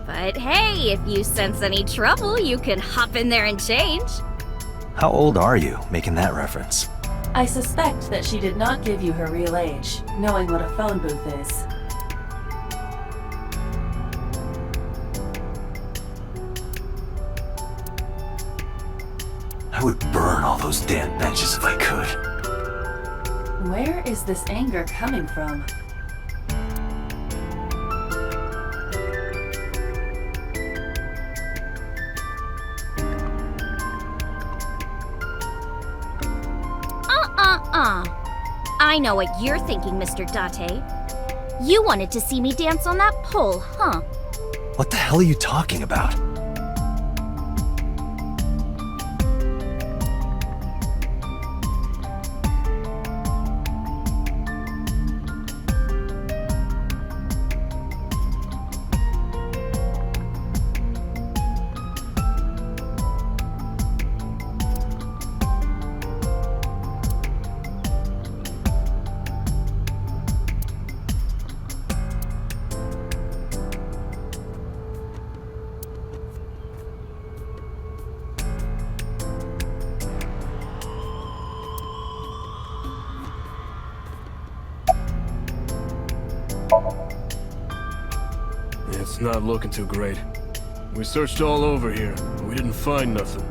But hey, if you sense any trouble, you can hop in there and change. How old are you, making that reference? I suspect that she did not give you her real age, knowing what a phone booth is. I would burn all those damn benches if I could. Where is this anger coming from? I know what you're thinking, Mr. Date. You wanted to see me dance on that pole, huh? What the hell are you talking about? It's not looking too great. We searched all over here, but we didn't find nothing.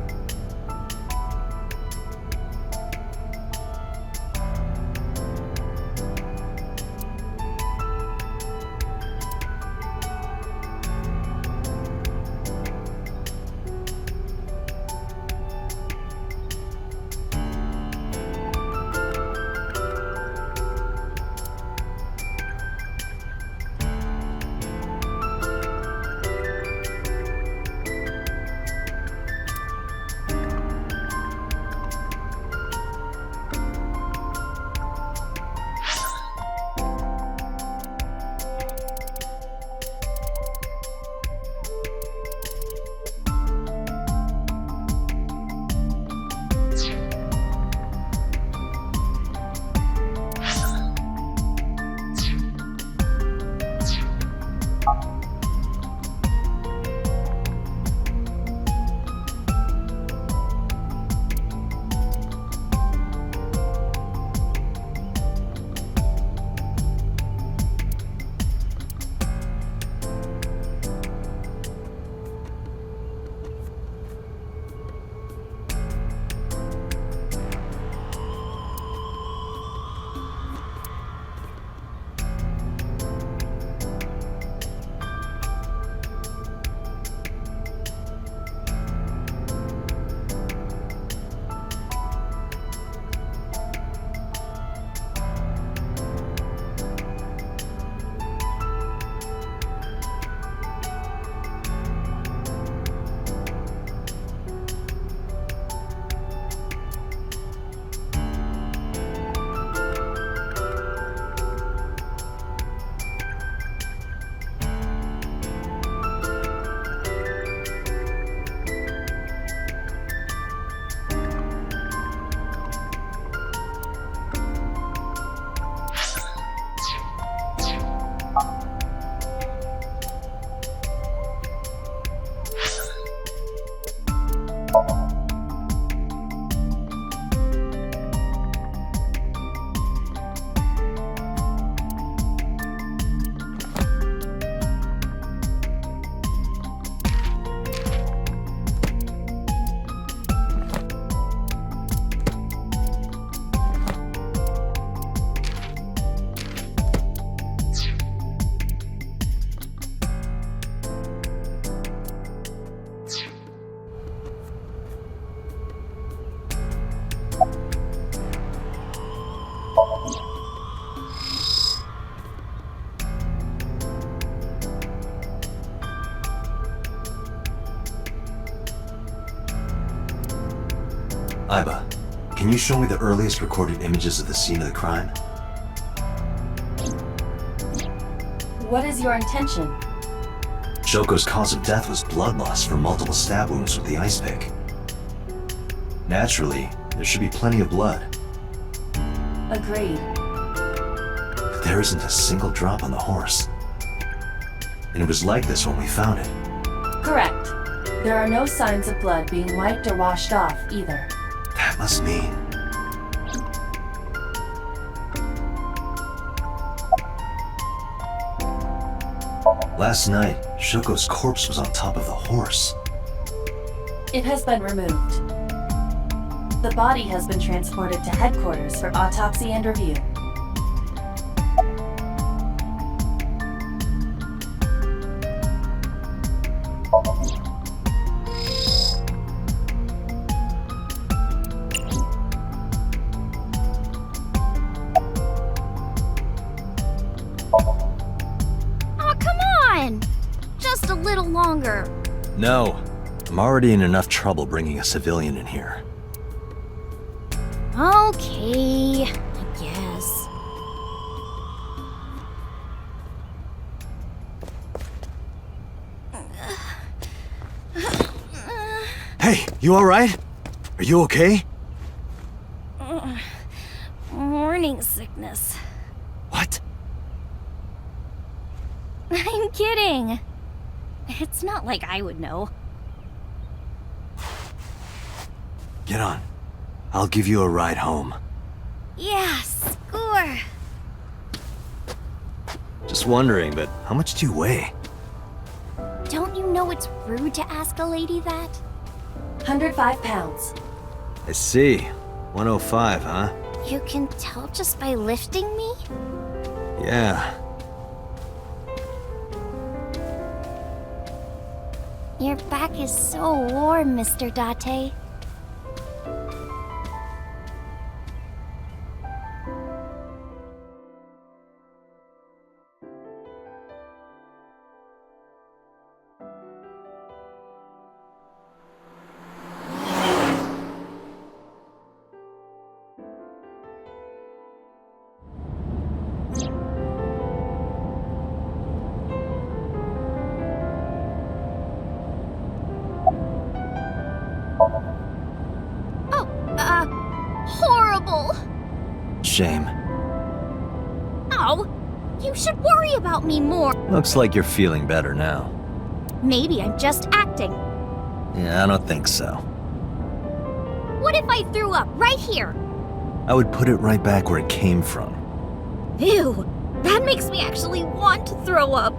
Iba, can you show me the earliest recorded images of the scene of the crime? What is your intention? Shoko's cause of death was blood loss from multiple stab wounds with the ice pick. Naturally, there should be plenty of blood. Agreed. But there isn't a single drop on the horse. And it was like this when we found it. Correct. There are no signs of blood being wiped or washed off, either. That must mean... Last night, Shoko's corpse was on top of the horse. It has been removed. The body has been transported to headquarters for autopsy and review. Oh, come on! Just a little longer. No. I'm already in enough trouble bringing a civilian in here. Okay, I guess. Hey, you alright? Are you okay? Morning sickness. What? I'm kidding. It's not like I would know. Get on. I'll give you a ride home. Yeah, score. Just wondering, but how much do you weigh? Don't you know it's rude to ask a lady that? 105 pounds. I see. 105, huh? You can tell just by lifting me? Yeah. Your back is so warm, Mr. Date. Horrible! Shame. Oh, you should worry about me more. Looks like you're feeling better now. Maybe I'm just acting. Yeah, I don't think so. What if I threw up right here? I would put it right back where it came from. Ew, that makes me actually want to throw up.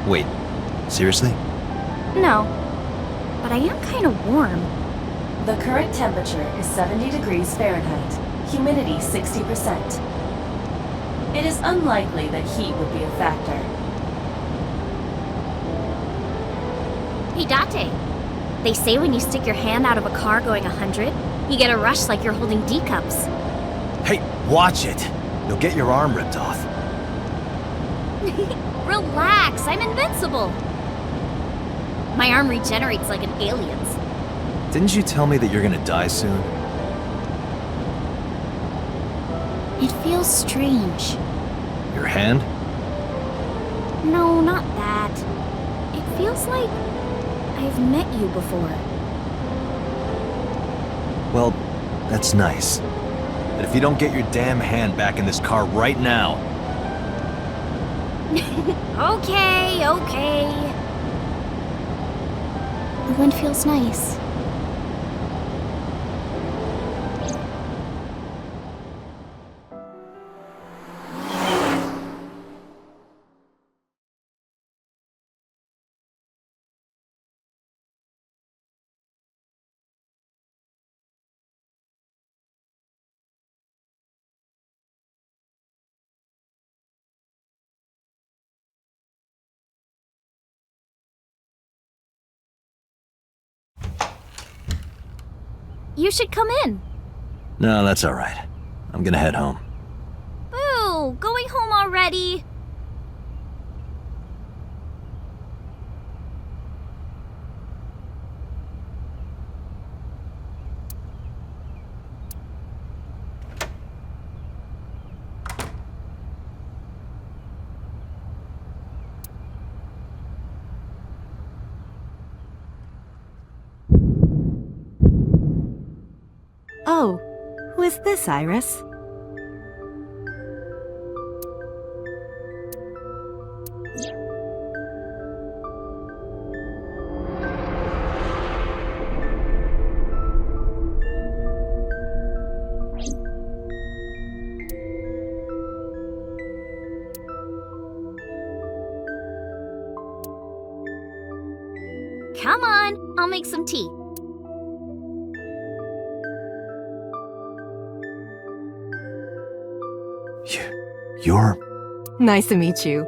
Wait, seriously? No, but I am kind of warm. The current temperature is 70 degrees Fahrenheit, humidity 60%. It is unlikely that heat would be a factor. Hey, Date. They say when you stick your hand out of a car going 100, you get a rush like you're holding D cups. Hey, watch it! You'll get your arm ripped off. Relax, I'm invincible. My arm regenerates like an alien's. Didn't you tell me that you're gonna die soon? It feels strange. Your hand? No, not that. It feels like I've met you before. Well, that's nice. But if you don't get your damn hand back in this car right now... Okay. The wind feels nice. You should come in. No, that's alright. I'm gonna head home. Boo! Going home already? Oh, who is this, Iris? Come on, I'll make some tea. You're Nice to meet you.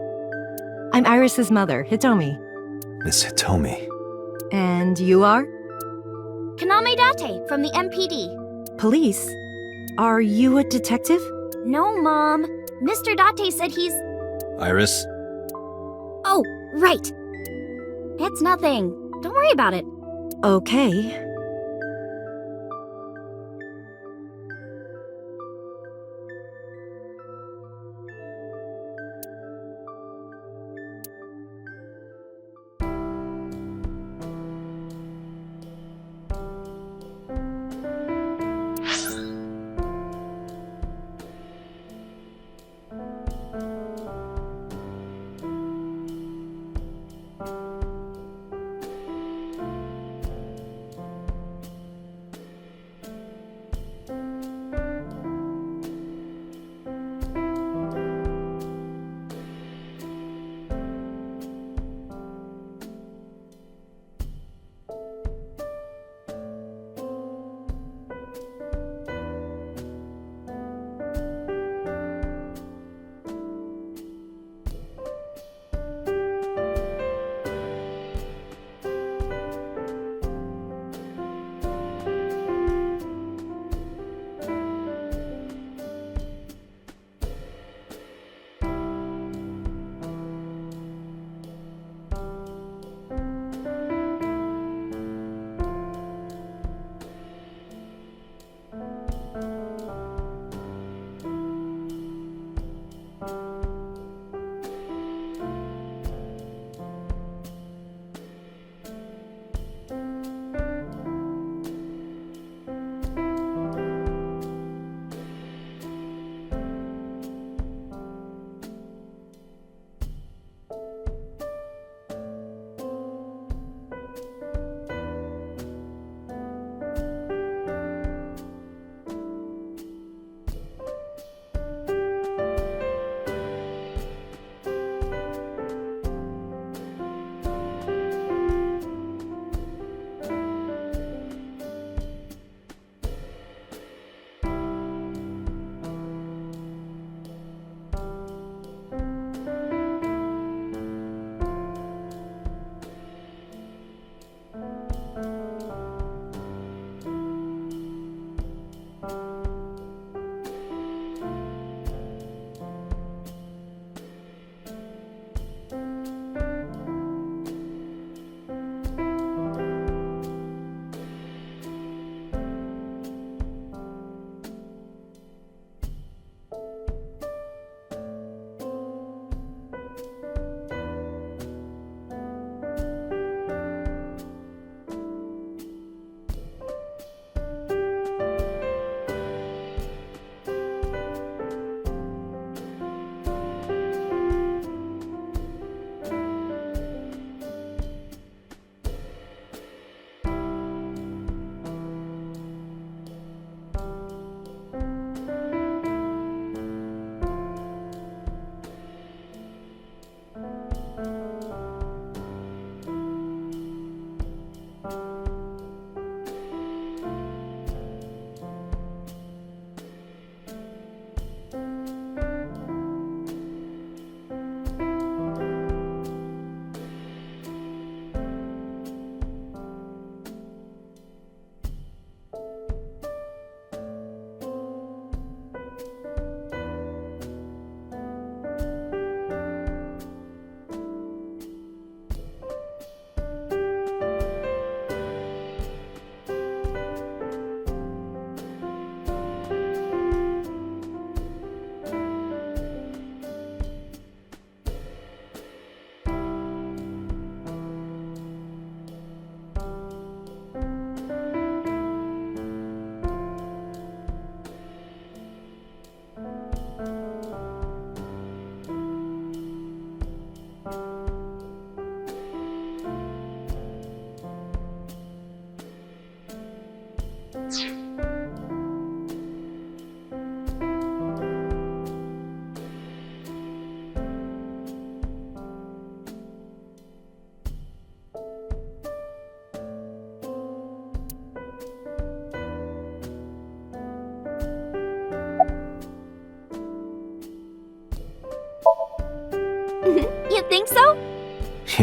I'm Iris's mother, Hitomi. Miss Hitomi. And you are? Kaname Date from the MPD. Police? Are you a detective? No, Mom. Mr. Date said he's... Iris? Oh, right. It's nothing. Don't worry about it. Okay.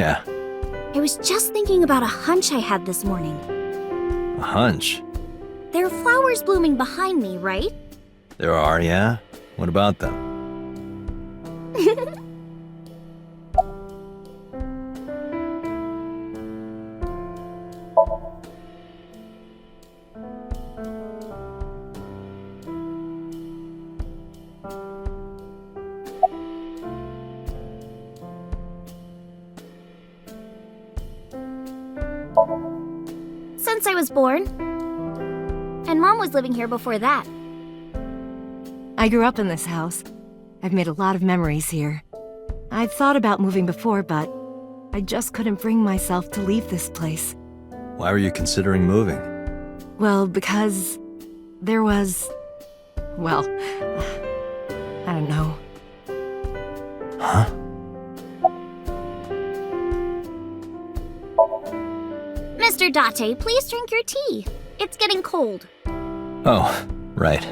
Yeah, I was just thinking about a hunch I had this morning. a hunch. There are flowers blooming behind me, right? There are, yeah? What about them? Since I was born. And Mom was living here before that. I grew up in this house. I've made a lot of memories here. I've thought about moving before, but I just couldn't bring myself to leave this place. Why were you considering moving? Well, because there was... well, I don't know. Huh? Mr. Date, please drink your tea. It's getting cold. Oh, right.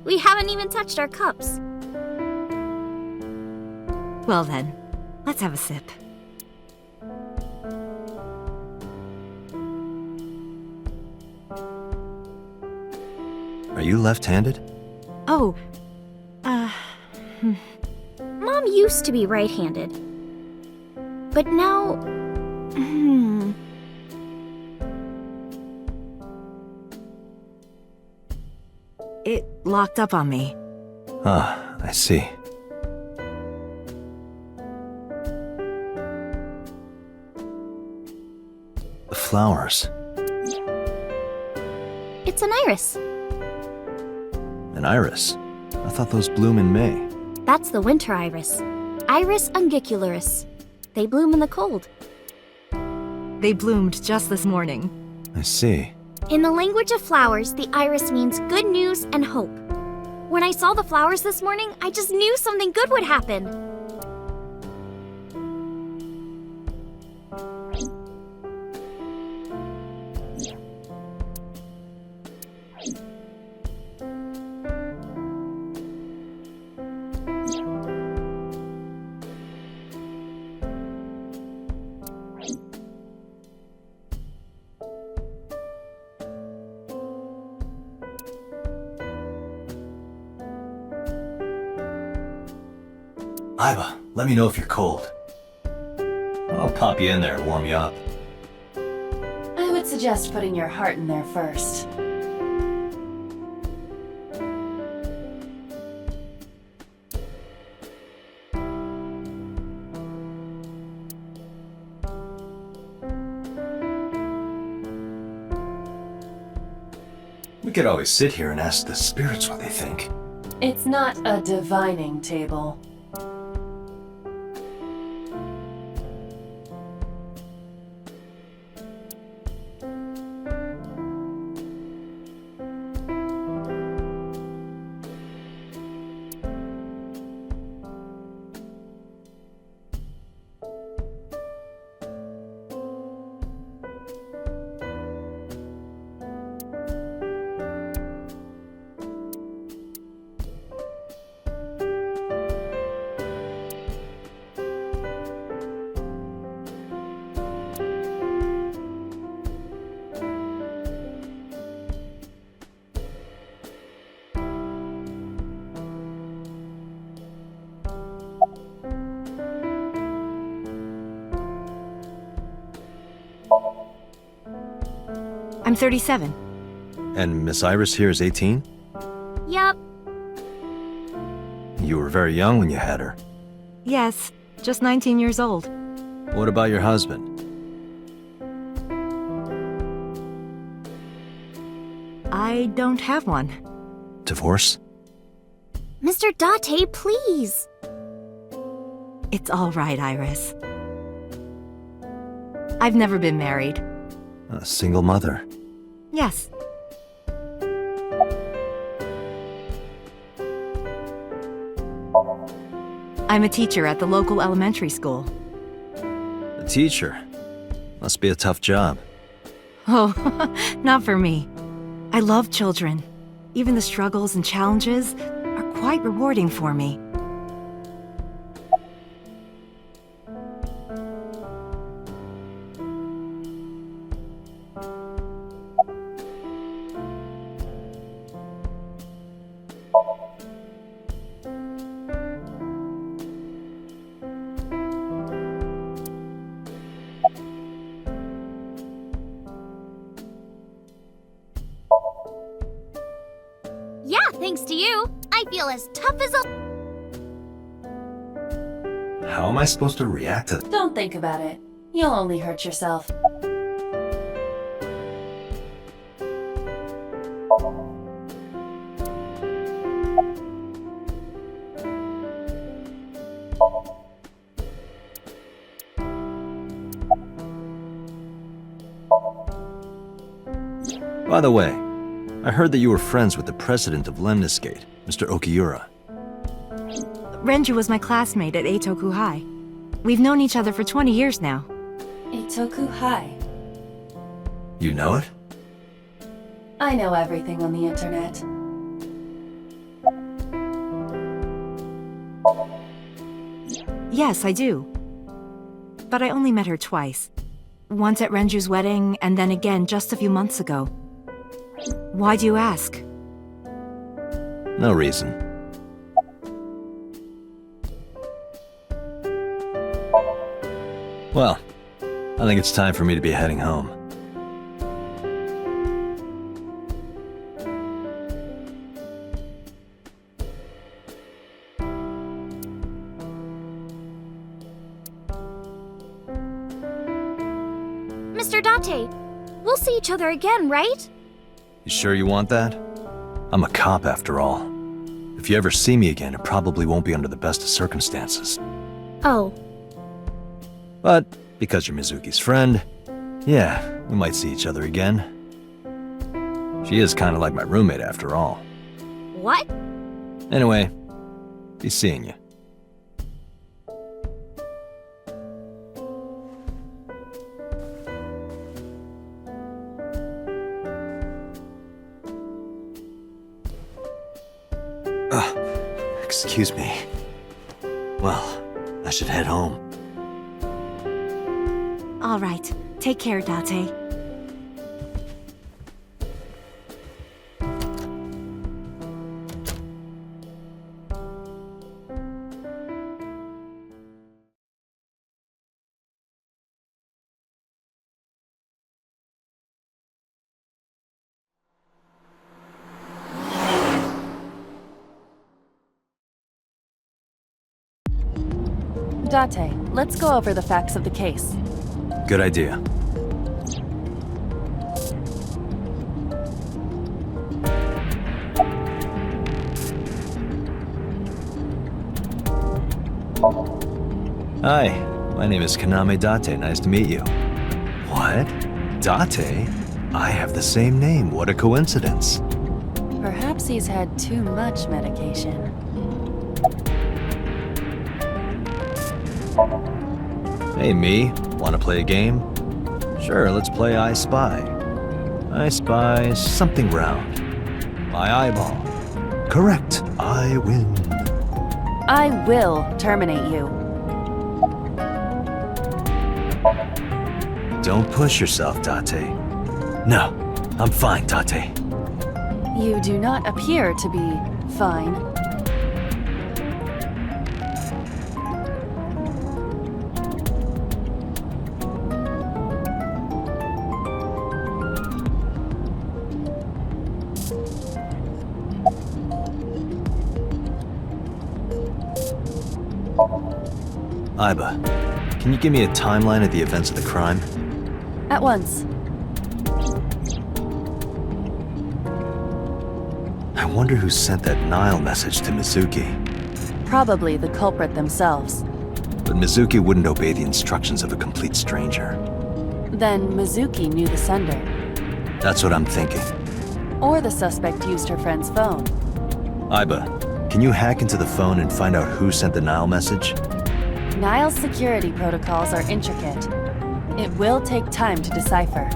We haven't even touched our cups. Well then, let's have a sip. Are you left-handed? Oh, Mom used to be right-handed. But now... it locked up on me. Ah, I see. The flowers. It's an iris. An iris. I thought those bloom in May. That's the winter iris. Iris ungicularis. They bloom in the cold. They bloomed just this morning. I see. In the language of flowers, the iris means good news and hope. When I saw the flowers this morning, I just knew something good would happen. Iva, let me know if you're cold. I'll pop you in there and warm you up. I would suggest putting your heart in there first. We could always sit here and ask the spirits what they think. It's not a divining table. I'm 37. And Miss Iris here is 18? Yup. You were very young when you had her. Yes, just 19 years old. What about your husband? I don't have one. Divorce? Mr. Date, please. It's all right, Iris. I've never been married. A single mother? Yes. I'm a teacher at the local elementary school. A teacher? Must be a tough job. Oh, not for me. I love children. Even the struggles and challenges are quite rewarding for me. Yeah, thanks to you. I feel as tough as a... How am I supposed to react to... Don't think about it. You'll only hurt yourself. By the way, I heard that you were friends with the president of Lemniscate, Mr. Okiura. Renju was my classmate at Eitoku High. We've known each other for 20 years now. Eitoku High. You know it? I know everything on the internet. Yes, I do. But I only met her twice. Once at Renju's wedding, and then again just a few months ago. Why do you ask? No reason. Well, I think it's time for me to be heading home. Mr. Date, we'll see each other again, right? You sure you want that? I'm a cop after all. If you ever see me again, it probably won't be under the best of circumstances. Oh, But because you're Mizuki's friend, yeah, we might see each other again. She is kind of like my roommate after all. what? Anyway, be seeing you. Excuse me. Well, I should head home. All right. Take care, Date. Date, let's go over the facts of the case. Good idea. Hi, my name is Kaname Date. Nice to meet you. What? Date? I have the same name. What a coincidence. Perhaps he's had too much medication. Hey, me. Want to play a game? Sure, let's play I Spy. I spy something round. My eyeball. Correct. I win. I will terminate you. Don't push yourself, Date. No, I'm fine, Date. You do not appear to be fine. Aiba, can you give me a timeline of the events of the crime? At once. I wonder who sent that Nile message to Mizuki. Probably the culprit themselves. But Mizuki wouldn't obey the instructions of a complete stranger. Then Mizuki knew the sender. That's what I'm thinking. Or the suspect used her friend's phone. Aiba, can you hack into the phone and find out who sent the Nile message? Nile's security protocols are intricate. It will take time to decipher.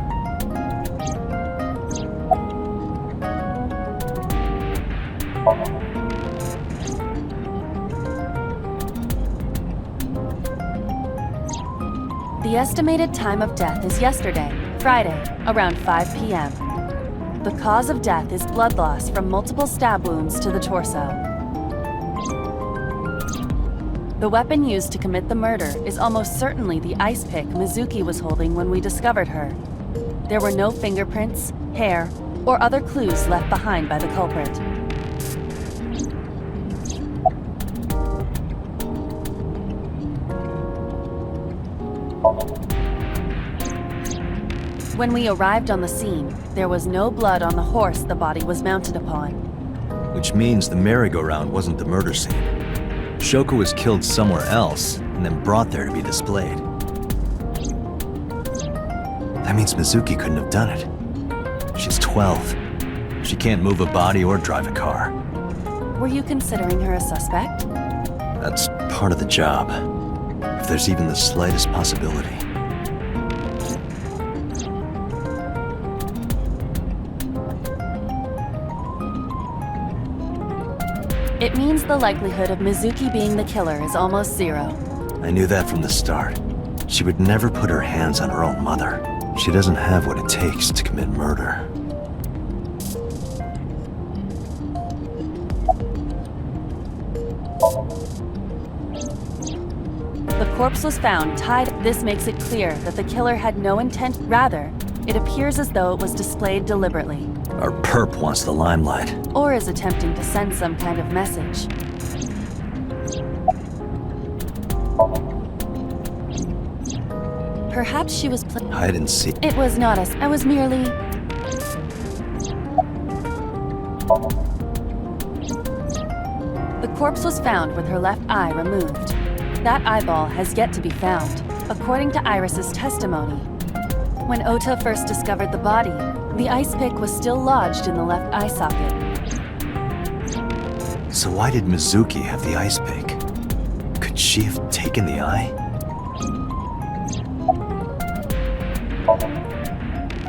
The estimated time of death is yesterday, Friday, around 5 p.m. The cause of death is blood loss from multiple stab wounds to the torso. The weapon used to commit the murder is almost certainly the ice pick Mizuki was holding when we discovered her. There were no fingerprints, hair, or other clues left behind by the culprit. When we arrived on the scene, there was no blood on the horse the body was mounted upon. Which means the merry-go-round wasn't the murder scene. Shoko was killed somewhere else and then brought there to be displayed. That means Mizuki couldn't have done it. She's 12. She can't move a body or drive a car. Were you considering her a suspect? That's part of the job. If there's even the slightest possibility. It means the likelihood of Mizuki being the killer is almost zero. I knew that from the start. She would never put her hands on her own mother. She doesn't have what it takes to commit murder. The corpse was found tied. This makes it clear that the killer had no intent. Rather, it appears as though it was displayed deliberately. Our perp wants the limelight. Or is attempting to send some kind of message. Perhaps she was Hide and seek. It was not us. I was merely... The corpse was found with her left eye removed. That eyeball has yet to be found, according to Iris's testimony. When Ota first discovered the body, the ice pick was still lodged in the left eye socket. So why did Mizuki have the ice pick? Could she have taken the eye?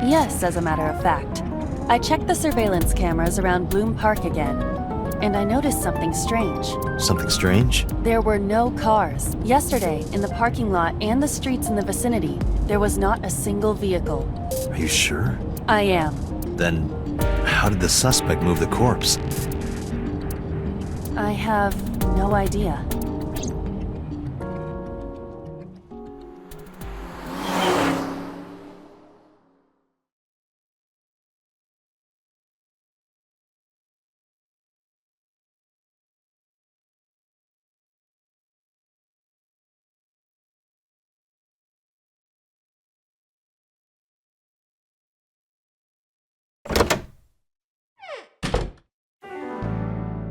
Yes, as a matter of fact. I checked the surveillance cameras around Bloom Park again, and I noticed something strange. Something strange? There were no cars. Yesterday, in the parking lot and the streets in the vicinity, there was not a single vehicle. Are you sure? I am. Then, how did the suspect move the corpse? I have no idea.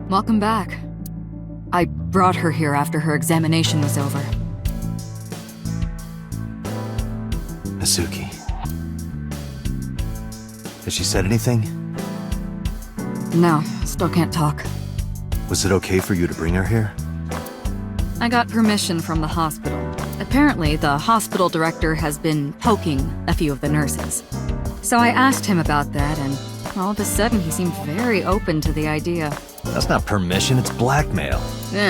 Welcome back. I brought her here after her examination was over. Mizuki. Has she said anything? No, still can't talk. Was it okay for you to bring her here? I got permission from the hospital. Apparently, the hospital director has been poking a few of the nurses. So I asked him about that, and all of a sudden he seemed very open to the idea. That's not permission, it's blackmail.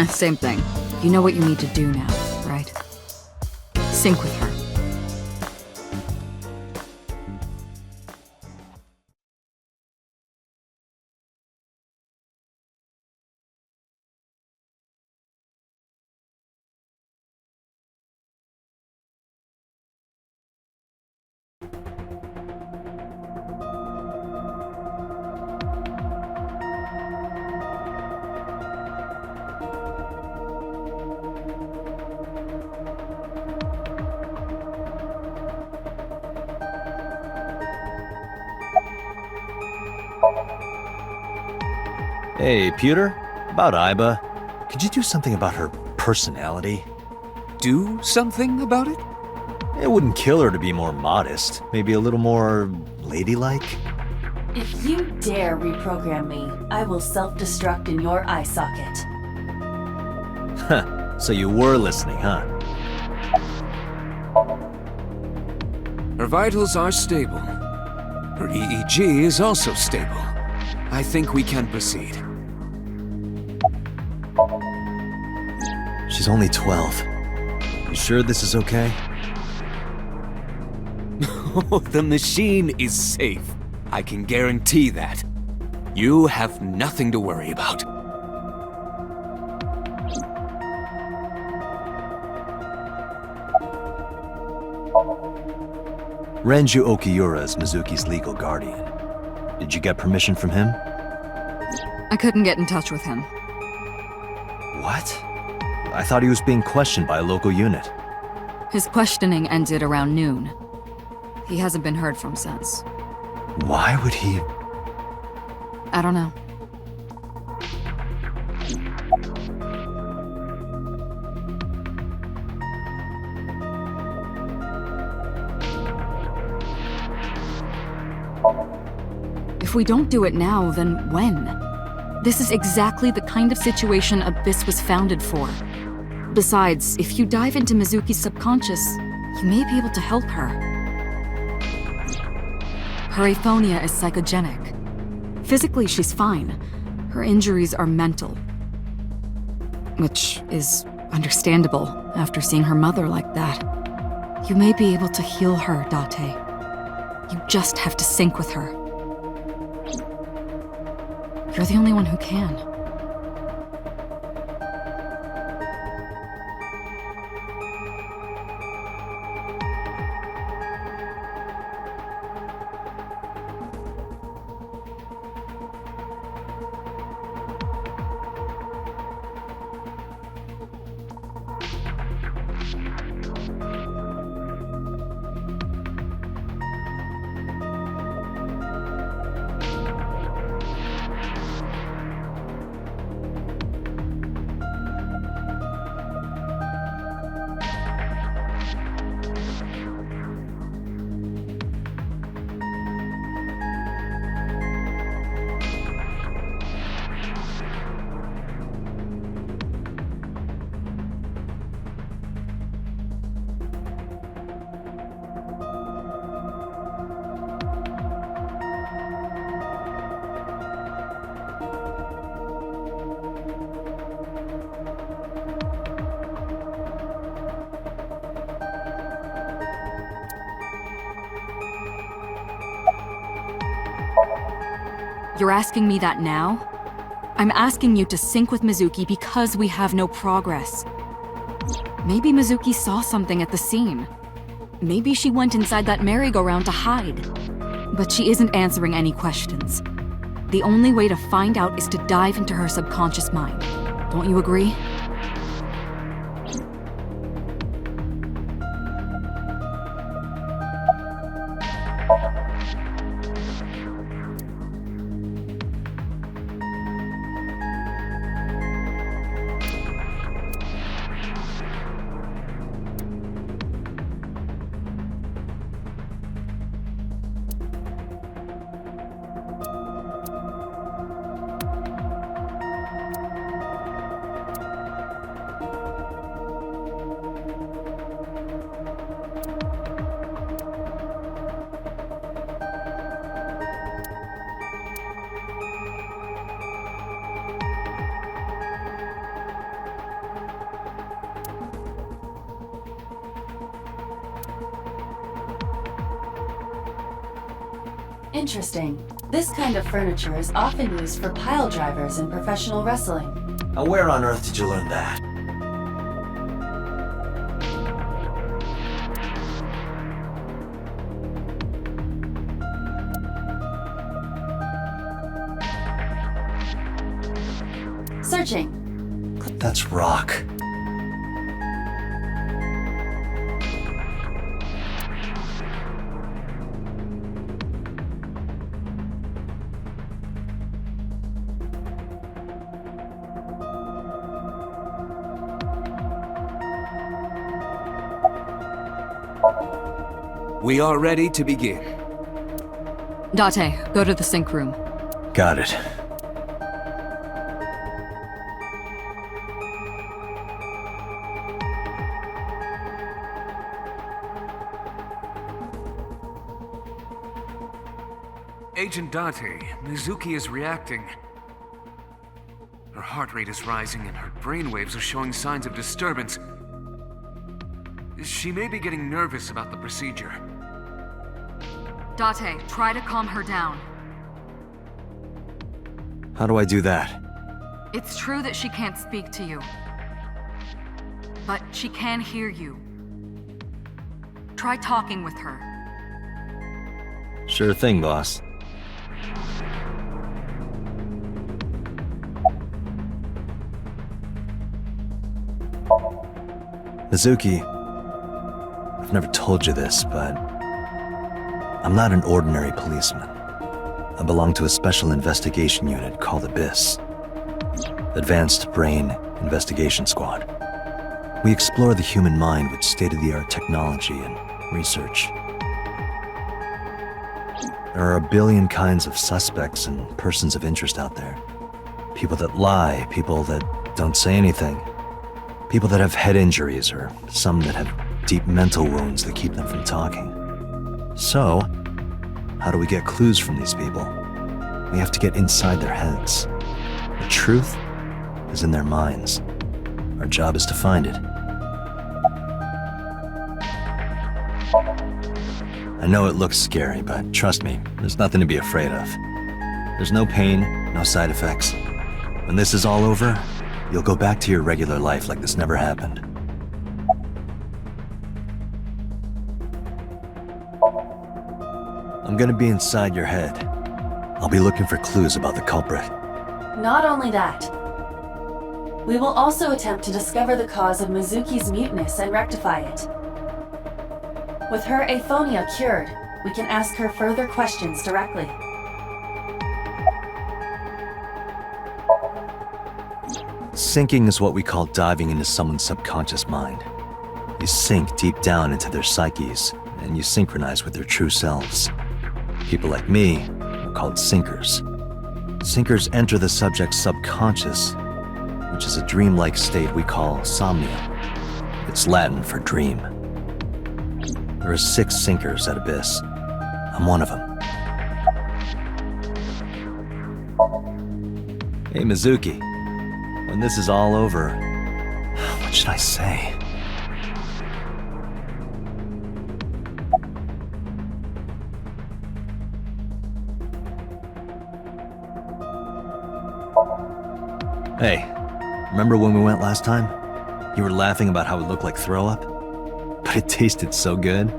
Same thing. You know what you need to do now, right? Sync with her. Hey, Pewter? About Iba. Could you do something about her personality? Do something about it? It wouldn't kill her to be more modest. Maybe a little more ladylike? If you dare reprogram me, I will self-destruct in your eye socket. Huh. So you were listening, huh? Her vitals are stable. Her EEG is also stable. I think we can proceed. She's only 12. You sure this is okay? The machine is safe. I can guarantee that. You have nothing to worry about. Renju Okiura is Mizuki's legal guardian. Did you get permission from him? I couldn't get in touch with him. What? I thought he was being questioned by a local unit. His questioning ended around noon. He hasn't been heard from since. Why would he... I don't know. If we don't do it now, then when? This is exactly the kind of situation Abyss was founded for. Besides, if you dive into Mizuki's subconscious, you may be able to help her. Her aphonia is psychogenic. Physically, she's fine. Her injuries are mental. Which is understandable after seeing her mother like that. You may be able to heal her, Date. You just have to sync with her. You're the only one who can. You're asking me that now? I'm asking you to sync with Mizuki because we have no progress. Maybe Mizuki saw something at the scene. Maybe she went inside that merry-go-round to hide. But she isn't answering any questions. The only way to find out is to dive into her subconscious mind. Don't you agree? Interesting. This kind of furniture is often used for pile drivers in professional wrestling. Now where on earth did you learn that? Searching. That's rock. We are ready to begin. Date, go to the sync room. Got it. Agent Date, Mizuki is reacting. Her heart rate is rising and her brainwaves are showing signs of disturbance. She may be getting nervous about the procedure. Date, try to calm her down. How do I do that? It's true that she can't speak to you. But she can hear you. Try talking with her. Sure thing, boss. Mizuki, I've never told you this, but I'm not an ordinary policeman. I belong to a special investigation unit called Abyss. Advanced Brain Investigation Squad. We explore the human mind with state-of-the-art technology and research. There are a billion kinds of suspects and persons of interest out there. People that lie, people that don't say anything, people that have head injuries, or some that have deep mental wounds that keep them from talking. So, how do we get clues from these people? We have to get inside their heads. The truth is in their minds. Our job is to find it. I know it looks scary, but trust me, there's nothing to be afraid of. There's no pain, no side effects. When this is all over, you'll go back to your regular life like this never happened. I'm gonna be inside your head. I'll be looking for clues about the culprit. Not only that, we will also attempt to discover the cause of Mizuki's muteness and rectify it. With her aphonia cured, we can ask her further questions directly. Sinking is what we call diving into someone's subconscious mind. You sink deep down into their psyches, and you synchronize with their true selves. People like me are called sinkers. Sinkers enter the subject's subconscious, which is a dreamlike state we call somnium. It's Latin for dream. There are 6 sinkers at Abyss. I'm one of them. Hey, Mizuki. When this is all over, what should I say? Hey, remember when we went last time? You were laughing about how it looked like throw up? But it tasted so good.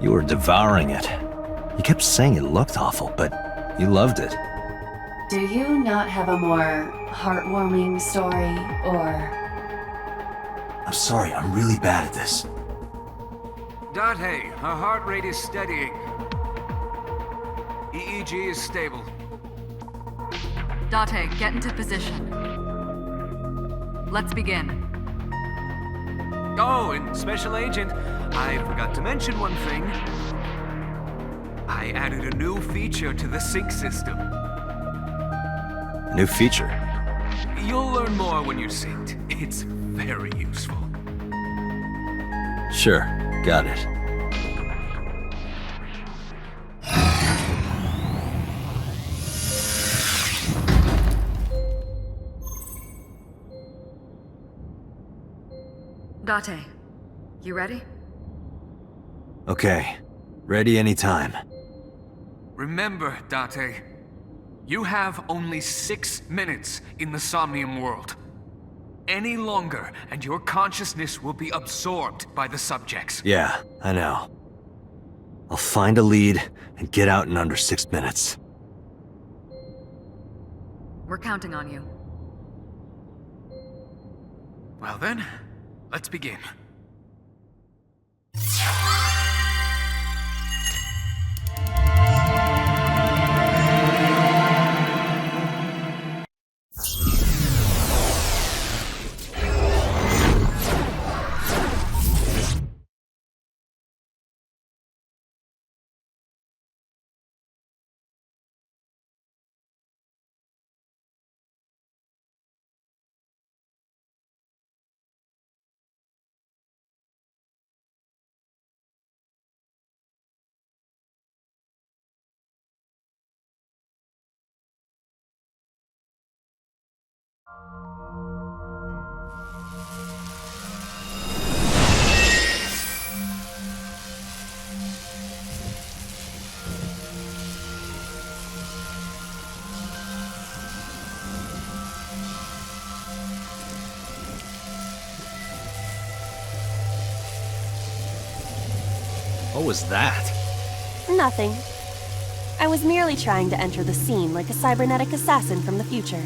You were devouring it. You kept saying it looked awful, but you loved it. Do you not have a more heartwarming story, or... I'm sorry, I'm really bad at this. Date, her heart rate is steadying. EEG is stable. Date, get into position. Let's begin. Oh, and Special Agent, I forgot to mention one thing. I added a new feature to the sync system. A new feature? You'll learn more when you're synced. It's very useful. Sure, got it. Date, you ready? Okay, ready anytime. Remember, Date, you have only 6 minutes in the Somnium world. Any longer, and your consciousness will be absorbed by the subjects. Yeah, I know. I'll find a lead and get out in under 6 minutes. We're counting on you. Well then, let's begin. What was that? Nothing. I was merely trying to enter the scene like a cybernetic assassin from the future.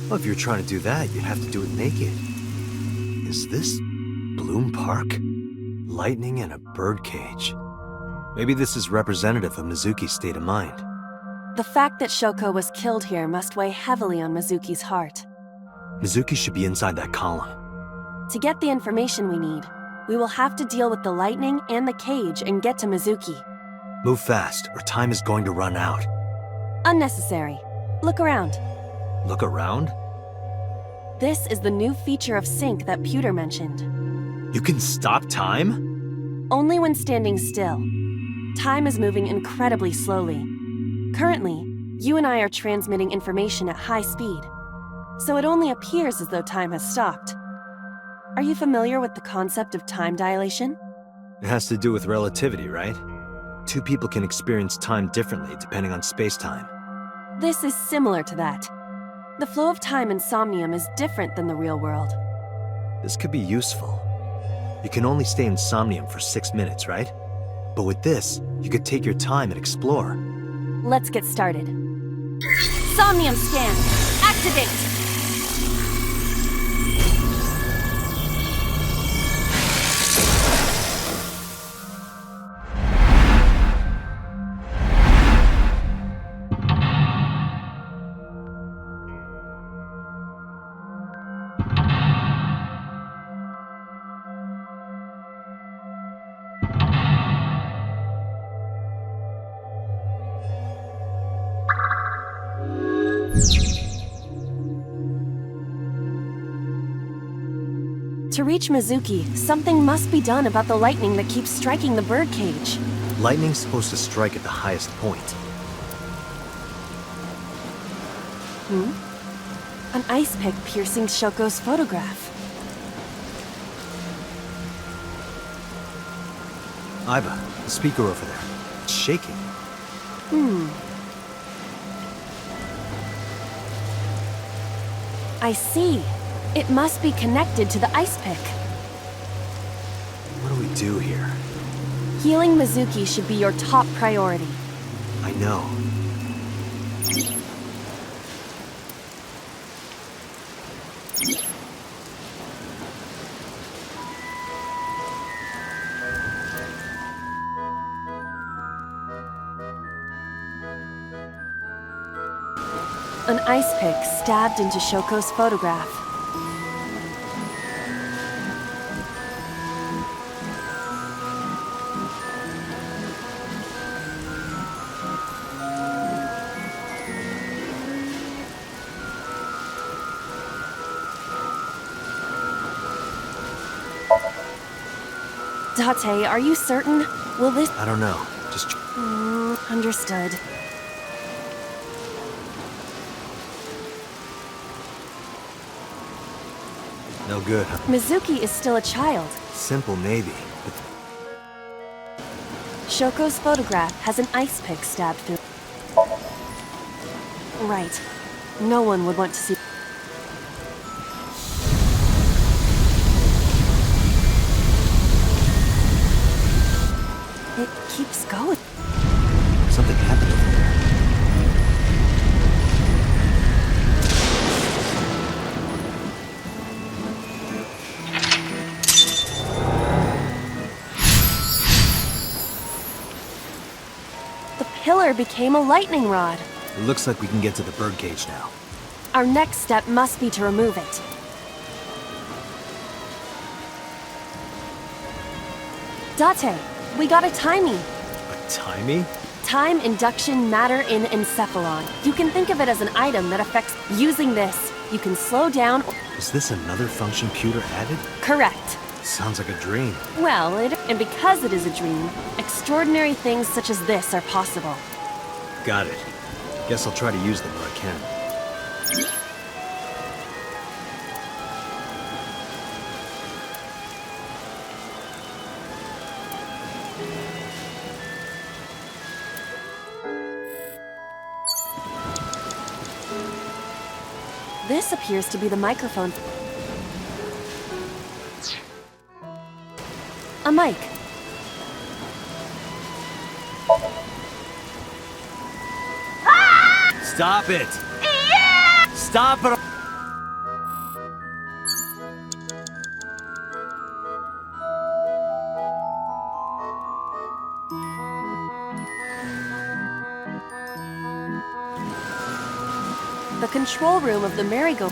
Well, if you're trying to do that, you'd have to do it naked. Is this Bloom Park? Lightning in a birdcage. Maybe this is representative of Mizuki's state of mind. The fact that Shoko was killed here must weigh heavily on Mizuki's heart. Mizuki should be inside that column. To get the information we need, we will have to deal with the lightning and the cage and get to Mizuki. Move fast, or time is going to run out. Unnecessary. Look around. Look around? This is the new feature of Sync that Pewter mentioned. You can stop time? Only when standing still. Time is moving incredibly slowly. Currently, you and I are transmitting information at high speed, so it only appears as though time has stopped. Are you familiar with the concept of time dilation? It has to do with relativity, right? Two people can experience time differently depending on space-time. This is similar to that. The flow of time in Somnium is different than the real world. This could be useful. You can only stay in Somnium for 6 minutes, right? But with this, you could take your time and explore. Let's get started. Somnium scan! Activate! To reach Mizuki, something must be done about the lightning that keeps striking the birdcage. Lightning's supposed to strike at the highest point. An ice pick piercing Shoko's photograph. Iva, the speaker over there. It's shaking. I see. It must be connected to the ice pick. What do we do here? Healing Mizuki should be your top priority. I know. An ice pick stabbed into Shoko's photograph. Date, are you certain? Will this... I don't know. Just... Understood. No good, huh? Mizuki is still a child. Simple maybe, but Shoko's photograph has an ice pick stabbed through. Right. No one would want to see... It keeps going. something happened over there. The pillar became a lightning rod. It looks like we can get to the birdcage now. Our next step must be to remove it. Date, we got a timey. A timey? Time induction matter in encephalon. You can think of it as an item that affects... Using this, you can slow down... Is this another function Pewter added? Correct. Sounds like a dream. Well, and because it is a dream, extraordinary things such as this are possible. Got it. Guess I'll try to use them where I can. This appears to be the microphone. A mic. Stop it! Yeah! Stop it! control room of the merry-go.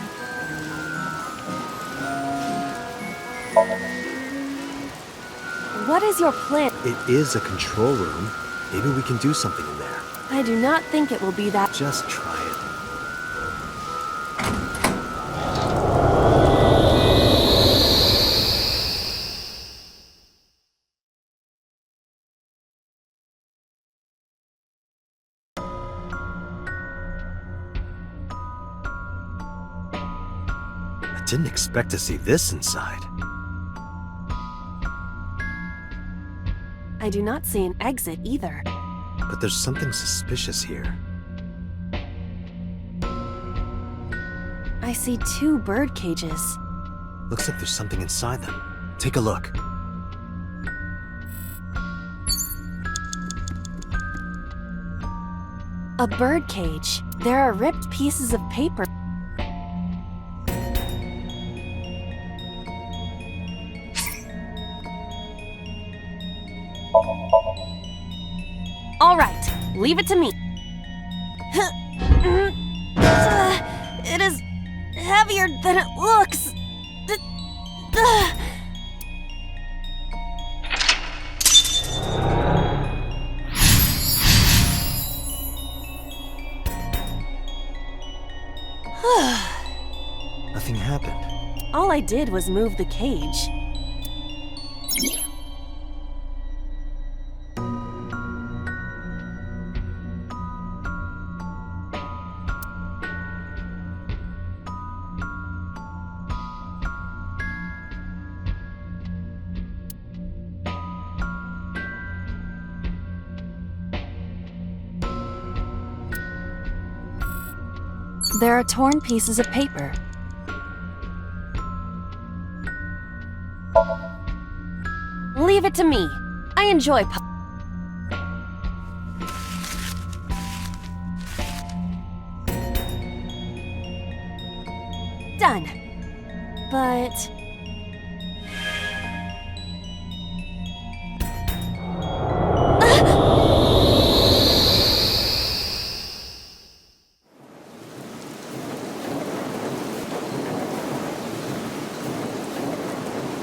What is your plan? It is a control room. Maybe we can do something in there. I do not think it will be that. Just try it. I didn't expect to see this inside. I do not see an exit either. But there's something suspicious here. I see 2 bird cages. Looks like there's something inside them. Take a look. A bird cage. There are ripped pieces of paper. All right, leave it to me. It is heavier than it looks. Nothing happened. All I did was move the cage. There are torn pieces of paper. Leave it to me. I enjoy done. But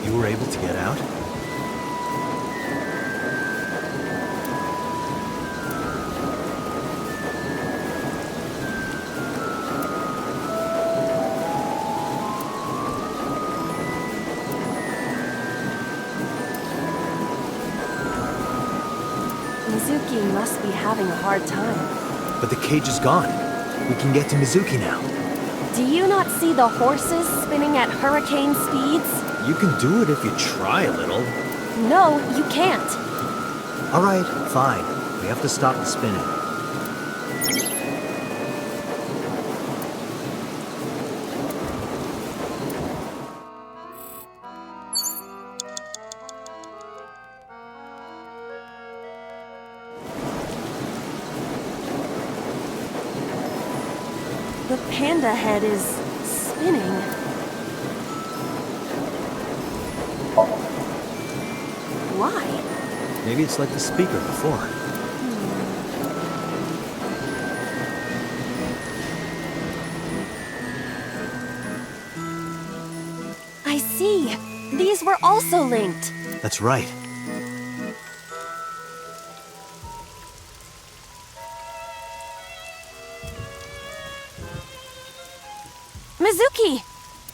You were able to get out? Mizuki must be having a hard time. But the cage is gone. We can get to Mizuki now. Do you not see the horses spinning at hurricane speeds? You can do it if you try a little. No, you can't. All right, fine. We have to stop the spinning. The panda head is spinning. Why? Maybe it's like the speaker before. I see. These were also linked. That's right. Mizuki!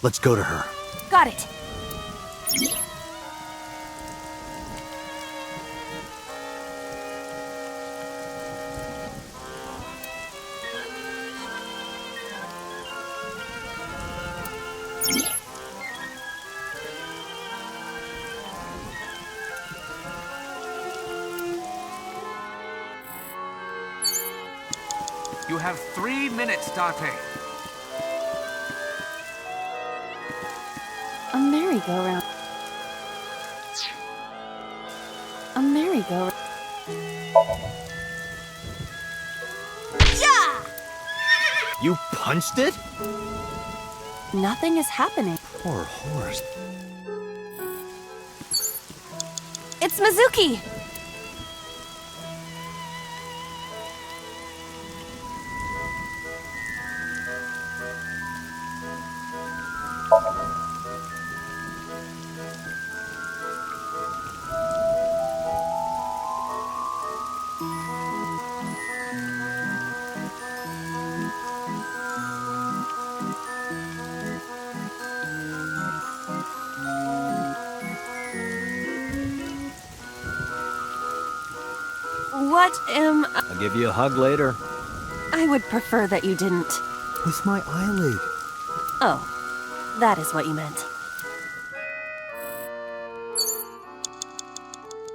Let's go to her. Got it. You have 3 minutes, Date. A merry-go-round. A merry-go-round. Yeah! You punched it? Nothing is happening. Poor horse. It's Mizuki! What am... I'll give you a hug later. I would prefer that you didn't. With my eyelid. Oh, that is what you meant.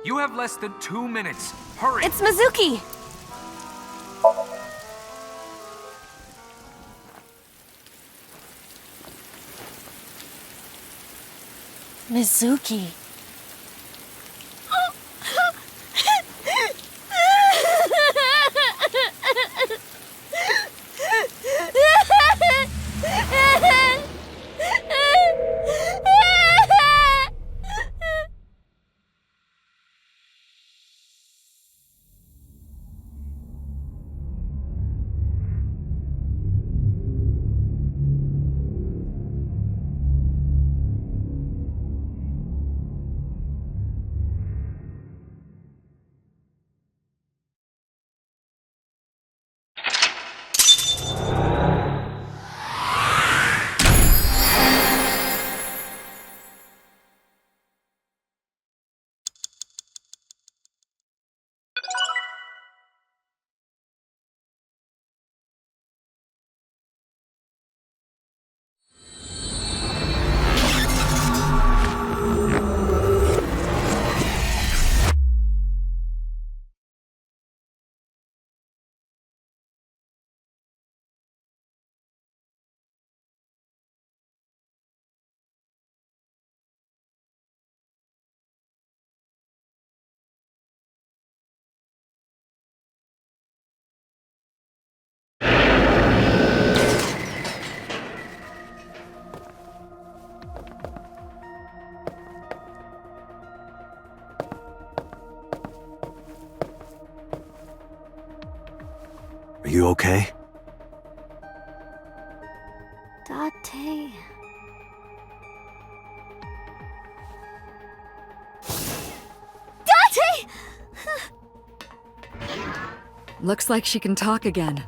You have less than 2 minutes. Hurry! It's Mizuki! Mizuki. Are you okay? Date. Date! Looks like she can talk again.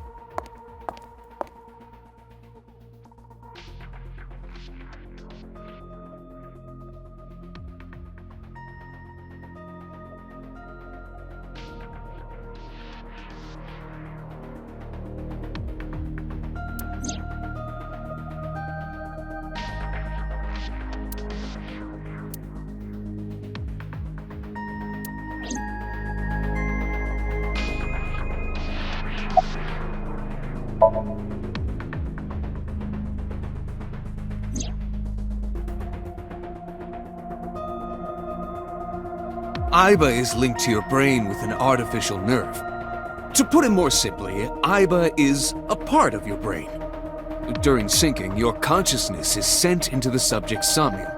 Aiba is linked to your brain with an artificial nerve. To put it more simply, Aiba is a part of your brain. During syncing, your consciousness is sent into the subject's somnium.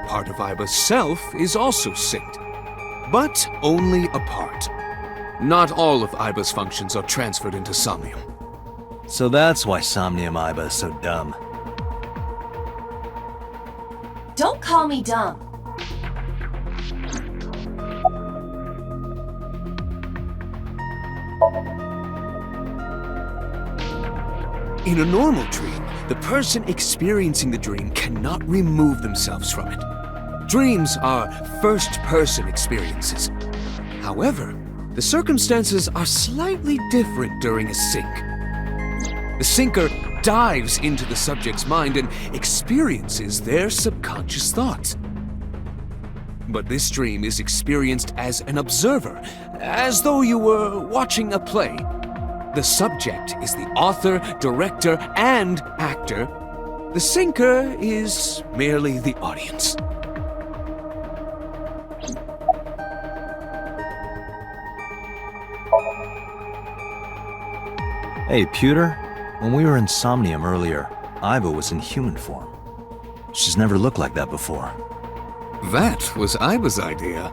Part of Aiba's self is also synced, but only a part. Not all of Aiba's functions are transferred into Somnium. So that's why Somnium Aiba is so dumb. Don't call me dumb. In a normal dream, the person experiencing the dream cannot remove themselves from it. Dreams are first-person experiences. However, the circumstances are slightly different during a sync. The syncer dives into the subject's mind and experiences their subconscious thoughts. But this dream is experienced as an observer, as though you were watching a play. The subject is the author, director, and actor. The syncer is merely the audience. Hey, Pewter. When we were in Somnium earlier, Aiba was in human form. She's never looked like that before. That was Aiba's idea.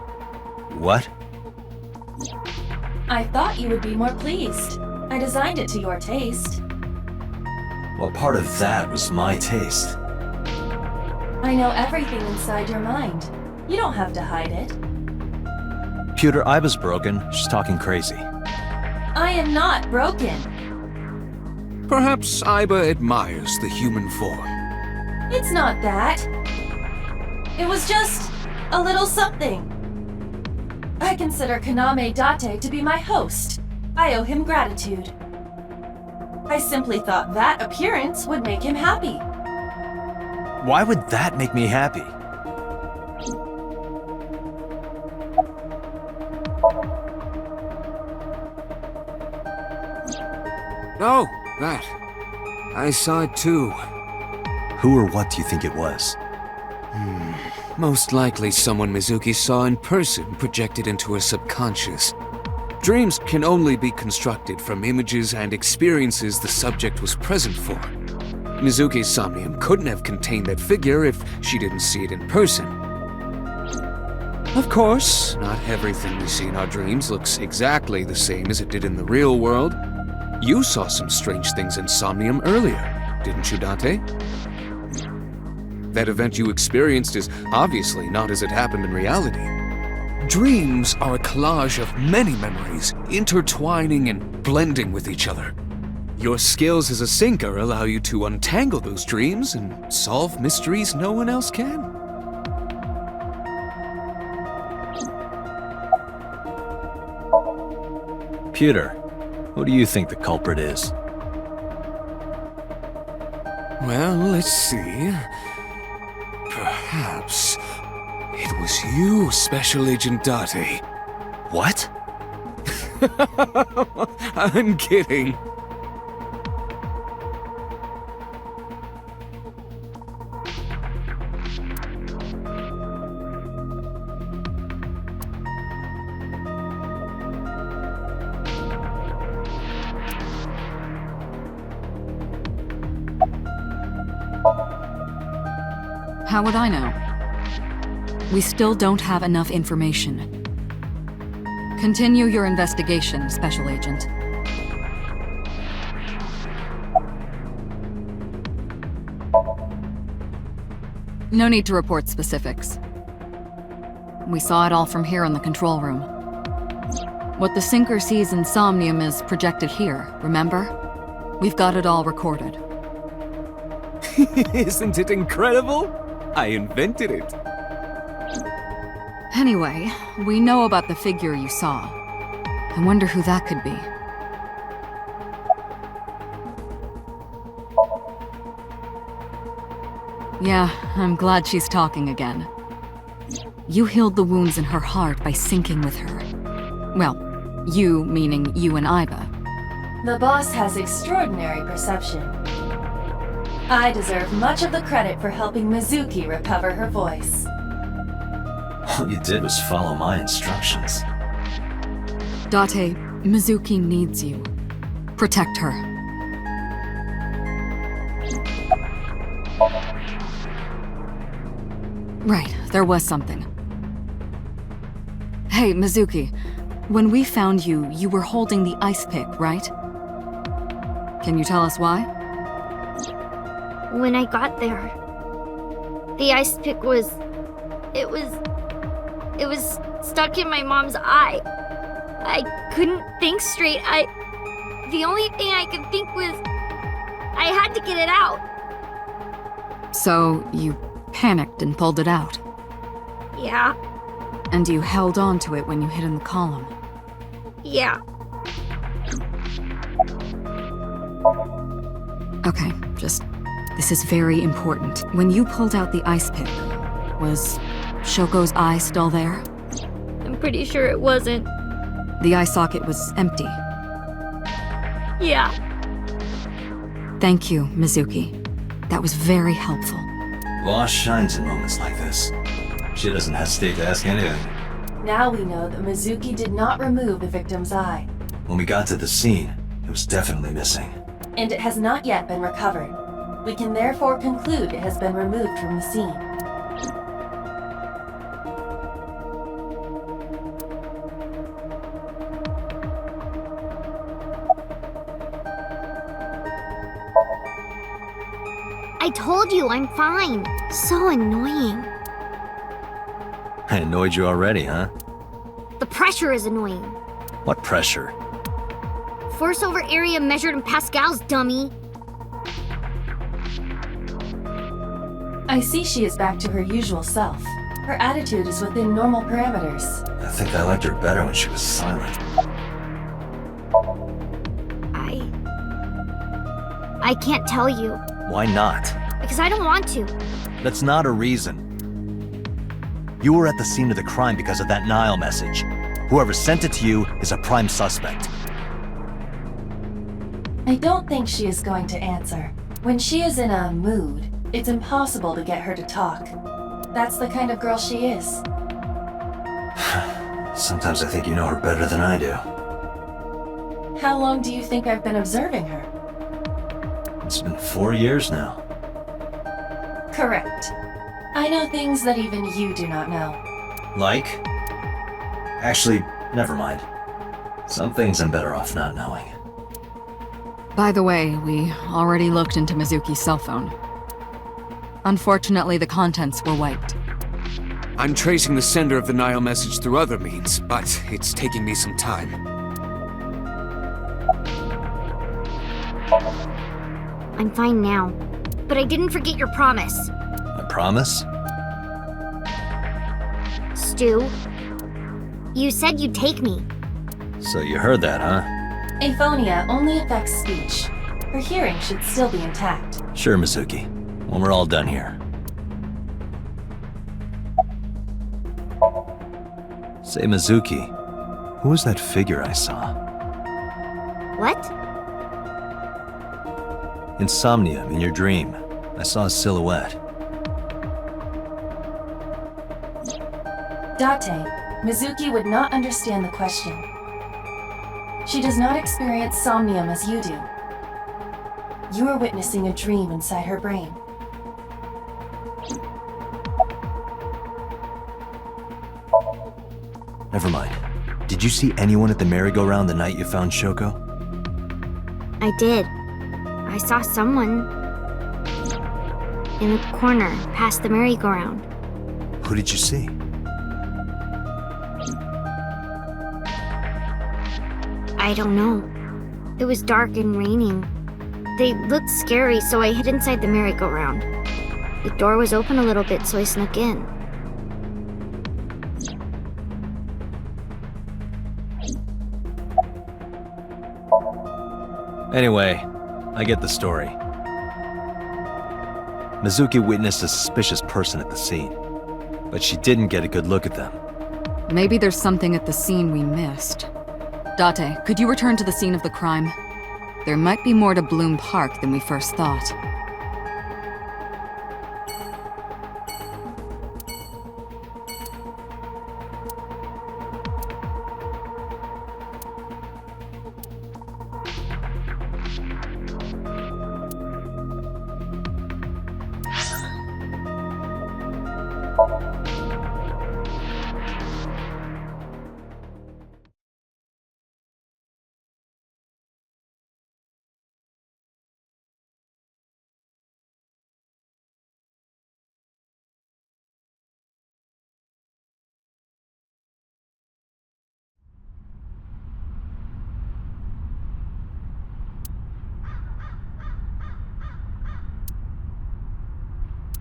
What? I thought you would be more pleased. I designed it to your taste. Well, part of that was my taste. I know everything inside your mind. You don't have to hide it. Pewter, Aiba's broken. She's talking crazy. I am not broken. Perhaps Aiba admires the human form. It's not that. It was just a little something. I consider Kaname Date to be my host. I owe him gratitude. I simply thought that appearance would make him happy. Why would that make me happy? Oh, that. I saw it too. Who or what do you think it was? Most likely someone Mizuki saw in person projected into her subconscious. Dreams can only be constructed from images and experiences the subject was present for. Mizuki's somnium couldn't have contained that figure if she didn't see it in person. Of course, not everything we see in our dreams looks exactly the same as it did in the real world. You saw some strange things in Somnium earlier, didn't you, Date? That event you experienced is obviously not as it happened in reality. Dreams are a collage of many memories, intertwining and blending with each other. Your skills as a sinker allow you to untangle those dreams and solve mysteries no one else can. Peter, who do you think the culprit is? Well, let's see. Perhaps it was you, Special Agent Date. What? I'm kidding. How would I know? We still don't have enough information. Continue your investigation, Special Agent. No need to report specifics. We saw it all from here in the control room. What the sinker sees in Somnium is projected here, remember? We've got it all recorded. Isn't it incredible? I invented it. Anyway, we know about the figure you saw. I wonder who that could be. Yeah, I'm glad she's talking again. You healed the wounds in her heart by syncing with her. Well, you meaning you and Iba. The boss has extraordinary perception. I deserve much of the credit for helping Mizuki recover her voice. All you did was follow my instructions. Date, Mizuki needs you. Protect her. Right, there was something. Hey, Mizuki. When we found you, you were holding the ice pick, right? Can you tell us why? When I got there, the ice pick was stuck in my mom's eye. I couldn't think straight. The only thing I could think was I had to get it out. So you panicked and pulled it out. Yeah, And you held on to it when you hid in the column. yeah. Okay, this is very important. When you pulled out the ice pick, was Shoko's eye still there? I'm pretty sure it wasn't. The eye socket was empty. Yeah. Thank you, Mizuki. That was very helpful. Boss shines in moments like this. She doesn't hesitate to ask anything. Now we know that Mizuki did not remove the victim's eye, When we got to the scene, it was definitely missing. and it has not yet been recovered. We can therefore conclude it has been removed from the scene. I told you I'm fine. So annoying. I annoyed you already, huh? The pressure is annoying. What pressure? Force over area measured in pascals, dummy. I see she is back to her usual self. Her attitude is within normal parameters. I think I liked her better when she was silent. I can't tell you. Why not? Because I don't want to. That's not a reason. You were at the scene of the crime because of that Nile message. Whoever sent it to you is a prime suspect. I don't think she is going to answer. When she is in a mood, it's impossible to get her to talk. That's the kind of girl she is. Sometimes I think you know her better than I do. How long do you think I've been observing her? It's been 4 years now. Correct. I know things that even you do not know. Like? Actually, never mind. Some things I'm better off not knowing. By the way, we already looked into Mizuki's cell phone. Unfortunately, the contents were wiped. I'm tracing the sender of the Nile message through other means, but it's taking me some time. I'm fine now. But I didn't forget your promise. I promise? Stu, you said you'd take me. So you heard that, huh? Aphonia only affects speech. Her hearing should still be intact. Sure, Mizuki. When we're all done here. Say, Mizuki, who was that figure I saw? What? In Somnium, in your dream, I saw a silhouette. Date, Mizuki would not understand the question. She does not experience somnium as you do. You are witnessing a dream inside her brain. Never mind. Did you see anyone at the merry-go-round the night you found Shoko? I did. I saw someone in the corner past the merry-go-round. Who did you see? I don't know. It was dark and raining. They looked scary, so I hid inside the merry-go-round. The door was open a little bit, so I snuck in. Anyway, I get the story. Mizuki witnessed a suspicious person at the scene, but she didn't get a good look at them. Maybe there's something at the scene we missed. Date, could you return to the scene of the crime? There might be more to Bloom Park than we first thought.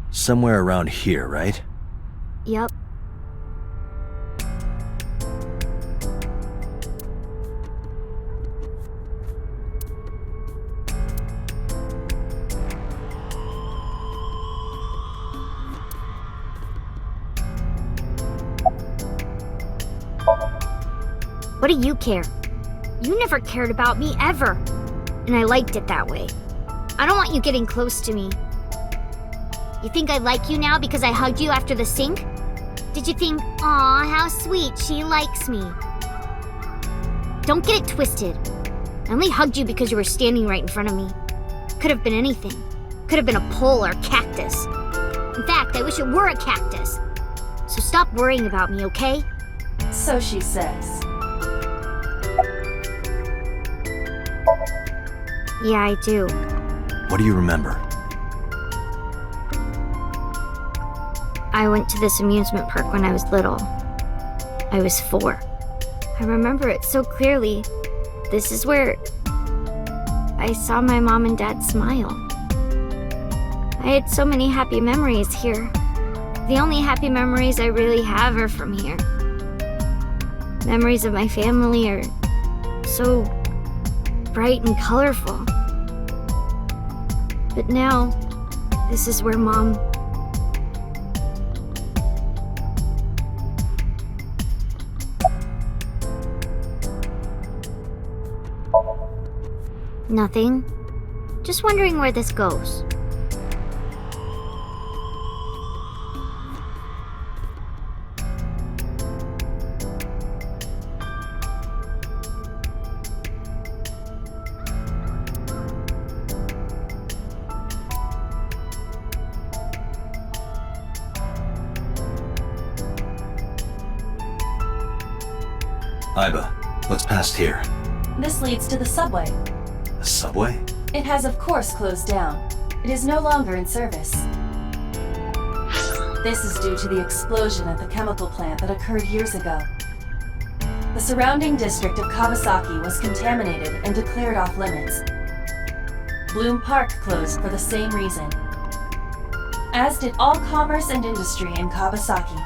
Somewhere around here, right? Yup. What do you care? You never cared about me, ever. And I liked it that way. I don't want you getting close to me. You think I like you now because I hugged you after the sink? Did you think, aw, how sweet, she likes me? Don't get it twisted. I only hugged you because you were standing right in front of me. Could have been anything. Could have been a pole or a cactus. In fact, I wish it were a cactus. So stop worrying about me, okay? So she says. Yeah, I do. What do you remember? I went to this amusement park when I was little. I was 4. I remember it so clearly. This is where I saw my mom and dad smile. I had so many happy memories here. The only happy memories I really have are from here. Memories of my family are so bright and colorful. But now, this is where Mom... Nothing. Just wondering where this goes. Iba, what's past here? This leads to the subway. The subway? It has of course closed down. It is no longer in service. This is due to the explosion at the chemical plant that occurred years ago. The surrounding district of Kawasaki was contaminated and declared off limits. Bloom Park closed for the same reason, as did all commerce and industry in Kawasaki.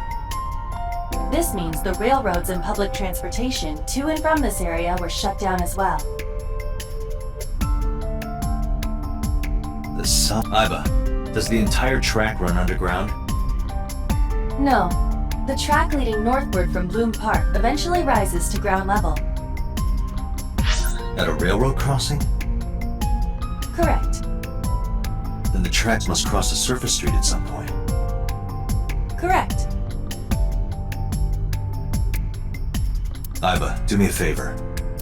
This means the railroads and public transportation to and from this area were shut down as well. Iba, does the entire track run underground? No. The track leading northward from Bloom Park eventually rises to ground level. At a railroad crossing? Correct. Then the tracks must cross a surface street at some point. Correct. Iba, do me a favor.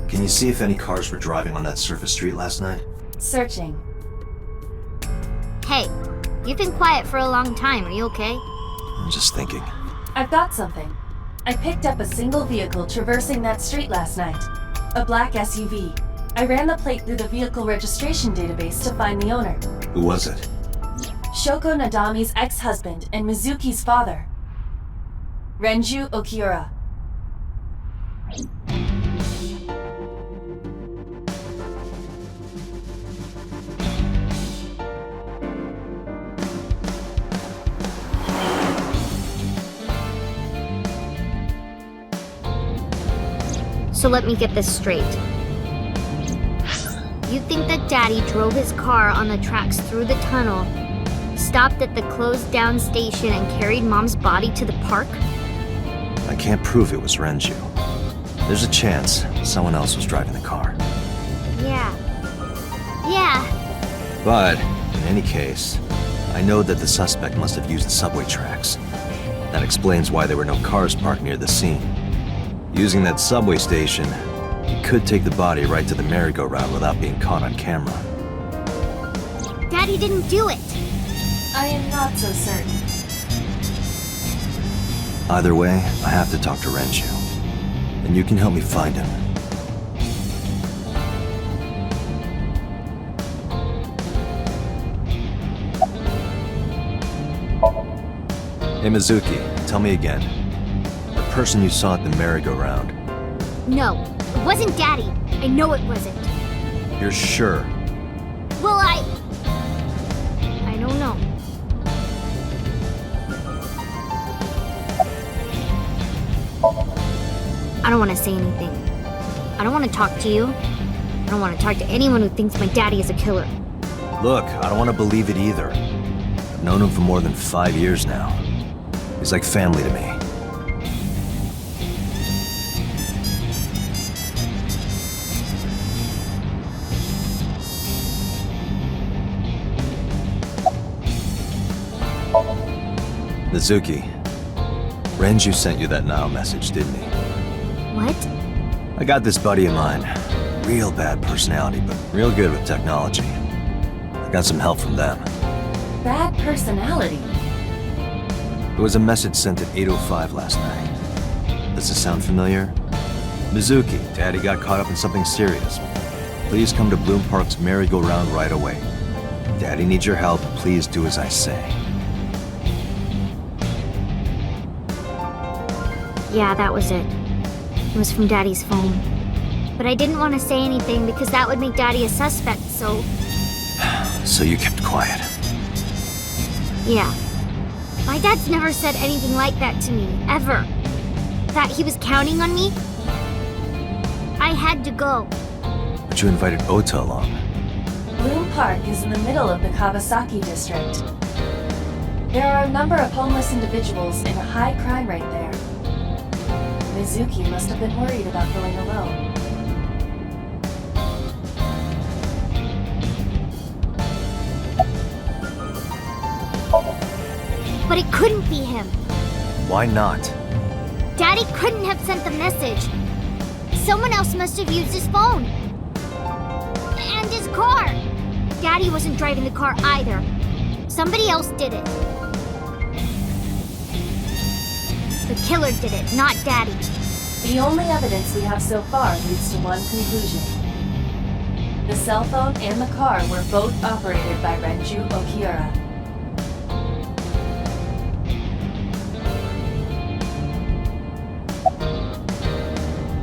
Can you see if any cars were driving on that surface street last night? Searching. Hey, you've been quiet for a long time. Are you okay? I'm just thinking. I've got something. I picked up a single vehicle traversing that street last night. A black SUV. I ran the plate through the vehicle registration database to find the owner. Who was it? Shoko Nadami's ex-husband and Mizuki's father. Renju Okiura. So let me get this straight. You think that Daddy drove his car on the tracks through the tunnel, stopped at the closed down station, and carried Mom's body to the park? I can't prove it was Renju. There's a chance someone else was driving the car. Yeah. But, in any case, I know that the suspect must have used the subway tracks. That explains why there were no cars parked near the scene. Using that subway station, he could take the body right to the merry-go-round without being caught on camera. Daddy didn't do it! I am not so certain. Either way, I have to talk to Renju. And you can help me find him. Hey Mizuki, tell me again. The person you saw at the merry-go-round. No, it wasn't Daddy. I know it wasn't. You're sure? Well, I don't know. I don't want to say anything. I don't want to talk to you. I don't want to talk to anyone who thinks my daddy is a killer. Look, I don't want to believe it either. I've known him for more than 5 years now. He's like family to me. Mizuki, Renju sent you that now message, didn't he? What? I got this buddy of mine. Real bad personality, but real good with technology. I got some help from them. Bad personality? There was a message sent at 8:05 last night. Does this sound familiar? Mizuki, Daddy got caught up in something serious. Please come to Bloom Park's merry-go-round right away. Daddy needs your help. Please do as I say. Yeah, that was it. It was from Daddy's phone. But I didn't want to say anything because that would make Daddy a suspect, so... So you kept quiet. Yeah. My dad's never said anything like that to me, ever. That he was counting on me? I had to go. But you invited Ota along. Bloom Park is in the middle of the Kawasaki district. There are a number of homeless individuals in a high crime rate there. Mizuki must have been worried about going alone. But it couldn't be him. Why not? Daddy couldn't have sent the message. Someone else must have used his phone. And his car. Daddy wasn't driving the car either. Somebody else did it. The killer did it, not Daddy. The only evidence we have so far leads to one conclusion. The cell phone and the car were both operated by Renju Okiura.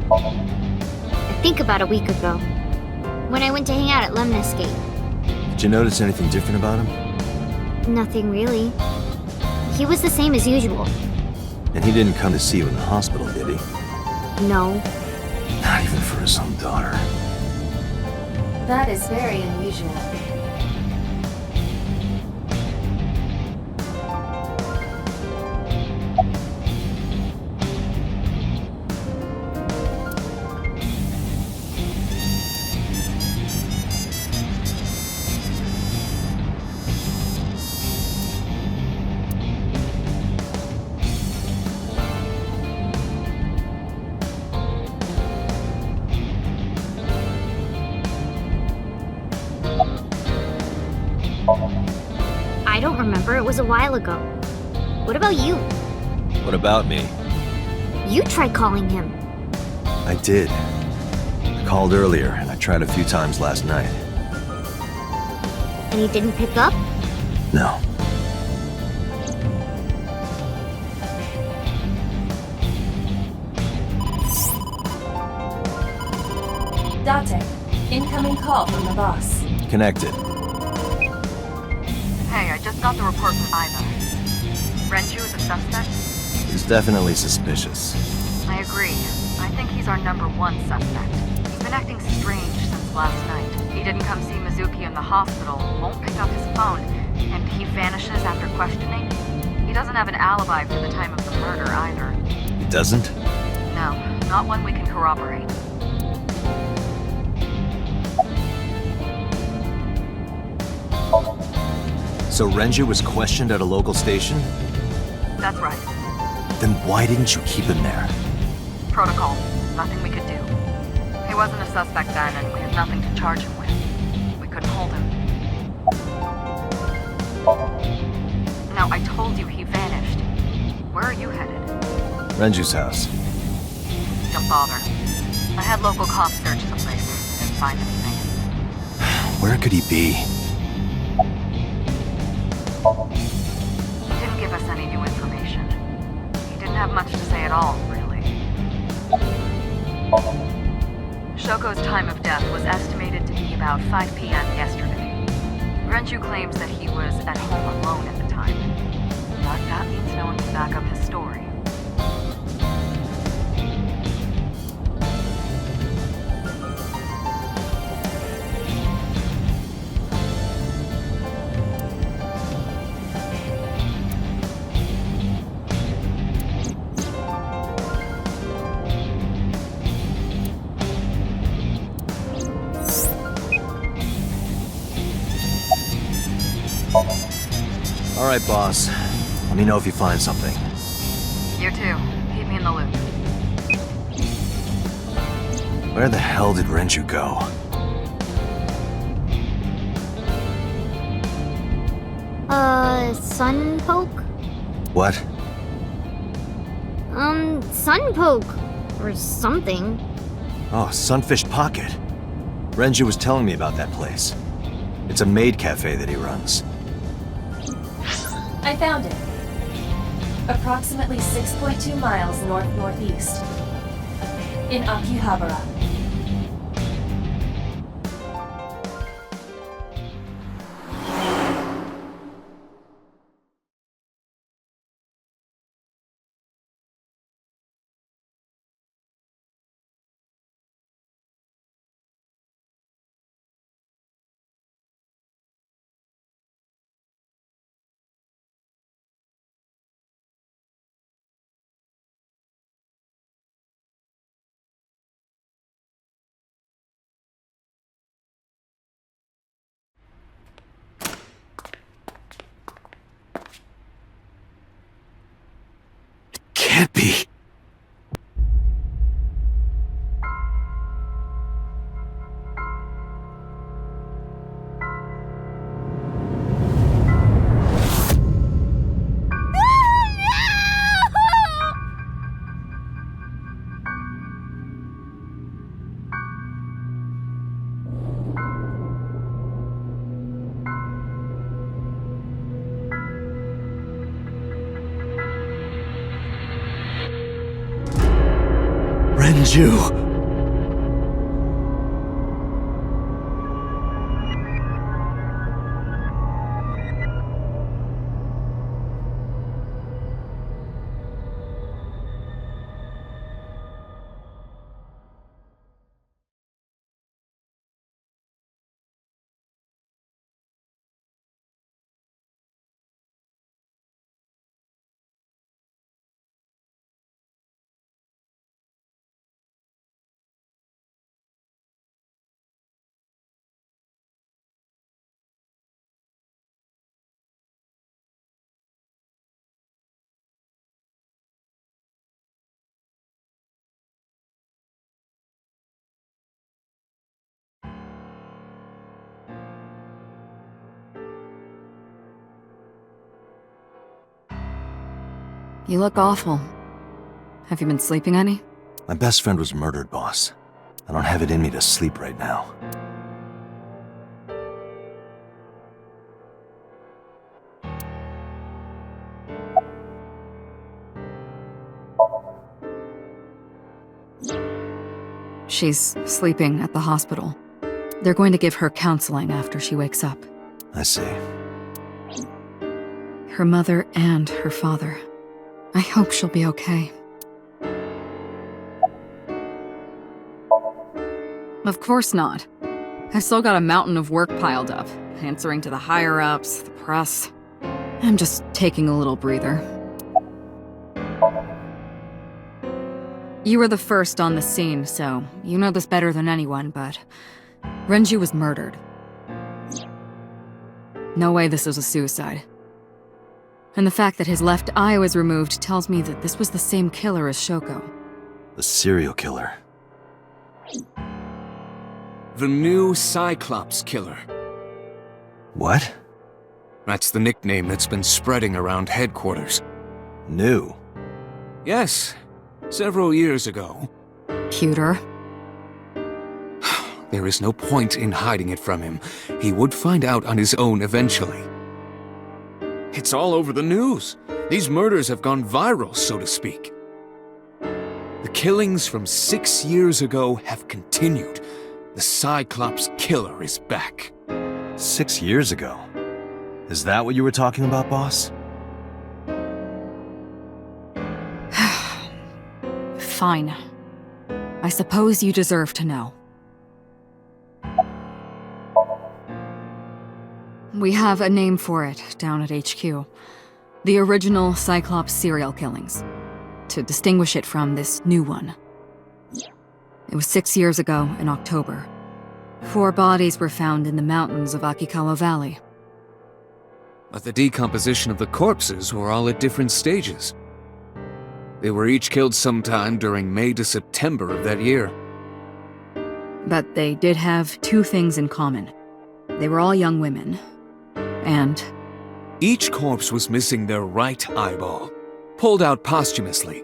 I think about a week ago, when I went to hang out at Lemniscate. Did you notice anything different about him? Nothing really. He was the same as usual. And he didn't come to see you in the hospital, did he? No. Not even for his own daughter. That is very unusual. I don't remember. It was a while ago. What about you? What about me? You tried calling him. I did. I called earlier, and I tried a few times last night. And he didn't pick up? No. Date, incoming call from the boss. Connected. Hey, I just got the report from Iva. Renju is a suspect? He's definitely suspicious. I agree. I think he's our number one suspect. He's been acting strange since last night. He didn't come see Mizuki in the hospital, won't pick up his phone, and he vanishes after questioning. He doesn't have an alibi for the time of the murder either. He doesn't? No, not one we can corroborate. So Renju was questioned at a local station? That's right. Then why didn't you keep him there? Protocol. Nothing we could do. He wasn't a suspect then, and we had nothing to charge him with. We couldn't hold him. Now, I told you he vanished. Where are you headed? Renju's house. Don't bother. I had local cops search the place. Didn't find anything. Where could he be? He didn't give us any new information. He didn't have much to say at all, really. Shoko's time of death was estimated to be about 5 p.m. yesterday. Renju claims that he was at home alone at the time. But that means no one can back up his story. All right, boss. Let me know if you find something. You too. Keep me in the loop. Where the hell did Renju go? Sunpoke? What? Sunpoke. Or something. Oh, Sunfish Pocket. Renju was telling me about that place. It's a maid cafe that he runs. I found it. Approximately 6.2 miles north-northeast. In Akihabara. can't be. Renju! You look awful. Have you been sleeping any? My best friend was murdered, boss. I don't have it in me to sleep right now. She's sleeping at the hospital. They're going to give her counseling after she wakes up. I see. Her mother and her father. I hope she'll be okay. Of course not. I've still got a mountain of work piled up, answering to the higher-ups, the press. I'm just taking a little breather. You were the first on the scene, so you know this better than anyone, but Renju was murdered. No way this was a suicide. And the fact that his left eye was removed tells me that this was the same killer as Shoko. The serial killer. The new Cyclops killer. What? That's the nickname that's been spreading around headquarters. New? Yes, several years ago. Cuter. There is no point in hiding it from him. He would find out on his own eventually. It's all over the news. These murders have gone viral, so to speak. The killings from 6 years ago have continued. The Cyclops killer is back. 6 years ago? Is that what you were talking about, boss? Fine. I suppose you deserve to know. We have a name for it down at HQ. The original Cyclops serial killings. To distinguish it from this new one. It was 6 years ago in October. 4 bodies were found in the mountains of Akikawa Valley. But the decomposition of the corpses were all at different stages. They were each killed sometime during May to September of that year. But they did have 2 things in common. They were all young women. And each corpse was missing their right eyeball, pulled out posthumously.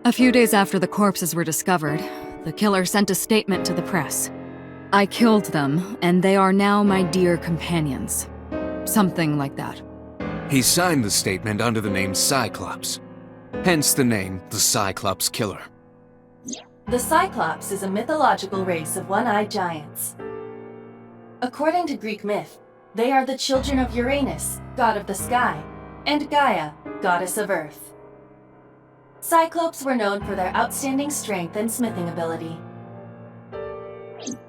a few days after the corpses were discovered, the killer sent a statement to the press. I killed them, and they are now my dear companions. Something like that. He signed the statement under the name Cyclops. Hence the name, the Cyclops Killer. The Cyclops is a mythological race of one-eyed giants. According to Greek myth, they are the children of Uranus, god of the sky, and Gaia, goddess of earth. Cyclopes were known for their outstanding strength and smithing ability.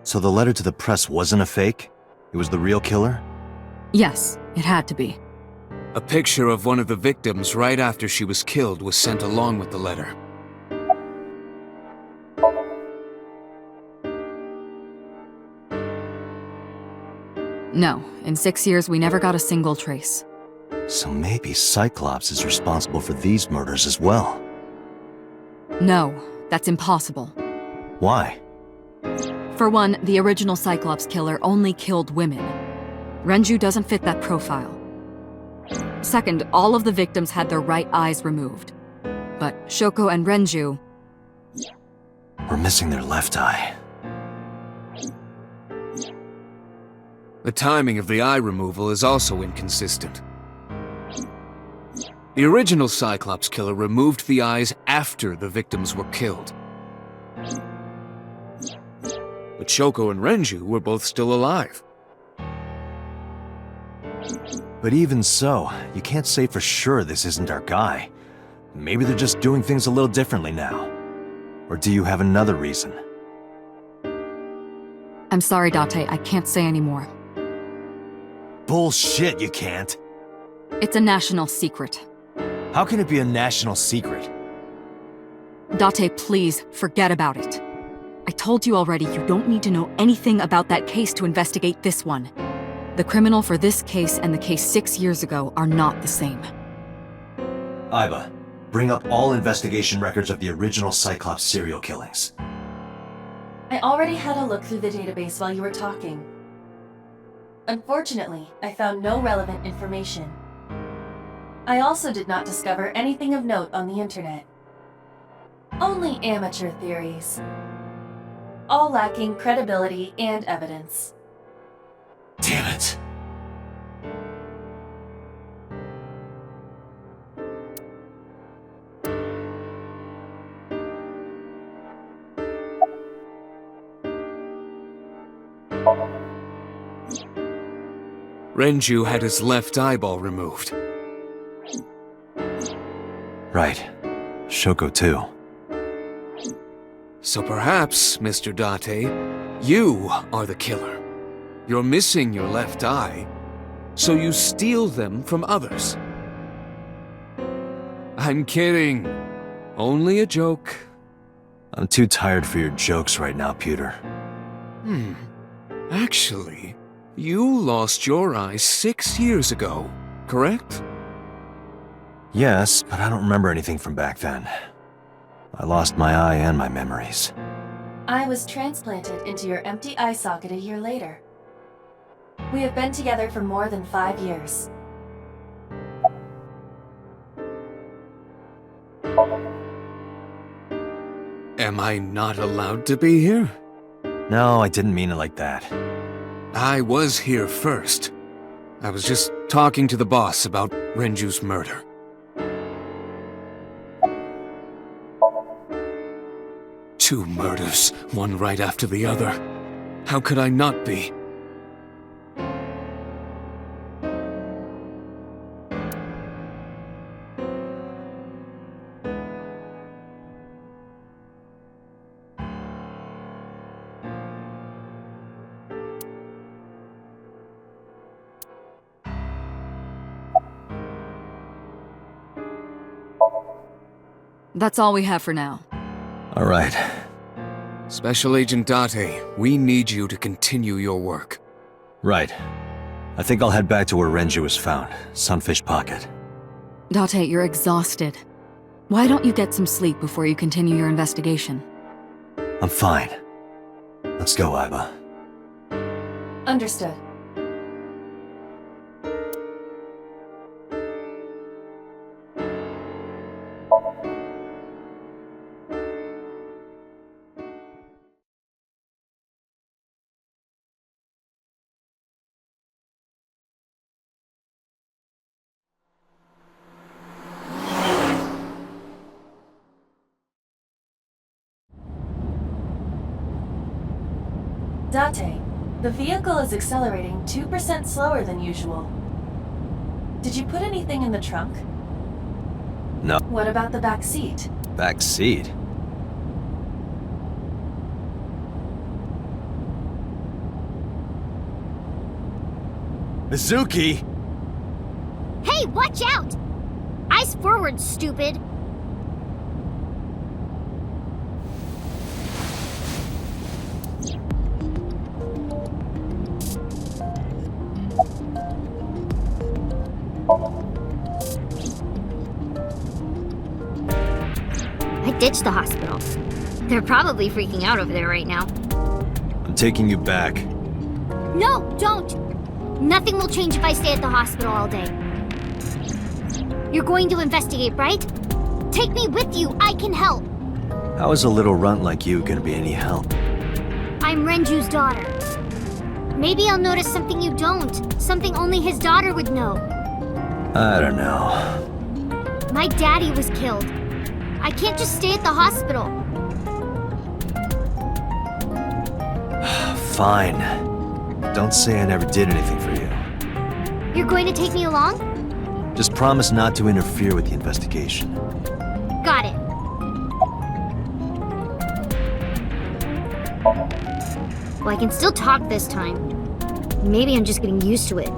So the letter to the press wasn't a fake? It was the real killer? Yes, it had to be. A picture of one of the victims right after she was killed was sent along with the letter. No, in 6 years we never got a single trace. So maybe Cyclops is responsible for these murders as well. No, that's impossible. Why? For one, the original Cyclops killer only killed women. Renju doesn't fit that profile. Second, all of the victims had their right eyes removed. But Shoko and Renju... We're missing their left eye. The timing of the eye removal is also inconsistent. The original Cyclops killer removed the eyes after the victims were killed. But Shoko and Renju were both still alive. But even so, you can't say for sure this isn't our guy. Maybe they're just doing things a little differently now. Or do you have another reason? I'm sorry, Date, I can't say anymore. Bullshit, you can't. It's a national secret. How can it be a national secret? Date, please, forget about it. I told you already, you don't need to know anything about that case to investigate this one. The criminal for this case and the case 6 years ago are not the same. Iba, bring up all investigation records of the original Cyclops serial killings. I already had a look through the database while you were talking. Unfortunately, I found no relevant information. I also did not discover anything of note on the internet. Only amateur theories. All lacking credibility and evidence. Damn it. Renju had his left eyeball removed. Right. Shoko too. So perhaps, Mr. Date, you are the killer. You're missing your left eye, so you steal them from others. I'm kidding. Only a joke. I'm too tired for your jokes right now, Pewter. Actually, you lost your eye 6 years ago, correct? Yes, but I don't remember anything from back then. I lost my eye and my memories. I was transplanted into your empty eye socket a year later. We have been together for more than 5 years. Am I not allowed to be here? No, I didn't mean it like that. I was here first. I was just talking to the boss about Renju's murder. Two murders, one right after the other. How could I not be? That's all we have for now. All right. Special Agent Date, we need you to continue your work. Right. I think I'll head back to where Renju was found, Sunfish Pocket. Date, you're exhausted. Why don't you get some sleep before you continue your investigation? I'm fine. Let's go, Iba. Understood. Date, the vehicle is accelerating 2% slower than usual. Did you put anything in the trunk? No. What about the back seat? Back seat? Mizuki! Hey, watch out! Eyes forward, stupid! ditched the hospital. They're probably freaking out over there right now. I'm taking you back. No, don't! Nothing will change if I stay at the hospital all day. You're going to investigate, right? Take me with you, I can help! How is a little runt like you gonna be any help? I'm Renju's daughter. Maybe I'll notice something you don't. Something only his daughter would know. I don't know. My daddy was killed. I can't just stay at the hospital. Fine. Don't say I never did anything for you. You're going to take me along? Just promise not to interfere with the investigation. Got it. Well, I can still talk this time. Maybe I'm just getting used to it.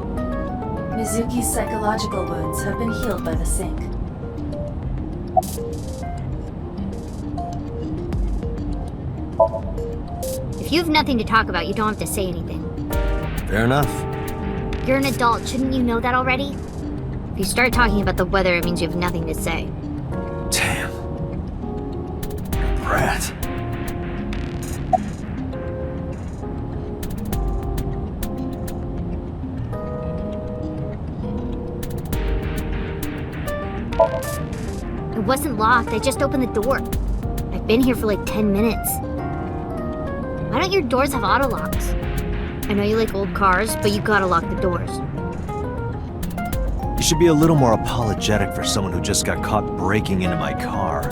Mizuki's psychological wounds have been healed by the sink. If you have nothing to talk about, you don't have to say anything. Fair enough. You're an adult, shouldn't you know that already? If you start talking about the weather, it means you have nothing to say. Damn. You're a brat. It wasn't locked, I just opened the door. I've been here for like 10 minutes. Why don't your doors have auto locks? I know you like old cars, but you gotta lock the doors. You should be a little more apologetic for someone who just got caught breaking into my car.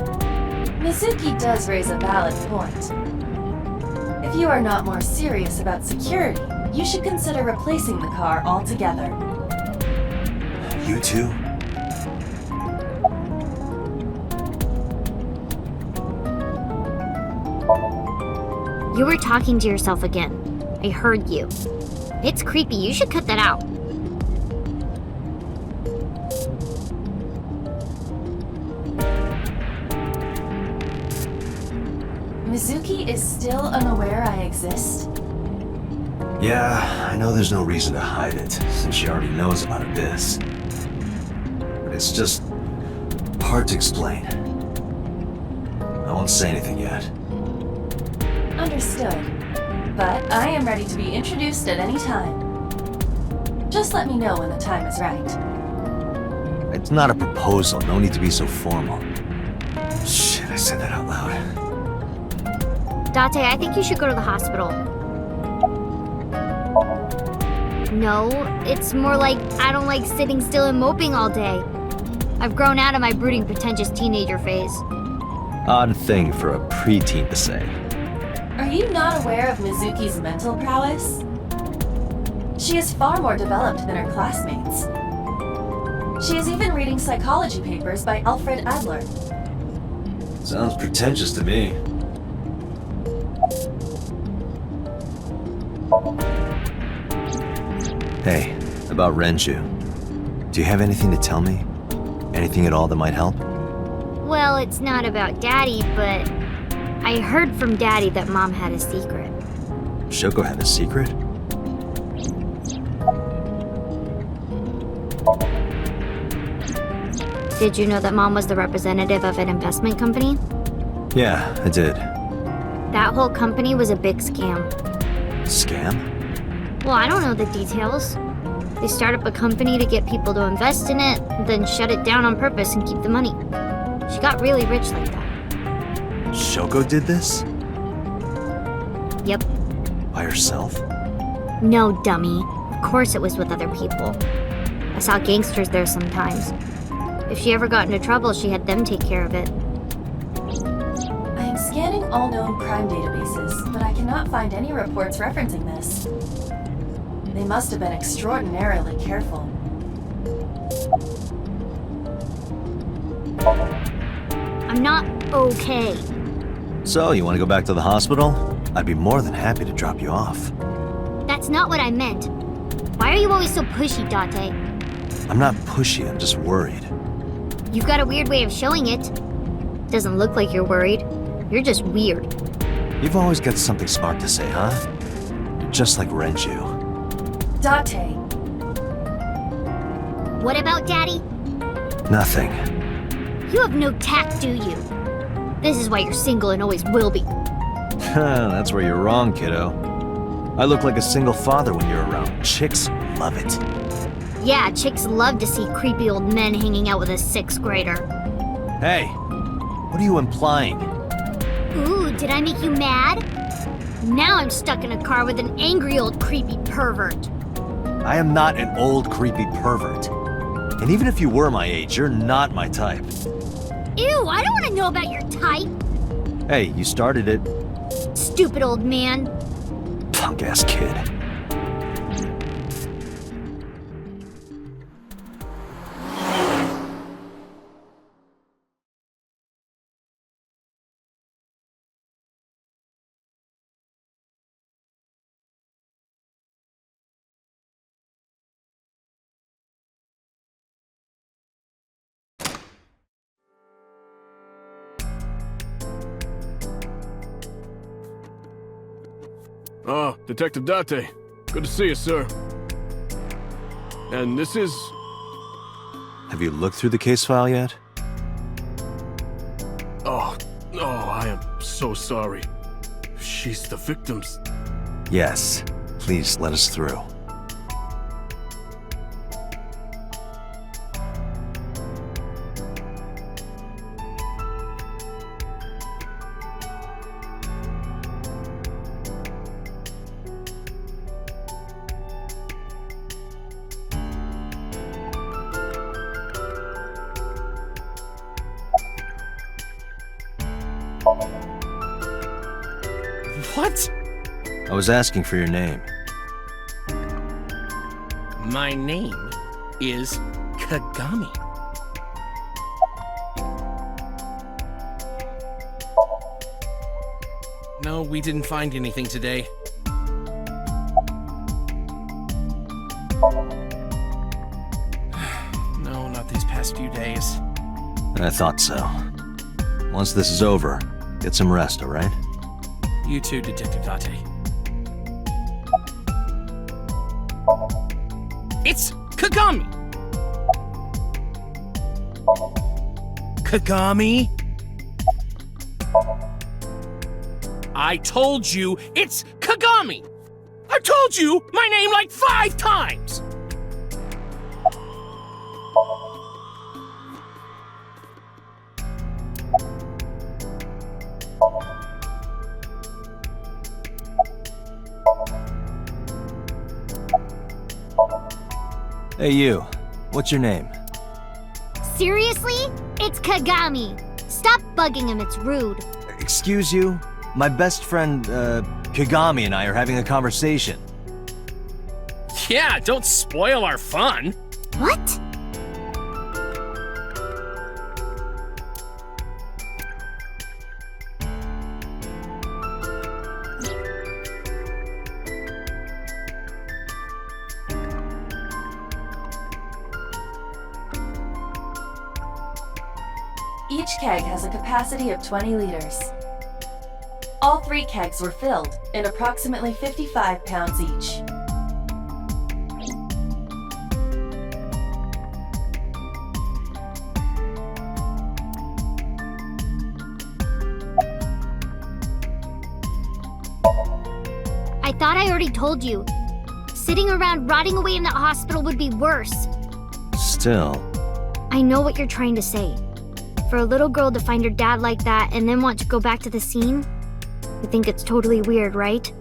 Mizuki does raise a valid point. If you are not more serious about security, you should consider replacing the car altogether. You two? You were talking to yourself again. I heard you. It's creepy, you should cut that out. Mizuki is still unaware I exist? Yeah, I know there's no reason to hide it, since she already knows about Abyss. But it's just hard to explain. I won't say anything yet. Understood. But I am ready to be introduced at any time. Just let me know when the time is right. It's not a proposal, no need to be so formal. Shit, I said that out loud. Date, I think you should go to the hospital. No, it's more like I don't like sitting still and moping all day. I've grown out of my brooding, pretentious teenager phase. Odd thing for a preteen to say. Are you not aware of Mizuki's mental prowess? She is far more developed than her classmates. She is even reading psychology papers by Alfred Adler. Sounds pretentious to me. Hey, about Renju. Do you have anything to tell me? Anything at all that might help? Well, it's not about Daddy, but I heard from Daddy that Mom had a secret. Shoko had a secret? Did you know that Mom was the representative of an investment company? Yeah, I did. That whole company was a big scam. Scam? Well, I don't know the details. They start up a company to get people to invest in it, then shut it down on purpose and keep the money. She got really rich like that. Shoko did this? Yep. By herself? No, dummy. Of course it was with other people. I saw gangsters there sometimes. If she ever got into trouble, she had them take care of it. I am scanning all known crime databases, but I cannot find any reports referencing this. They must have been extraordinarily careful. I'm not okay. So, you want to go back to the hospital? I'd be more than happy to drop you off. That's not what I meant. Why are you always so pushy, Date? I'm not pushy, I'm just worried. You've got a weird way of showing it. Doesn't look like you're worried. You're just weird. You've always got something smart to say, huh? You're just like Renju. Date, What about Daddy? Nothing. You have no tact, do you? This is why you're single and always will be. That's where you're wrong, kiddo. I look like a single father when you're around. Chicks love it. Yeah, chicks love to see creepy old men hanging out with a 6th grader. Hey, what are you implying? Ooh, did I make you mad? Now I'm stuck in a car with an angry old creepy pervert. I am not an old creepy pervert. And even if you were my age, you're not my type. Ew, I don't want to know about your type. Hey, you started it. Stupid old man. Punk-ass kid. Ah, Detective Date. Good to see you, sir. And this is... Have you looked through the case file yet? Oh, I am so sorry. She's the victim's... Yes. Please let us through. What? I was asking for your name. My name is Kagami. No, we didn't find anything today. No, not these past few days. I thought so. Once this is over, get some rest, all right? You too, Detective Date. It's Kagami! Kagami? I told you it's Kagami! I told you my name like 5 times! Hey, you. What's your name? Seriously? It's Kagami. Stop bugging him, it's rude. Excuse you? My best friend, Kagami and I are having a conversation. Yeah, don't spoil our fun. What? Each keg has a capacity of 20 liters. All 3 kegs were filled in approximately 55 pounds each. I thought I already told you. Sitting around rotting away in that hospital would be worse. Still. I know what you're trying to say. For a little girl to find her dad like that and then want to go back to the scene, you think it's totally weird, right?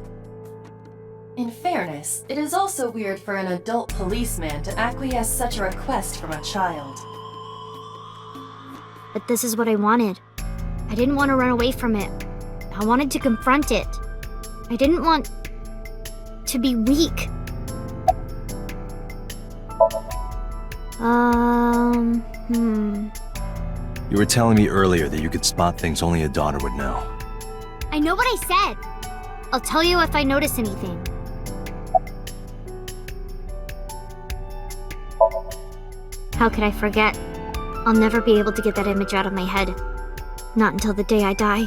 In fairness, it is also weird for an adult policeman to acquiesce such a request from a child. But this is what I wanted. I didn't want to run away from it. I wanted to confront it. I didn't want to be weak. You were telling me earlier that you could spot things only a daughter would know. I know what I said. I'll tell you if I notice anything. How could I forget? I'll never be able to get that image out of my head. Not until the day I die.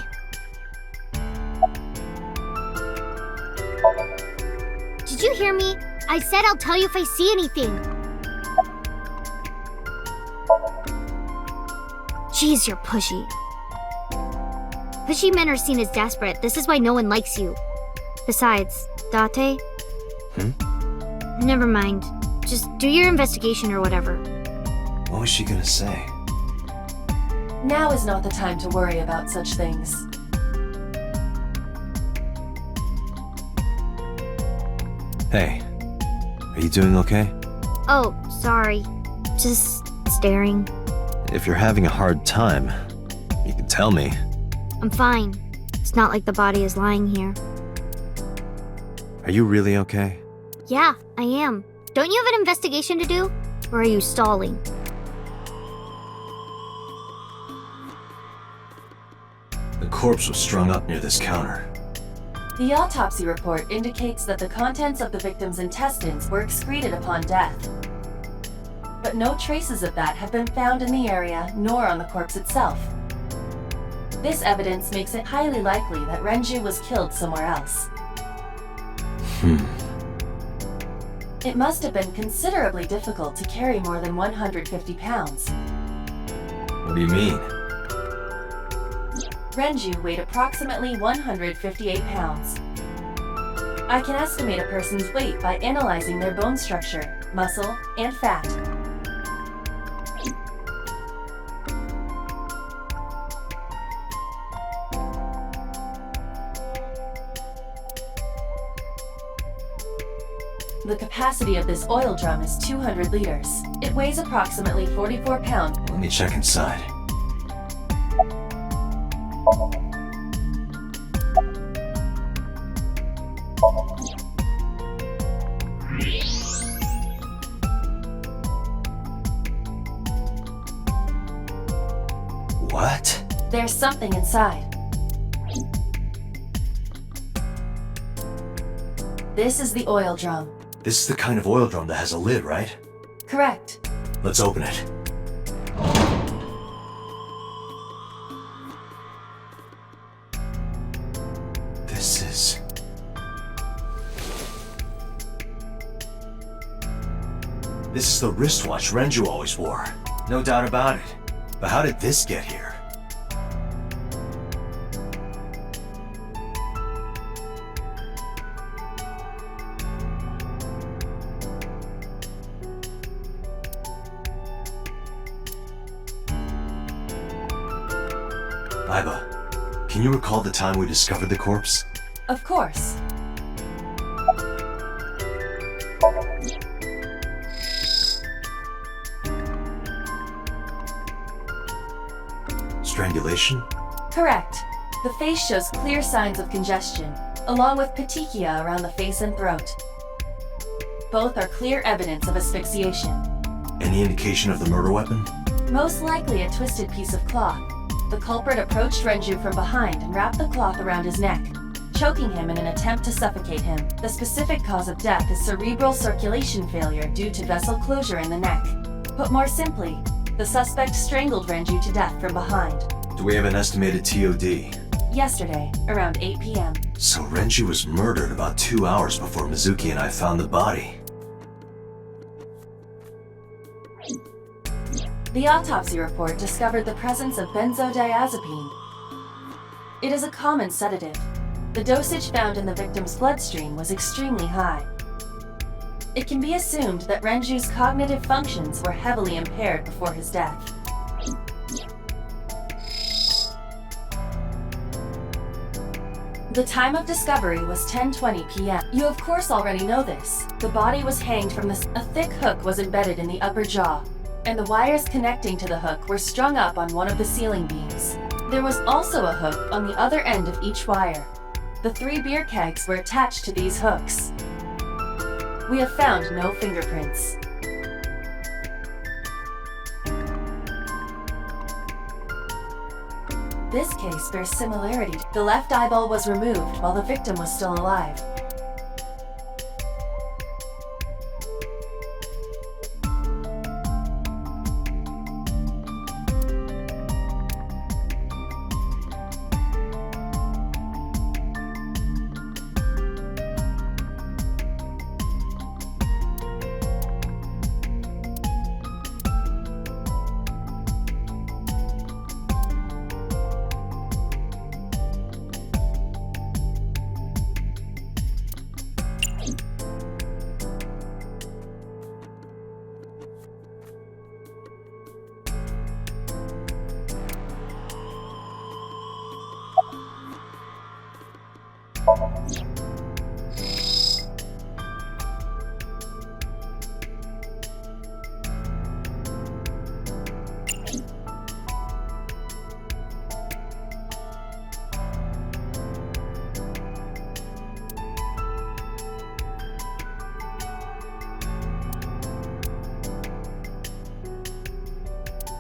Did you hear me? I said I'll tell you if I see anything. Jeez, you're pushy. Pushy men are seen as desperate. This is why no one likes you. Besides, Date? Never mind. Just do your investigation or whatever. What was she gonna say? Now is not the time to worry about such things. Hey, are you doing okay? Oh, sorry. Just staring. If you're having a hard time, you can tell me. I'm fine. It's not like the body is lying here. Are you really okay? Yeah, I am. Don't you have an investigation to do? Or are you stalling? The corpse was strung up near this counter. The autopsy report indicates that the contents of the victim's intestines were excreted upon death. But no traces of that have been found in the area, nor on the corpse itself. This evidence makes it highly likely that Renju was killed somewhere else. It must have been considerably difficult to carry more than 150 pounds. What do you mean? Renju weighed approximately 158 pounds. I can estimate a person's weight by analyzing their bone structure, muscle, and fat. The capacity of this oil drum is 200 liters. It weighs approximately 44 pounds. Let me check inside. What? There's something inside. This is the oil drum. This is the kind of oil drum that has a lid, right? Correct. Let's open it. This is the wristwatch Renju always wore. No doubt about it. But how did this get here? Aiba, can you recall the time we discovered the corpse? Of course. Strangulation? Correct. The face shows clear signs of congestion, along with petechia around the face and throat. Both are clear evidence of asphyxiation. Any indication of the murder weapon? Most likely a twisted piece of cloth. The culprit approached Renju from behind and wrapped the cloth around his neck, choking him in an attempt to suffocate him. The specific cause of death is cerebral circulation failure due to vessel closure in the neck. Put more simply, the suspect strangled Renju to death from behind. Do we have an estimated TOD? Yesterday, around 8 p.m. So Renju was murdered about 2 hours before Mizuki and I found the body. The autopsy report discovered the presence of benzodiazepine. It is a common sedative. The dosage found in the victim's bloodstream was extremely high. It can be assumed that Renju's cognitive functions were heavily impaired before his death. The time of discovery was 10:20 p.m. You of course already know this. The body was hanged from a thick hook was embedded in the upper jaw, and the wires connecting to the hook were strung up on one of the ceiling beams. There was also a hook on the other end of each wire. The 3 beer kegs were attached to these hooks. We have found no fingerprints. This case bears similarity. The left eyeball was removed while the victim was still alive.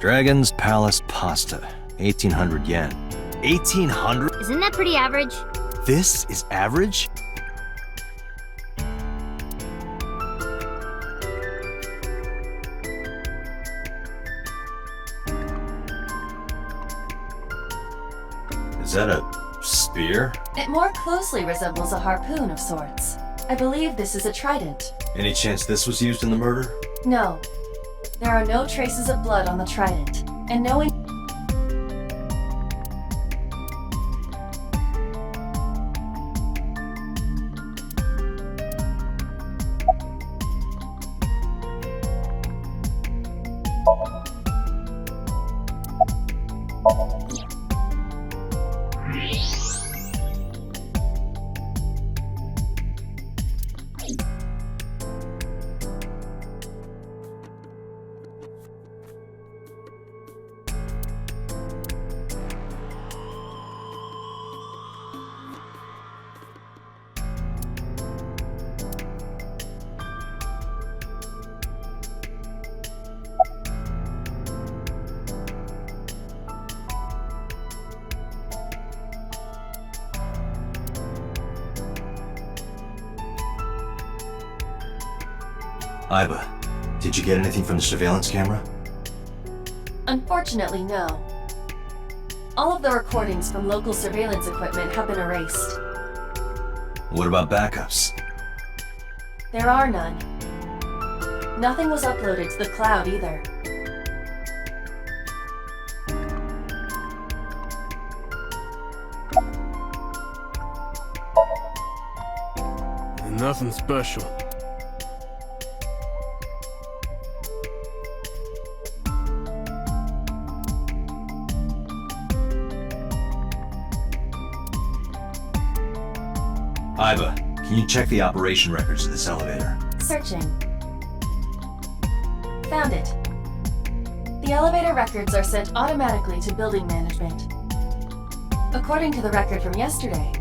Dragon's Palace Pasta, 1800 yen. 1800? Isn't that pretty average? This is average? Is that a spear? It more closely resembles a harpoon of sorts. I believe this is a trident. Any chance this was used in the murder? No. There are no traces of blood on the trident, and no Iba, did you get anything from the surveillance camera? Unfortunately, no. All of the recordings from local surveillance equipment have been erased. What about backups? There are none. Nothing was uploaded to the cloud either. Nothing special. Iba, can you check the operation records of this elevator? Searching. Found it. The elevator records are sent automatically to building management. According to the record from yesterday,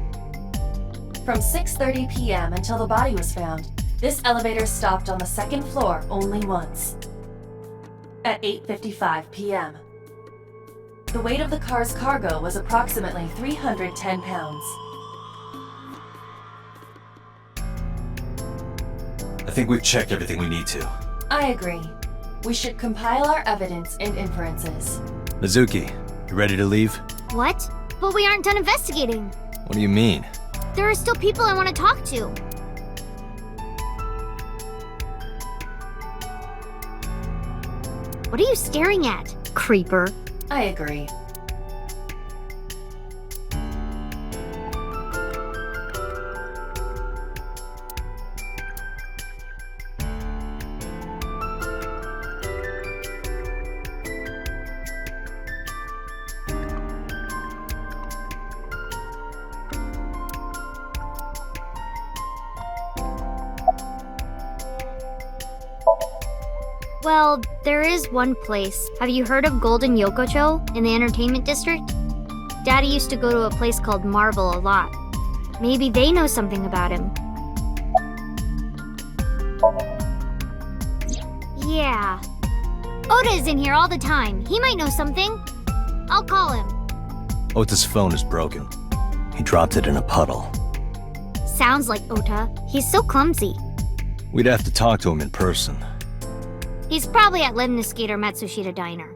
from 6:30 p.m. until the body was found, this elevator stopped on the second floor only once. At 8:55 p.m. The weight of the car's cargo was approximately 310 pounds. I think we've checked everything we need to. I agree. We should compile our evidence and inferences. Mizuki, you ready to leave? What? But we aren't done investigating. What do you mean? There are still people I want to talk to. What are you staring at, creeper? I agree. Well, there is one place. Have you heard of Golden Yokocho in the entertainment district? Daddy used to go to a place called Marble a lot. Maybe they know something about him. Yeah. Oda is in here all the time. He might know something. I'll call him. Ota's phone is broken. He dropped it in a puddle. Sounds like Ota. He's so clumsy. We'd have to talk to him in person. He's probably at Lemniscate or Matsushita Diner.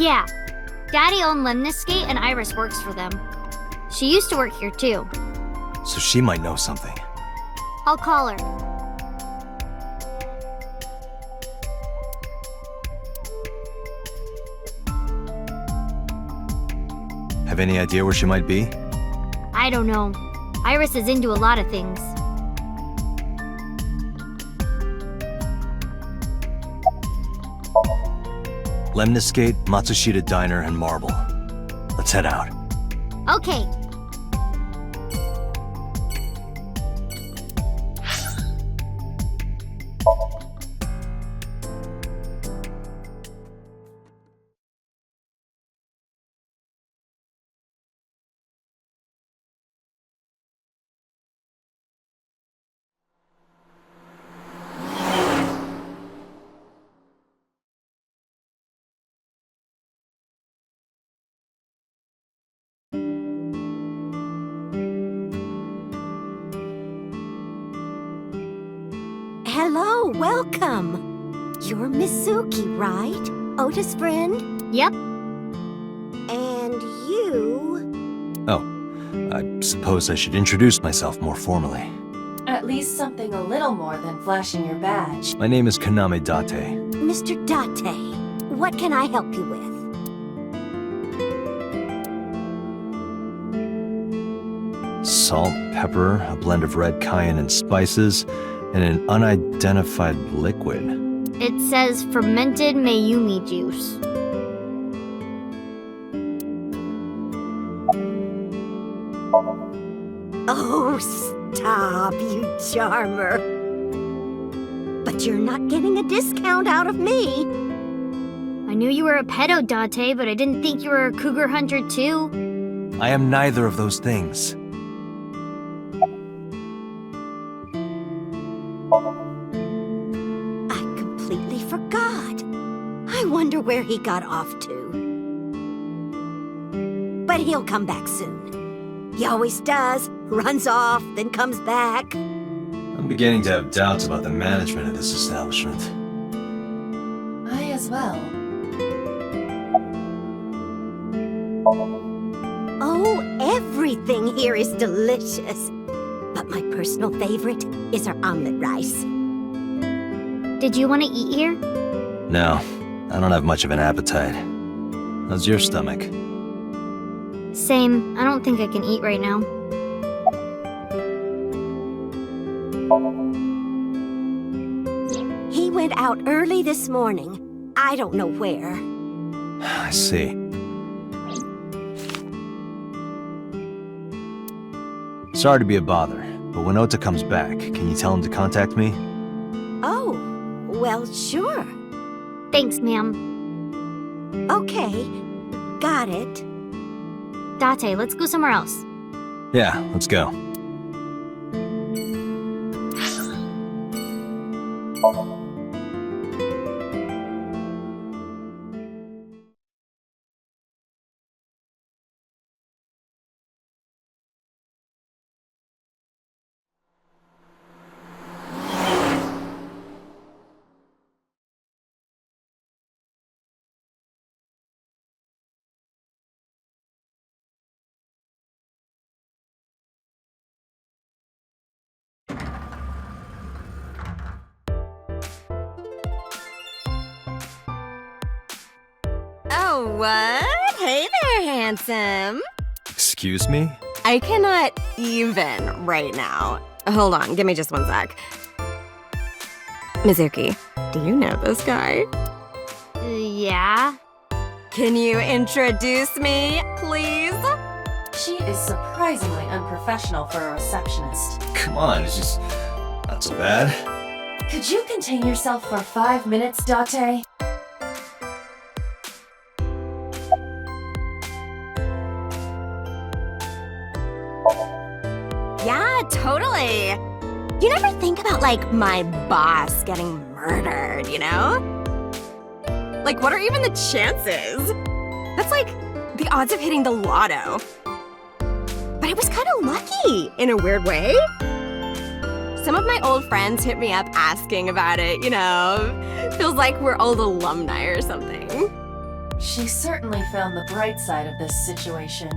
Yeah. Daddy owned Lemniscate and Iris works for them. She used to work here too. So she might know something. I'll call her. Have any idea where she might be? I don't know. Iris is into a lot of things. Lemniscate, Matsushita Diner, and Marble. Let's head out. Okay. Hello, welcome. You're Mizuki, right? Ota's friend? Yep. And you... Oh, I suppose I should introduce myself more formally. At least something a little more than flashing your badge. My name is Kaname Date. Mr. Date, what can I help you with? Salt, pepper, a blend of red cayenne and spices, and an unidentified liquid. It says fermented Mayumi juice. Oh, stop, you charmer. But you're not getting a discount out of me. I knew you were a pedo, Date, but I didn't think you were a cougar hunter too. I am neither of those things. I completely forgot. I wonder where he got off to. But he'll come back soon. He always does. Runs off, then comes back. I'm beginning to have doubts about the management of this establishment. I as well. Oh, everything here is delicious. But my personal favorite is our omelet rice. Did you want to eat here? No, I don't have much of an appetite. How's your stomach? Same. I don't think I can eat right now. He went out early this morning. I don't know where. I see. Sorry to be a bother, but when Ota comes back, can you tell him to contact me? Oh, well, sure. Thanks, ma'am. Okay, got it. Date, let's go somewhere else. Yeah, let's go. Oh, what? Hey there, handsome. Excuse me? I cannot even right now. Hold on, give me just one sec. Mizuki, do you know this guy? Yeah? Can you introduce me, please? She is surprisingly unprofessional for a receptionist. Come on, it's just not so bad. Could you contain yourself for 5 minutes, Date? Yeah, totally. You never think about, like, my boss getting murdered, you know? Like, what are even the chances? That's like the odds of hitting the lotto. But I was kind of lucky, in a weird way. Some of my old friends hit me up asking about it, you know? Feels like we're old alumni or something. She certainly found the bright side of this situation.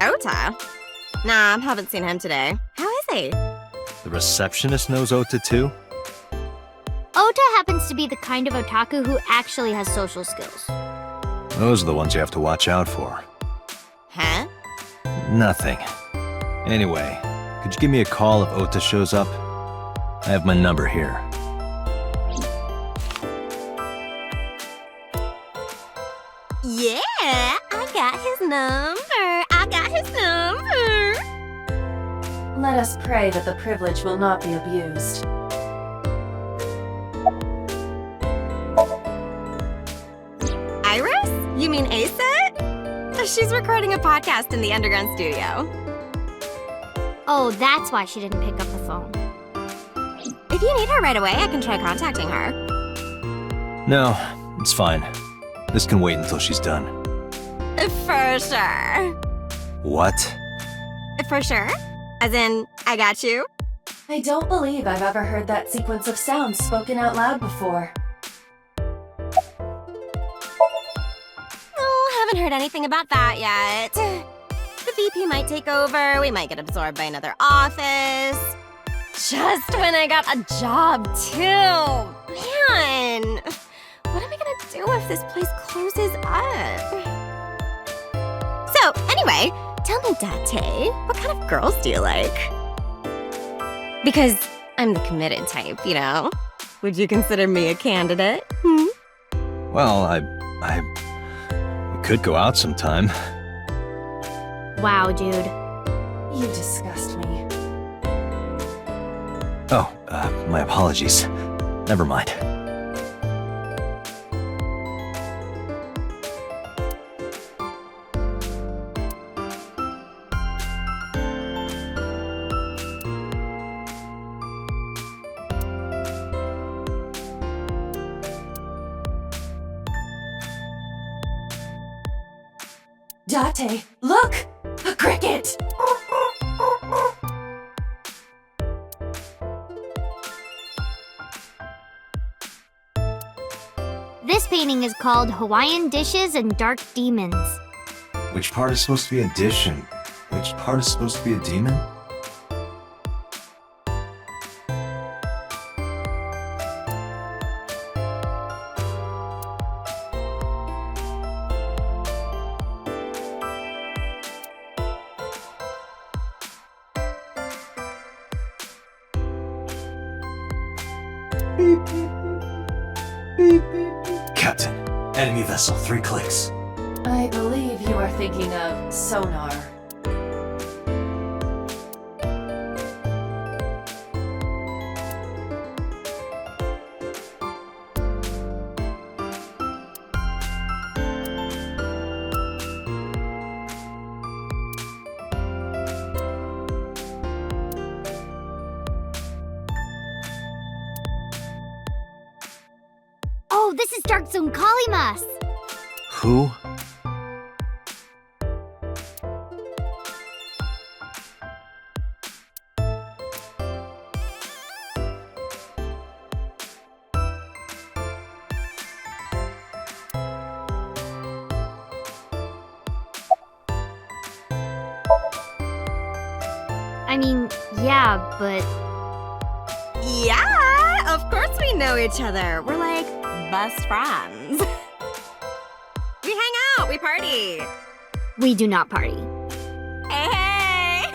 Ota? Nah, haven't seen him today. How is he? The receptionist knows Ota too? Ota happens to be the kind of otaku who actually has social skills. Those are the ones you have to watch out for. Huh? Nothing. Anyway, could you give me a call if Ota shows up? I have my number here. Yeah, I got his number. I got his number. Let us pray that the privilege will not be abused. Iris? You mean Asa? She's recording a podcast in the underground studio. Oh, that's why she didn't pick up the phone. If you need her right away, I can try contacting her. No, it's fine. This can wait until she's done. For sure. What? For sure? As in, I got you? I don't believe I've ever heard that sequence of sounds spoken out loud before. Oh, haven't heard anything about that yet. The VP might take over, we might get absorbed by another office. Just when I got a job, too. Man, what am I gonna do if this place closes up? So, anyway, tell me, Date, what kind of girls do you like? Because I'm the committed type, you know? Would you consider me a candidate? Well, we could go out sometime. Wow, dude. You disgust me. Oh, my apologies. Never mind. Date, look! A cricket! This painting is called Hawaiian Dishes and Dark Demons. Which part is supposed to be a dish and which part is supposed to be a demon? Captain, enemy vessel, 3 clicks. I believe you are thinking of sonar. Oh, this is Dark Zone Kalimas! Who? I mean, yeah, but... Yeah, of course we know each other. We're like best friends. We hang out, we party. we do not party. Hey!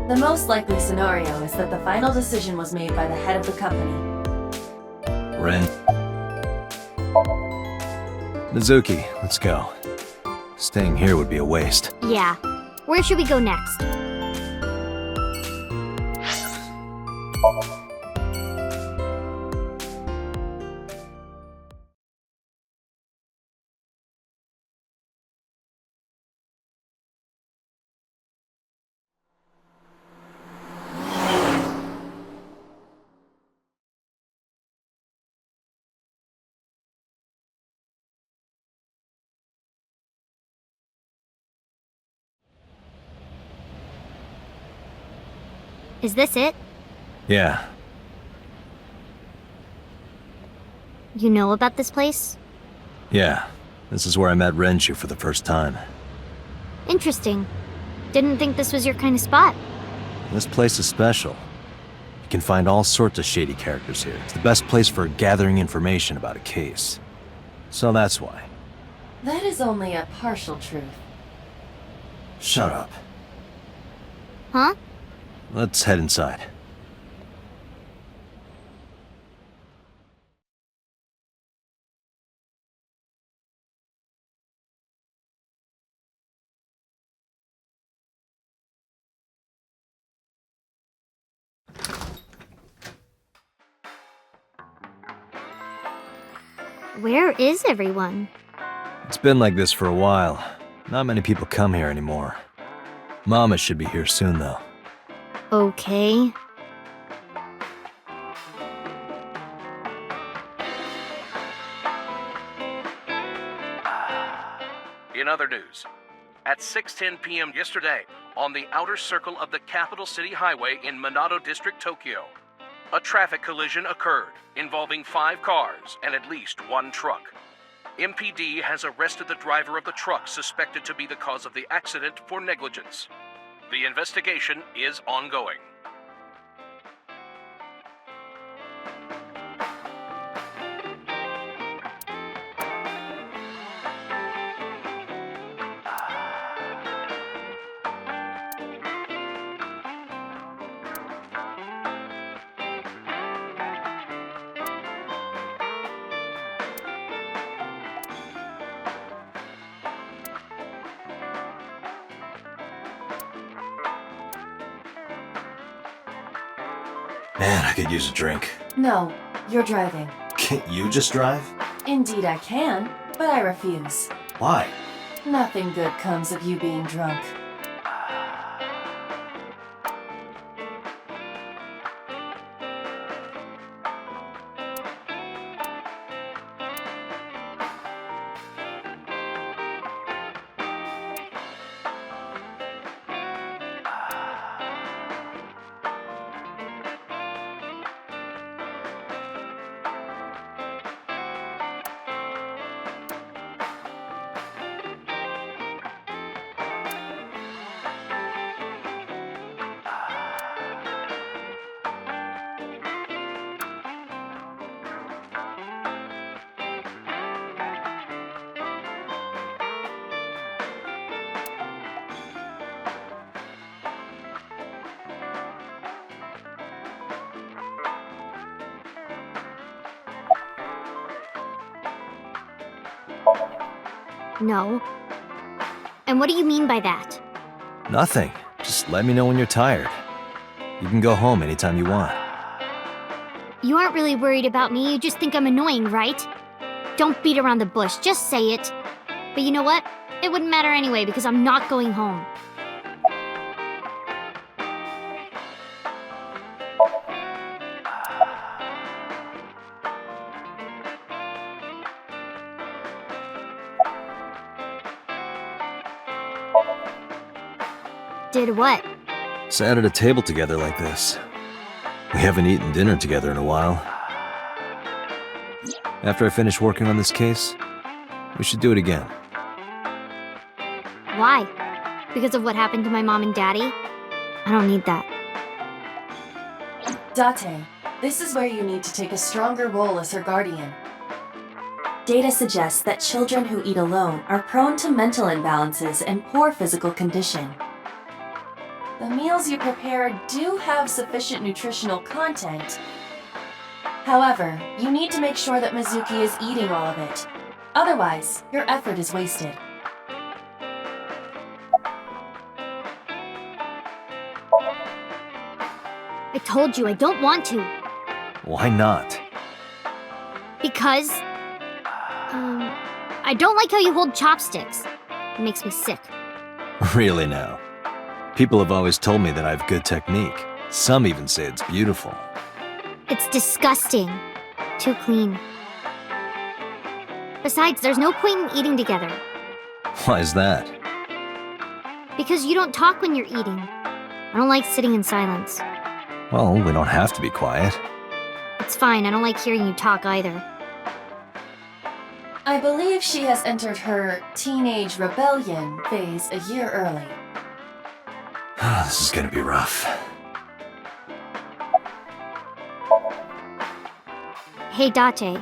The most likely scenario is that the final decision was made by the head of the company. Ren. Mizuki, let's go. Staying here would be a waste. Yeah. Where should we go next? Is this it? Yeah. You know about this place? Yeah. This is where I met Renshu for the first time. Interesting. Didn't think this was your kind of spot. This place is special. You can find all sorts of shady characters here. It's the best place for gathering information about a case. So that's why. That is only a partial truth. Shut up. Huh? Let's head inside. Where is everyone? It's been like this for a while. Not many people come here anymore. Mama should be here soon, though. Okay. In other news, at 6:10 p.m. yesterday, on the outer circle of the Capital City Highway in Minato District, Tokyo, a traffic collision occurred involving 5 cars and at least 1 truck. MPD has arrested the driver of the truck suspected to be the cause of the accident for negligence. The investigation is ongoing. Man, I could use a drink. No, you're driving. Can't you just drive? Indeed I can, but I refuse. Why? Nothing good comes of you being drunk. No. And what do you mean by that? Nothing. Just let me know when you're tired. You can go home anytime you want. You aren't really worried about me, you just think I'm annoying, right? Don't beat around the bush, just say it. But you know what? It wouldn't matter anyway because I'm not going home. Did what? Sat at a table together like this. We haven't eaten dinner together in a while. After I finish working on this case, we should do it again. Why? Because of what happened to my mom and daddy? I don't need that. Date, this is where you need to take a stronger role as her guardian. Data suggests that children who eat alone are prone to mental imbalances and poor physical condition. The meals you prepare do have sufficient nutritional content. However, you need to make sure that Mizuki is eating all of it. Otherwise, your effort is wasted. I told you I don't want to. Why not? Because... I don't like how you hold chopsticks. It makes me sick. Really now? People have always told me that I have good technique. Some even say it's beautiful. It's disgusting. Too clean. Besides, there's no point in eating together. Why is that? Because you don't talk when you're eating. I don't like sitting in silence. Well, we don't have to be quiet. It's fine, I don't like hearing you talk either. I believe she has entered her teenage rebellion phase a year early. This is gonna be rough. Hey, Date.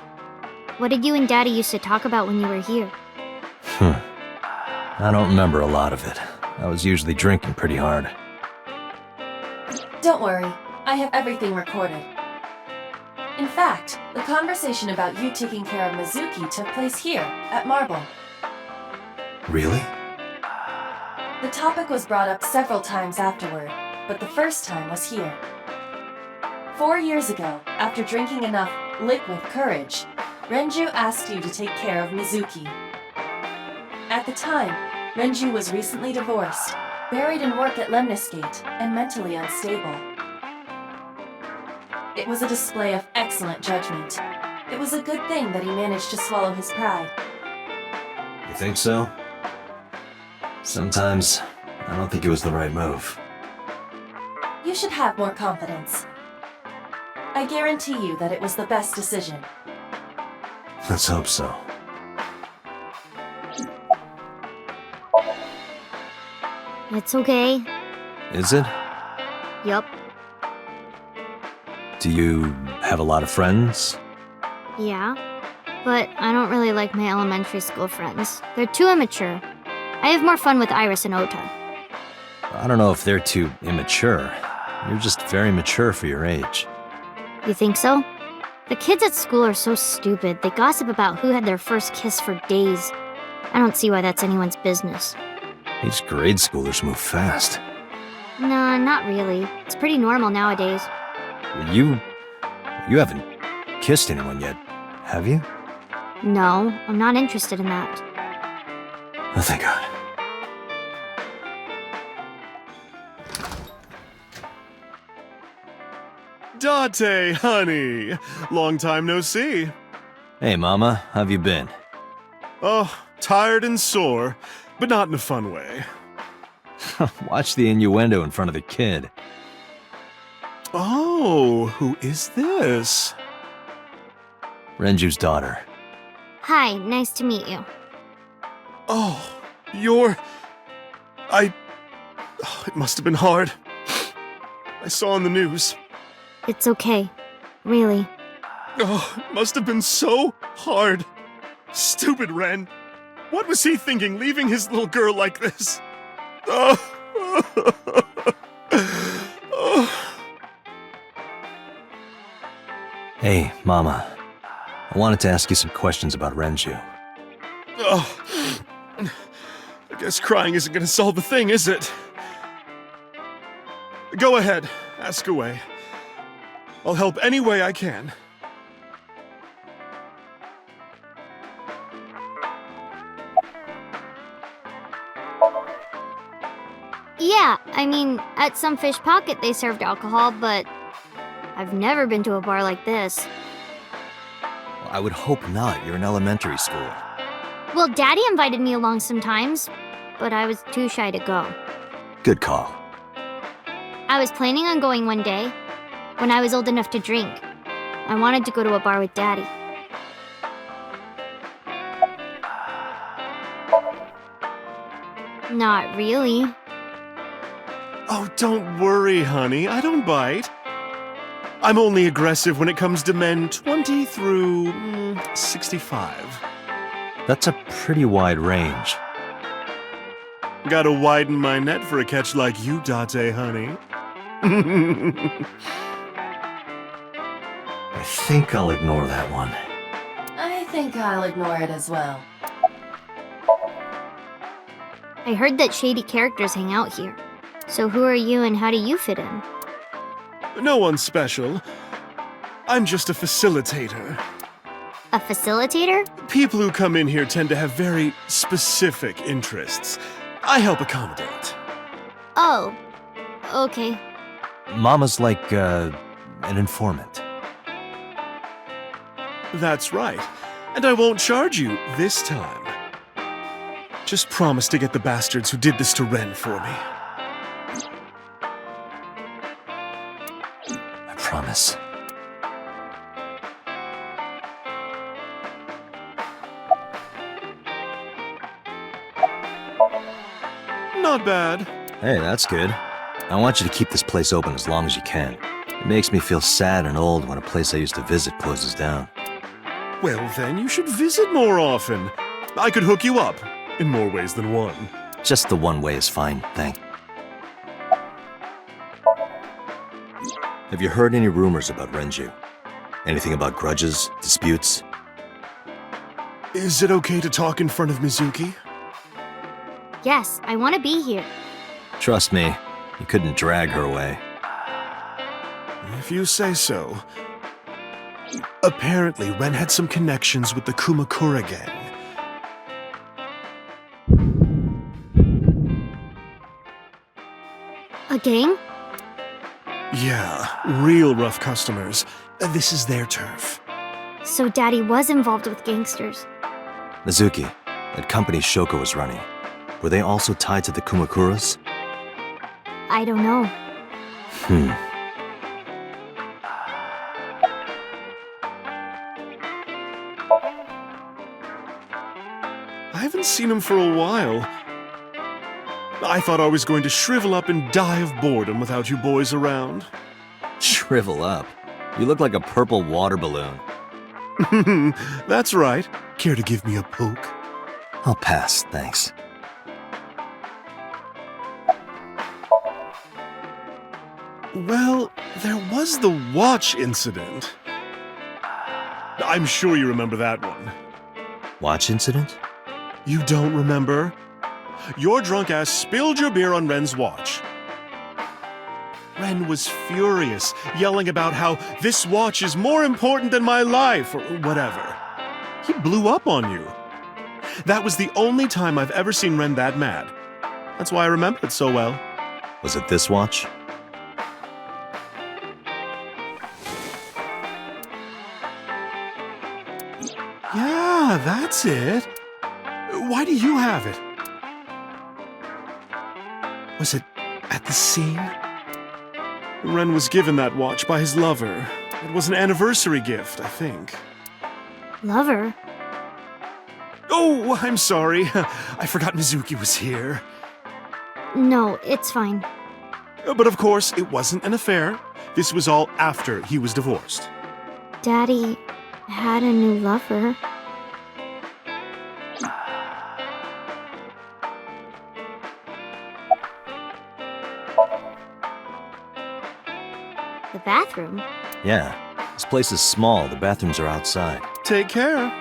What did you and Daddy used to talk about when you were here? I don't remember a lot of it. I was usually drinking pretty hard. Don't worry, I have everything recorded. In fact, the conversation about you taking care of Mizuki took place here, at Marble. Really? The topic was brought up several times afterward, but the first time was here. 4 years ago, after drinking enough liquid courage, Renju asked you to take care of Mizuki. At the time, Renju was recently divorced, buried in work at Lemniscate, and mentally unstable. It was a display of excellent judgment. It was a good thing that he managed to swallow his pride. You think so? Sometimes, I don't think it was the right move. You should have more confidence. I guarantee you that it was the best decision. Let's hope so. It's okay. Is it? Yup. Do you have a lot of friends? Yeah. But I don't really like my elementary school friends. They're too immature. I have more fun with Iris and Ota. I don't know if they're too immature. You're just very mature for your age. You think so? The kids at school are so stupid. They gossip about who had their first kiss for days. I don't see why that's anyone's business. These grade schoolers move fast. Nah, not really. It's pretty normal nowadays. You haven't kissed anyone yet, have you? No, I'm not interested in that. Oh, thank God. Date, honey! Long time no see. Hey, Mama, how have you been? Oh, tired and sore, but not in a fun way. Watch the innuendo in front of the kid. Oh, who is this? Renju's daughter. Hi, nice to meet you. Oh, it must have been hard. I saw on the news. It's okay. Really. Oh, it must have been so hard. Stupid Ren. What was he thinking, leaving his little girl like this? Oh. Hey, Mama. I wanted to ask you some questions about Renju. Oh. I guess crying isn't gonna solve the thing, is it? Go ahead, ask away. I'll help any way I can. Yeah, I mean, at some fish pocket they served alcohol, but I've never been to a bar like this. I would hope not. You're in elementary school. Well, Daddy invited me along sometimes, but I was too shy to go. Good call. I was planning on going one day, when I was old enough to drink. I wanted to go to a bar with Daddy. Not really. Oh, don't worry, honey. I don't bite. I'm only aggressive when it comes to men 20 through 65. That's a pretty wide range. Gotta widen my net for a catch like you, Date, honey. I think I'll ignore that one. I think I'll ignore it as well. I heard that shady characters hang out here. So who are you and how do you fit in? No one special. I'm just a facilitator. A facilitator? People who come in here tend to have very specific interests. I help accommodate. Oh, okay. Mama's like, an informant. That's right. And I won't charge you this time. Just promise to get the bastards who did this to Ren for me. I promise. Not bad. Hey, that's good. I want you to keep this place open as long as you can. It makes me feel sad and old when a place I used to visit closes down. Well, then you should visit more often. I could hook you up, in more ways than one. Just the one way is fine, thank you. Have you heard any rumors about Renju? Anything about grudges, disputes? Is it okay to talk in front of Mizuki? Yes, I want to be here. Trust me, you couldn't drag her away. If you say so. Apparently, Ren had some connections with the Kumakura gang. A gang? Yeah, real rough customers. This is their turf. So Daddy was involved with gangsters. Mizuki, that company Shoko was running, were they also tied to the Kumakuras? I don't know. I haven't seen him for a while. I thought I was going to shrivel up and die of boredom without you boys around. Shrivel up. You look like a purple water balloon. That's right. Care to give me a poke? I'll pass, thanks. Well, there was the watch incident. I'm sure you remember that one. Watch incident? You don't remember? Your drunk ass spilled your beer on Ren's watch. Ren was furious, yelling about how this watch is more important than my life, or whatever. He blew up on you. That was the only time I've ever seen Ren that mad. That's why I remember it so well. Was it this watch? Yeah, that's it. Why do you have it? Was it at the scene? Ren was given that watch by his lover. It was an anniversary gift, I think. Lover? Oh, I'm sorry. I forgot Mizuki was here. No, it's fine. But of course, it wasn't an affair. This was all after he was divorced. Daddy had a new lover. The bathroom? Yeah. This place is small. The bathrooms are outside. Take care.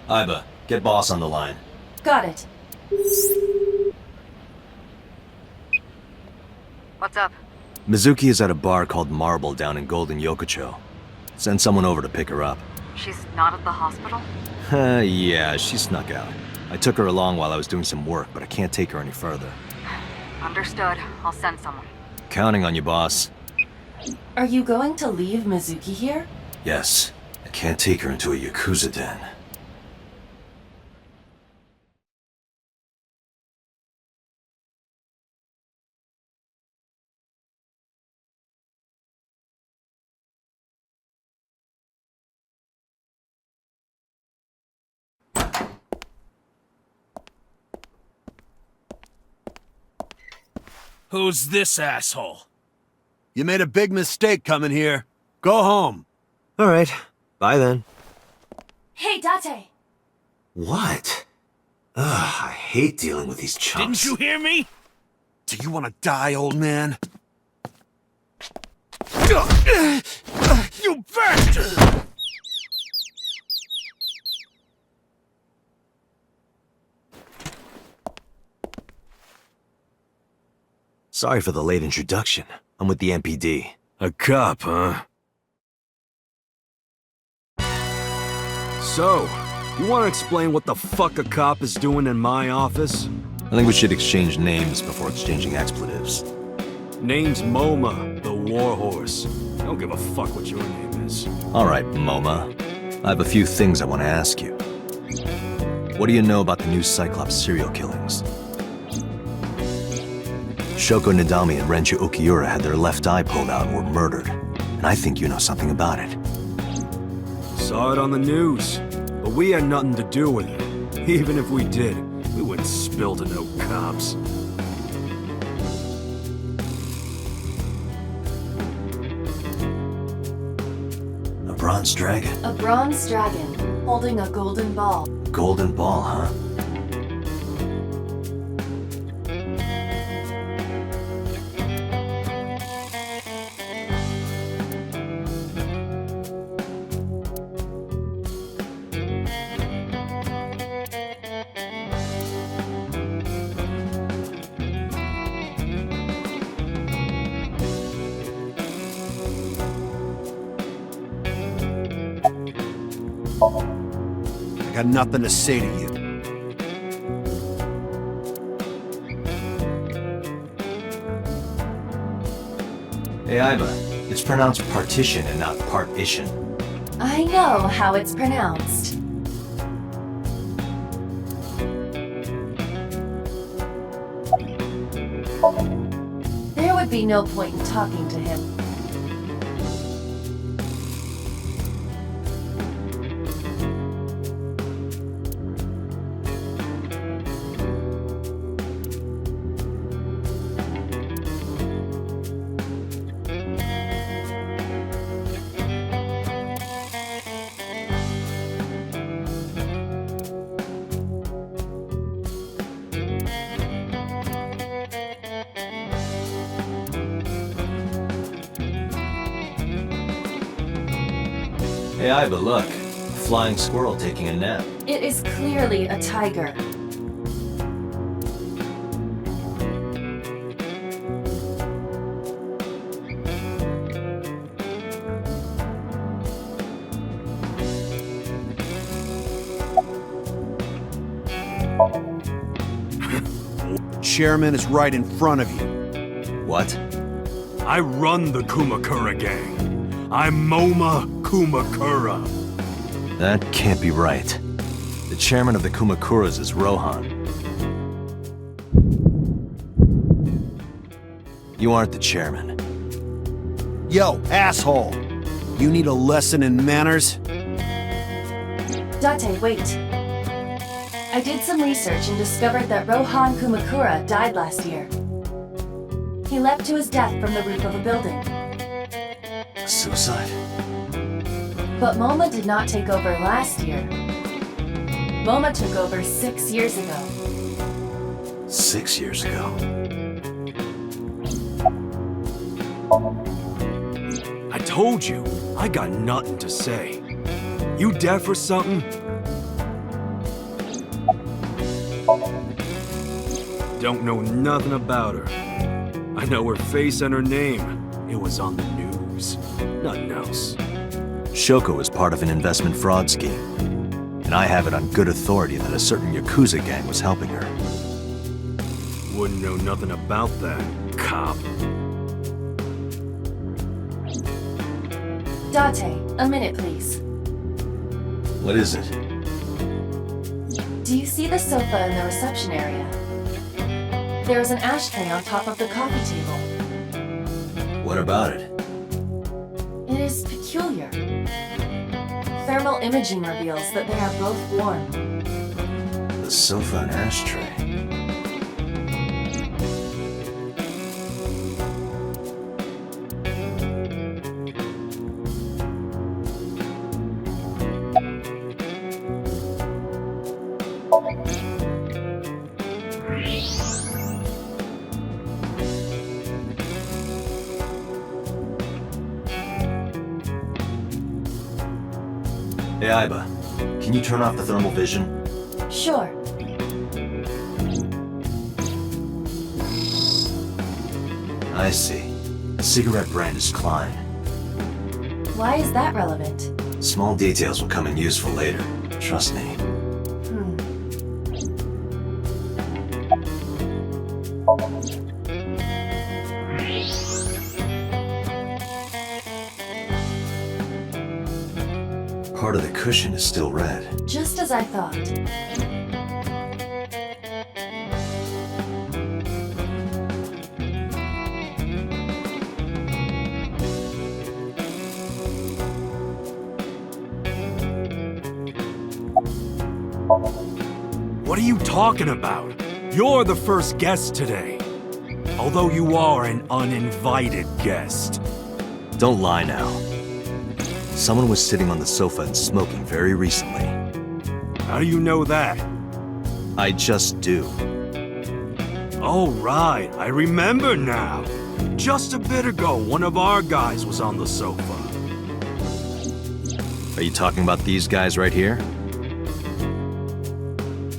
Iba, get boss on the line. Got it. What's up? Mizuki is at a bar called Marble down in Golden Yokocho. Send someone over to pick her up. She's not at the hospital? Yeah, she snuck out. I took her along while I was doing some work, but I can't take her any further. Understood. I'll send someone. Counting on you, boss. Are you going to leave Mizuki here? Yes. I can't take her into a Yakuza den. Who's this asshole? You made a big mistake coming here. Go home. All right. Bye then. Hey, Date! What? Ugh, I hate dealing with these chumps. Didn't you hear me? Do you want to die, old man? You bastard! Sorry for the late introduction. I'm with the MPD. A cop, huh? So, you want to explain what the fuck a cop is doing in my office? I think we should exchange names before exchanging expletives. Name's MoMA, the Warhorse. I don't give a fuck what your name is. All right, MoMA. I have a few things I want to ask you. What do you know about the new Cyclops serial killings? Shoko Nadami and Renju Ukiura had their left eye pulled out and were murdered. and I think you know something about it. Saw it on the news, but we had nothing to do with it. Even if we did, we wouldn't spill to no cops. A bronze dragon? A bronze dragon holding a golden ball. Golden ball, huh? I got nothing to say to you. Hey, Iva. It's pronounced partition and not partition. I know how it's pronounced. There would be no point in talking to him. Hey, Iva, look. A flying squirrel taking a nap. It is clearly a tiger. Chairman is right in front of you. What? I run the Kumakura gang. I'm Moma Kumakura. That can't be right. The chairman of the Kumakuras is Rohan. You aren't the chairman. Yo, asshole! You need a lesson in manners? Date, wait. I did some research and discovered that Rohan Kumakura died last year. He leapt to his death from the roof of a building. Suicide? But Moma did not take over last year. Moma took over 6 years ago. 6 years ago. I told you, I got nothing to say. You deaf or something? Don't know nothing about her. I know her face and her name. It was on the news. Nothing else. Shoko is part of an investment fraud scheme. And I have it on good authority that a certain Yakuza gang was helping her. Wouldn't know nothing about that, cop. Date, a minute please. What is it? Do you see the sofa in the reception area? There is an ashtray on top of the coffee table. What about it? It is peculiar. Thermal imaging reveals that they are both warm. The sofa and ashtray. Hey, Iba, can you turn off the thermal vision? Sure. I see. The cigarette brand is Klein. Why is that relevant? Small details will come in useful later. Trust me. Part of the cushion is still red. Just as I thought. What are you talking about? You're the first guest today. Although you are an uninvited guest. Don't lie now. Someone was sitting on the sofa and smoking very recently. How do you know that? I just do. Oh, right. I remember now. Just a bit ago, one of our guys was on the sofa. Are you talking about these guys right here?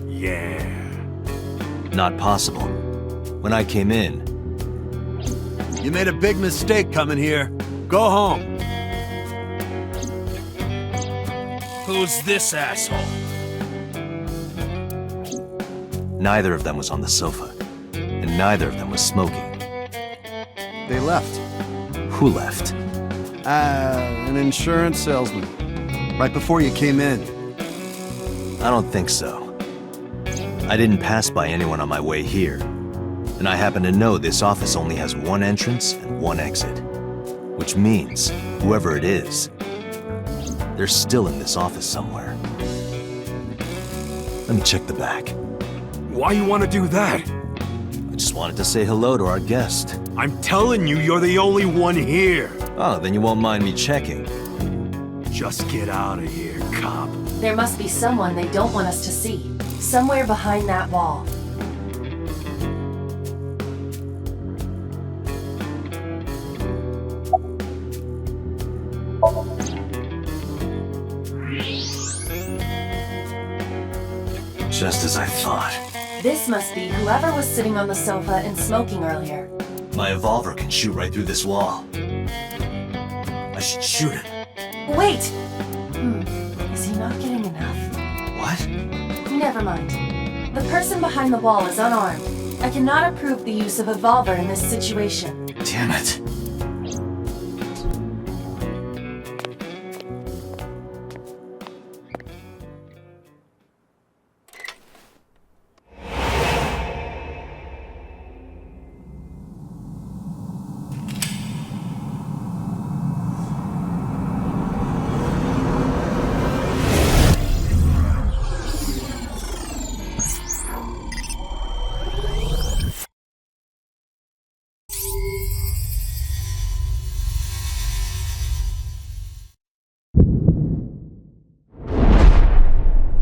Yeah. Not possible. When I came in... You made a big mistake coming here. Go home. Who's this asshole? Neither of them was on the sofa. And neither of them was smoking. They left. Who left? An insurance salesman. Right before you came in. I don't think so. I didn't pass by anyone on my way here. And I happen to know this office only has one entrance and one exit. Which means, whoever it is, they're still in this office somewhere. Let me check the back. Why you want to do that? I just wanted to say hello to our guest. I'm telling you, you're the only one here. Oh, then you won't mind me checking. Just get out of here, cop. There must be someone they don't want us to see. Somewhere behind that wall. Just as I thought. This must be whoever was sitting on the sofa and smoking earlier. My evolver can shoot right through this wall. I should shoot it. Wait! Is he not getting enough? What? Never mind. The person behind the wall is unarmed. I cannot approve the use of evolver in this situation. Damn it.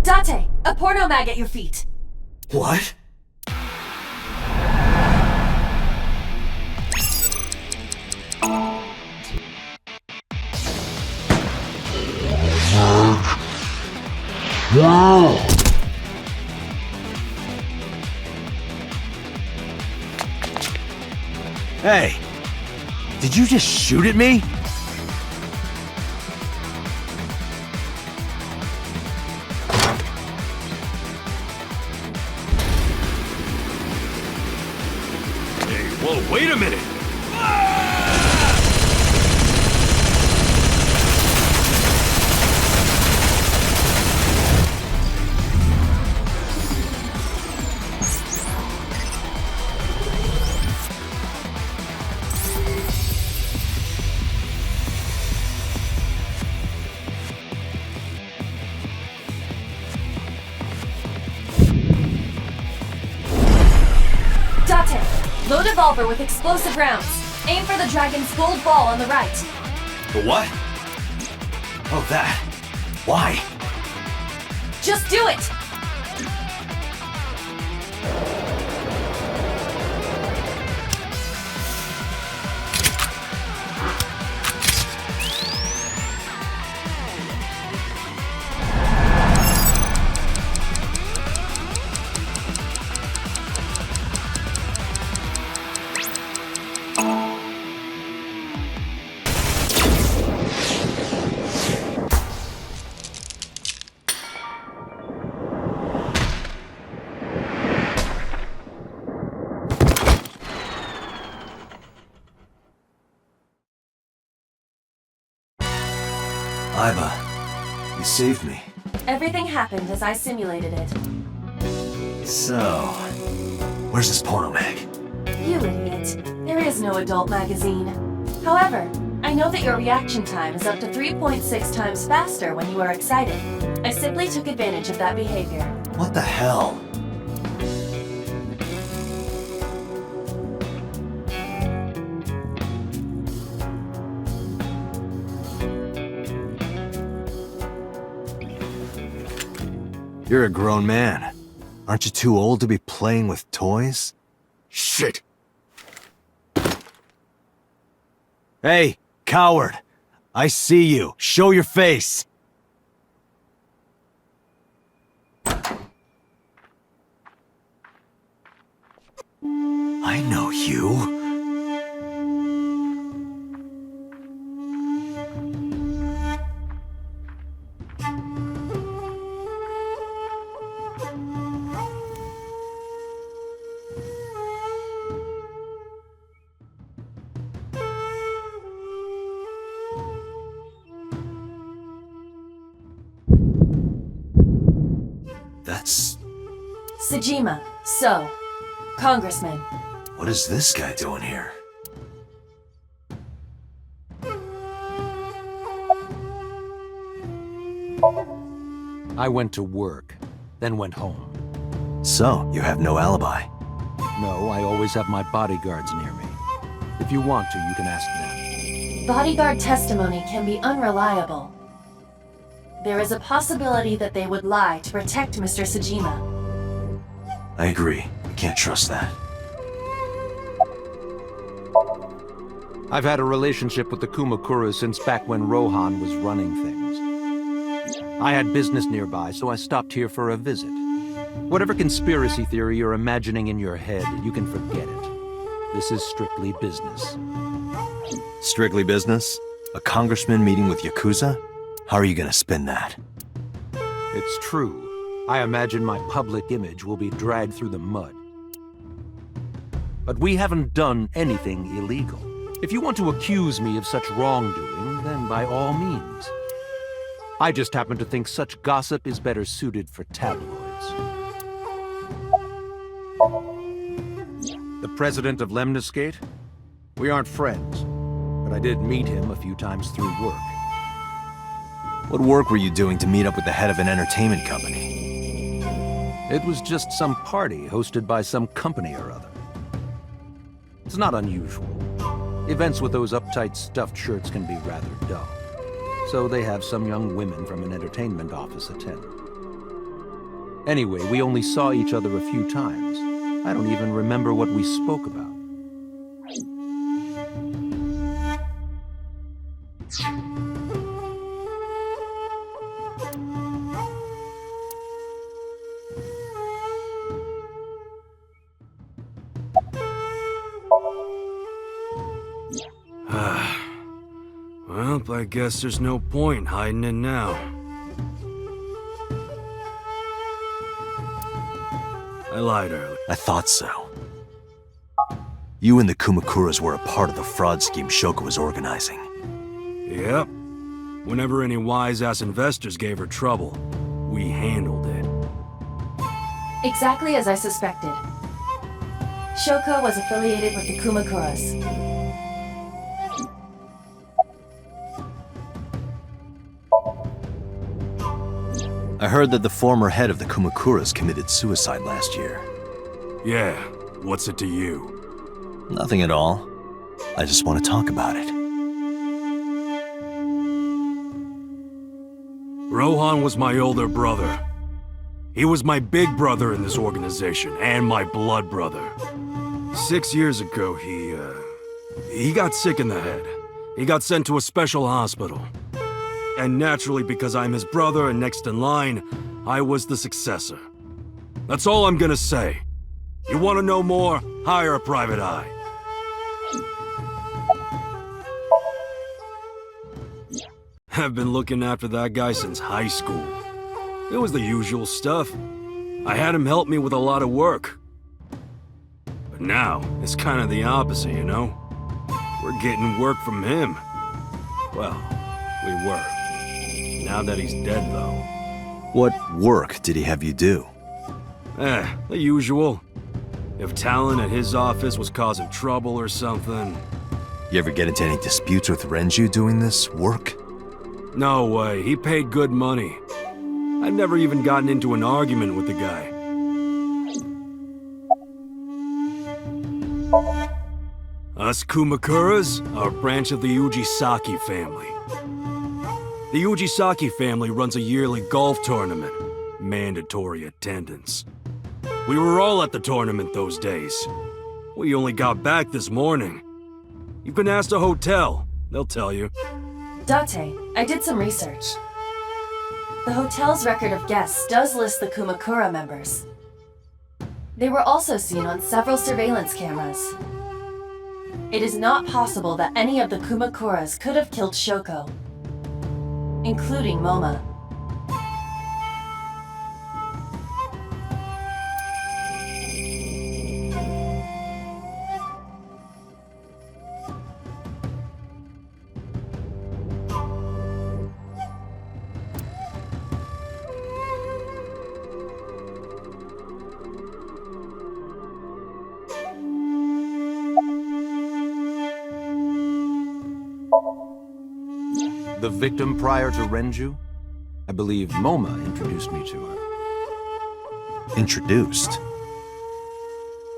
Date! A porno mag at your feet! What? Hey! Did you just shoot at me? Whoa, wait a minute! Date! Load evolver with explosive rounds. Aim for the dragon's gold ball on the right. The what? Oh, that. Why? Just do it! Iva, you saved me. Everything happened as I simulated it. So, where's this porno mag? You idiot. There is no adult magazine. However, I know that your reaction time is up to 3.6 times faster when you are excited. I simply took advantage of that behavior. What the hell? You're a grown man. Aren't you too old to be playing with toys? Shit! Hey, coward! I see you. Show your face! I know you. That's... Sejima, so, Congressman. What is this guy doing here? I went to work, then went home. So, you have no alibi? No, I always have my bodyguards near me. If you want to, you can ask them. Bodyguard testimony can be unreliable. There is a possibility that they would lie to protect Mr. Sejima. I agree. We can't trust that. I've had a relationship with the Kumakuras since back when Rohan was running things. I had business nearby, so I stopped here for a visit. Whatever conspiracy theory you're imagining in your head, you can forget it. This is strictly business. Strictly business? A congressman meeting with Yakuza? How are you gonna spin that? It's true. I imagine my public image will be dragged through the mud. But we haven't done anything illegal. If you want to accuse me of such wrongdoing, then by all means. I just happen to think such gossip is better suited for tabloids. The president of Lemniscate? We aren't friends, but I did meet him a few times through work. What work were you doing to meet up with the head of an entertainment company? It was just some party hosted by some company or other. It's not unusual. Events with those uptight stuffed shirts can be rather dull. So they have some young women from an entertainment office attend. Anyway, we only saw each other a few times. I don't even remember what we spoke about. Well, I guess there's no point hiding it now. I lied earlier. I thought so. You and the Kumakuras were a part of the fraud scheme Shoko was organizing. Yep. Whenever any wise-ass investors gave her trouble, we handled it. Exactly as I suspected. Shoko was affiliated with the Kumakuras. I heard that the former head of the Kumakuras committed suicide last year. Yeah, what's it to you? Nothing at all. I just want to talk about it. Rohan was my older brother. He was my big brother in this organization, and my blood brother. 6 years ago, he got sick in the head. He got sent to a special hospital. And naturally, because I'm his brother and next in line, I was the successor. That's all I'm gonna say. You want to know more? Hire a private eye. I've been looking after that guy since high school. It was the usual stuff. I had him help me with a lot of work. But now, it's kind of the opposite, you know? We're getting work from him. Well, we were. Now that he's dead, though. What work did he have you do? The usual. If talent at his office was causing trouble or something. You ever get into any disputes with Renju doing this work? No way, he paid good money. I've never even gotten into an argument with the guy. Us Kumakuras are a branch of the Ujisaki family. The Ujisaki family runs a yearly golf tournament. Mandatory attendance. We were all at the tournament those days. We only got back this morning. You can ask the hotel. They'll tell you. Date, I did some research. The hotel's record of guests does list the Kumakura members. They were also seen on several surveillance cameras. It is not possible that any of the Kumakuras could have killed Shoko, including Moma. The victim prior to Renju? I believe Moma introduced me to her. Introduced?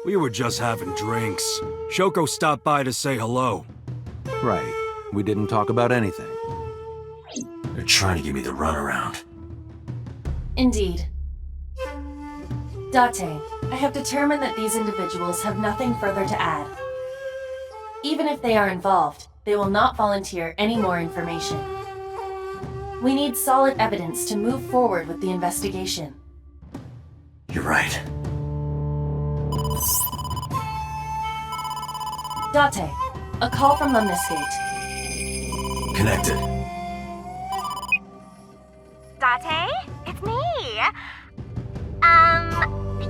We were just having drinks. Shoko stopped by to say hello. Right. We didn't talk about anything. They're trying to give me the runaround. Indeed. Date, I have determined that these individuals have nothing further to add. Even if they are involved, they will not volunteer any more information. We need solid evidence to move forward with the investigation. You're right. Date, a call from Lemniscate. Connected. Date? It's me!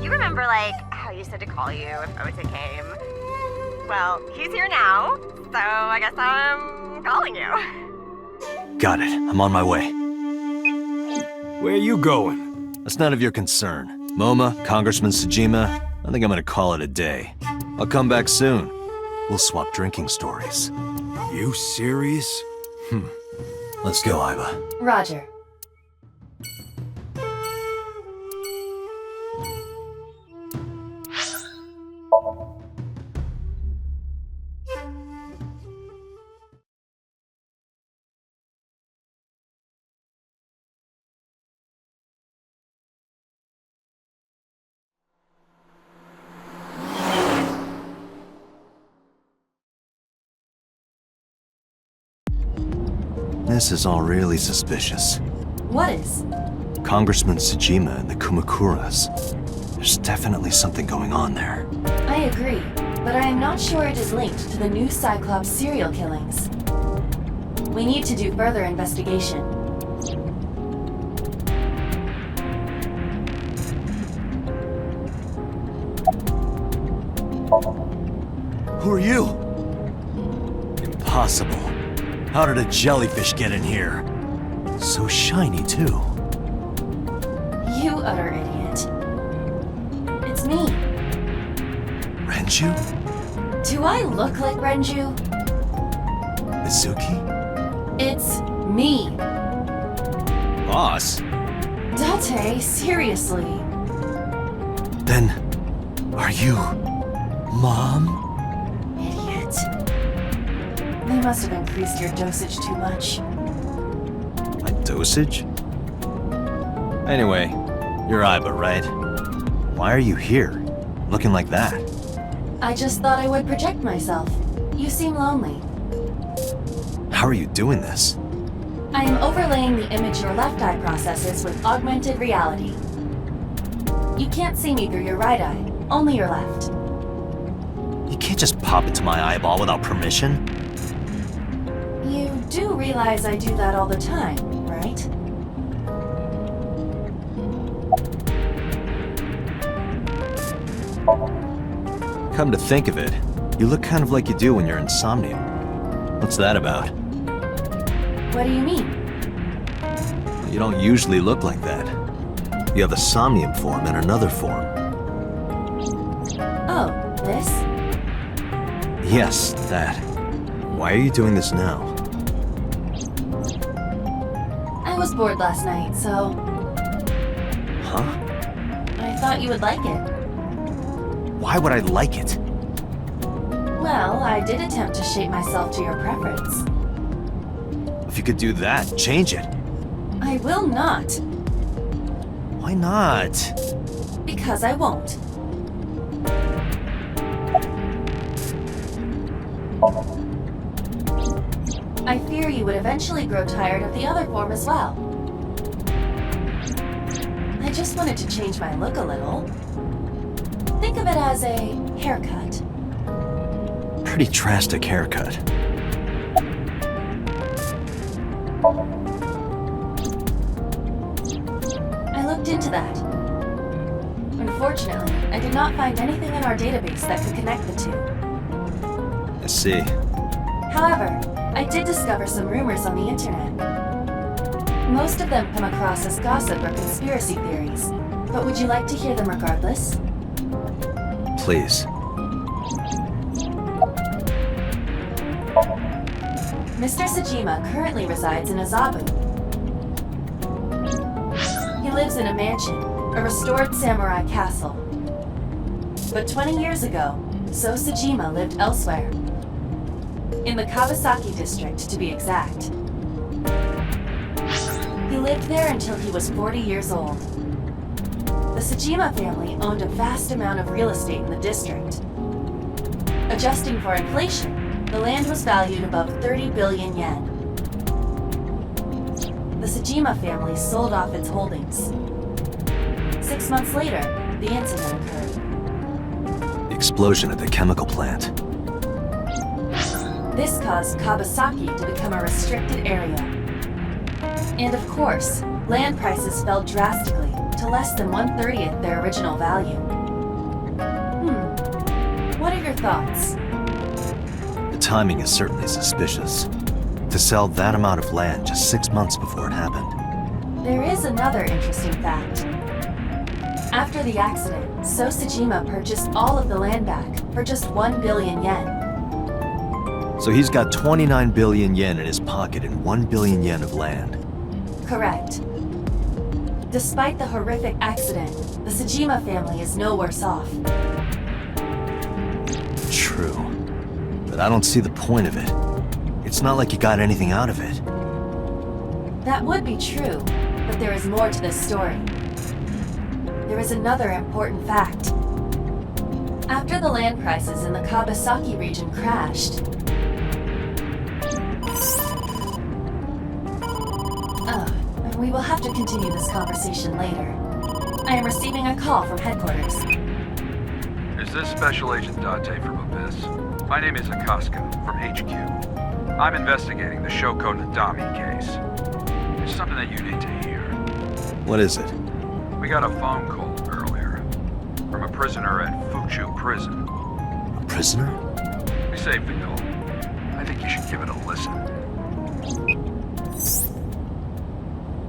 You remember, like, how you said to call you if Ota came? Well, he's here now, so I guess I'm calling you. Got it. I'm on my way. Where are you going? That's none of your concern. Moma, Congressman Tsujima, I think I'm gonna call it a day. I'll come back soon. We'll swap drinking stories. You serious? Let's go, Aiba. Roger. This is all really suspicious. What is? Congressman Tsujima and the Kumakuras. There's definitely something going on there. I agree, but I am not sure it is linked to the new Cyclops serial killings. We need to do further investigation. Who are you? Impossible. How did a jellyfish get in here? So shiny, too. You utter idiot. It's me. Renju? Do I look like Renju? Mizuki? It's me. Boss? Date, seriously. Then, are you... Mom? Idiot. They must have increased your dosage too much. My dosage? Anyway, you're Aiba, right? Why are you here? Looking like that? I just thought I would project myself. You seem lonely. How are you doing this? I am overlaying the image your left eye processes with augmented reality. You can't see me through your right eye, only your left. You can't just pop into my eyeball without permission. You do realize I do that all the time, right? Come to think of it, you look kind of like you do when you're in Somnium. What's that about? What do you mean? You don't usually look like that. You have a Somnium form and another form. Oh, this? Yes, that. Why are you doing this now? I was bored last night, so... thought you would like it. Why would I like it? Well, I did attempt to shape myself to your preference. If you could do that, change it. I will not, Why not? because I won't. I fear you would eventually grow tired of the other form as well. I just wanted to change my look a little. Think of it as a haircut. Pretty drastic haircut. I looked into that. Unfortunately, I did not find anything in our database that could connect the two. I see. However, I did discover some rumors on the internet. Most of them come across as gossip or conspiracy theories, but would you like to hear them regardless? Please. Mr. Sajima currently resides in Azabu. He lives in a mansion, a restored samurai castle. But 20 years ago, So Sajima lived elsewhere. In the Kawasaki district, to be exact. He lived there until he was 40 years old. The Sajima family owned a vast amount of real estate in the district. Adjusting for inflation, the land was valued above 30 billion yen. The Sajima family sold off its holdings. 6 months later, the incident occurred. The explosion at the chemical plant. This caused Kawasaki to become a restricted area. And of course, land prices fell drastically to less than 1/30th their original value. What are your thoughts? The timing is certainly suspicious. To sell that amount of land just 6 months before it happened. There is another interesting fact. After the accident, So Sajima purchased all of the land back for just 1 billion yen. So he's got 29 billion yen in his pocket and 1 billion yen of land. Correct. Despite the horrific accident, the Sajima family is no worse off. True. But I don't see the point of it. It's not like you got anything out of it. That would be true, but there is more to this story. There is another important fact. After the land prices in the Kawasaki region crashed, we will have to continue this conversation later. I am receiving a call from headquarters. Is this Special Agent Date from Abyss? My name is Akaska, from HQ. I'm investigating the Shoko Nadami case. There's something that you need to hear. What is it? We got a phone call earlier from a prisoner at Fuchu Prison. A prisoner? We saved the call. I think you should give it a listen.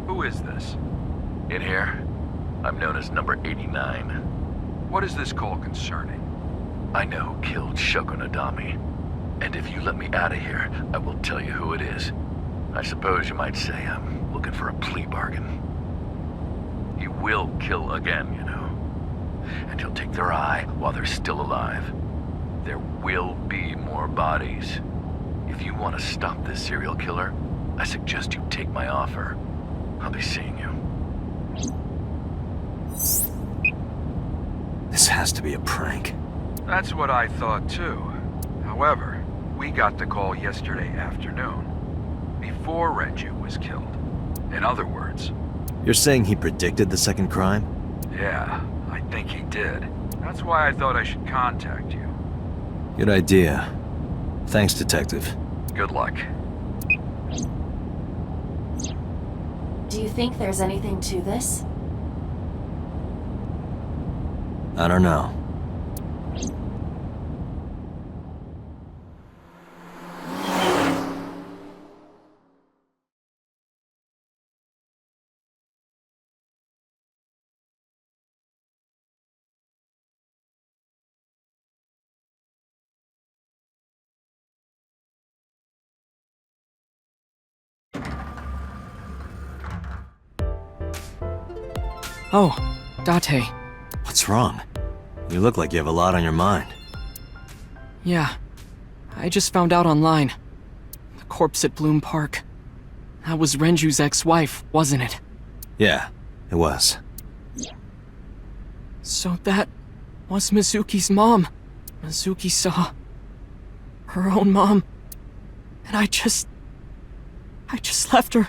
Who is this? In here, I'm known as number 89. What is this call concerning? I know who killed Shoko Nadami. And if you let me out of here, I will tell you who it is. I suppose you might say I'm looking for a plea bargain. He will kill again, you know. And he'll take their eye while they're still alive. There will be more bodies. If you want to stop this serial killer, I suggest you take my offer. I'll be seeing you. This has to be a prank. That's what I thought too. However, we got the call yesterday afternoon, before Renju was killed. In other words... You're saying he predicted the second crime? Yeah, I think he did. That's why I thought I should contact you. Good idea. Thanks, Detective. Good luck. Do you think there's anything to this? I don't know. Oh, Date. What's wrong? You look like you have a lot on your mind. Yeah. I just found out online. The corpse at Bloom Park. That was Renju's ex-wife, wasn't it? Yeah, it was. So that was Mizuki's mom. Mizuki saw her own mom. And I just left her.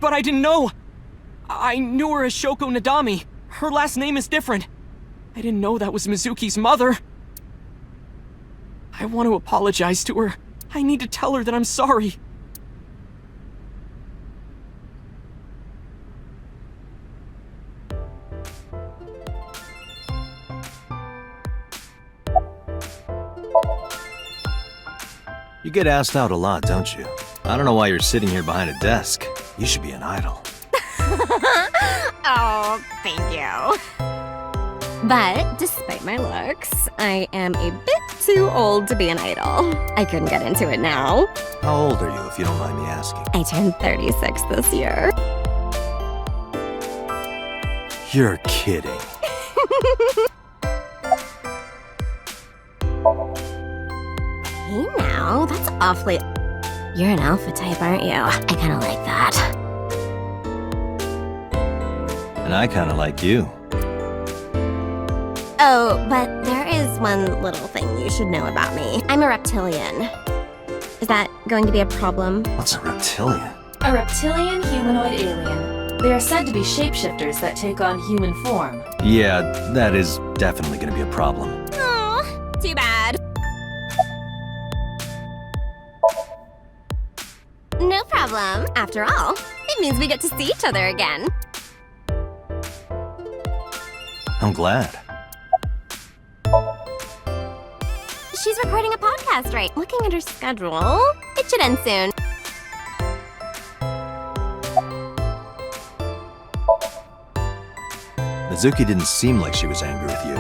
But I didn't know. I knew her as Shoko Nadami. Her last name is different. I didn't know that was Mizuki's mother. I want to apologize to her. I need to tell her that I'm sorry. You get asked out a lot, don't you? I don't know why you're sitting here behind a desk. You should be an idol. Oh, thank you. But despite my looks, I am a bit too old to be an idol. I couldn't get into it now. How old are you, if you don't mind me asking? I turned 36 this year. You're kidding. Hey now, that's awfully... You're an alpha type, aren't you? I kinda like that. And I kinda like you. Oh, but there is one little thing you should know about me. I'm a reptilian. Is that going to be a problem? What's a reptilian? A reptilian humanoid alien. They are said to be shapeshifters that take on human form. Yeah, that is definitely gonna be a problem. Aw, too bad. No problem. After all, it means we get to see each other again. I'm glad. She's recording a podcast, right? Looking at her schedule, it should end soon. Mizuki didn't seem like she was angry with you.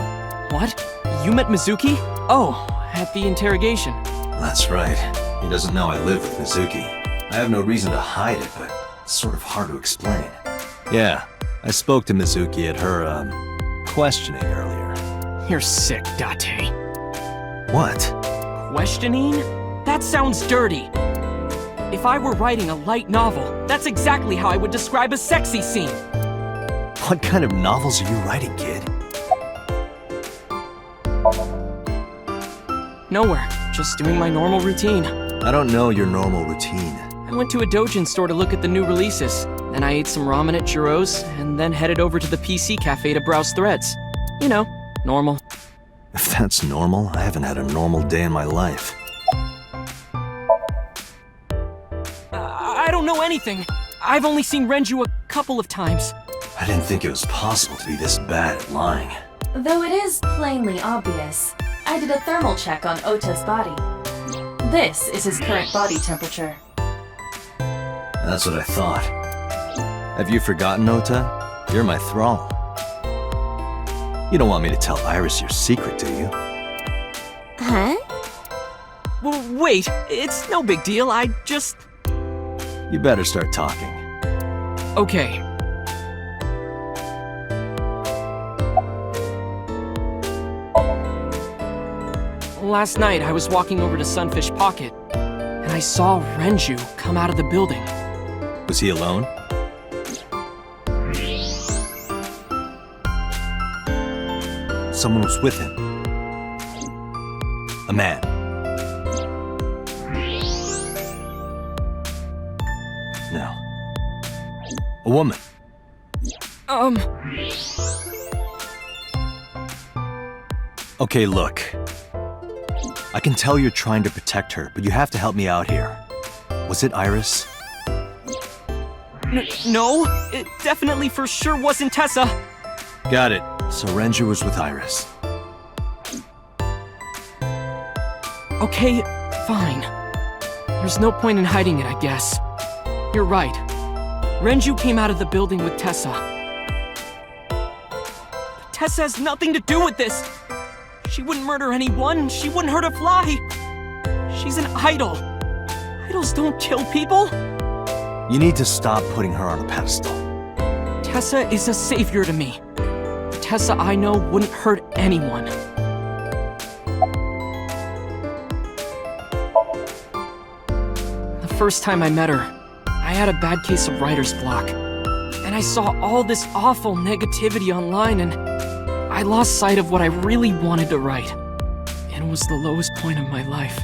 What? You met Mizuki? Oh, at the interrogation. That's right. He doesn't know I live with Mizuki. I have no reason to hide it, but it's sort of hard to explain. Yeah, I spoke to Mizuki at her, questioning earlier. You're sick, Date. What? Questioning? That sounds dirty. If I were writing a light novel, that's exactly how I would describe a sexy scene. What kind of novels are you writing, kid? Nowhere. Just doing my normal routine. I don't know your normal routine. I went to a doujin store to look at the new releases. Then I ate some ramen at Jiro's, and then headed over to the PC cafe to browse threads. You know, normal. If that's normal, I haven't had a normal day in my life. I don't know anything. I've only seen Renju a couple of times. I didn't think it was possible to be this bad at lying. Though it is plainly obvious, I did a thermal check on Ota's body. This is his current body temperature. That's what I thought. Have you forgotten, Ota? You're my thrall. You don't want me to tell Iris your secret, do you? Huh? Well, wait, it's no big deal. I just... You better start talking. Okay. Last night, I was walking over to Sunfish Pocket, and I saw Renju come out of the building. Was he alone? Someone was with him. A man. No. A woman. Okay, look. I can tell you're trying to protect her, but you have to help me out here. Was it Iris? No, it definitely for sure wasn't Tessa. Got it. So Renju was with Iris. Okay, fine. There's no point in hiding it, I guess. You're right. Renju came out of the building with Tessa. But Tessa has nothing to do with this. She wouldn't murder anyone. She wouldn't hurt a fly. She's an idol. Idols don't kill people. You need to stop putting her on a pedestal. Tessa is a savior to me. The Tessa I know wouldn't hurt anyone. The first time I met her, I had a bad case of writer's block. And I saw all this awful negativity online, and I lost sight of what I really wanted to write. And it was the lowest point of my life.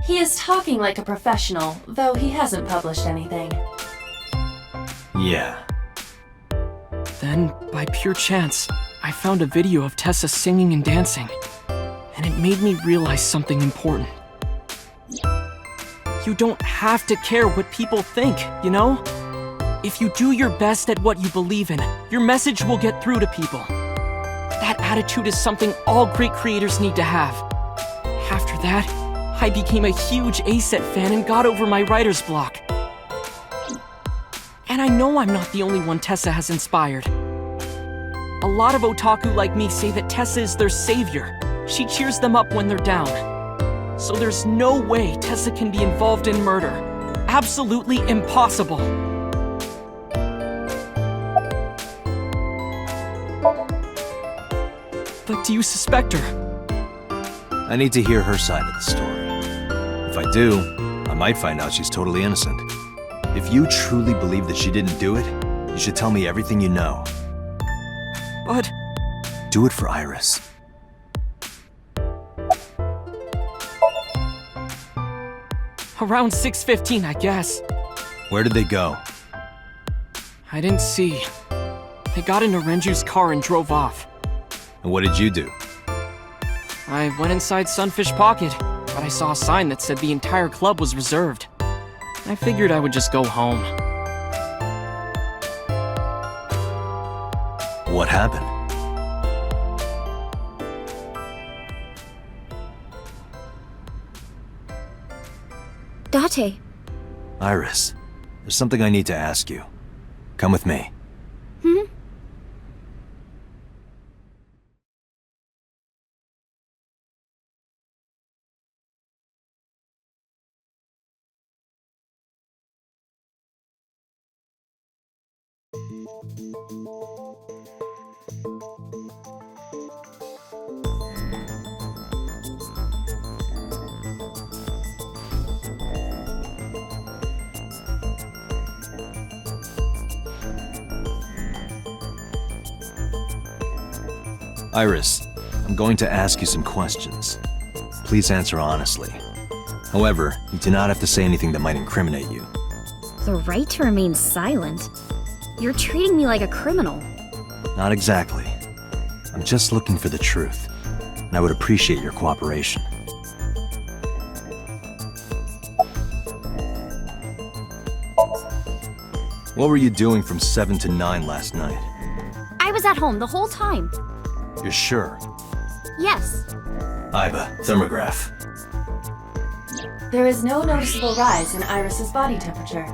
He is talking like a professional, though he hasn't published anything. Yeah. Then, by pure chance, I found a video of Tessa singing and dancing, and it made me realize something important. You don't have to care what people think, you know? If you do your best at what you believe in, your message will get through to people. That attitude is something all great creators need to have. After that, I became a huge A-Set fan and got over my writer's block. And I know I'm not the only one Tessa has inspired. A lot of otaku like me say that Tessa is their savior. She cheers them up when they're down. So there's no way Tessa can be involved in murder. Absolutely impossible. But do you suspect her? I need to hear her side of the story. If I do, I might find out she's totally innocent. If you truly believe that she didn't do it, you should tell me everything you know. But... Do it for Iris. Around 6:15, I guess. Where did they go? I didn't see. They got into Renju's car and drove off. And what did you do? I went inside Sunfish Pocket, but I saw a sign that said the entire club was reserved. I figured I would just go home. What happened? Date. Iris, there's something I need to ask you. Come with me. Iris, I'm going to ask you some questions. Please answer honestly. However, you do not have to say anything that might incriminate you. The right to remain silent? You're treating me like a criminal. Not exactly. I'm just looking for the truth, and I would appreciate your cooperation. What were you doing from 7 to 9 last night? I was at home the whole time. You're sure? Yes. Iba, thermograph. There is no noticeable rise in Iris's body temperature.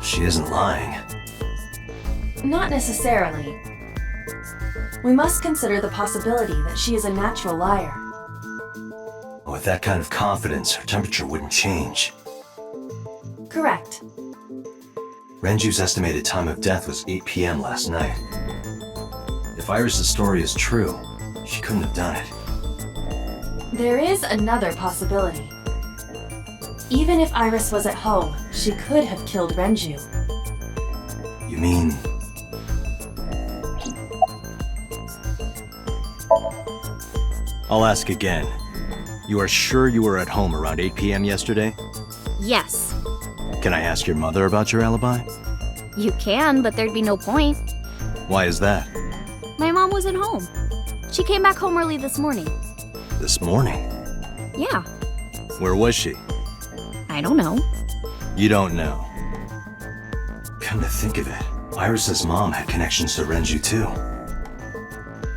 She isn't lying. Not necessarily. We must consider the possibility that she is a natural liar. With that kind of confidence, her temperature wouldn't change. Correct. Renju's estimated time of death was 8 p.m. last night. If Iris' story is true, she couldn't have done it. There is another possibility. Even if Iris was at home, she could have killed Renju. You mean... I'll ask again. You are sure you were at home around 8 p.m. yesterday? Yes. Can I ask your mother about your alibi? You can, but there'd be no point. Why is that? My mom wasn't home. She came back home early this morning. This morning? Yeah. Where was she? I don't know. You don't know. Come to think of it, Iris' mom had connections to Renju too.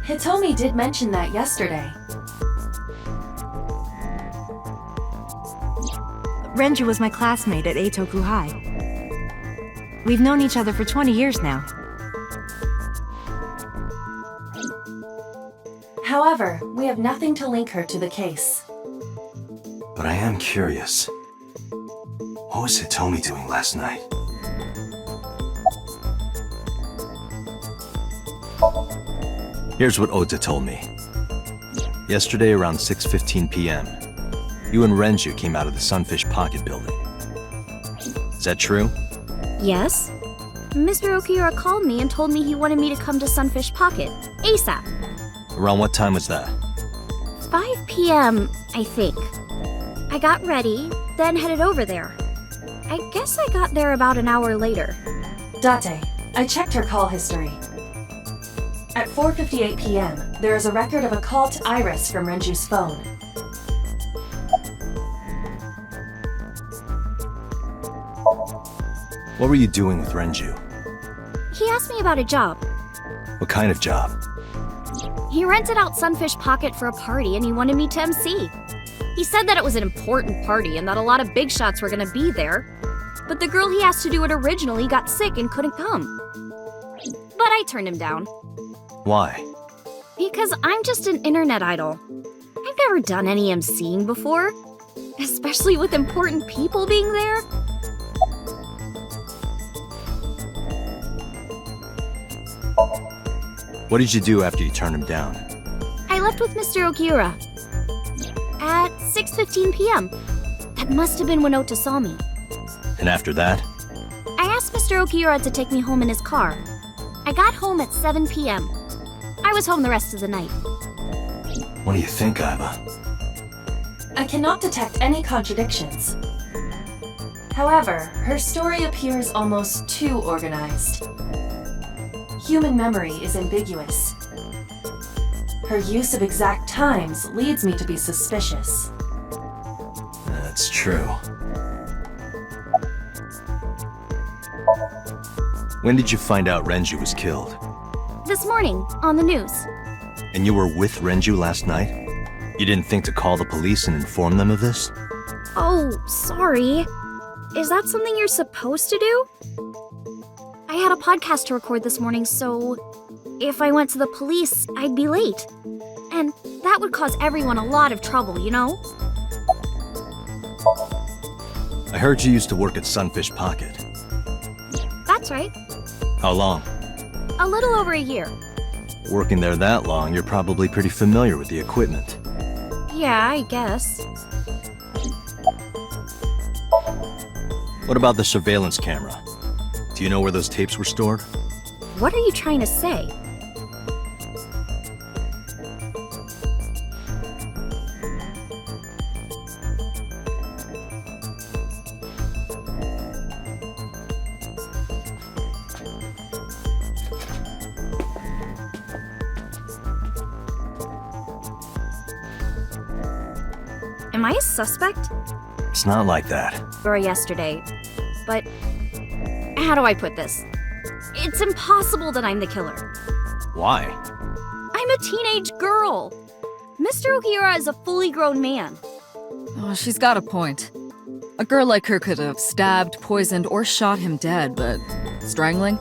Hitomi did mention that yesterday. Renju was my classmate at Eitoku High. We've known each other for 20 years now. However, we have nothing to link her to the case. But I am curious. What was Hitomi doing last night? Here's what Ota told me. Yesterday around 6:15 p.m., you and Renju came out of the Sunfish Pocket building. Is that true? Yes? Mr. Okiura called me and told me he wanted me to come to Sunfish Pocket, ASAP. Around what time was that? 5 p.m., I think. I got ready, then headed over there. I guess I got there about an hour later. Date, I checked her call history. At 4:58 p.m., there is a record of a call to Iris from Renju's phone. What were you doing with Renju? He asked me about a job. What kind of job? He rented out Sunfish Pocket for a party and he wanted me to MC. He said that it was an important party and that a lot of big shots were gonna be there. But the girl he asked to do it originally got sick and couldn't come. But I turned him down. Why? Because I'm just an internet idol. I've never done any MCing before. Especially with important people being there. What did you do after you turned him down? I left with Mr. Okiura. At 6:15 p.m. That must have been when Ota saw me. And after that? I asked Mr. Okiura to take me home in his car. I got home at 7 p.m. I was home the rest of the night. What do you think, Aiba? I cannot detect any contradictions. However, her story appears almost too organized. Human memory is ambiguous. Her use of exact times leads me to be suspicious. That's true. When did you find out Renju was killed? This morning, on the news. And you were with Renju last night? You didn't think to call the police and inform them of this? Oh, sorry. Is that something you're supposed to do? I had a podcast to record this morning, so if I went to the police, I'd be late. And that would cause everyone a lot of trouble, you know? I heard you used to work at Sunfish Pocket. That's right. How long? A little over a year. Working there that long, you're probably pretty familiar with the equipment. Yeah, I guess. What about the surveillance camera? Do you know where those tapes were stored? What are you trying to say? Am I a suspect? It's not like that. Or yesterday. But how do I put this? It's impossible that I'm the killer. Why? I'm a teenage girl. Mr. Okiura is a fully grown man. Oh, she's got a point. A girl like her could have stabbed, poisoned, or shot him dead, but strangling?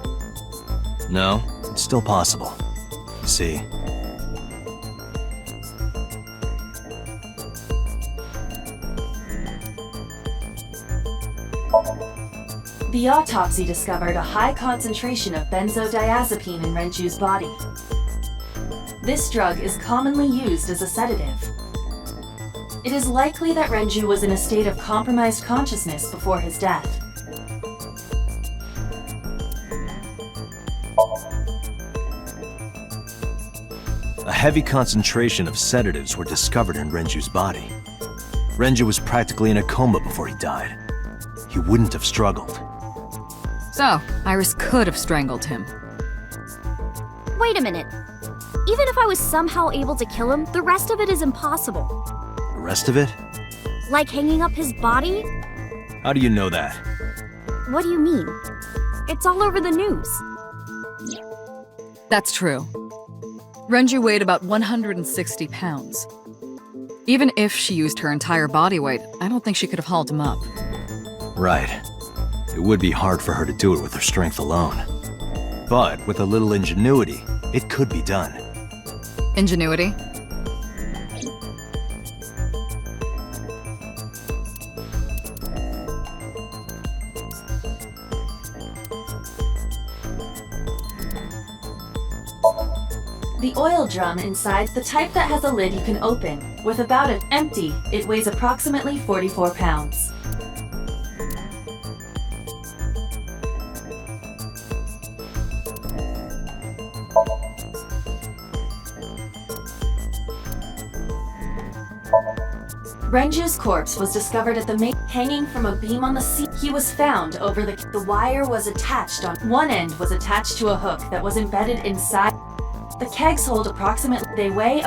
No, it's still possible. You see, The autopsy discovered a high concentration of benzodiazepine in Renju's body. This drug is commonly used as a sedative. It is likely that Renju was in a state of compromised consciousness before his death. a heavy concentration of sedatives were discovered in Renju's body. Renju was practically in a coma before he died. He wouldn't have struggled. So, Iris could have strangled him. Wait a minute. Even if I was somehow able to kill him, the rest of it is impossible. The rest of it? Like hanging up his body? How do you know that? What do you mean? It's all over the news. That's true. Renju weighed about 160 pounds. Even if she used her entire body weight, I don't think she could have hauled him up. Right. It would be hard for her to do it with her strength alone. But with a little ingenuity, it could be done. Ingenuity? The oil drum inside, the type that has a lid you can open. With about it empty, it weighs approximately 44 pounds. Renju's corpse was discovered at the main, hanging from a beam on the sea. He was found over the wire was attached on one end was attached to a hook that was embedded inside. The kegs hold approximately, they weigh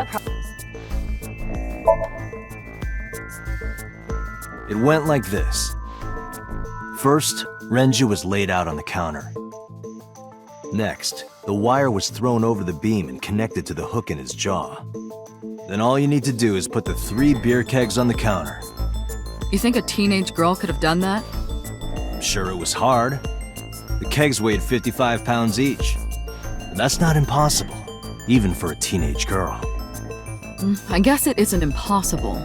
It went like this. First, Renju was laid out on the counter. Next, the wire was thrown over the beam and connected to the hook in his jaw. Then all you need to do is put the 3 beer kegs on the counter. You think a teenage girl could have done that? I'm sure it was hard. The kegs weighed 55 pounds each. But that's not impossible, even for a teenage girl. I guess it isn't impossible.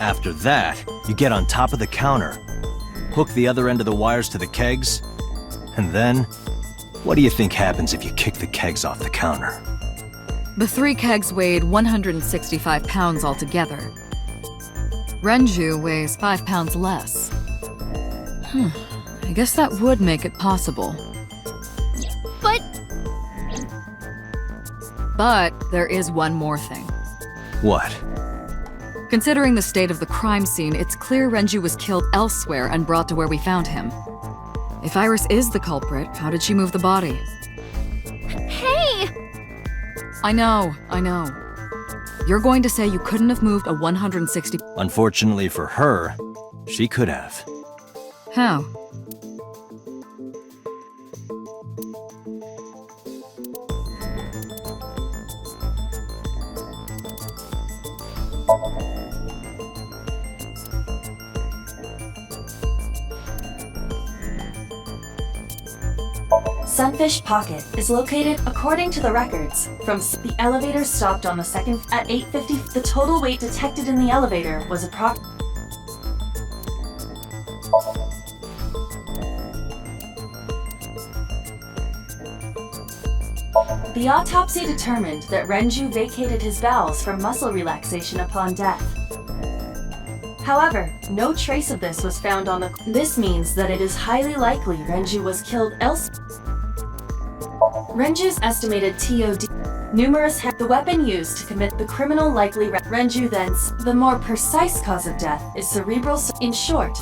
After that, you get on top of the counter, hook the other end of the wires to the kegs, and then, what do you think happens if you kick the kegs off the counter? The 3 kegs weighed 165 pounds altogether. Renju weighs 5 pounds less. I guess that would make it possible. But there is one more thing. What? Considering the state of the crime scene, it's clear Renju was killed elsewhere and brought to where we found him. If Iris is the culprit, how did she move the body? Hey! I know. You're going to say you couldn't have moved a 160... Unfortunately for her, she could have. How? Sunfish Pocket is located, according to the records, from the elevator stopped on the second at 8:50. The total weight detected in the elevator was approximately. The autopsy determined that Renju vacated his bowels for muscle relaxation upon death. However, no trace of this was found on the. This means that it is highly likely Renju was killed elsewhere. Renju's estimated TOD. The weapon used to commit the criminal likely Renju thence. The more precise cause of death is cerebral. In short,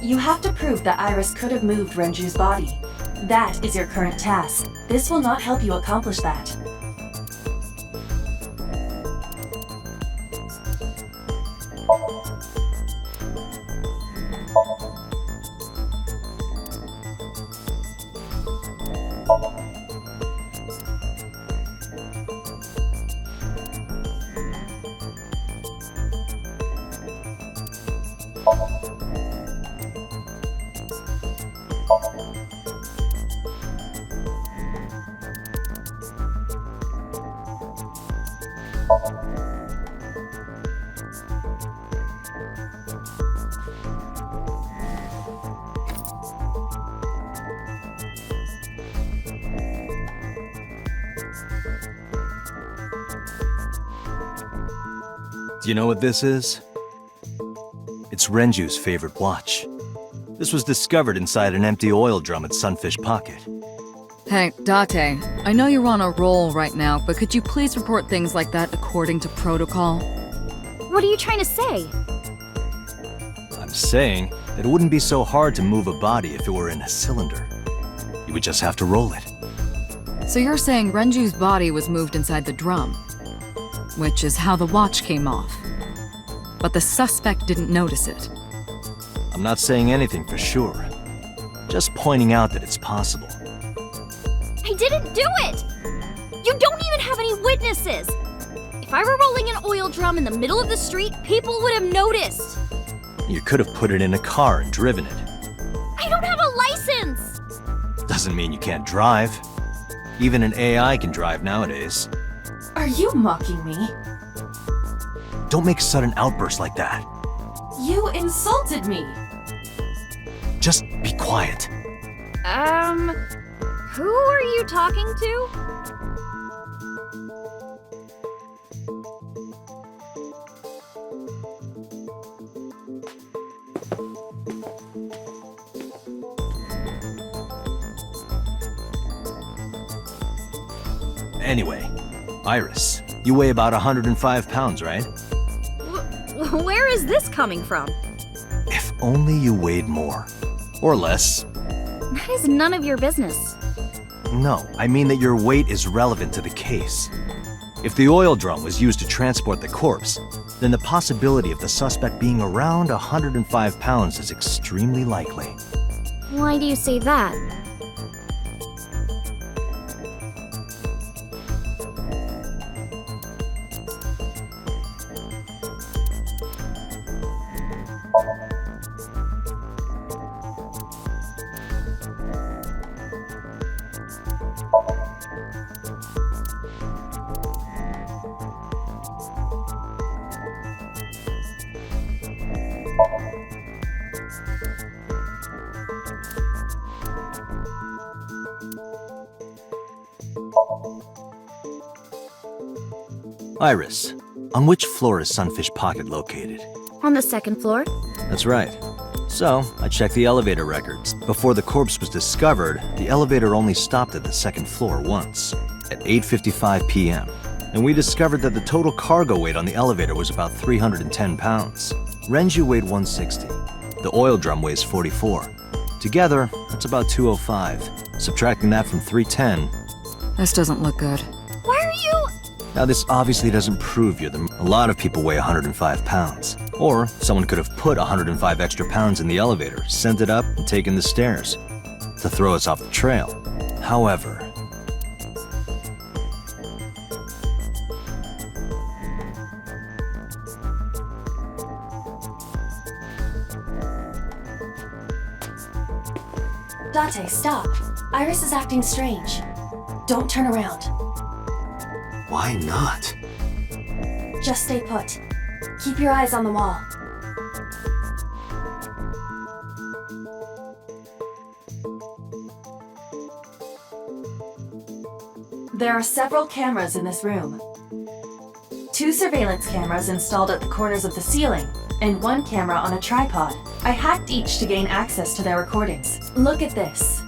you have to prove that Iris could have moved Renju's body. That is your current task. This will not help you accomplish that. Do you know what this is? It's Renju's favorite watch. This was discovered inside an empty oil drum at Sunfish Pocket. Hey, Date, I know you're on a roll right now, but could you please report things like that according to protocol? What are you trying to say? I'm saying that it wouldn't be so hard to move a body if it were in a cylinder. You would just have to roll it. So you're saying Renju's body was moved inside the drum, which is how the watch came off. But the suspect didn't notice it. I'm not saying anything for sure. Just pointing out that it's possible. I didn't do it! You don't even have any witnesses! If If I were rolling an oil drum in the middle of the street, people would have noticed. You could have put it in a car and driven it. I don't have a license! Doesn't mean you can't drive. Even an AI can drive nowadays. Are you mocking me? Don't make sudden outbursts like that. You insulted me! Just be quiet. Who are you talking to? Anyway, Iris, you weigh about 105 pounds, right? Where is this coming from? If only you weighed more. Or less. That is none of your business. No, I mean that your weight is relevant to the case. If the oil drum was used to transport the corpse, then the possibility of the suspect being around 105 pounds is extremely likely. Why do you say that? Iris, on which floor is Sunfish Pocket located? On the second floor. That's right. So, I checked the elevator records. Before the corpse was discovered, the elevator only stopped at the second floor once, at 8:55 p.m. And we discovered that the total cargo weight on the elevator was about 310 pounds. Renju weighed 160. The oil drum weighs 44. Together, that's about 205. Subtracting that from 310. This doesn't look good. Why are you... Now, this obviously doesn't prove you're the... A lot of people weigh 105 pounds. Or someone could have put 105 extra pounds in the elevator, sent it up, and taken the stairs to throw us off the trail. However... Date, stop. Iris is acting strange. Don't turn around. Why not? Just stay put. Keep your eyes on the wall. There are several cameras in this room. 2 surveillance cameras installed at the corners of the ceiling, and 1 camera on a tripod. I hacked each to gain access to their recordings. Look at this.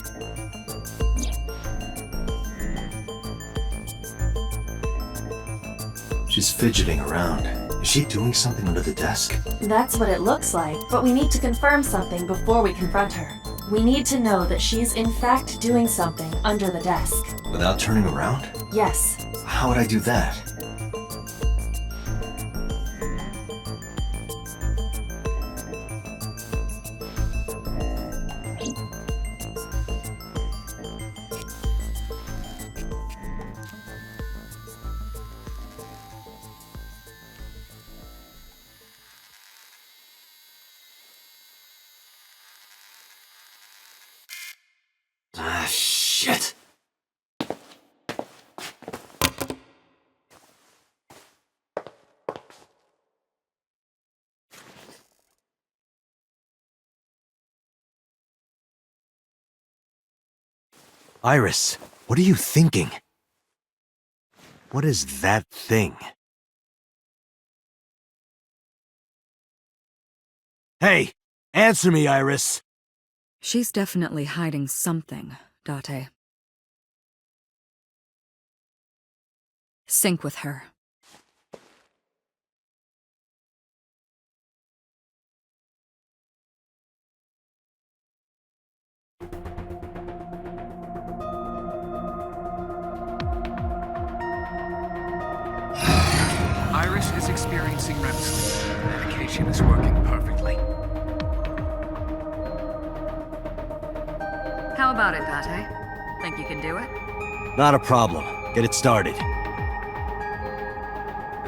She's fidgeting around. Is she doing something under the desk? That's what it looks like, but we need to confirm something before we confront her. We need to know that she's in fact doing something under the desk. Without turning around? Yes. How would I do that? Ah, shit! Iris, what are you thinking? What is that thing? Hey! Answer me, Iris! She's definitely hiding something, Date. Sync with her. Iris is experiencing REM sleep. The medication is working perfectly. How about it, Date? Think you can do it? Not a problem. Get it started. The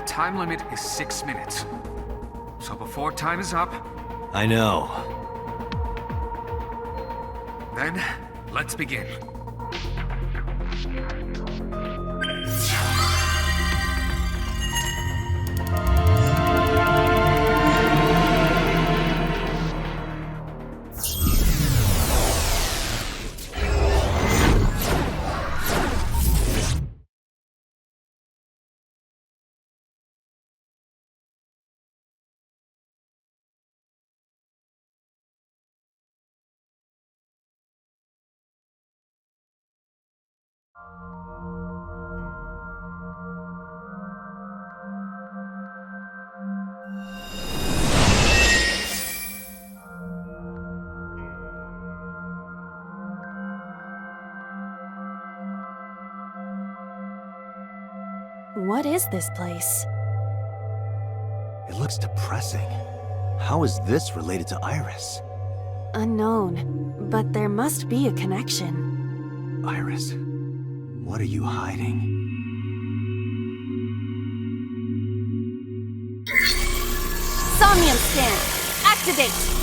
time limit is 6 minutes. So before time is up, I know. then let's begin. What is this place? It looks depressing. How is this related to Iris? Unknown, but there must be a connection. Iris, what are you hiding? Somnium scan! Activate!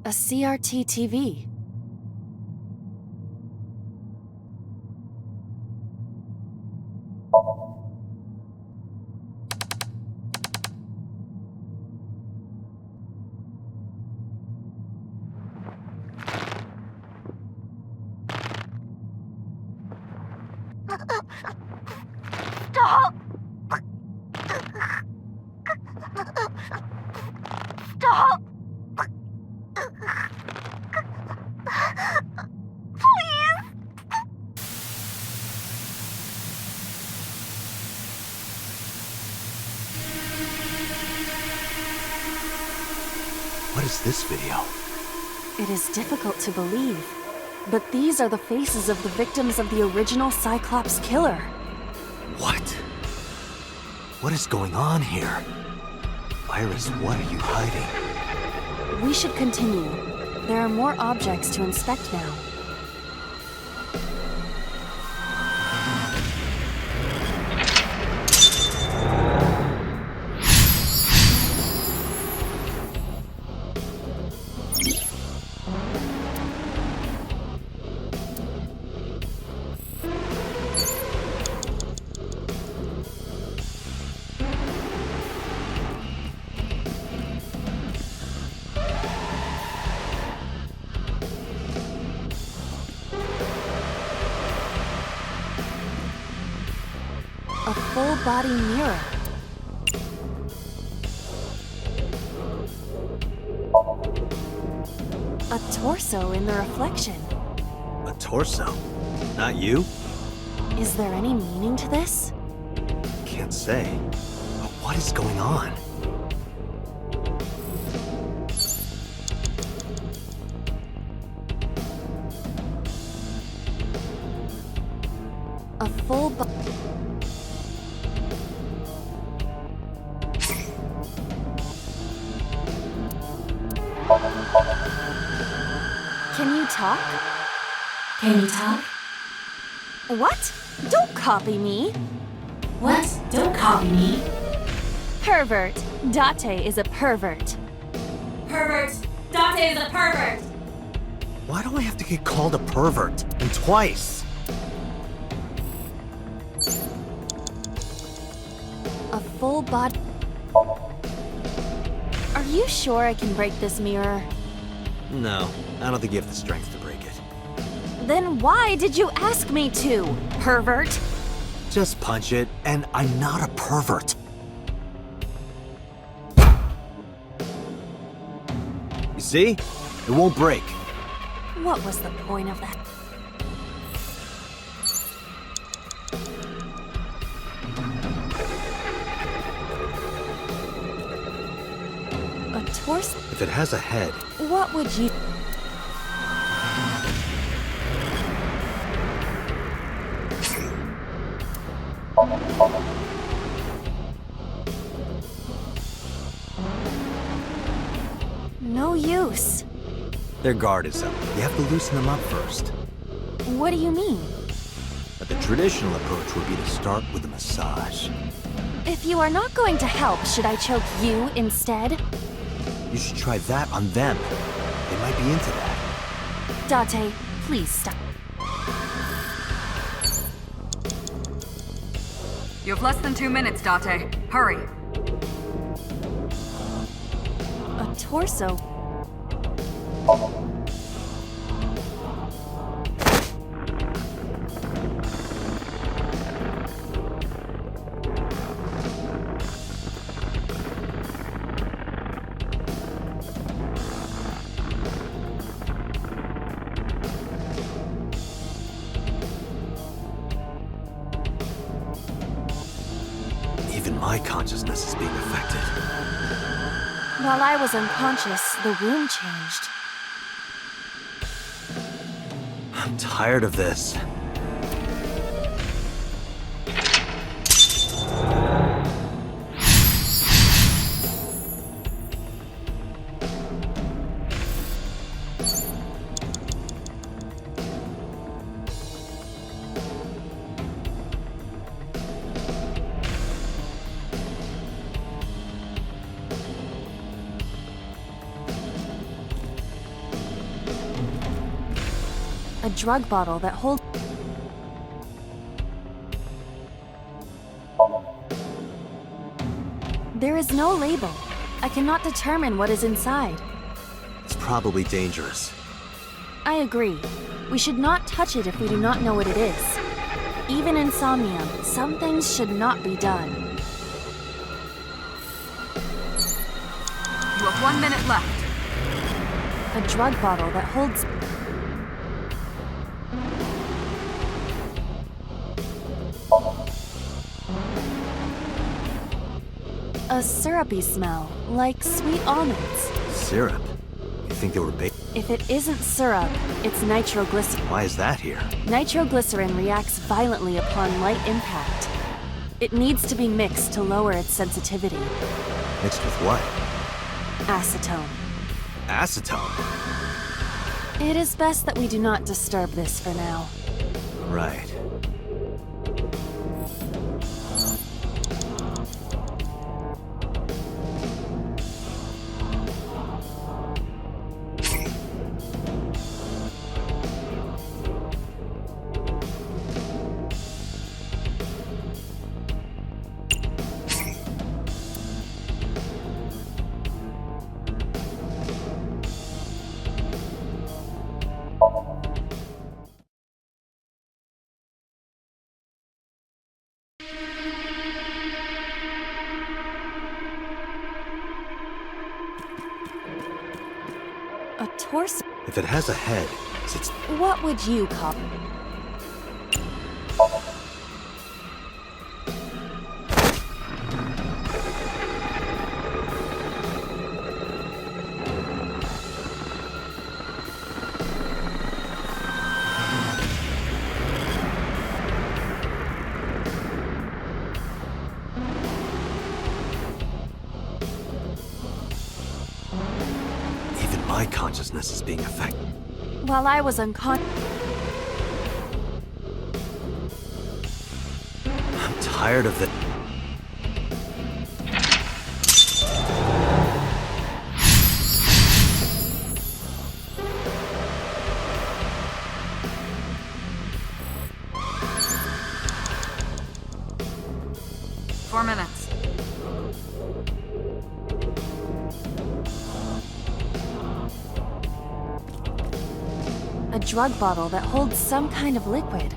A CRT TV. Stop! Stop! Please! What is this video? It is difficult to believe, but these are the faces of the victims of the original Cyclops killer. What? What is going on here? Iris, what are you hiding? We should continue. There are more objects to inspect now. A full-body mirror. A torso in the reflection. A torso? Not you? Is there any meaning to this? Can't say. But what is going on? A full body. Can you talk? Can you talk? What? Don't copy me. What? Don't copy me. Pervert. Date is a pervert. Pervert. Date is a pervert. Why do I have to get called a pervert? And twice? A full body. Are you sure I can break this mirror? No, I don't think you have the strength to break it. Then why did you ask me to, pervert? Just punch it, and I'm not a pervert. You see? It won't break. What was the point of that? A torso? If it has a head, What would you... No use. their guard is up. You have to loosen them up first. What do you mean? But the traditional approach would be to start with a massage. If you are not going to help, should I choke you instead? You should try that on them. They might be into that. Date, please stop. You have less than 2 minutes, Date. Hurry. A torso. Even my consciousness is being affected. While I was unconscious, the room changed. I'm tired of this. drug bottle that holds... There is no label. I cannot determine what is inside. It's probably dangerous. I agree. We should not touch it if we do not know what it is. Even in Somnium, some things should not be done. You have 1 minute left. A drug bottle that holds... A syrupy smell, like sweet almonds. Syrup? You think they were baked? If it isn't syrup, it's nitroglycerin. Why is that here? Nitroglycerin reacts violently upon light impact. It needs to be mixed to lower its sensitivity. Mixed with what? Acetone. Acetone? It is best that we do not disturb this for now. Right. A torso? If it has a head, it's... What would you call it? My consciousness is being affected. While I was unconscious... I'm tired of the... Four minutes. A drug bottle that holds some kind of liquid.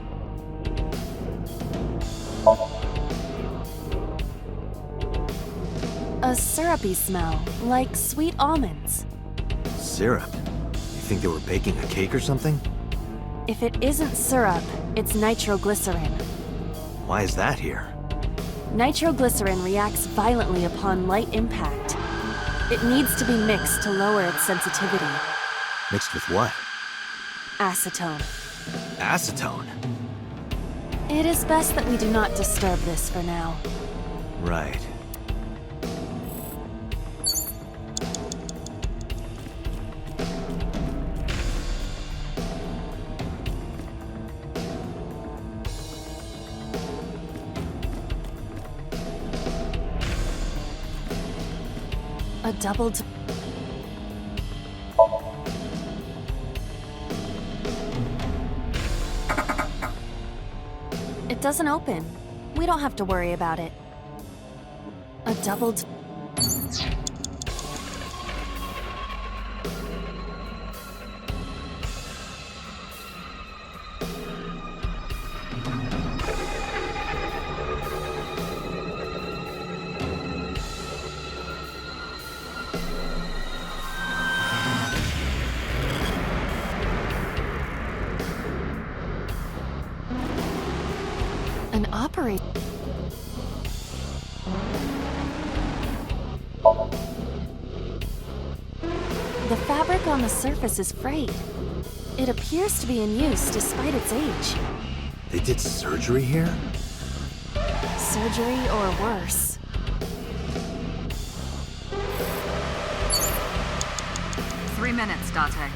A syrupy smell, like sweet almonds. Syrup? You think they were baking a cake or something? If it isn't syrup, it's nitroglycerin. Why is that here? Nitroglycerin reacts violently upon light impact. It needs to be mixed to lower its sensitivity. Mixed with what? Acetone. Acetone? It is best that we do not disturb this for now. Right. A doubled... It doesn't open. We don't have to worry about it. A doubled... An operator. The fabric on the surface is frayed. It appears to be in use despite its age. They did surgery here? Surgery or worse. Three minutes, Dante.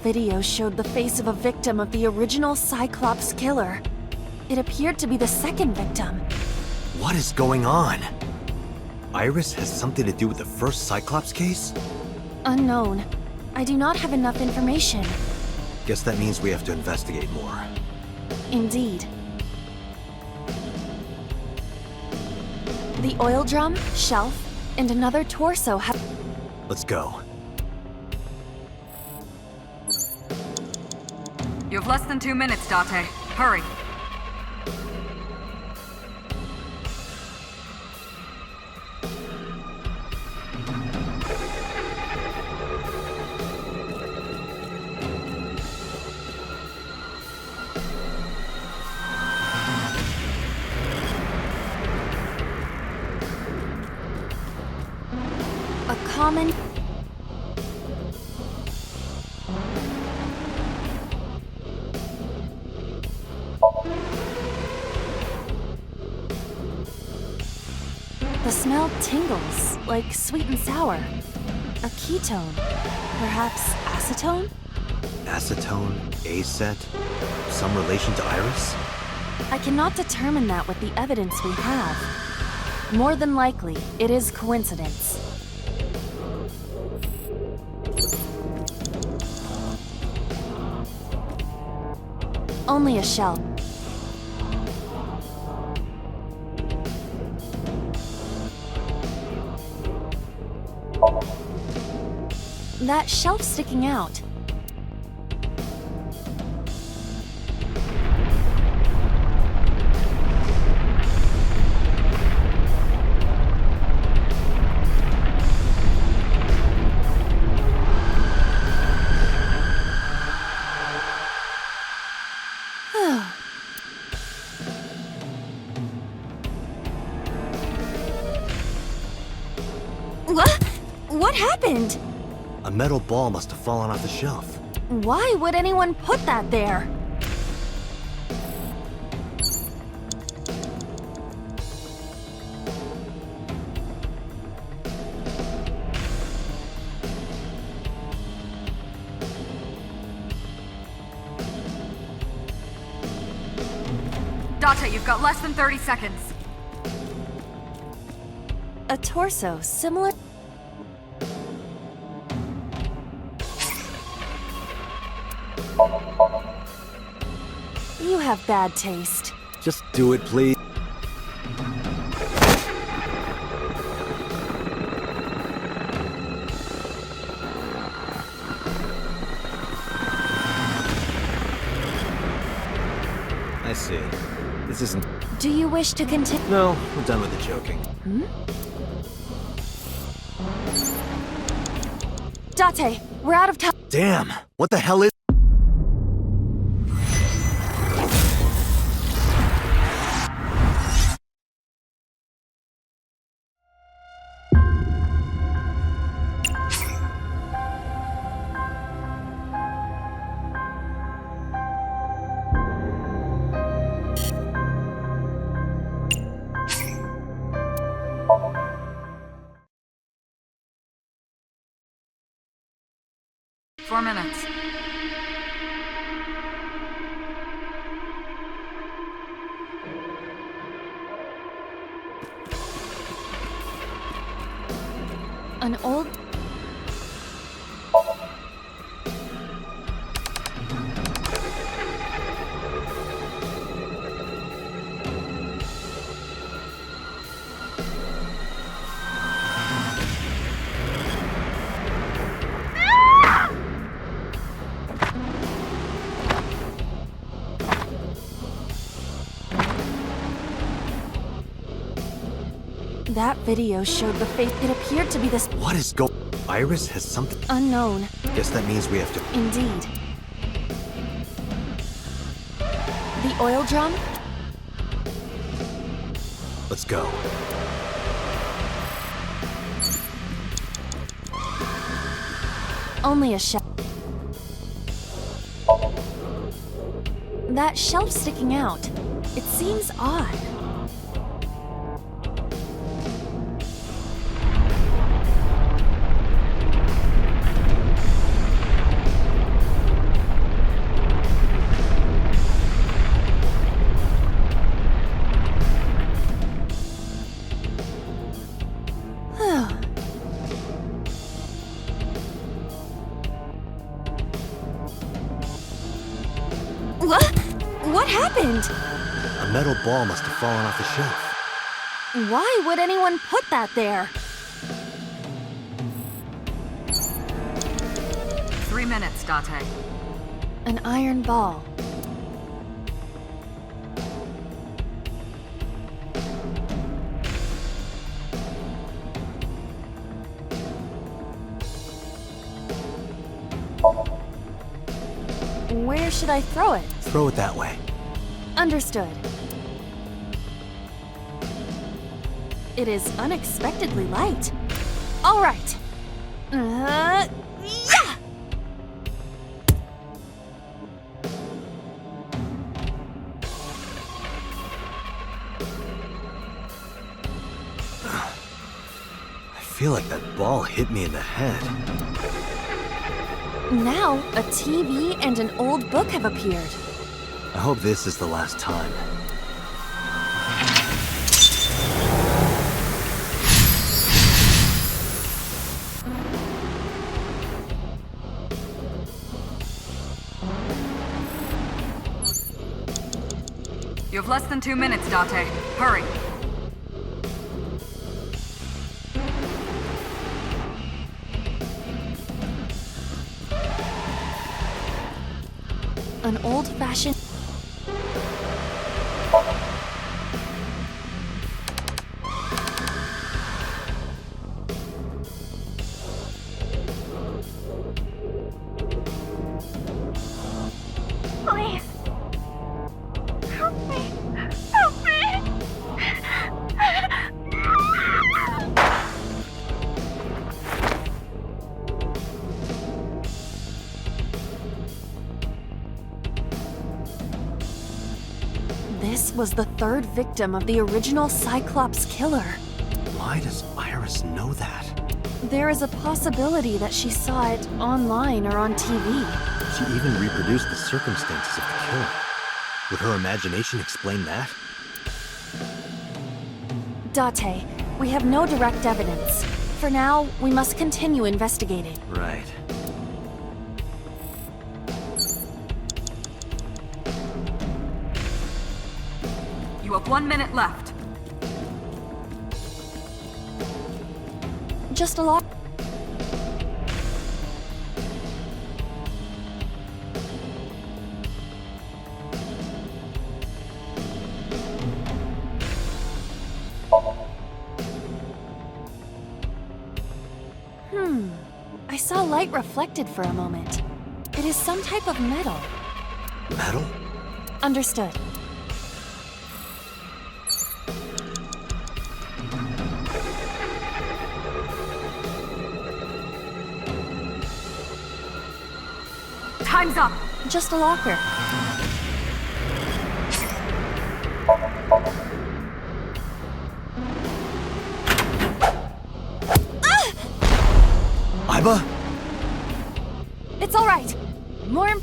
video showed the face of a victim of the original Cyclops killer. It appeared to be the second victim. What is going on? Iris has something to do with the first Cyclops case? Unknown. I do not have enough information. Guess that means we have to investigate more. Indeed. The oil drum, shelf, and another torso have... Let's go. You have less than 2 minutes, Date. Hurry. A common... The smell tingles, like sweet and sour. A ketone. Perhaps acetone? Acetone, acet, some relation to Iris? I cannot determine that with the evidence we have. More than likely, it is coincidence. Only a shell. That shelf sticking out. What happened? A metal ball must have fallen off the shelf. Why would anyone put that there? Date, you've got less than 30 seconds. A torso similar... You have bad taste. Just do it, please. I see. This isn't... Do you wish to continue? No, we're done with the joking. Date, we're out of time. Damn! What the hell is... 4 minutes. An old... That video showed the face. It appeared to be this... What is go... Iris has something... Unknown. Guess that means we have to... Indeed. The oil drum? Let's go. Only a shelf. That shelf sticking out. It seems odd. A metal ball must have fallen off the shelf. Why would anyone put that there? 3 minutes, Date. An iron ball. Where should I throw it? Throw it that way. Understood. It is unexpectedly light. All right. Yeah! I feel like that ball hit me in the head. Now, a TV and an old book have appeared. I hope this is the last time. You have less than 2 minutes, Date. Hurry. An old-fashioned... Please. Help me. Help me. This was the third victim of the original Cyclops killer. Why does Iris know that? There is a possibility that she saw it online or on TV. She even reproduced the circumstances of the killing. Would her imagination explain that? Date, we have no direct evidence. For now, we must continue investigating. Right. You have 1 minute left. Just a lot. I saw light reflected for a moment. It is some type of metal. Metal? Understood. Time's up. Just a locker. Iba? It's all right. More.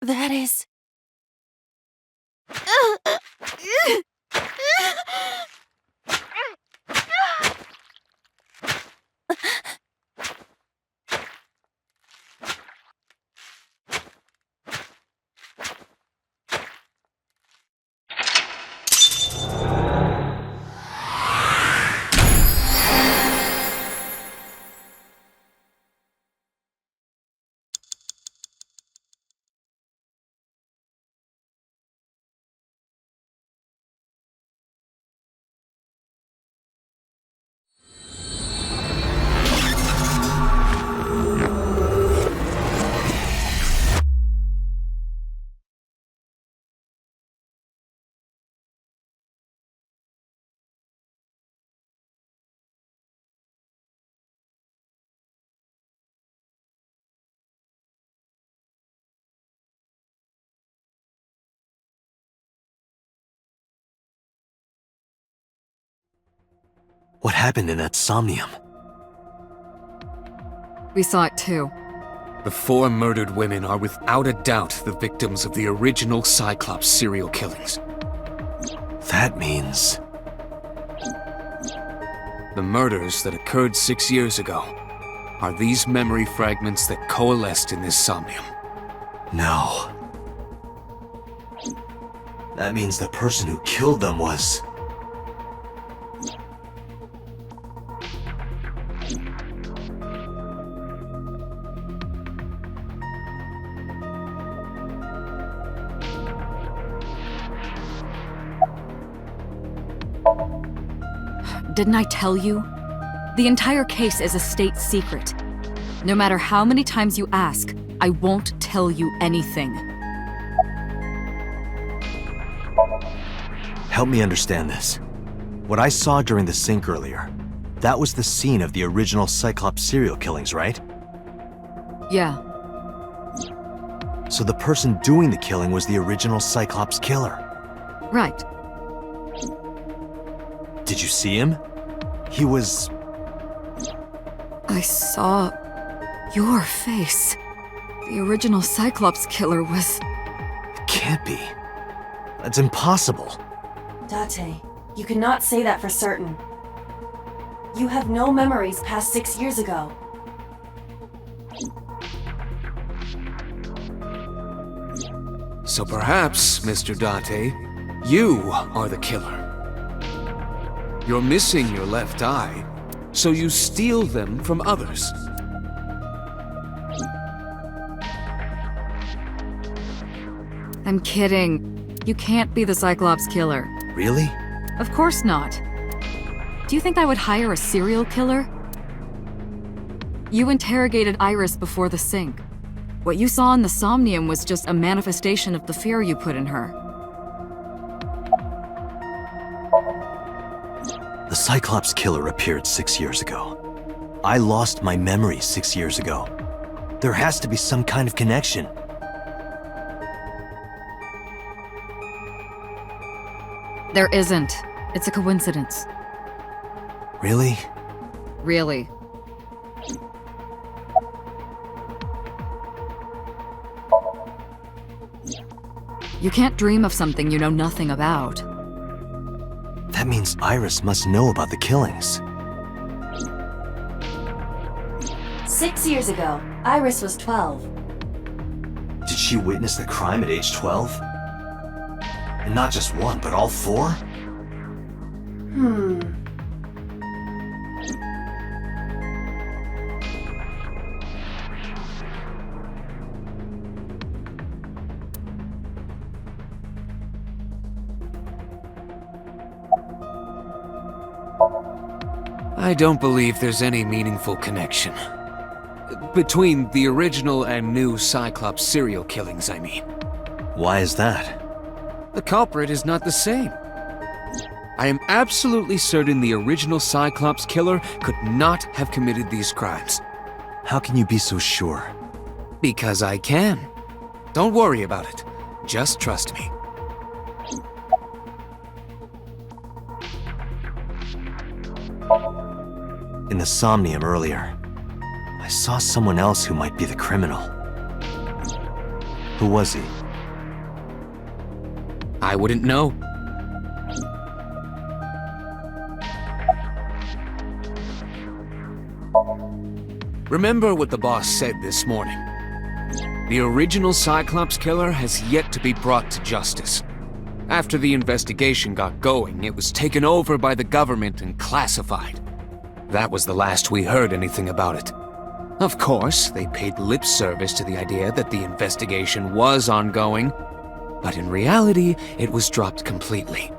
That is... What happened in that Somnium? We saw it too. The 4 murdered women are without a doubt the victims of the original Cyclops serial killings. That means... The murders that occurred 6 years ago are these memory fragments that coalesced in this Somnium. No. That means the person who killed them was... Didn't I tell you? The entire case is a state secret. No matter how many times you ask, I won't tell you anything. Help me understand this. What I saw during the sink earlier, that was the scene of the original Cyclops serial killings, right? Yeah. So the person doing the killing was the original Cyclops killer. Right. Did you see him? He was... I saw... your face. The original Cyclops killer was... It can't be. That's impossible. Date, you cannot say that for certain. You have no memories past 6 years ago. So perhaps, Mr. Date, you are the killer. You're missing your left eye, so you steal them from others. I'm kidding. You can't be the Cyclops killer. Really? Of course not. Do you think I would hire a serial killer? You interrogated Iris before the sink. What you saw in the Somnium was just a manifestation of the fear you put in her. The Cyclops killer appeared 6 years ago. I lost my memory 6 years ago. There has to be some kind of connection. There isn't. It's a coincidence. Really? Really. You can't dream of something you know nothing about. That means Iris must know about the killings. 6 years ago, Iris was 12. Did she witness the crime at age 12? And not just one, but all 4? I don't believe there's any meaningful connection. Between the original and new Cyclops serial killings, I mean. Why is that? The culprit is not the same. I am absolutely certain the original Cyclops killer could not have committed these crimes. How can you be so sure? Because I can. Don't worry about it. Just trust me. In the Somnium earlier, I saw someone else who might be the criminal. Who was he? I wouldn't know. Remember what the boss said this morning. The original Cyclops killer has yet to be brought to justice. After the investigation got going, it was taken over by the government and classified. That was the last we heard anything about it. Of course, they paid lip service to the idea that the investigation was ongoing, but in reality, it was dropped completely.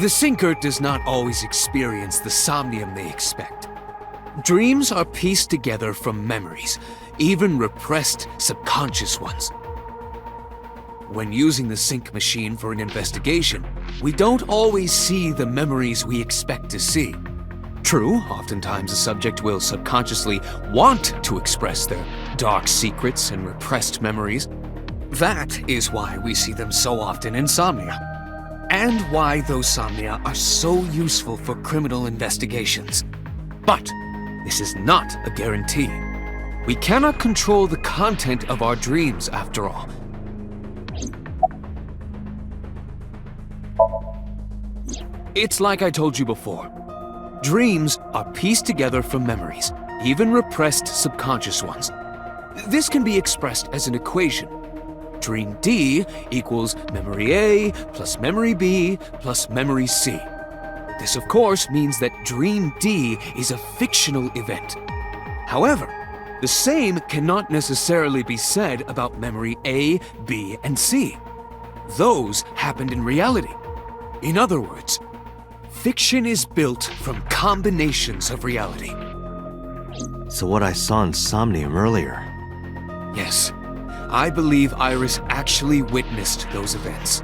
The Sinker does not always experience the somnium they expect. Dreams are pieced together from memories, even repressed subconscious ones. When using the sync machine for an investigation, we don't always see the memories we expect to see. True, oftentimes a subject will subconsciously want to express their dark secrets and repressed memories. That is why we see them so often in Somnia. And why those Somnia are so useful for criminal investigations. But this is not a guarantee. We cannot control the content of our dreams, after all. It's like I told you before. Dreams are pieced together from memories, even repressed subconscious ones. This can be expressed as an equation. Dream D equals memory A plus memory B plus memory C. This, of course, means that Dream D is a fictional event. However, the same cannot necessarily be said about memory A, B, and C. Those happened in reality. In other words, fiction is built from combinations of reality. So what I saw in Somnium earlier... Yes. I believe Iris actually witnessed those events.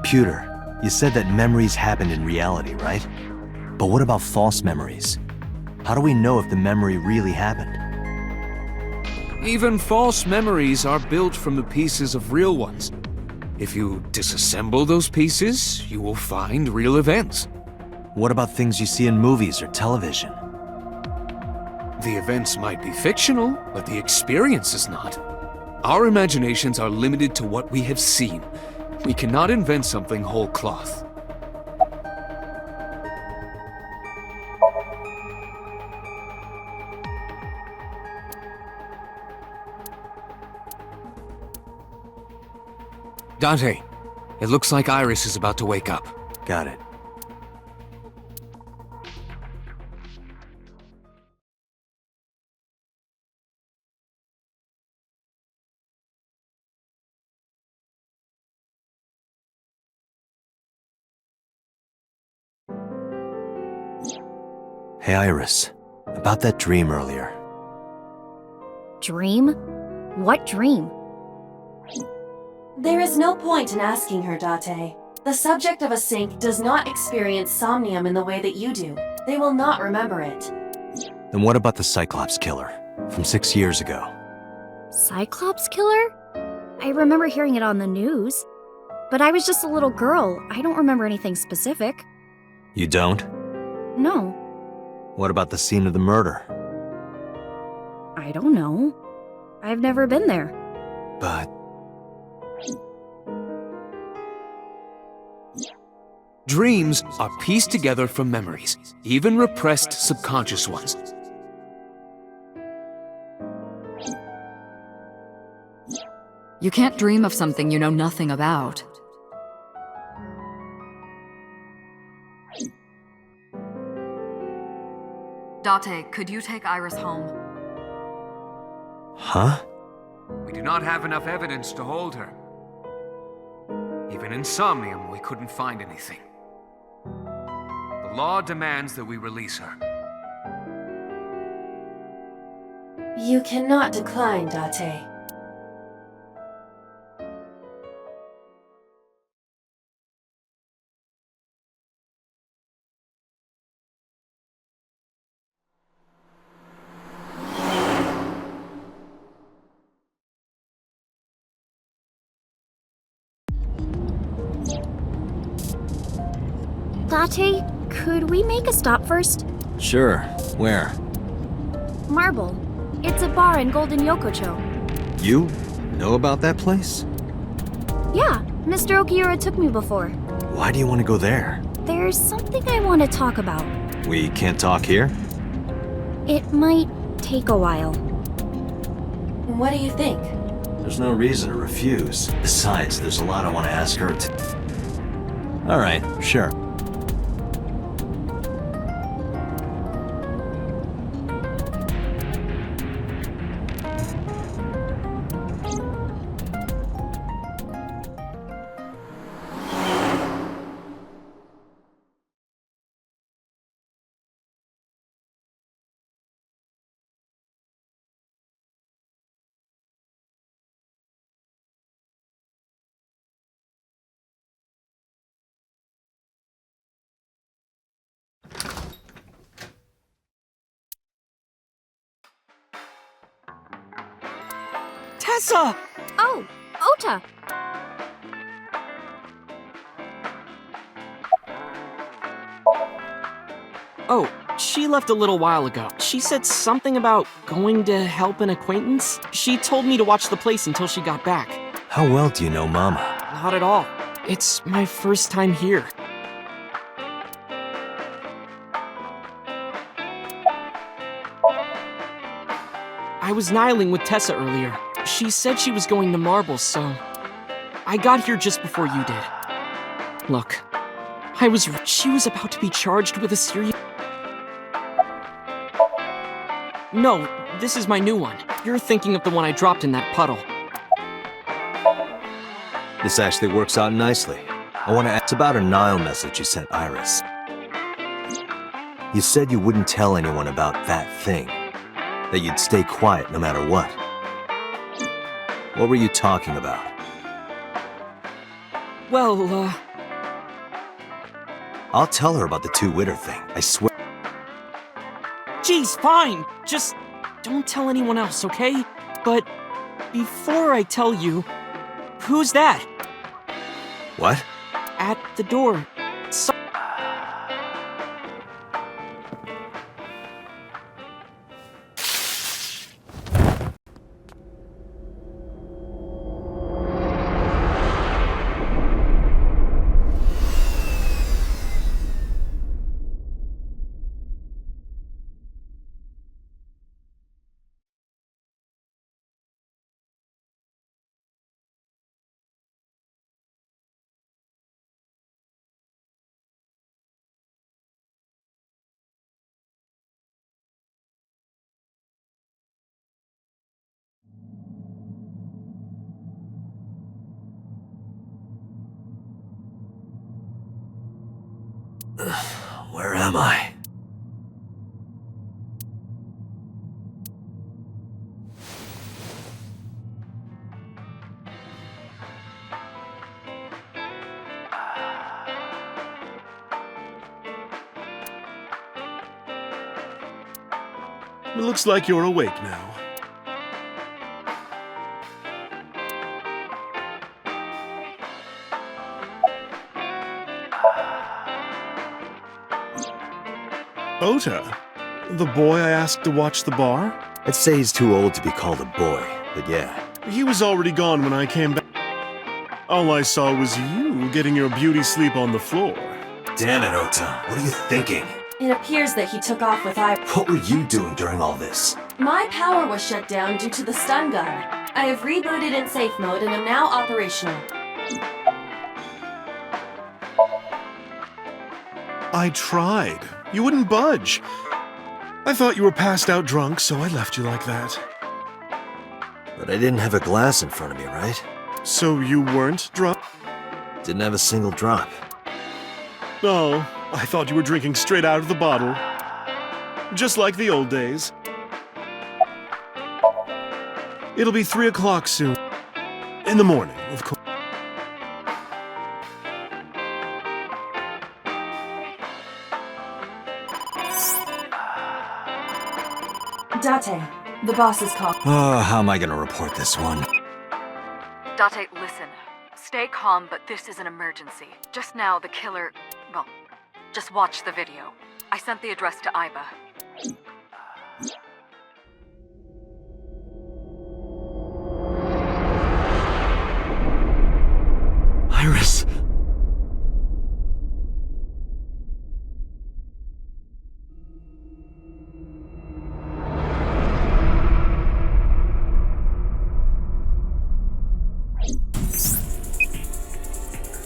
Pewter, you said that memories happen in reality, right? But what about false memories? How do we know if the memory really happened? Even false memories are built from the pieces of real ones. If you disassemble those pieces, you will find real events. What about things you see in movies or television? The events might be fictional, but the experience is not. Our imaginations are limited to what we have seen. We cannot invent something whole cloth. Dante, it looks like Iris is about to wake up. Got it. Hey, Iris. About that dream earlier. Dream? What dream? There is no point in asking her, Date. The subject of a sync does not experience somnium in the way that you do. They will not remember it. Then what about the Cyclops killer from 6 years ago? Cyclops killer? I remember hearing it on the news. But I was just a little girl. I don't remember anything specific. You don't? No. What about the scene of the murder? I don't know. I've never been there. But... Dreams are pieced together from memories, even repressed subconscious ones. You can't dream of something you know nothing about. Date, could you take Iris home? Huh? We do not have enough evidence to hold her. Even in Somnium, we couldn't find anything. The law demands that we release her. You cannot decline, Date. Latte, could we make a stop first? Sure. Where? Marble. It's a bar in Golden Yokocho. You know about that place? Yeah, Mr. Okiura took me before. Why do you want to go there? There's something I want to talk about. We can't talk here? It might take a while. What do you think? There's no reason to refuse. Besides, there's a lot I want to ask her to... Alright, sure. Tessa! Oh, Ota! Oh, she left a little while ago. She said something about going to help an acquaintance. She told me to watch the place until she got back. How well do you know Mama? Not at all. It's my first time here. I was nihiling with Tessa earlier. She said she was going to Marbles, so... I got here just before you did. Look, she was about to be charged with a serious... No, this is my new one. You're thinking of the one I dropped in that puddle. This actually works out nicely. I want to ask about a Nile message you sent Iris. You said you wouldn't tell anyone about that thing. That you'd stay quiet no matter what. What were you talking about? Well, I'll tell her about the two-witter thing, I swear. Geez, fine. Just don't tell anyone else, okay? But before I tell you, who's that? What? At the door. Where am I? It looks like you're awake now. Ota, the boy I asked to watch the bar? I'd say he's too old to be called a boy, but yeah. He was already gone when I came back. All I saw was you getting your beauty sleep on the floor. Damn it, Ota. What are you thinking? It appears that he took off with Iris. What were you doing during all this? My power was shut down due to the stun gun. I have rebooted in safe mode and am now operational. I tried. You wouldn't budge. I thought you were passed out drunk, so I left you like that. But I didn't have a glass in front of me, right? So you weren't drunk? Didn't have a single drop. Oh, I thought you were drinking straight out of the bottle. Just like the old days. It'll be 3 o'clock soon. In the morning, of course. Date, the boss is called. Oh, how am I gonna report this one? Date, listen. Stay calm, but this is an emergency. Just now, the killer... well, just watch the video. I sent the address to Iba. Iris!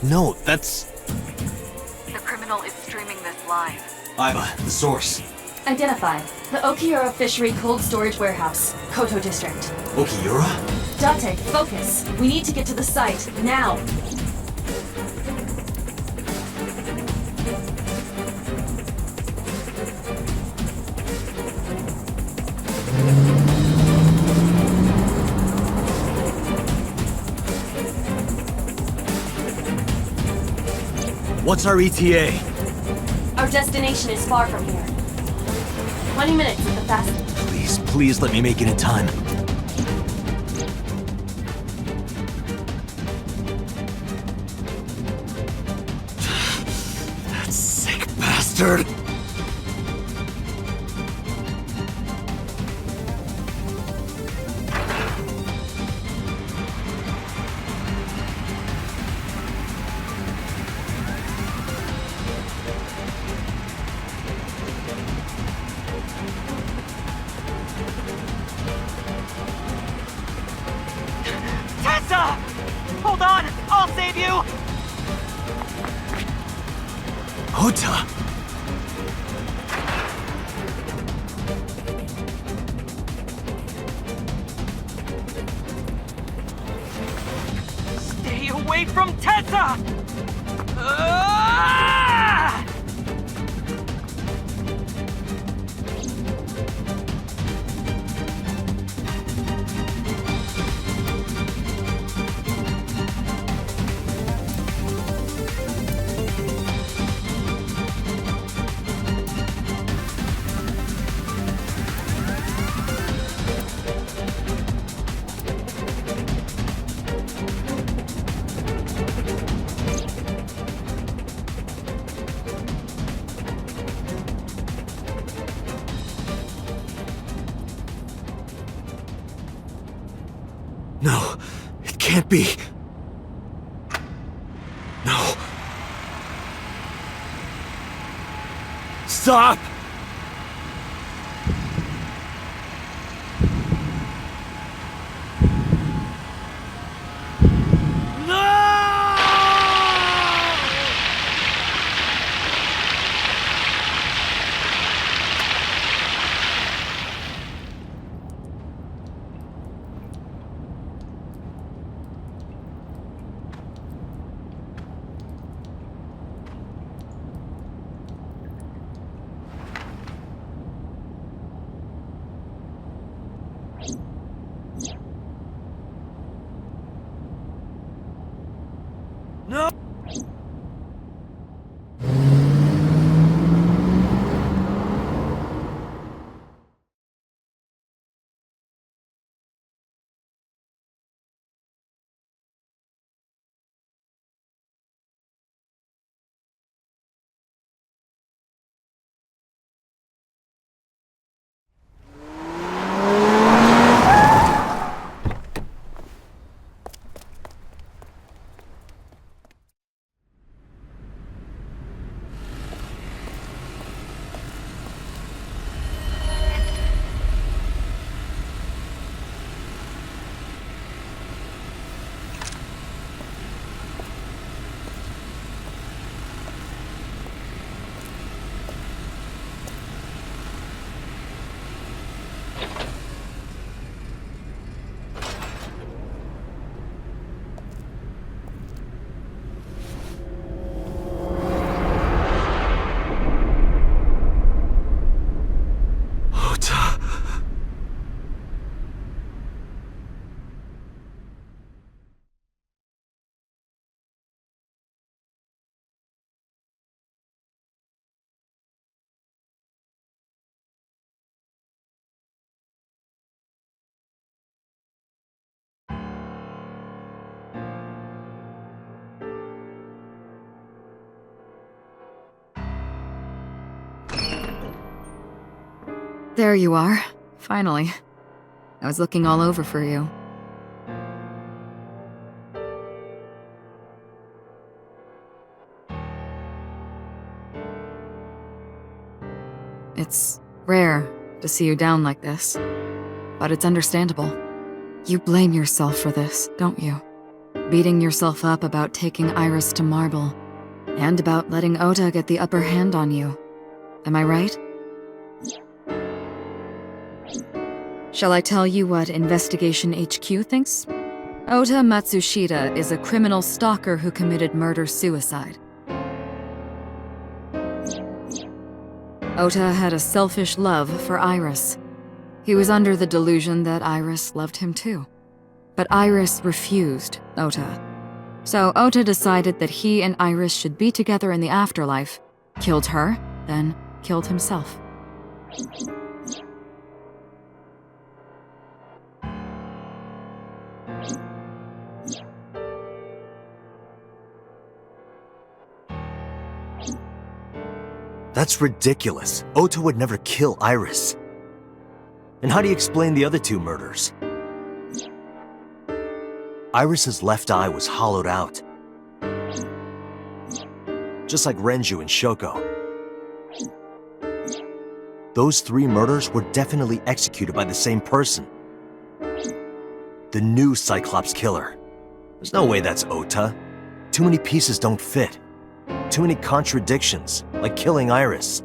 No, that's... The criminal is streaming this live. Iba, the source. Identified. The Okiura Fishery Cold Storage Warehouse, Koto District. Okiura? Date, focus. We need to get to the site, now. What's our ETA? Our destination is far from here. 20 minutes at the fastest. Please let me make it in time. That sick bastard! Tessa! Hold on! I'll save you! Ota! Stay away from Tessa! Ah! No, it can't be. No. Stop! No! There you are. Finally. I was looking all over for you. It's rare to see you down like this, but it's understandable. You blame yourself for this, don't you? Beating yourself up about taking Iris to Marble, and about letting Ota get the upper hand on you. Am I right? Shall I tell you what Investigation HQ thinks? Ota Matsushita is a criminal stalker who committed murder-suicide. Ota had a selfish love for Iris. He was under the delusion that Iris loved him too. But Iris refused Ota. So Ota decided that he and Iris should be together in the afterlife, killed her, then killed himself. That's ridiculous. Ota would never kill Iris. And how do you explain the other two murders? Iris's left eye was hollowed out. Just like Renju and Shoko. Those 3 murders were definitely executed by the same person. The new Cyclops killer. There's no way that's Ota. Too many pieces don't fit. Too many contradictions, like killing Iris.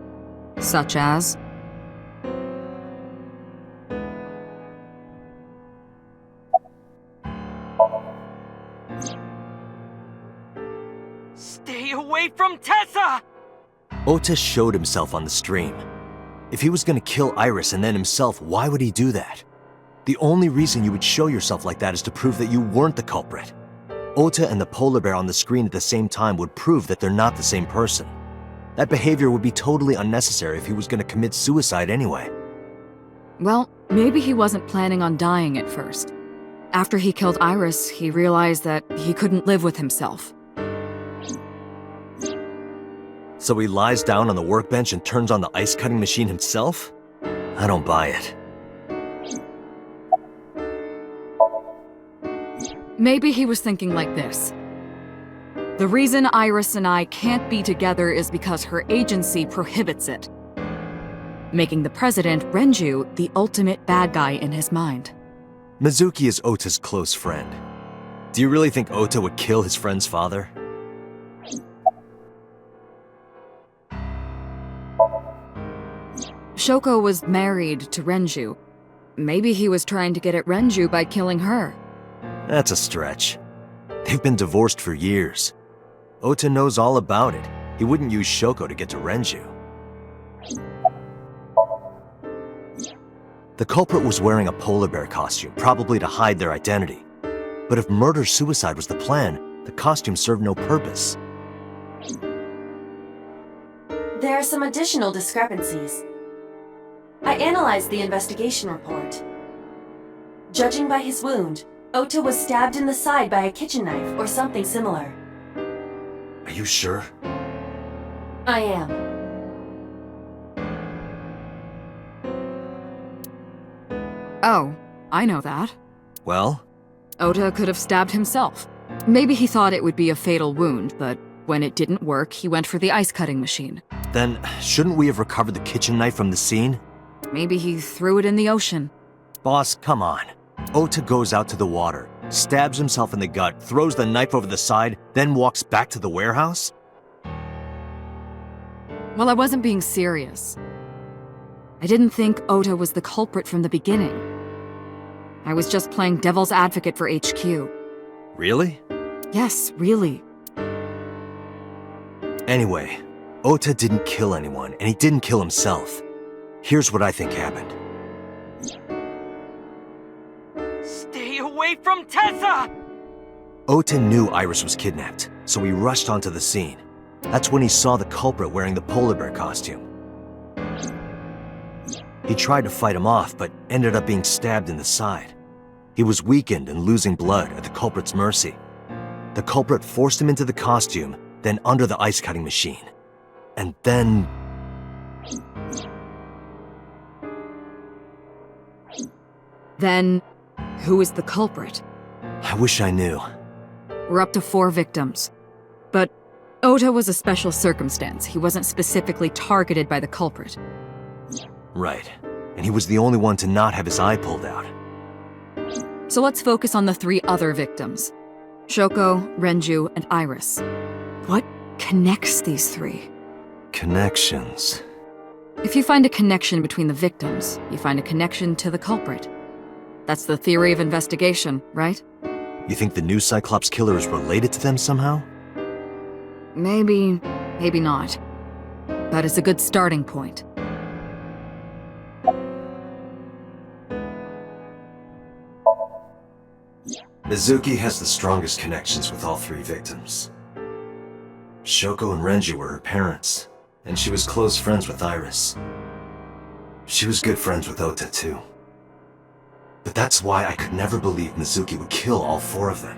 Such as? Stay away from Tessa! Ota showed himself on the stream. If he was gonna kill Iris and then himself, why would he do that? The only reason you would show yourself like that is to prove that you weren't the culprit. Ota and the polar bear on the screen at the same time would prove that they're not the same person. That behavior would be totally unnecessary if he was gonna commit suicide anyway. Well, maybe he wasn't planning on dying at first. After he killed Iris, he realized that he couldn't live with himself. So he lies down on the workbench and turns on the ice cutting machine himself? I don't buy it. Maybe he was thinking like this. The reason Iris and I can't be together is because her agency prohibits it, making the president, Renju, the ultimate bad guy in his mind. Mizuki is Ota's close friend. Do you really think Ota would kill his friend's father? Shoko was married to Renju. Maybe he was trying to get at Renju by killing her. That's a stretch. They've been divorced for years. Ota knows all about it. He wouldn't use Shoko to get to Renju. The culprit was wearing a polar bear costume, probably to hide their identity. But if murder-suicide was the plan, the costume served no purpose. There are some additional discrepancies. I analyzed the investigation report. Judging by his wound, Ota was stabbed in the side by a kitchen knife or something similar. Are you sure? I am. Oh, I know that. Well? Ota could have stabbed himself. Maybe he thought it would be a fatal wound, but when it didn't work, he went for the ice cutting machine. Then, shouldn't we have recovered the kitchen knife from the scene? Maybe he threw it in the ocean. Boss, come on. Ota goes out to the water, stabs himself in the gut, throws the knife over the side, then walks back to the warehouse? Well, I wasn't being serious. I didn't think Ota was the culprit from the beginning. I was just playing devil's advocate for HQ. Really? Yes, really. Anyway, Ota didn't kill anyone, and he didn't kill himself. Here's what I think happened. Stay away from Tessa! Ota knew Iris was kidnapped, so he rushed onto the scene. That's when he saw the culprit wearing the polar bear costume. He tried to fight him off, but ended up being stabbed in the side. He was weakened and losing blood at the culprit's mercy. The culprit forced him into the costume, then under the ice cutting machine. And then... Then, who is the culprit? I wish I knew. We're up to 4 victims. But Ota was a special circumstance. He wasn't specifically targeted by the culprit. Right. And he was the only one to not have his eye pulled out. So let's focus on the 3 other victims. Shoko, Renju, and Iris. What connects these 3? Connections. If you find a connection between the victims, you find a connection to the culprit. That's the theory of investigation, right? You think the new Cyclops killer is related to them somehow? Maybe, maybe not. But it's a good starting point. Mizuki has the strongest connections with all 3 victims. Shoko and Renju were her parents, and she was close friends with Iris. She was good friends with Ota too. But that's why I could never believe Mizuki would kill all 4 of them.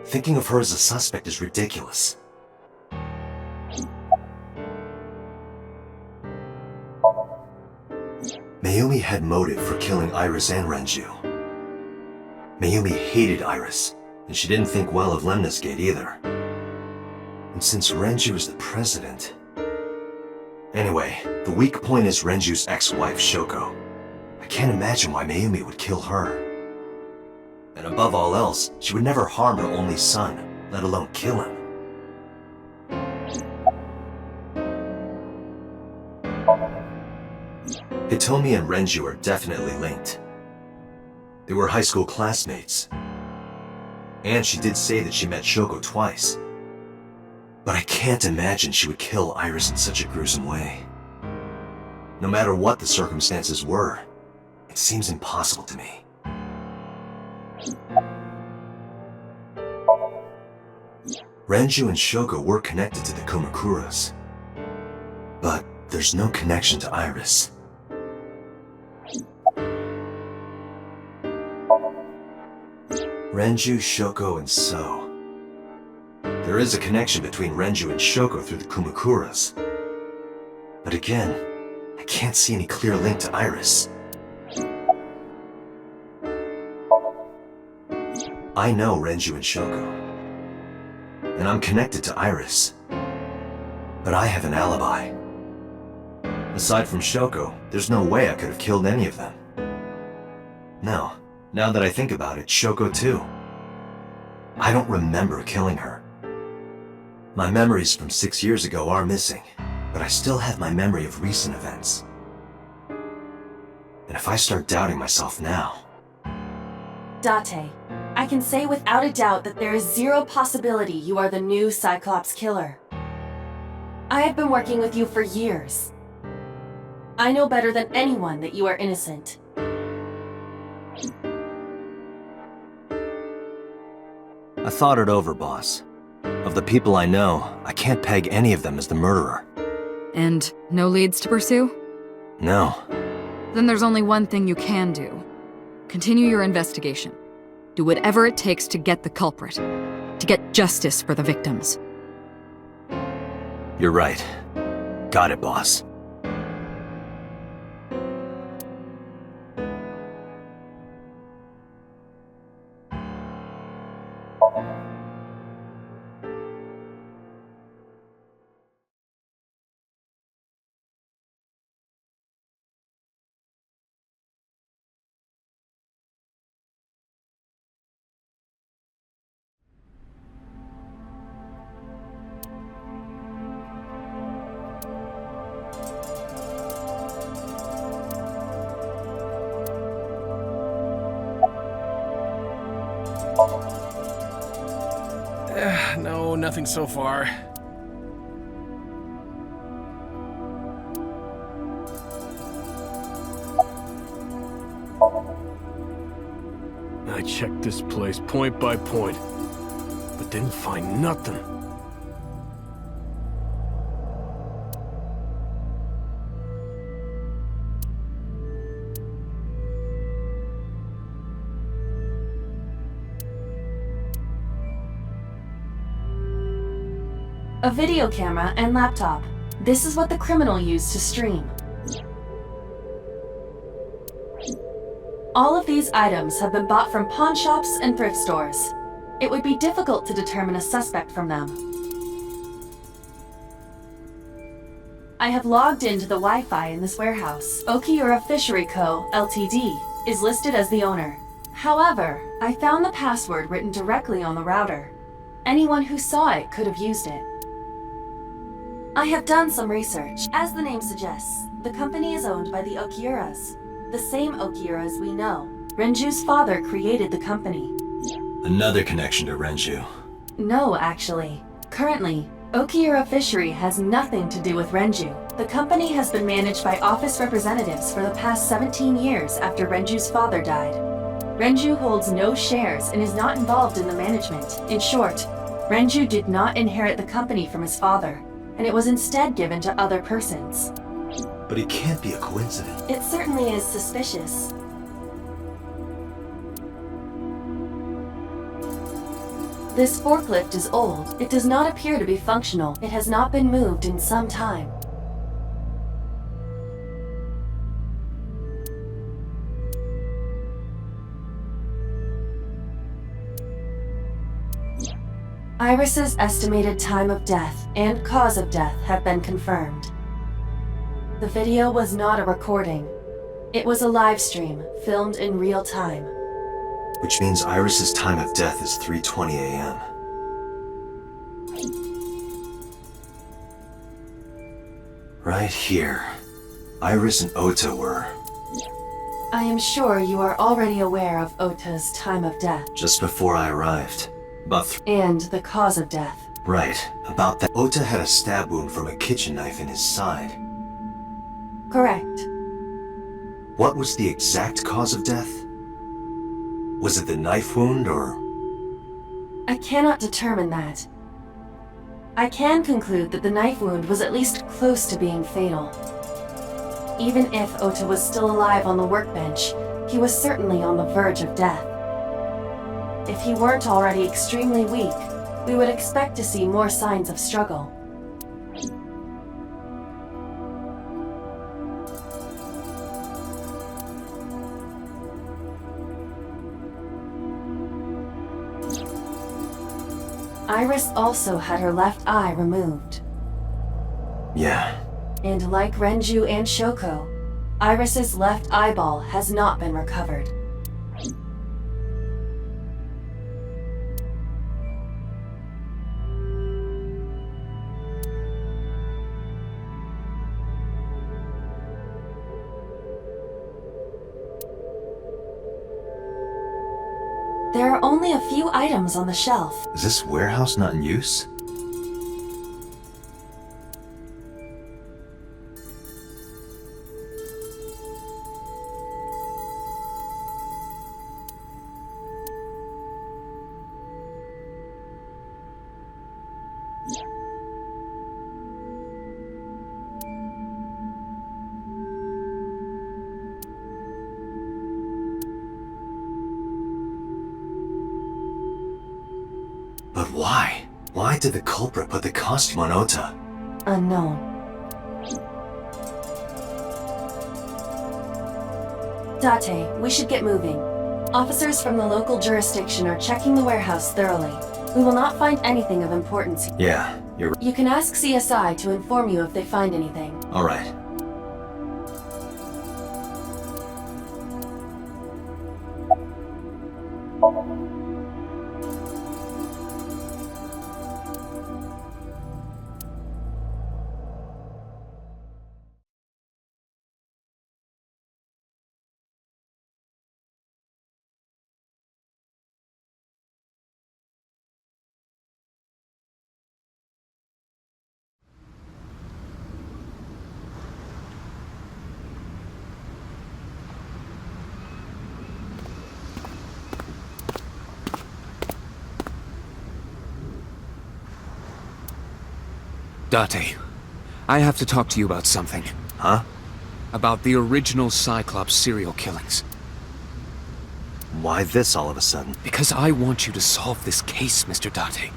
Thinking of her as a suspect is ridiculous. Mayumi had motive for killing Iris and Renju. Mayumi hated Iris, and she didn't think well of Lemnis Gate either. And since Renju is the president... Anyway, the weak point is Renju's ex-wife, Shoko. I can't imagine why Mayumi would kill her. And above all else, she would never harm her only son, let alone kill him. Hitomi and Renju are definitely linked. They were high school classmates. And she did say that she met Shoko twice. But I can't imagine she would kill Iris in such a gruesome way. No matter what the circumstances were, it seems impossible to me. Renju and Shoko were connected to the Kumakuras. But there's no connection to Iris. Renju, Shoko, and So. There is a connection between Renju and Shoko through the Kumakuras. But again, I can't see any clear link to Iris. I know Renju and Shoko. And I'm connected to Iris. But I have an alibi. Aside from Shoko, there's no way I could have killed any of them. No. Now that I think about it, Shoko too. I don't remember killing her. My memories from 6 years ago are missing, but I still have my memory of recent events. And if I start doubting myself now... Date, I can say without a doubt that there is 0 possibility you are the new Cyclops killer. I have been working with you for years. I know better than anyone that you are innocent. I thought it over, boss. Of the people I know, I can't peg any of them as the murderer. And no leads to pursue? No. Then there's only one thing you can do. Continue your investigation. Do whatever it takes to get the culprit. To get justice for the victims. You're right. Got it, boss. No, nothing so far. I checked this place point by point, but didn't find nothing. A video camera and laptop. This is what the criminal used to stream. All of these items have been bought from pawn shops and thrift stores. It would be difficult to determine a suspect from them. I have logged into the Wi-Fi in this warehouse. Okiura Fishery Co., Ltd. is listed as the owner. However, I found the password written directly on the router. Anyone who saw it could have used it. I have done some research. As the name suggests, the company is owned by the Okiuras. The same Okiuras we know. Renju's father created the company. Another connection to Renju. No, actually. Currently, Okiura Fishery has nothing to do with Renju. The company has been managed by office representatives for the past 17 years after Renju's father died. Renju holds no shares and is not involved in the management. In short, Renju did not inherit the company from his father, and it was instead given to other persons. But it can't be a coincidence. It certainly is suspicious. This forklift is old. It does not appear to be functional. It has not been moved in some time. Iris's estimated time of death and cause of death have been confirmed. The video was not a recording. It was a live stream, filmed in real time. Which means Iris's time of death is 3:20 a.m. Right here. Iris and Ota were... I am sure you are already aware of Ota's time of death. Just before I arrived. And the cause of death. Right. About that. Ota had a stab wound from a kitchen knife in his side. Correct. What was the exact cause of death? Was it the knife wound, or...? I cannot determine that. I can conclude that the knife wound was at least close to being fatal. Even if Ota was still alive on the workbench, he was certainly on the verge of death. If he weren't already extremely weak, we would expect to see more signs of struggle. Iris also had her left eye removed. Yeah. And like Renju and Shoko, Iris's left eyeball has not been recovered. There are only a few items on the shelf. Is this warehouse not in use? But why? Why did the culprit put the costume on Ota? Unknown. Date, we should get moving. Officers from the local jurisdiction are checking the warehouse thoroughly. We will not find anything of importance. Yeah, you're right. You can ask CSI to inform you if they find anything. All right. Date, I have to talk to you about something. Huh? About the original Cyclops serial killings. Why this all of a sudden? Because I want you to solve this case, Mr. Date.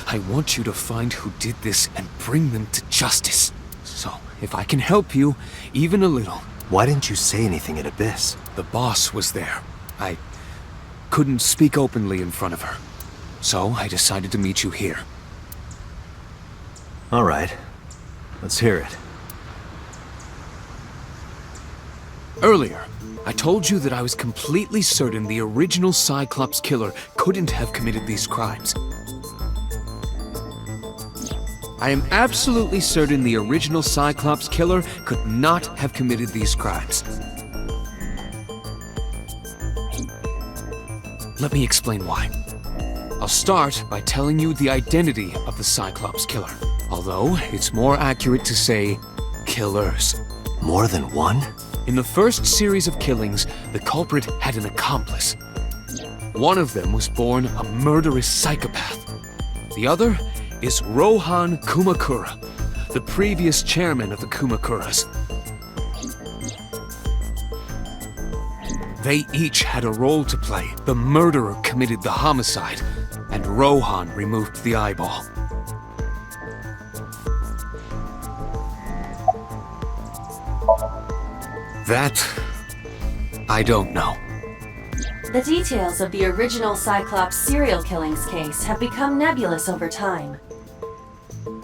I want you to find who did this and bring them to justice. So, if I can help you, even a little, Why didn't you say anything at Abyss? The boss was there. I couldn't speak openly in front of her. So I decided to meet you here. All right. Let's hear it. Earlier, I told you that I was completely certain the original Cyclops killer couldn't have committed these crimes. I am absolutely certain the original Cyclops killer could not have committed these crimes. Let me explain why. I'll start by telling you the identity of the Cyclops killer, although it's more accurate to say killers. More than one? In the first series of killings, the culprit had an accomplice. One of them was born a murderous psychopath. The other is Rohan Kumakura, the previous chairman of the Kumakuras. They each had a role to play. The murderer committed the homicide, and Rohan removed the eyeball. That, I don't know. The details of the original Cyclops serial killings case have become nebulous over time.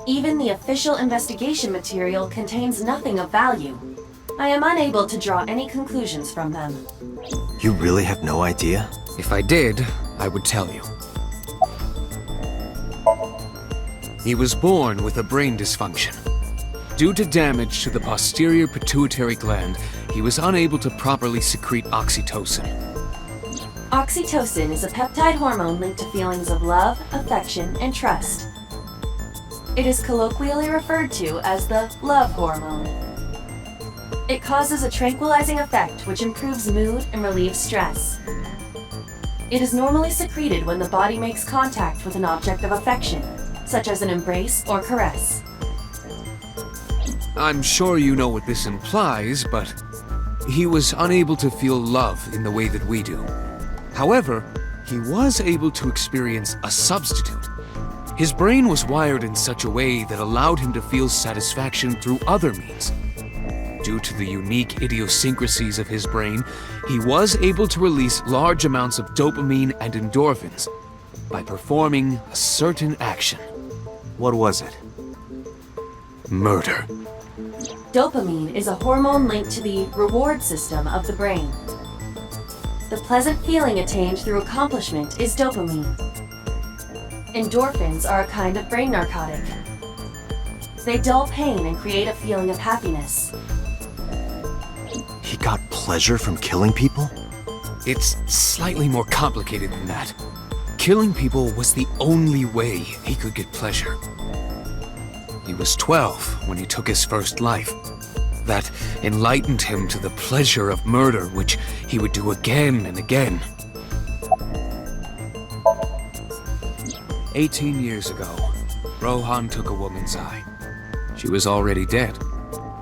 Even the official investigation material contains nothing of value. I am unable to draw any conclusions from them. You really have no idea? If I did, I would tell you. He was born with a brain dysfunction. Due to damage to the posterior pituitary gland, he was unable to properly secrete oxytocin. Oxytocin is a peptide hormone linked to feelings of love, affection, and trust. It is colloquially referred to as the love hormone. It causes a tranquilizing effect which improves mood and relieves stress. It is normally secreted when the body makes contact with an object of affection, such as an embrace or caress. I'm sure you know what this implies, but he was unable to feel love in the way that we do. However, he was able to experience a substitute. His brain was wired in such a way that allowed him to feel satisfaction through other means. Due to the unique idiosyncrasies of his brain, he was able to release large amounts of dopamine and endorphins by performing a certain action. What was it? Murder. Dopamine is a hormone linked to the reward system of the brain. The pleasant feeling attained through accomplishment is dopamine. Endorphins are a kind of brain narcotic. They dull pain and create a feeling of happiness. He got pleasure from killing people? It's slightly more complicated than that. Killing people was the only way he could get pleasure. He was 12 when he took his first life. That enlightened him to the pleasure of murder, which he would do again and again. 18 years ago, Rohan took a woman's eye. She was already dead.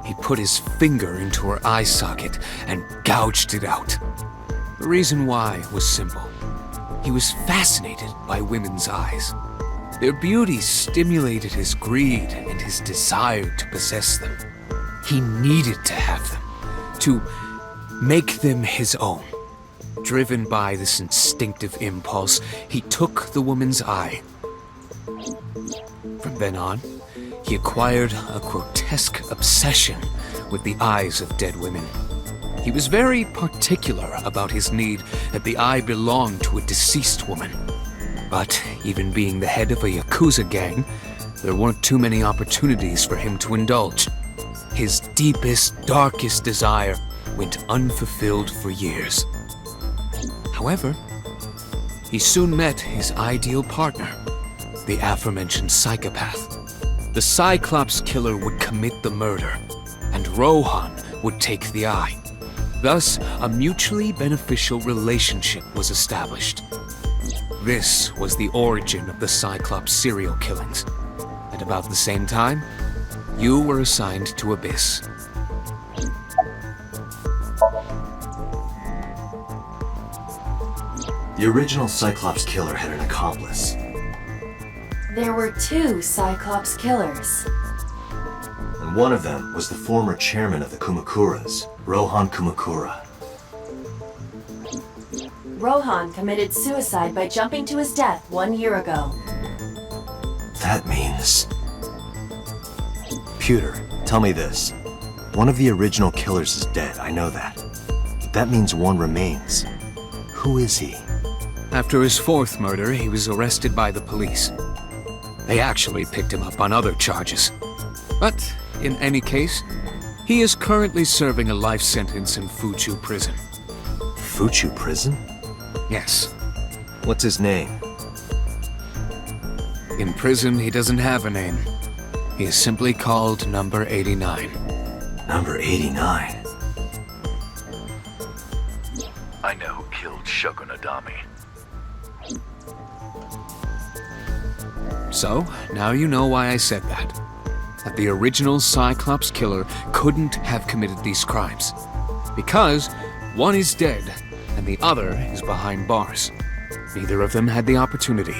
He put his finger into her eye socket and gouged it out. The reason why was simple. He was fascinated by women's eyes. Their beauty stimulated his greed and his desire to possess them. He needed to have them, to make them his own. Driven by this instinctive impulse, he took the woman's eye. From then on, he acquired a grotesque obsession with the eyes of dead women. He was very particular about his need that the eye belonged to a deceased woman. But even being the head of a Yakuza gang, there weren't too many opportunities for him to indulge. His deepest, darkest desire went unfulfilled for years. However, he soon met his ideal partner, the aforementioned psychopath. The Cyclops killer would commit the murder, and Rohan would take the eye. Thus, a mutually beneficial relationship was established. This was the origin of the Cyclops serial killings. At about the same time, you were assigned to Abyss. The original Cyclops killer had an accomplice. There were 2 Cyclops killers. And One of them was the former chairman of the Kumakuras, Rohan Kumakura. Rohan committed suicide by jumping to his death 1 year ago. That means... Pewter, tell me this. One of the original killers is dead, I know that. That means one remains. Who is he? After his fourth murder, he was arrested by the police. They actually picked him up on other charges. But, in any case, he is currently serving a life sentence in Fuchu prison. Fuchu prison? Yes. What's his name? In prison, he doesn't have a name. He is simply called Number 89. Number 89? I know who killed Shogun Adami. So, now you know why I said that. That the original Cyclops killer couldn't have committed these crimes. Because one is dead, and the other is behind bars. Neither of them had the opportunity.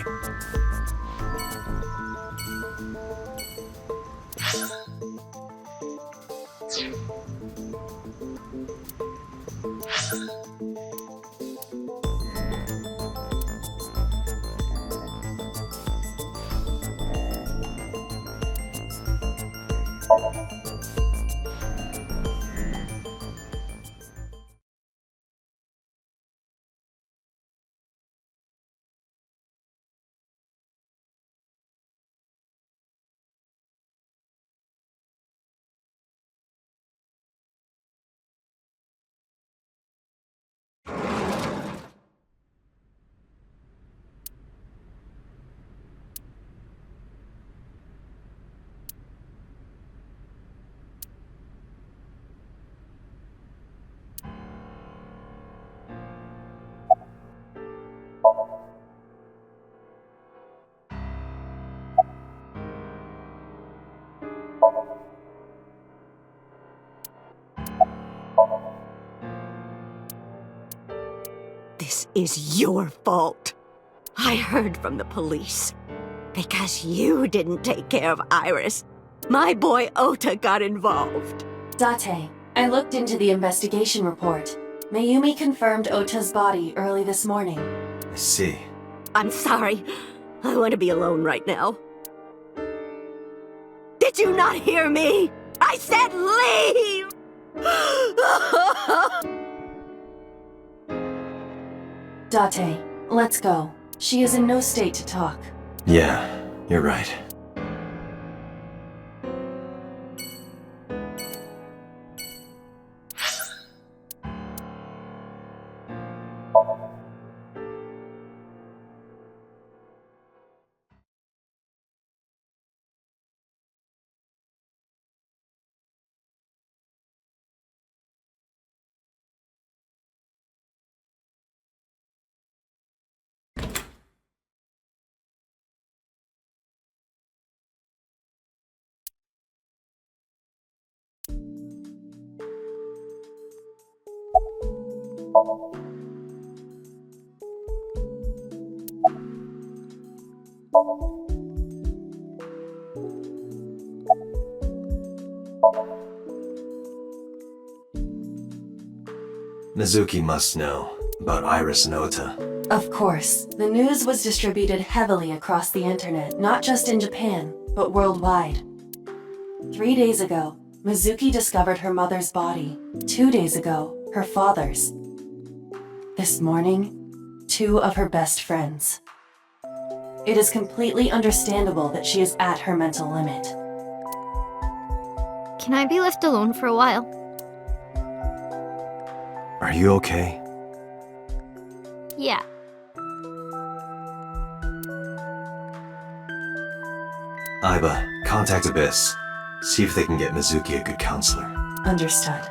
This is your fault. I heard from the police. Because you didn't take care of Iris, my boy Ota got involved. Date, I looked into the investigation report. Mayumi confirmed Ota's body early this morning. I see. I'm sorry. I want to be alone right now. Did you not hear me? I said leave! Date, let's go. She is in no state to talk. Yeah, you're right. Mizuki must know about Iris and Ota. Of course. The news was distributed heavily across the internet, not just in Japan, but worldwide. 3 days ago, Mizuki discovered her mother's body. 2 days ago, her father's. This morning, 2 of her best friends. It is completely understandable that she is at her mental limit. Can I be left alone for a while? Are you okay? Yeah. Aiba, contact Abyss. See if they can get Mizuki a good counselor. Understood.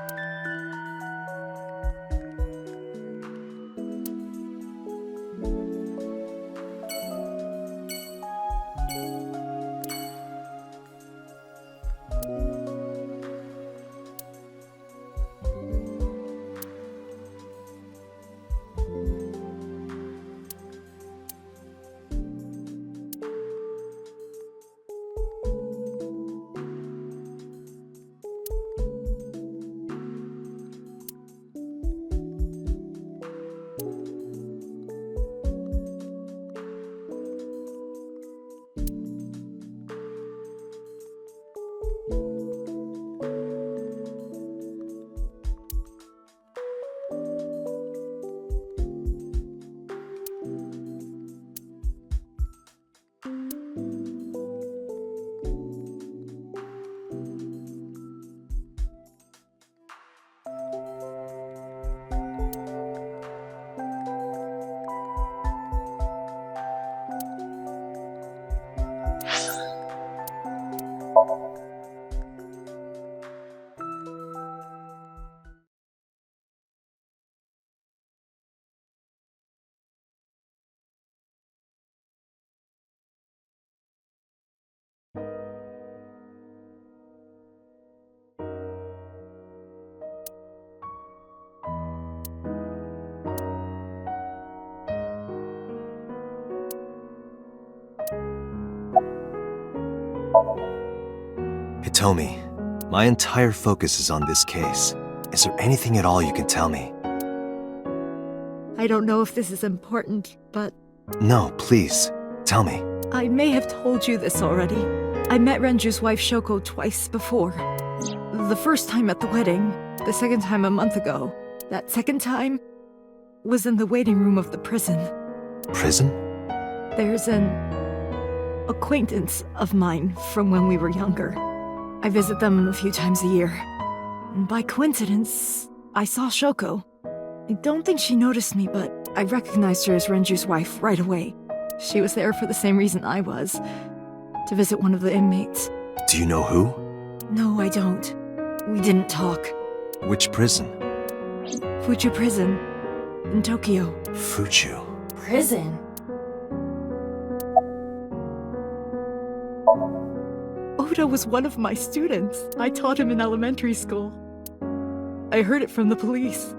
Hitomi, my entire focus is on this case. Is there anything at all you can tell me? I don't know if this is important, but No, please. Tell me. I may have told you this already. I met Renju's wife Shoko twice before. The first time at the wedding, the second time a month ago. That second time was in the waiting room of the prison. Prison? There's an acquaintance of mine from when we were younger. I visit them a few times a year. And by coincidence, I saw Shoko. I don't think she noticed me, but I recognized her as Renju's wife right away. She was there for the same reason I was, to visit one of the inmates. Do you know who? No, I don't. We didn't talk. Which prison? Fuchu Prison, in Tokyo. Fuchu. Prison? Oda was one of my students. I taught him in elementary school. I heard it from the police.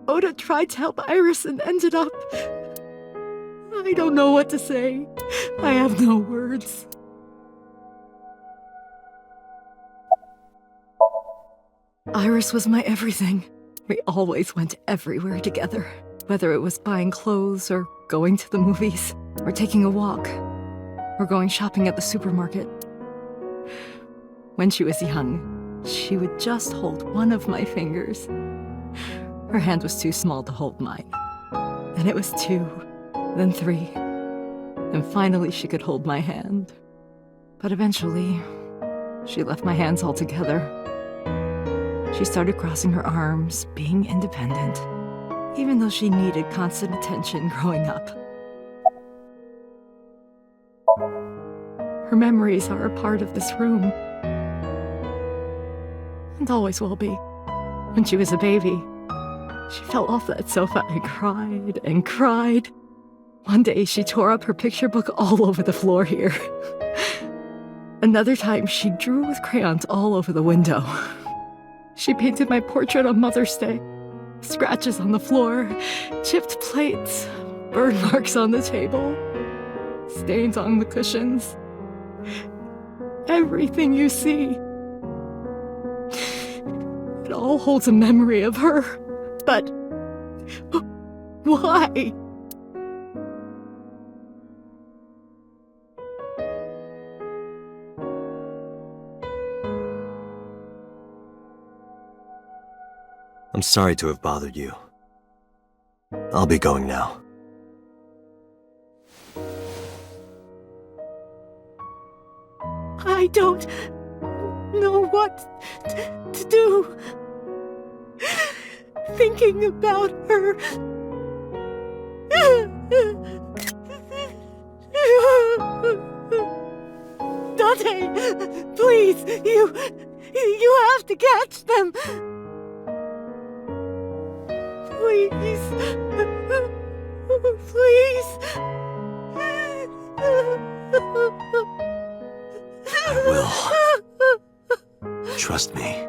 Oda tried to help Iris and ended up... I don't know what to say. I have no words. Iris was my everything. We always went everywhere together. Whether it was buying clothes, or going to the movies, or taking a walk, or going shopping at the supermarket. When she was young, she would just hold one of my fingers. Her hand was too small to hold mine. Then it was 2, then 3, and finally she could hold my hand. But eventually, she left my hands altogether. She started crossing her arms, being independent, even though she needed constant attention growing up. Her memories are a part of this room. And always will be. When she was a baby, she fell off that sofa and cried and cried. One day she tore up her picture book all over the floor here. Another time she drew with crayons all over the window. She painted my portrait on Mother's Day. Scratches on the floor, chipped plates, burn marks on the table, stains on the cushions. Everything you see. It all holds a memory of her. But why? I'm sorry to have bothered you. I'll be going now. I don't know what to do. Thinking about her. Dante, please, you have to catch them. Please. Please. I will. Trust me.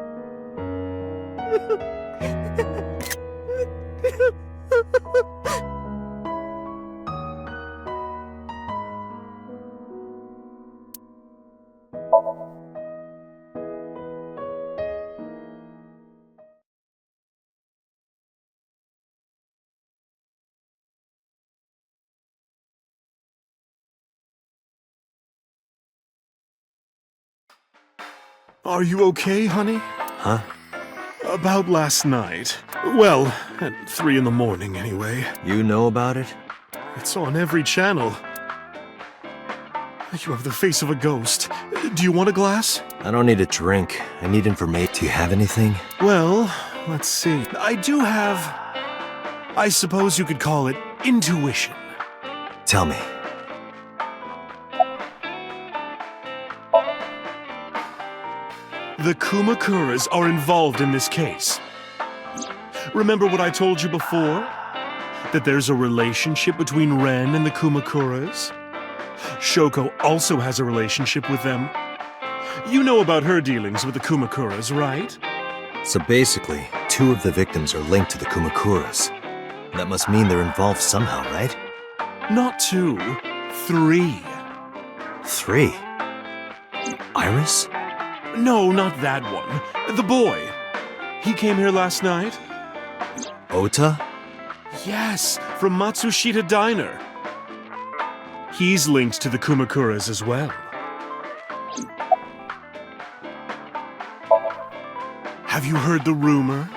Are you okay, honey? Huh? About last night. Well, at 3 in the morning, anyway. You know about it? It's on every channel. You have the face of a ghost. Do you want a glass? I don't need a drink. I need information. Do you have anything? Well, let's see. I do have... I suppose you could call it intuition. Tell me. The Kumakuras are involved in this case. Remember what I told you before? That there's a relationship between Ren and the Kumakuras? Shoko also has a relationship with them. You know about her dealings with the Kumakuras, right? So basically, 2 of the victims are linked to the Kumakuras. That must mean they're involved somehow, right? Not 2, 3. 3? Iris? No, not that one. The boy. He came here last night? Ota? Yes, from Matsushita Diner. He's linked to the Kumakuras as well. Have you heard the rumor?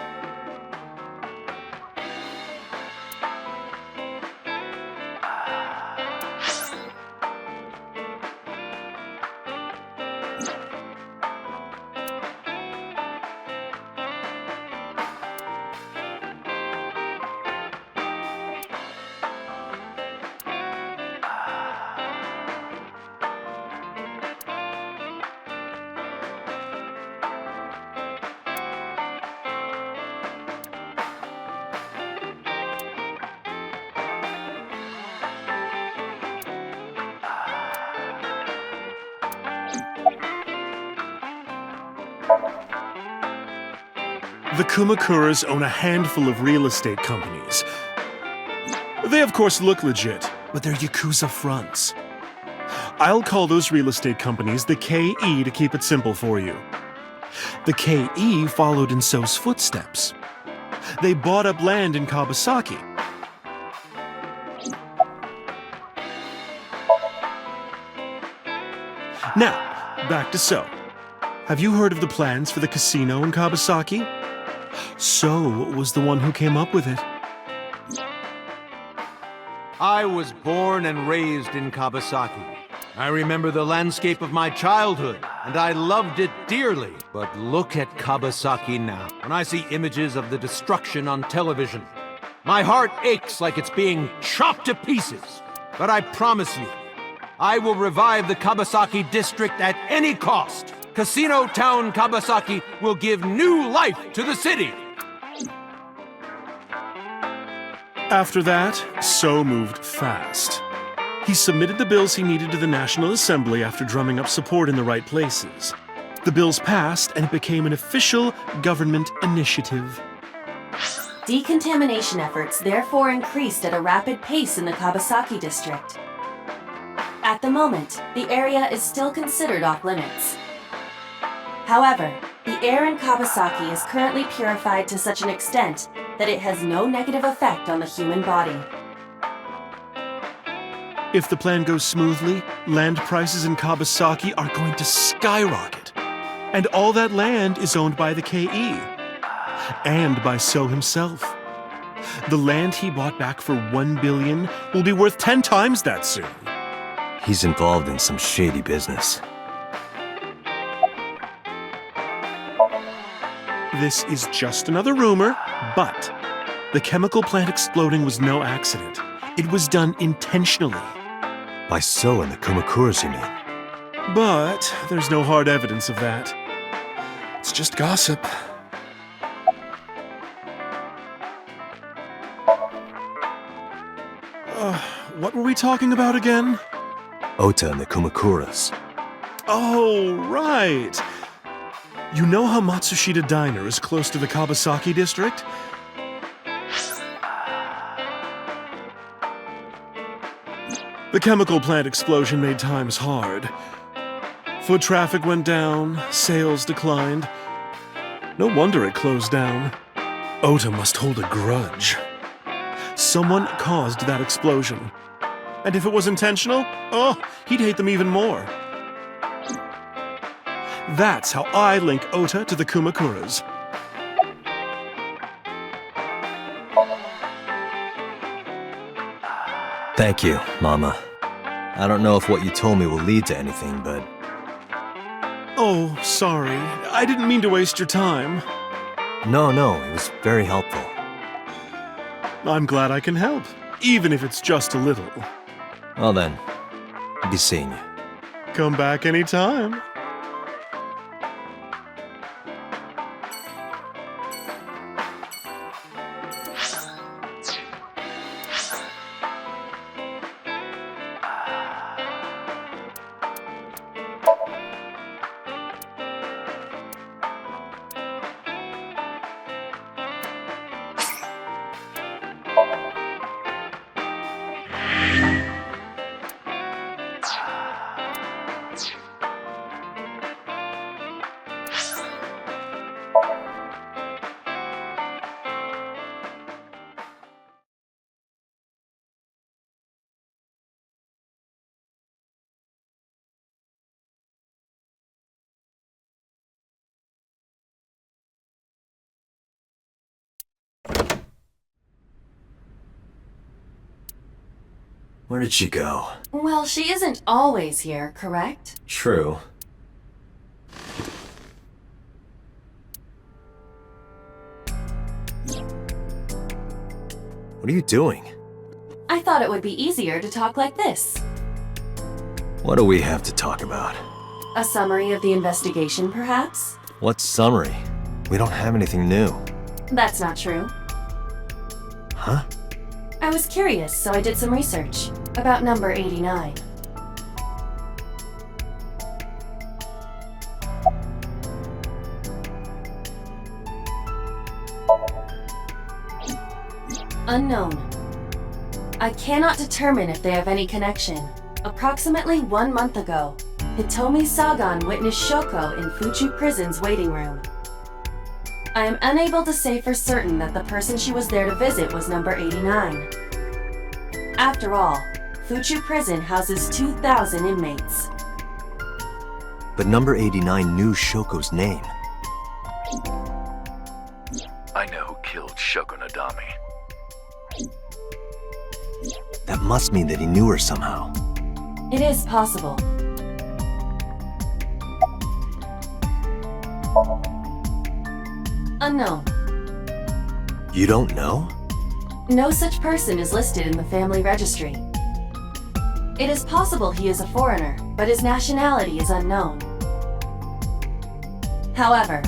The Kumakuras own a handful of real estate companies. They of course look legit, but they're Yakuza fronts. I'll call those real estate companies the KE to keep it simple for you. The KE followed in So's footsteps. They bought up land in Kawasaki. Now, back to So. Have you heard of the plans for the casino in Kawasaki? So was the one who came up with it. I was born and raised in Kawasaki. I remember the landscape of my childhood, and I loved it dearly. But look at Kawasaki now. When I see images of the destruction on television, my heart aches like it's being chopped to pieces. But I promise you, I will revive the Kawasaki district at any cost. Casino Town Kawasaki will give new life to the city. After that, So moved fast. He submitted the bills he needed to the National Assembly after drumming up support in the right places. The bills passed, and it became an official government initiative. Decontamination efforts therefore increased at a rapid pace in the Kawasaki district. At the moment, the area is still considered off-limits. However, the air in Kawasaki is currently purified to such an extent that it has no negative effect on the human body. If the plan goes smoothly, land prices in Kawasaki are going to skyrocket. And all that land is owned by the KE. And by So himself. The land he bought back for $1 billion will be worth 10 times that soon. He's involved in some shady business. This is just another rumor, but the chemical plant exploding was no accident. It was done intentionally. By So and the Kumakuras, you mean? But there's no hard evidence of that. It's just gossip. What were we talking about again? Ota and the Kumakuras. Oh, right. You know how Matsushita Diner is close to the Kawasaki district? The chemical plant explosion made times hard. Foot traffic went down, sales declined. No wonder it closed down. Ota must hold a grudge. Someone caused that explosion. And if it was intentional, oh, he'd hate them even more. That's how I link Ota to the Kumakuras. Thank you, Mama. I don't know if what you told me will lead to anything, but... Oh, sorry. I didn't mean to waste your time. No, it was very helpful. I'm glad I can help, even if it's just a little. Well then, I'll be seeing you. Come back anytime. Where did she go? Well, she isn't always here, correct? True. What are you doing? I thought it would be easier to talk like this. What do we have to talk about? A summary of the investigation, perhaps? What summary? We don't have anything new. That's not true. Huh? I was curious, so I did some research about number 89. Unknown. I cannot determine if they have any connection. Approximately 1 month ago, Hitomi Sagan witnessed Shoko in Fuchu Prison's waiting room. I am unable to say for certain that the person she was there to visit was number 89. After all, Fuchu Prison houses 2,000 inmates. But number 89 knew Shoko's name. I know who killed Shoko Nadami. That must mean that he knew her somehow. It is possible. Unknown. You don't know? No such person is listed in the family registry. It is possible he is a foreigner, but his nationality is unknown. However,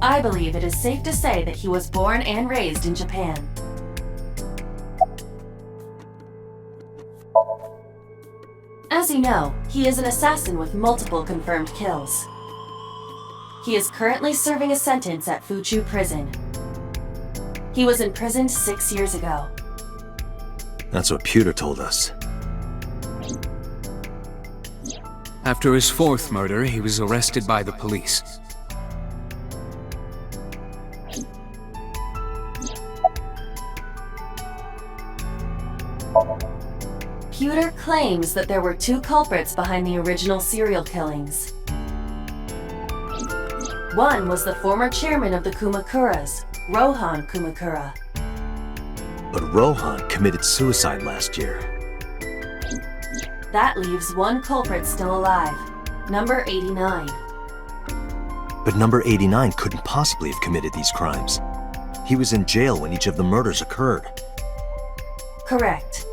I believe it is safe to say that he was born and raised in Japan. As you know, he is an assassin with multiple confirmed kills. He is currently serving a sentence at Fuchu Prison. He was imprisoned 6 years ago. That's what Pewter told us. After his fourth murder, he was arrested by the police. Pewter claims that there were 2 culprits behind the original serial killings. One was the former chairman of the Kumakuras, Rohan Kumakura. But Rohan committed suicide last year. That leaves 1 culprit still alive, number 89. But number 89 couldn't possibly have committed these crimes. He was in jail when each of the murders occurred. Correct.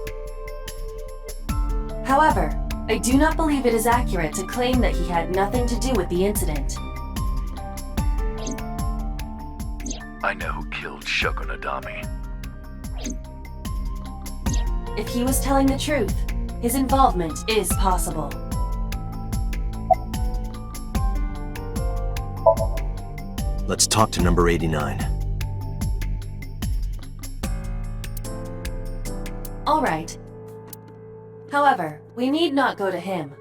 However, I do not believe it is accurate to claim that he had nothing to do with the incident. I know who killed Shoko Nadami. If he was telling the truth, his involvement is possible. Let's talk to number 89. All right. However, we need not go to him.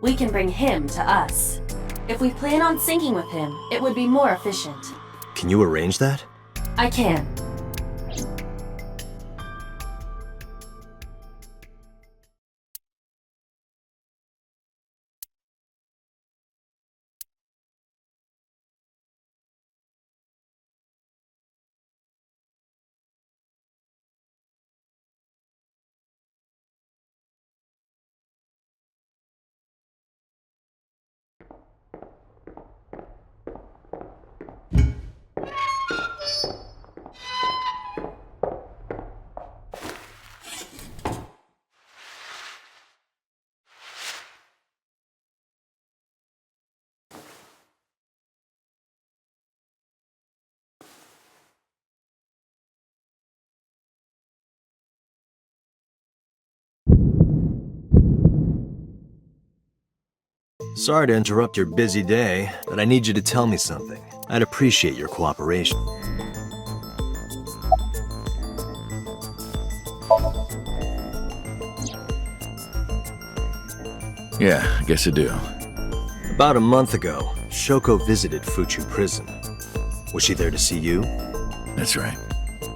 We can bring him to us. If we plan on syncing with him, it would be more efficient. Can you arrange that? I can. Sorry to interrupt your busy day, but I need you to tell me something. I'd appreciate your cooperation. Yeah, I guess I do. About a month ago, Shoko visited Fuchu Prison. Was she there to see you? That's right.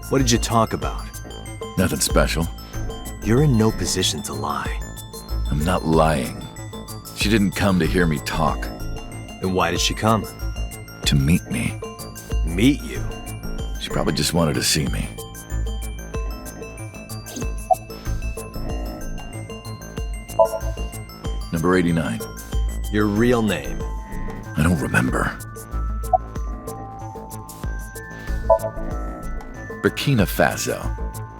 What did you talk about? Nothing special. You're in no position to lie. I'm not lying. She didn't come to hear me talk. Then why did she come? To meet me. Meet you? She probably just wanted to see me. Number 89. Your real name? I don't remember. Burkina Faso.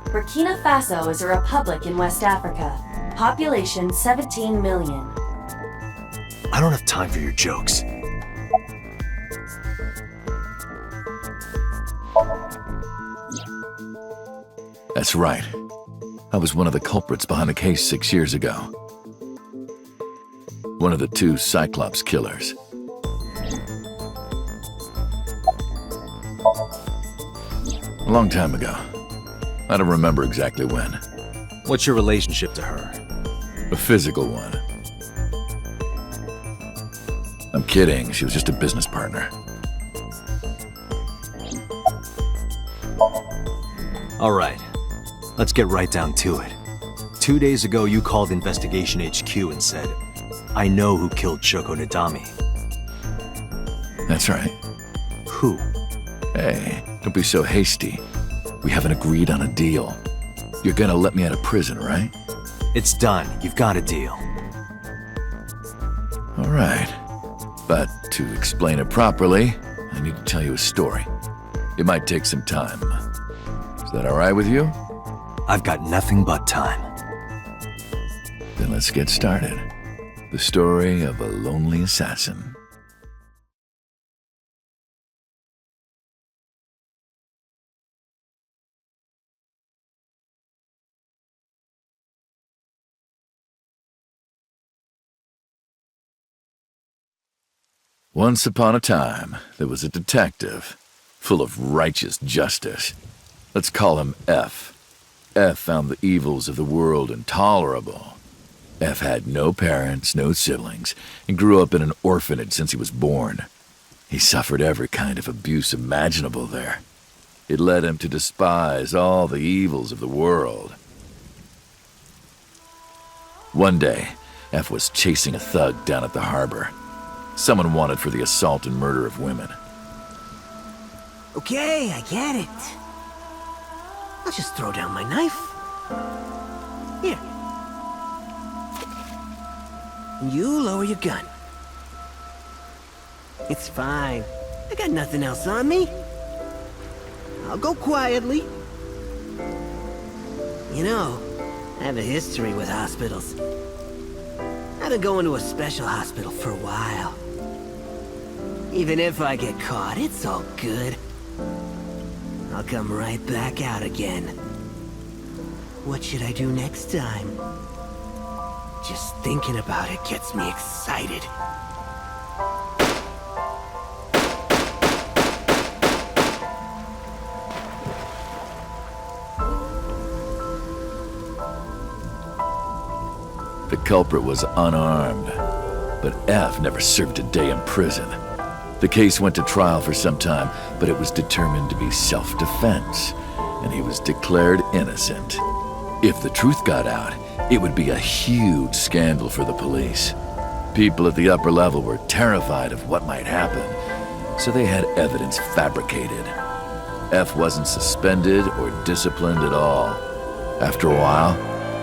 Burkina Faso is a republic in West Africa. Population 17 million. I don't have time for your jokes. That's right. I was one of the culprits behind the case 6 years ago. One of the 2 Cyclops killers. A long time ago. I don't remember exactly when. What's your relationship to her? A physical one. I'm kidding, she was just a business partner. All right, let's get right down to it. 2 days ago, you called Investigation HQ and said, I know who killed Shoko Nadami. That's right. Who? Hey, don't be so hasty. We haven't agreed on a deal. You're gonna let me out of prison, right? It's done. You've got a deal. All right. But to explain it properly, I need to tell you a story. It might take some time. Is that all right with you? I've got nothing but time. Then let's get started. The story of a lonely assassin. Once upon a time, there was a detective, full of righteous justice. Let's call him F. F found the evils of the world intolerable. F had no parents, no siblings, and grew up in an orphanage since he was born. He suffered every kind of abuse imaginable there. It led him to despise all the evils of the world. One day, F was chasing a thug down at the harbor. Someone wanted for the assault and murder of women. Okay, I get it. I'll just throw down my knife. Here. And you lower your gun. It's fine. I got nothing else on me. I'll go quietly. You know, I have a history with hospitals. I've been going to a special hospital for a while. Even if I get caught, it's all good. I'll come right back out again. What should I do next time? Just thinking about it gets me excited. The culprit was unarmed, but F never served a day in prison. The case went to trial for some time, but it was determined to be self-defense, and he was declared innocent. If the truth got out, it would be a huge scandal for the police. People at the upper level were terrified of what might happen, so they had evidence fabricated. F wasn't suspended or disciplined at all. After a while,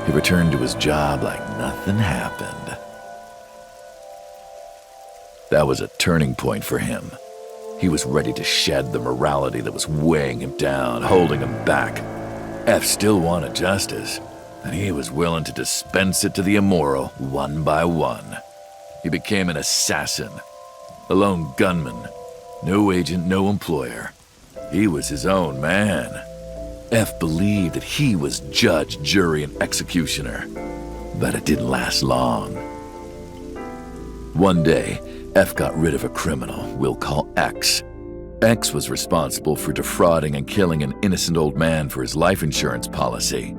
he returned to his job like nothing happened. That was a turning point for him. He was ready to shed the morality that was weighing him down, holding him back. F still wanted justice, and he was willing to dispense it to the immoral one by one. He became an assassin, a lone gunman, no agent, no employer. He was his own man. F believed that he was judge, jury, and executioner, but it didn't last long. One day, F got rid of a criminal we'll call X. X was responsible for defrauding and killing an innocent old man for his life insurance policy.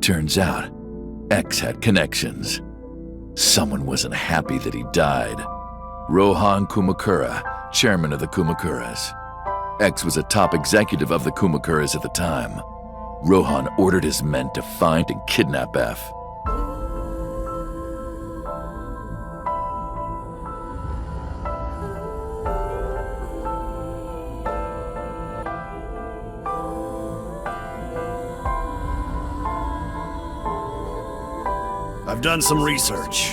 Turns out, X had connections. Someone wasn't happy that he died. Rohan Kumakura, chairman of the Kumakuras. X was a top executive of the Kumakuras at the time. Rohan ordered his men to find and kidnap F. I've done some research.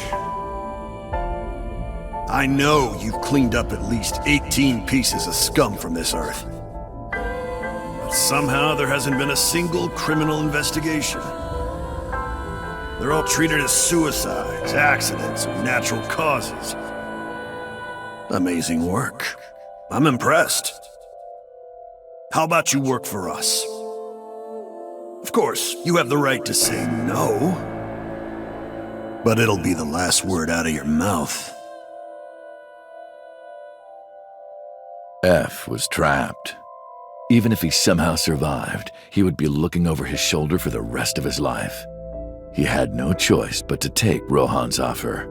I know you've cleaned up at least 18 pieces of scum from this earth. But somehow there hasn't been a single criminal investigation. They're all treated as suicides, accidents, or natural causes. Amazing work. I'm impressed. How about you work for us? Of course, you have the right to say no, but it'll be the last word out of your mouth. F was trapped. Even if he somehow survived, he would be looking over his shoulder for the rest of his life. He had no choice but to take Rohan's offer.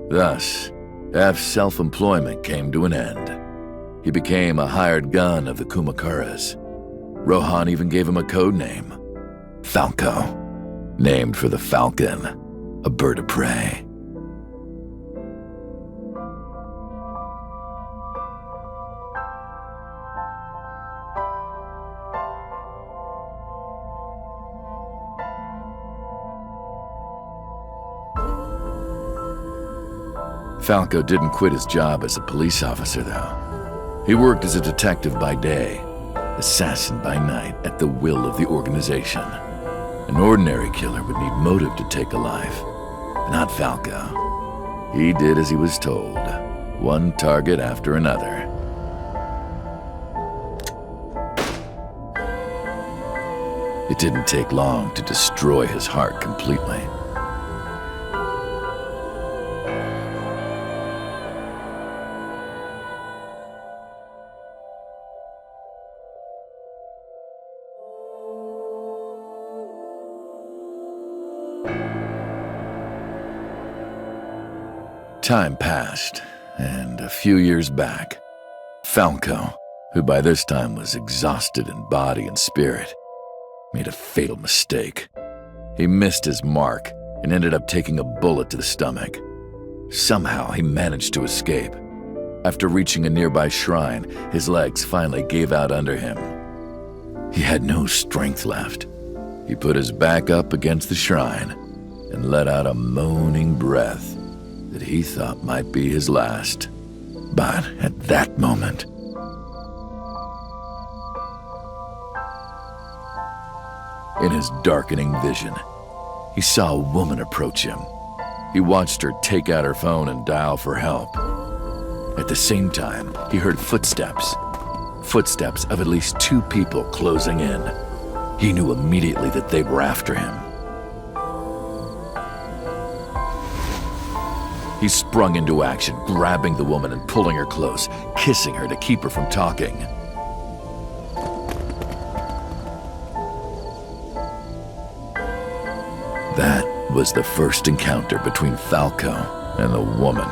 Thus, F's self-employment came to an end. He became a hired gun of the Kumakaras. Rohan even gave him a code name, Falco, named for the falcon, a bird of prey. Falco didn't quit his job as a police officer, though. He worked as a detective by day, assassin by night at the will of the organization. An ordinary killer would need motive to take a life, not Falco. He did as he was told, one target after another. It didn't take long to destroy his heart completely. Time passed, and a few years back, Falco, who by this time was exhausted in body and spirit, made a fatal mistake. He missed his mark and ended up taking a bullet to the stomach. Somehow he managed to escape. After reaching a nearby shrine, his legs finally gave out under him. He had no strength left. He put his back up against the shrine and let out a moaning breath that he thought might be his last. But at that moment, in his darkening vision, he saw a woman approach him. He watched her take out her phone and dial for help. At the same time, he heard footsteps. Footsteps of at least 2 people closing in. He knew immediately that they were after him. He sprung into action, grabbing the woman and pulling her close, kissing her to keep her from talking. That was the first encounter between Falco and the woman.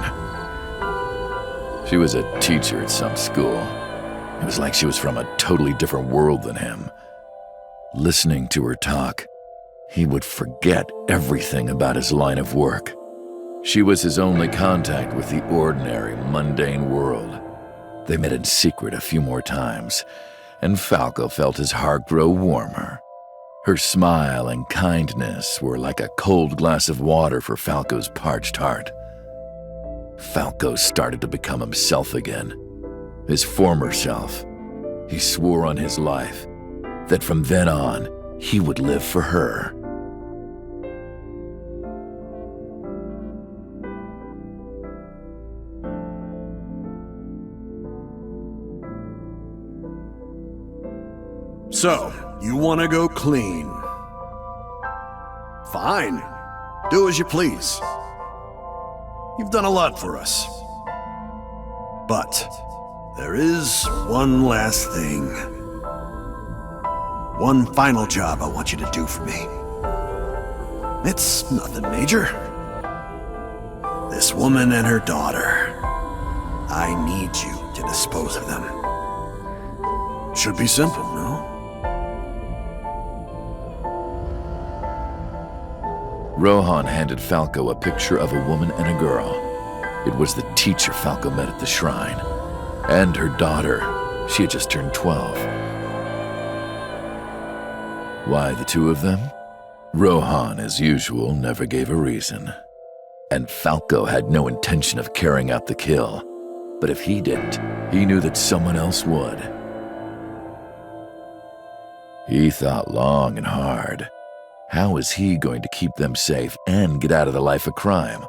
She was a teacher at some school. It was like she was from a totally different world than him. Listening to her talk, he would forget everything about his line of work. She was his only contact with the ordinary, mundane world. They met in secret a few more times, and Falco felt his heart grow warmer. Her smile and kindness were like a cold glass of water for Falco's parched heart. Falco started to become himself again, his former self. He swore on his life that from then on, he would live for her. So, you want to go clean? Fine. Do as you please. You've done a lot for us. But there is one last thing. One final job I want you to do for me. It's nothing major. This woman and her daughter. I need you to dispose of them. Should be simple, no? Rohan handed Falco a picture of a woman and a girl. It was the teacher Falco met at the shrine, and her daughter. She had just turned 12. Why the 2 of them? Rohan, as usual, never gave a reason. And Falco had no intention of carrying out the kill. But if he didn't, he knew that someone else would. He thought long and hard. How was he going to keep them safe and get out of the life of crime?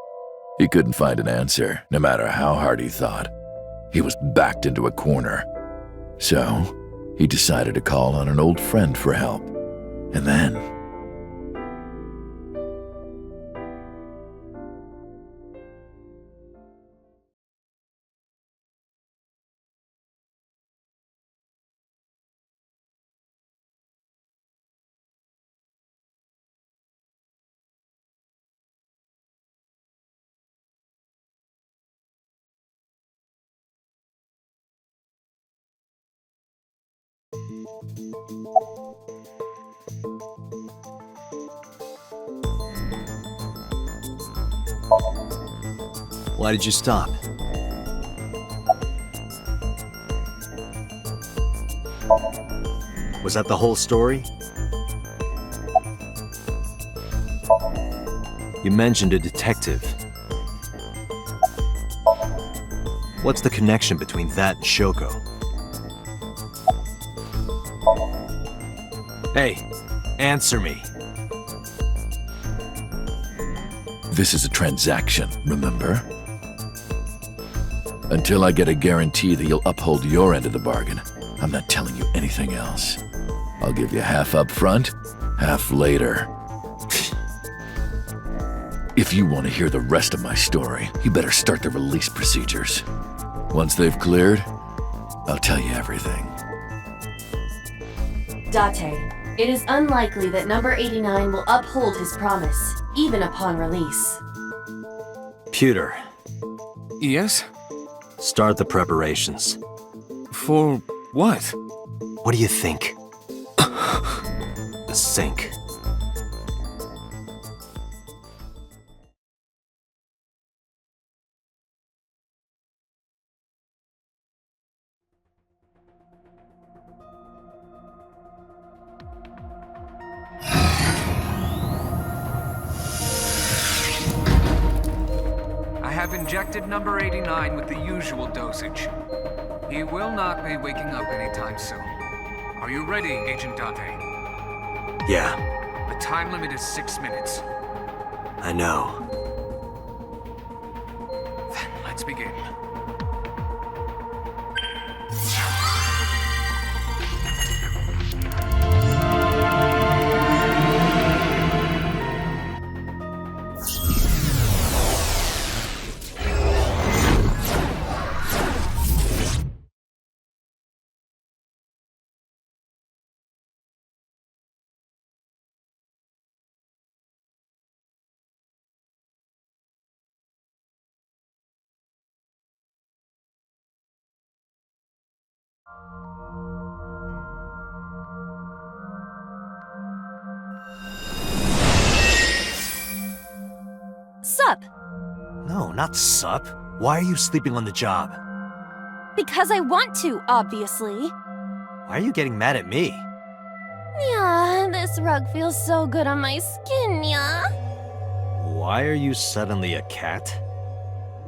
He couldn't find an answer, no matter how hard he thought. He was backed into a corner. So, he decided to call on an old friend for help. And then... Why did you stop? Was that the whole story? You mentioned a detective. What's the connection between that and Shoko? Hey, answer me. This is a transaction, remember? Until I get a guarantee that you'll uphold your end of the bargain, I'm not telling you anything else. I'll give you half up front, half later. If you want to hear the rest of my story, you better start the release procedures. Once they've cleared, I'll tell you everything. Date, it is unlikely that number 89 will uphold his promise, even upon release. Pewter, Yes? start the preparations. For what? What do you think? The sink. I have injected number 89 with the usual dosage. He will not be waking up anytime soon. Are you ready, Agent Date? Yeah, The time limit is 6 minutes. I know. Then let's begin. Sup? No, not sup. Why are you sleeping on the job? Because I want to, obviously. Why are you getting mad at me? Yeah, this rug feels so good on my skin, yeah. Why are you suddenly a cat?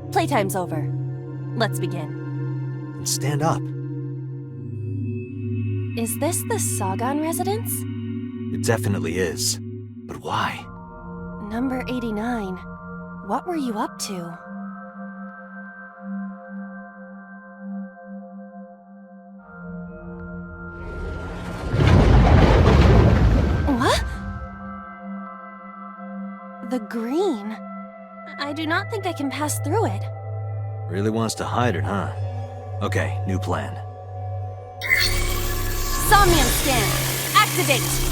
Playtime's over. Let's begin. And stand up. Is this the Sagan residence? It definitely is. But why? Number 89. What were you up to? What? The green. I do not think I can pass through it. Really wants to hide it, huh? Okay, new plan. Somnium scan. Activate.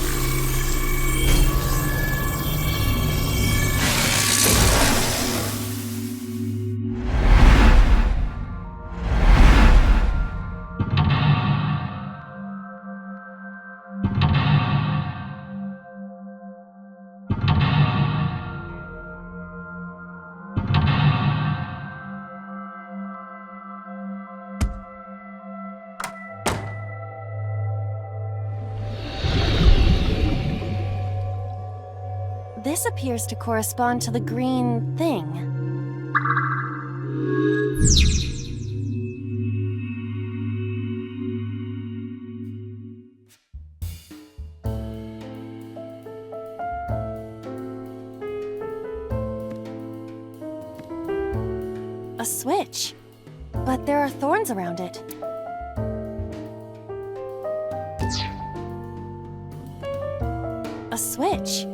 This appears to correspond to the green thing. A switch. But there are thorns around it. A switch.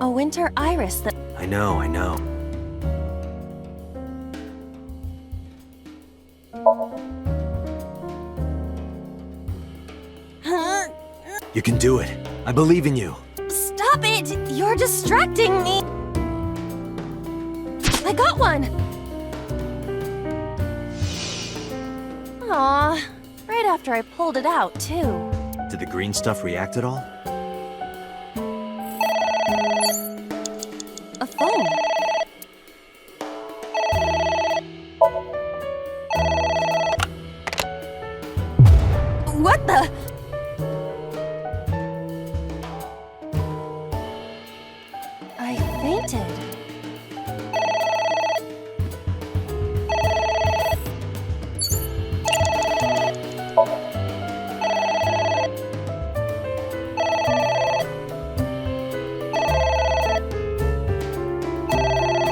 A winter iris that... I know. You can do it. I believe in you. Stop it! You're distracting me! I got one! Aw, right after I pulled it out, too. Did the green stuff react at all? A phone. What the? I fainted.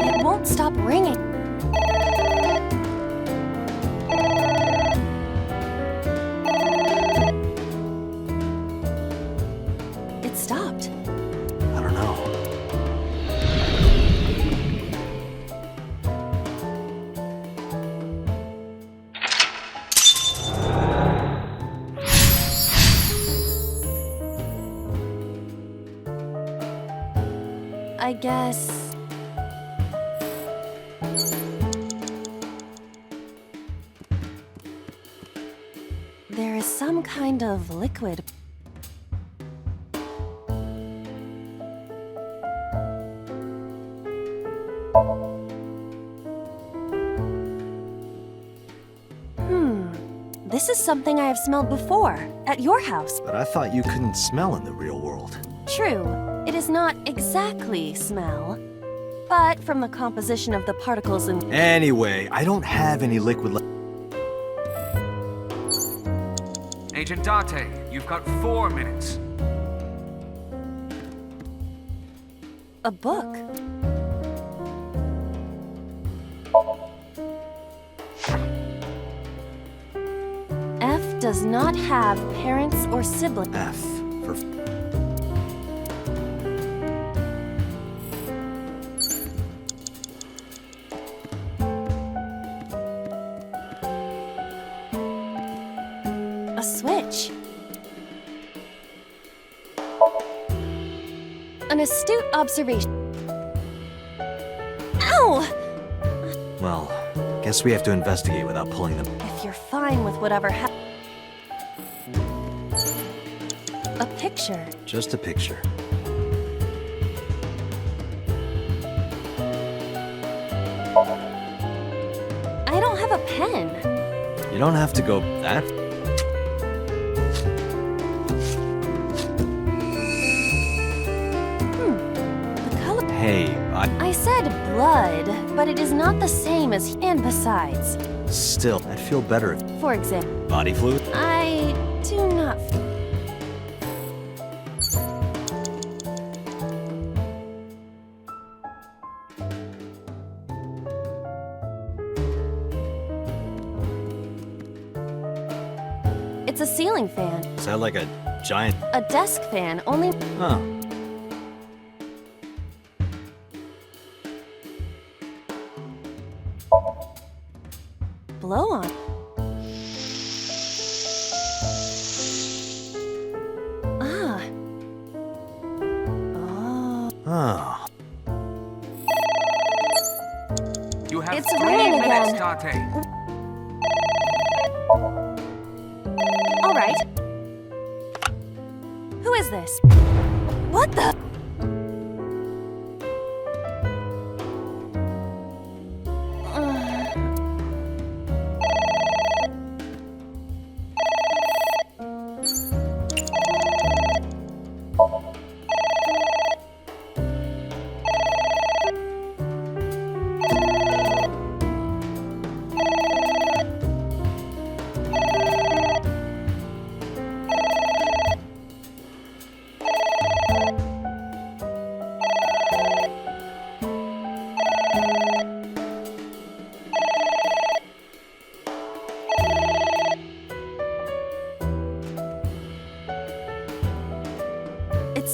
It won't stop ringing. It stopped. I don't know. I guess... there is some kind of liquid. This is something I have smelled before, at your house. But I thought you couldn't smell in the real world. True, it is not exactly smell, but from the composition of the particles in... Anyway, I don't have any liquid left. Agent Date, you've got 4 minutes. A book. F does not have parents or siblings. F for... A switch. An astute observation. Ow! Well, guess we have to investigate without pulling them. If you're fine with whatever happened. A picture. Just a picture. I don't have a pen. You don't have to go that... The color... Hey, I said blood, but it is not the same as... And besides... Still, I'd feel better if... For example... Body fluid? I do not... It's a ceiling fan. Is that like a giant... A desk fan, only... Huh. Blow on. Ah. Oh. You have It's 3 ringing minutes, again. Date. All right. Who is this? What the?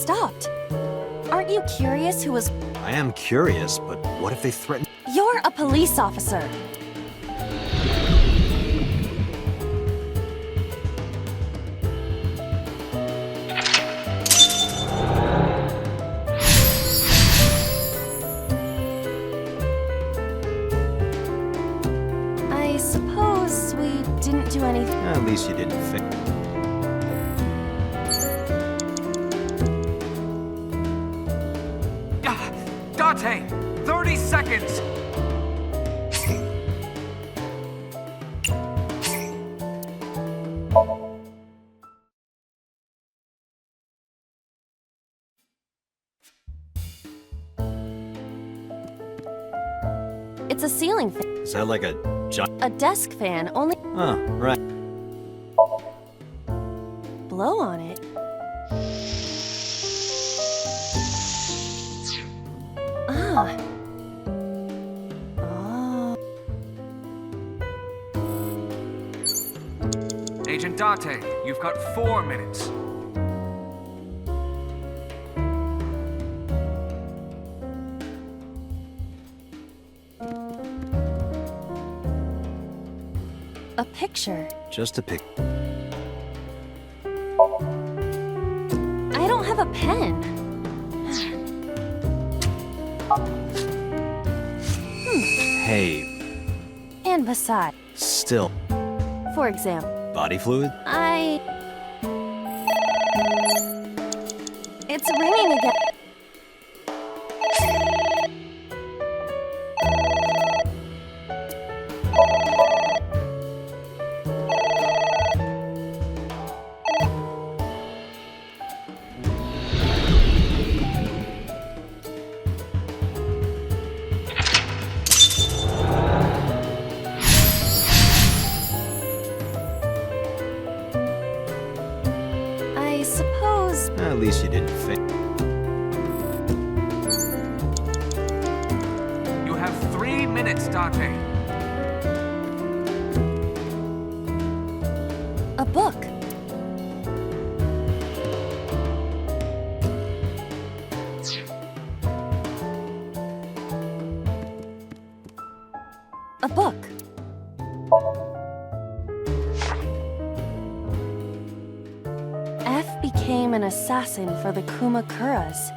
stopped. Aren't you curious who was... I am curious, but what if they threaten? You're a police officer. I suppose we didn't do anything. At least you didn't fix. Dante, 30 seconds! It's a ceiling fan. Is that like a giant? A desk fan, only Oh, right. blow on it. Ah. Oh. Agent Dante, you've got 4 minutes. A picture. Just a pic. I don't have a pen. Hey, And besides, still. for example, Body fluid? It's ringing again. I suppose At least you didn't fix. You have 3 minutes, Dante. a book. A book. F became an assassin for the Kumakuras.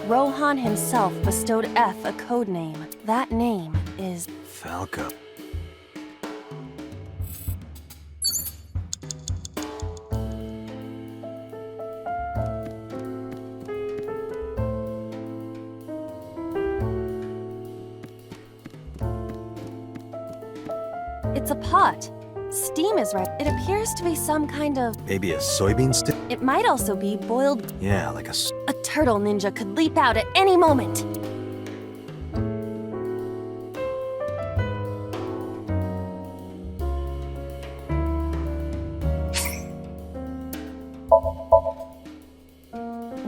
Rohan himself bestowed F a code name. That name is Falco. It's a pot. Steam is right. It appears to be some kind of... Maybe a soybean stick? It might also be boiled... Yeah, like a... A turtle ninja could leap out at any moment.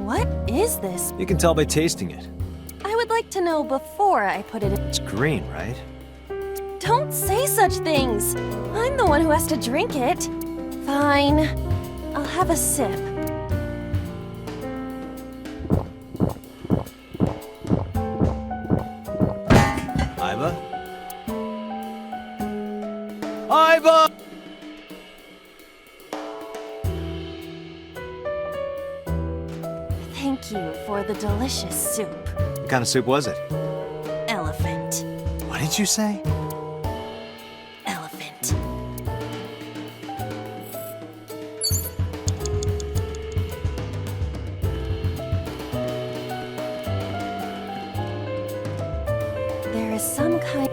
What is this? You can tell by tasting it. I would like to know before I put it in. It's green, right? Don't say such things! I'm the one who has to drink it. Fine. I'll have a sip. Iva? Iva! Thank you for the delicious soup. What kind of soup was it? Elephant. What did you say? Elephant. There is some kind...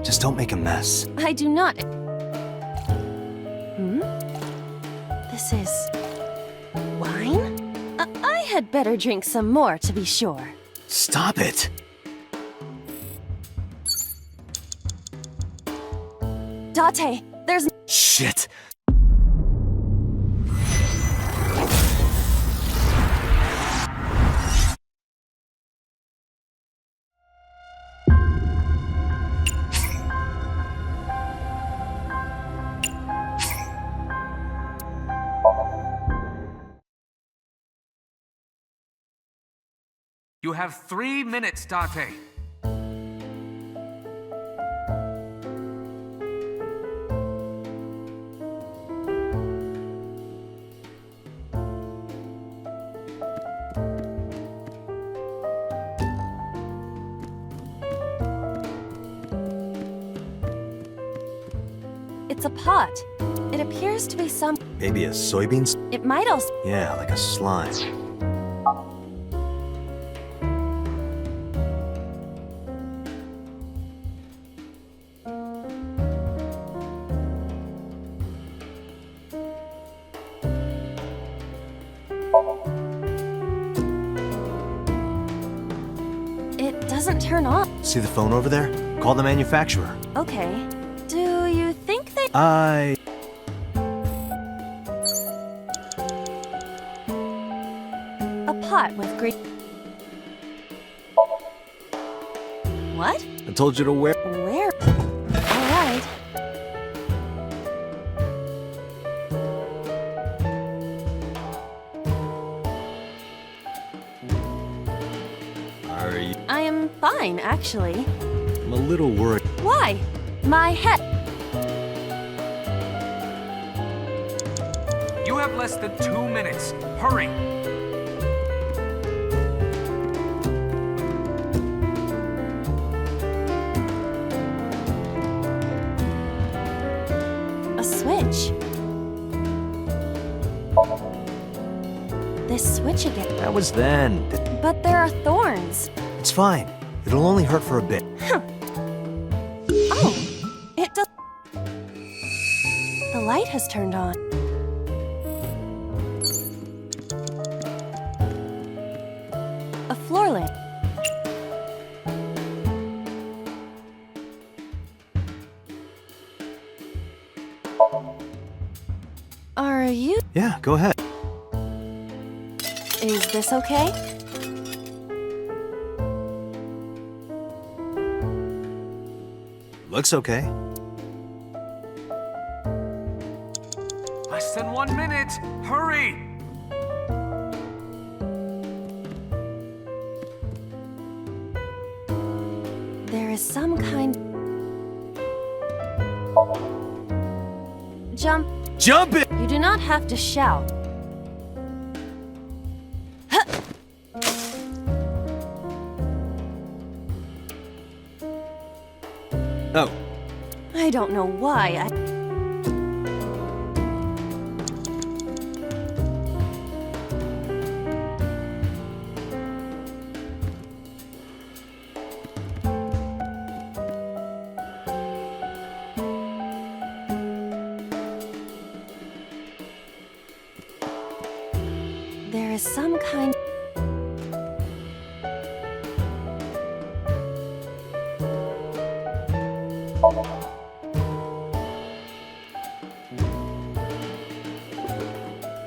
Just don't make a mess. I do not... This is... wine? I had better drink some more to be sure. Stop it. Date, there's... Shit. You have 3 minutes, Date. It's a pot. It appears to be some... Maybe a soybeans? It might also... Yeah, like a slime. It doesn't turn on. See the phone over there? Call the manufacturer. Okay. Do you think they... A pot with green... What? I told you to wear... Where? Alright. Are you... I am fine, actually. I'm a little worried. Why? My head... You have less than 2 minutes. Hurry! A switch. This switch again. That was then. But there are thorns. It's fine. It'll only hurt for a bit. Oh, it does. The light has turned on. A floor lamp. Are you? Yeah, go ahead. Is this okay? Looks okay. Less than 1 minute. Hurry! There is some kind... Jump. Jump it! You do not have to shout. Oh. I don't know why I... There is some kind...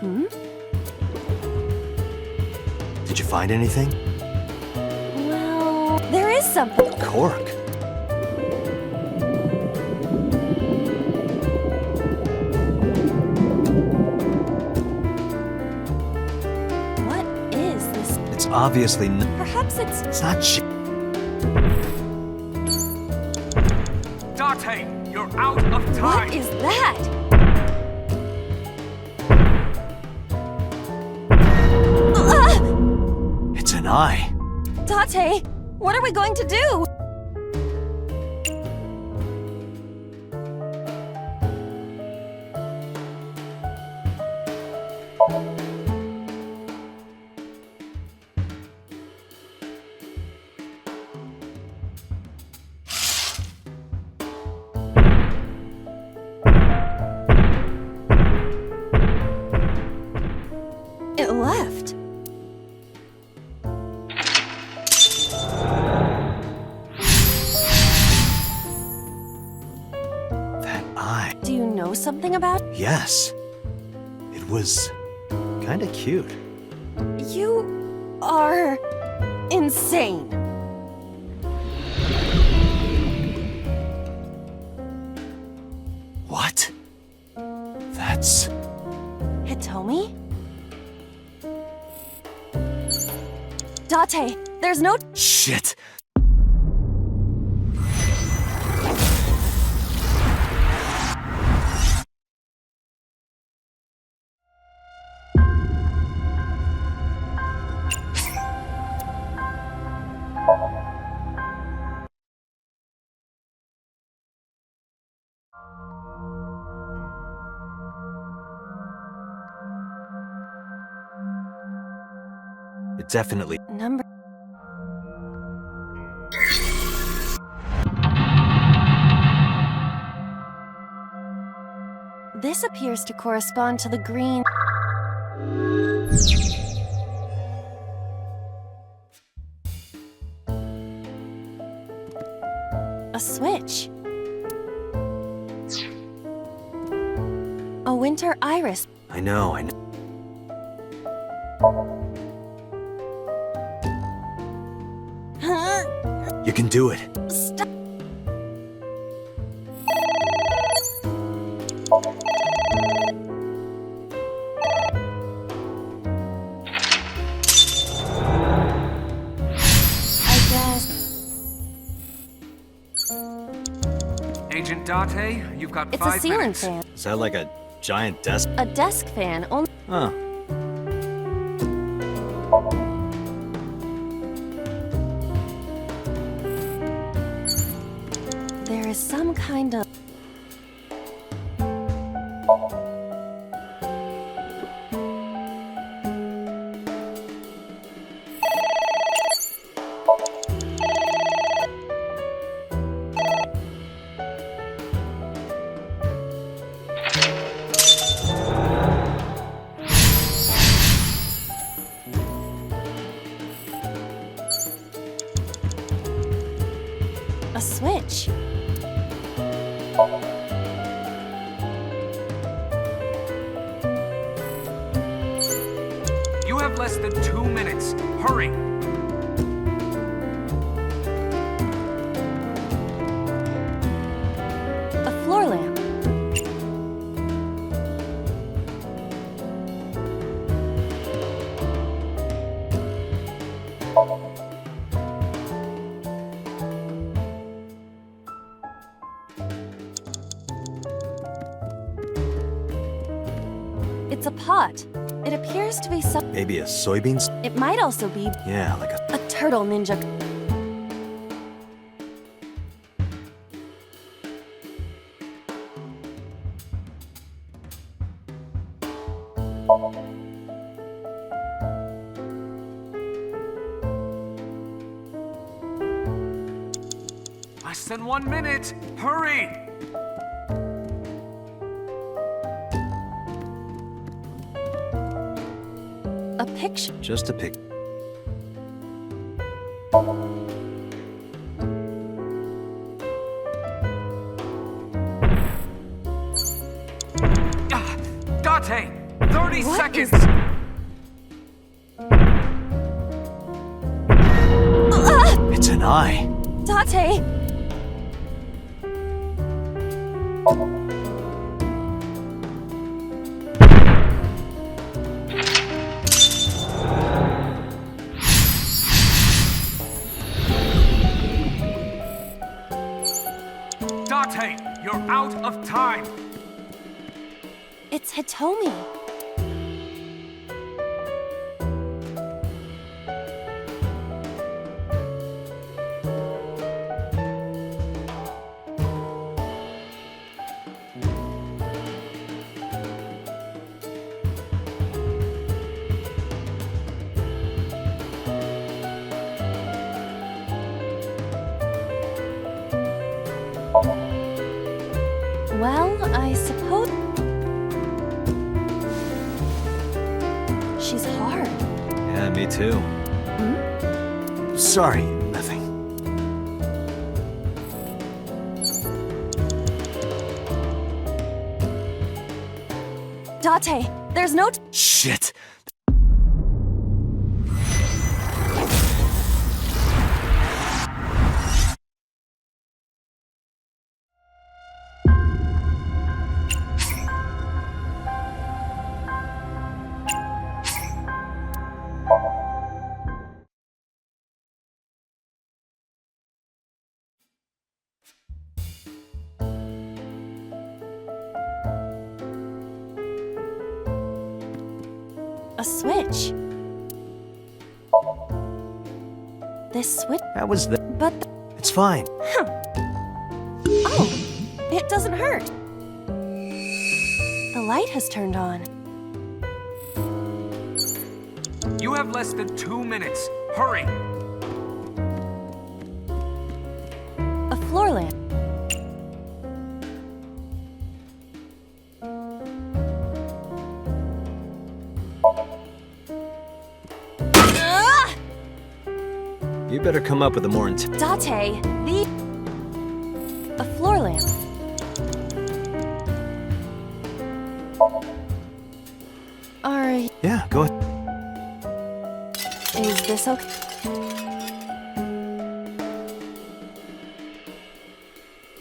Hmm? Did you find anything? Well, there is something. Cork. What is this? It's obviously Perhaps it's... It's not shit. Date, you're out of time! What is that? It's an eye. Date, what are we going to do? It left. something about? Yes. It was kinda cute. You are insane. What? That's... Hitomi? Date, there's no— Shit! It definitely... Number... This appears to correspond to the green... A switch. A winter iris. I know. You can do it. Stop. I guess. Agent Date, you've got It's 5 a ceiling minutes. fan. Is that like a giant desk? A desk fan only. Huh. There is some kind of... a switch. You have less than 2 minutes. Hurry! A floor lamp. It's a pot. It appears to be some... Maybe a soybeans? It might also be Yeah, like a... a turtle ninja. Less than 1 minute. Hurry! A picture. Just a pic... Date! 30 What seconds! is- It's an eye. Date! Date, you're out of time! It's Hitomi. Well, I suppose... She's hard. Yeah, me too. Sorry, nothing. Date, there's no... Shit! A switch. This switch... That was the... But... It's fine. Huh. Oh, it doesn't hurt. The light has turned on. You have less than 2 minutes. Hurry! A floor lamp. You better come up with a more Date, a floor lamp. Alright. Yeah, go ahead. Is this okay?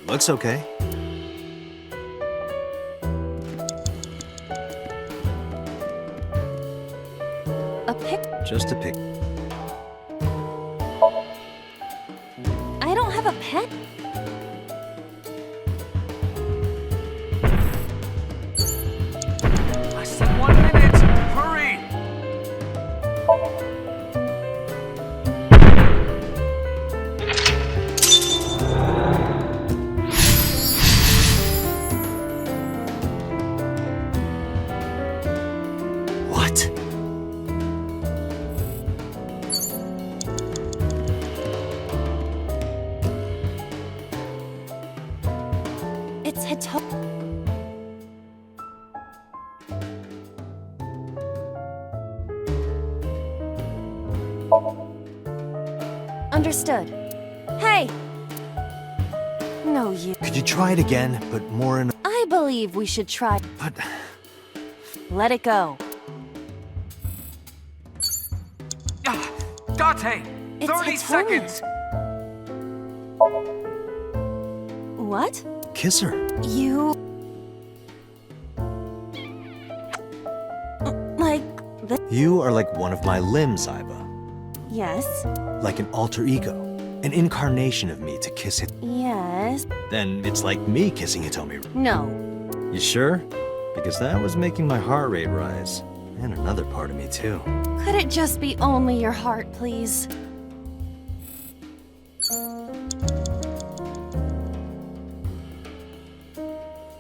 Looks okay. A pic... Just a pic. I don't have a pen. Less than 1 minute. Hurry! What? It's Hito... Understood. Hey! No, you... Could you try it again, but more in... I believe we should try... But... Let it go. Date! It's 30 Hitomi. seconds! What? Kiss her. You... Like... the... You are like one of my limbs, Iba. Yes. Like an alter ego. An incarnation of me to kiss it. Yes. Then it's like me kissing Hitomi. No. You sure? Because that was making my heart rate rise. And another part of me, too. Could it just be only your heart, please?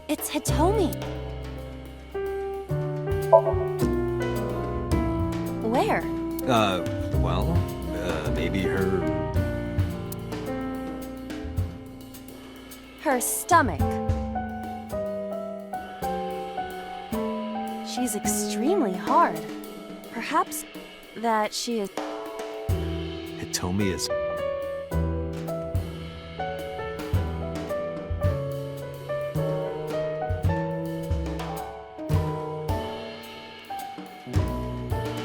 It's Hitomi. Where? Well, maybe her... Her stomach. She's extremely hard. Perhaps that she is... Hitomi is...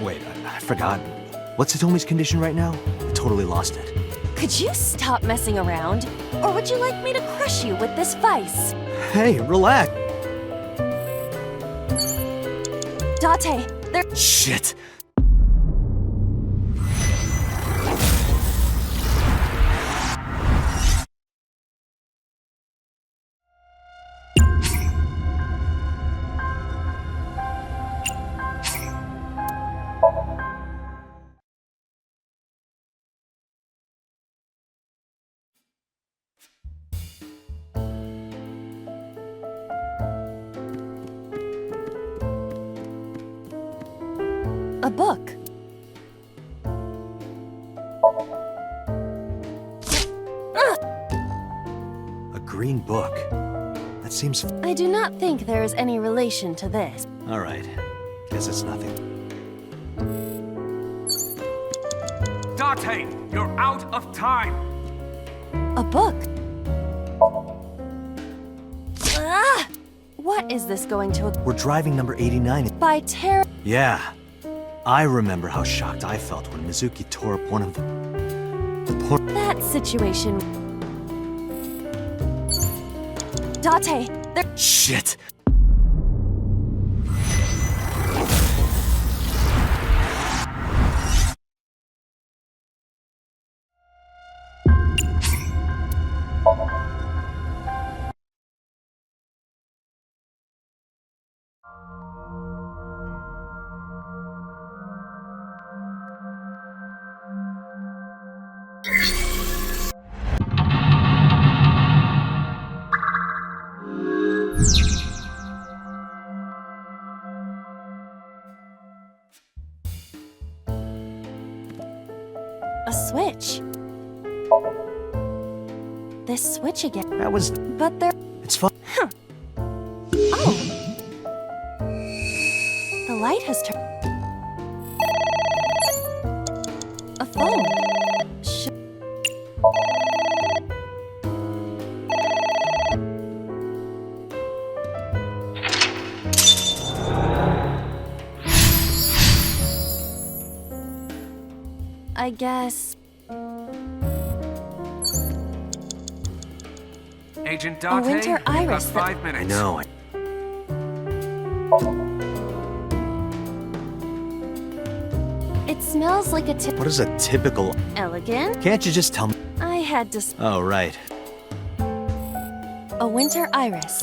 Wait, I forgot. What's Hitomi's condition right now? I totally lost it. Could you stop messing around? Or would you like me to crush you with this vice? Hey, relax! Date, there... Shit! A book. A green book. That seems... I do not think there is any relation to this. Alright. Guess it's nothing. Date, you're out of time! A book. Ah! What is this going to We're driving number 89. by terror? Yeah. I remember how shocked I felt when Mizuki tore up one of the That situation. Date, there. Shit! A switch. This switch again. That was... But there. It's fun. Huh. Oh. The light has turned. A phone. I guess. Agent A winter Date, you've got iris that- 5 minutes. I know. It smells like a What is a typical... Elegant? Can't you just tell me? I had to. Oh, right. A winter iris.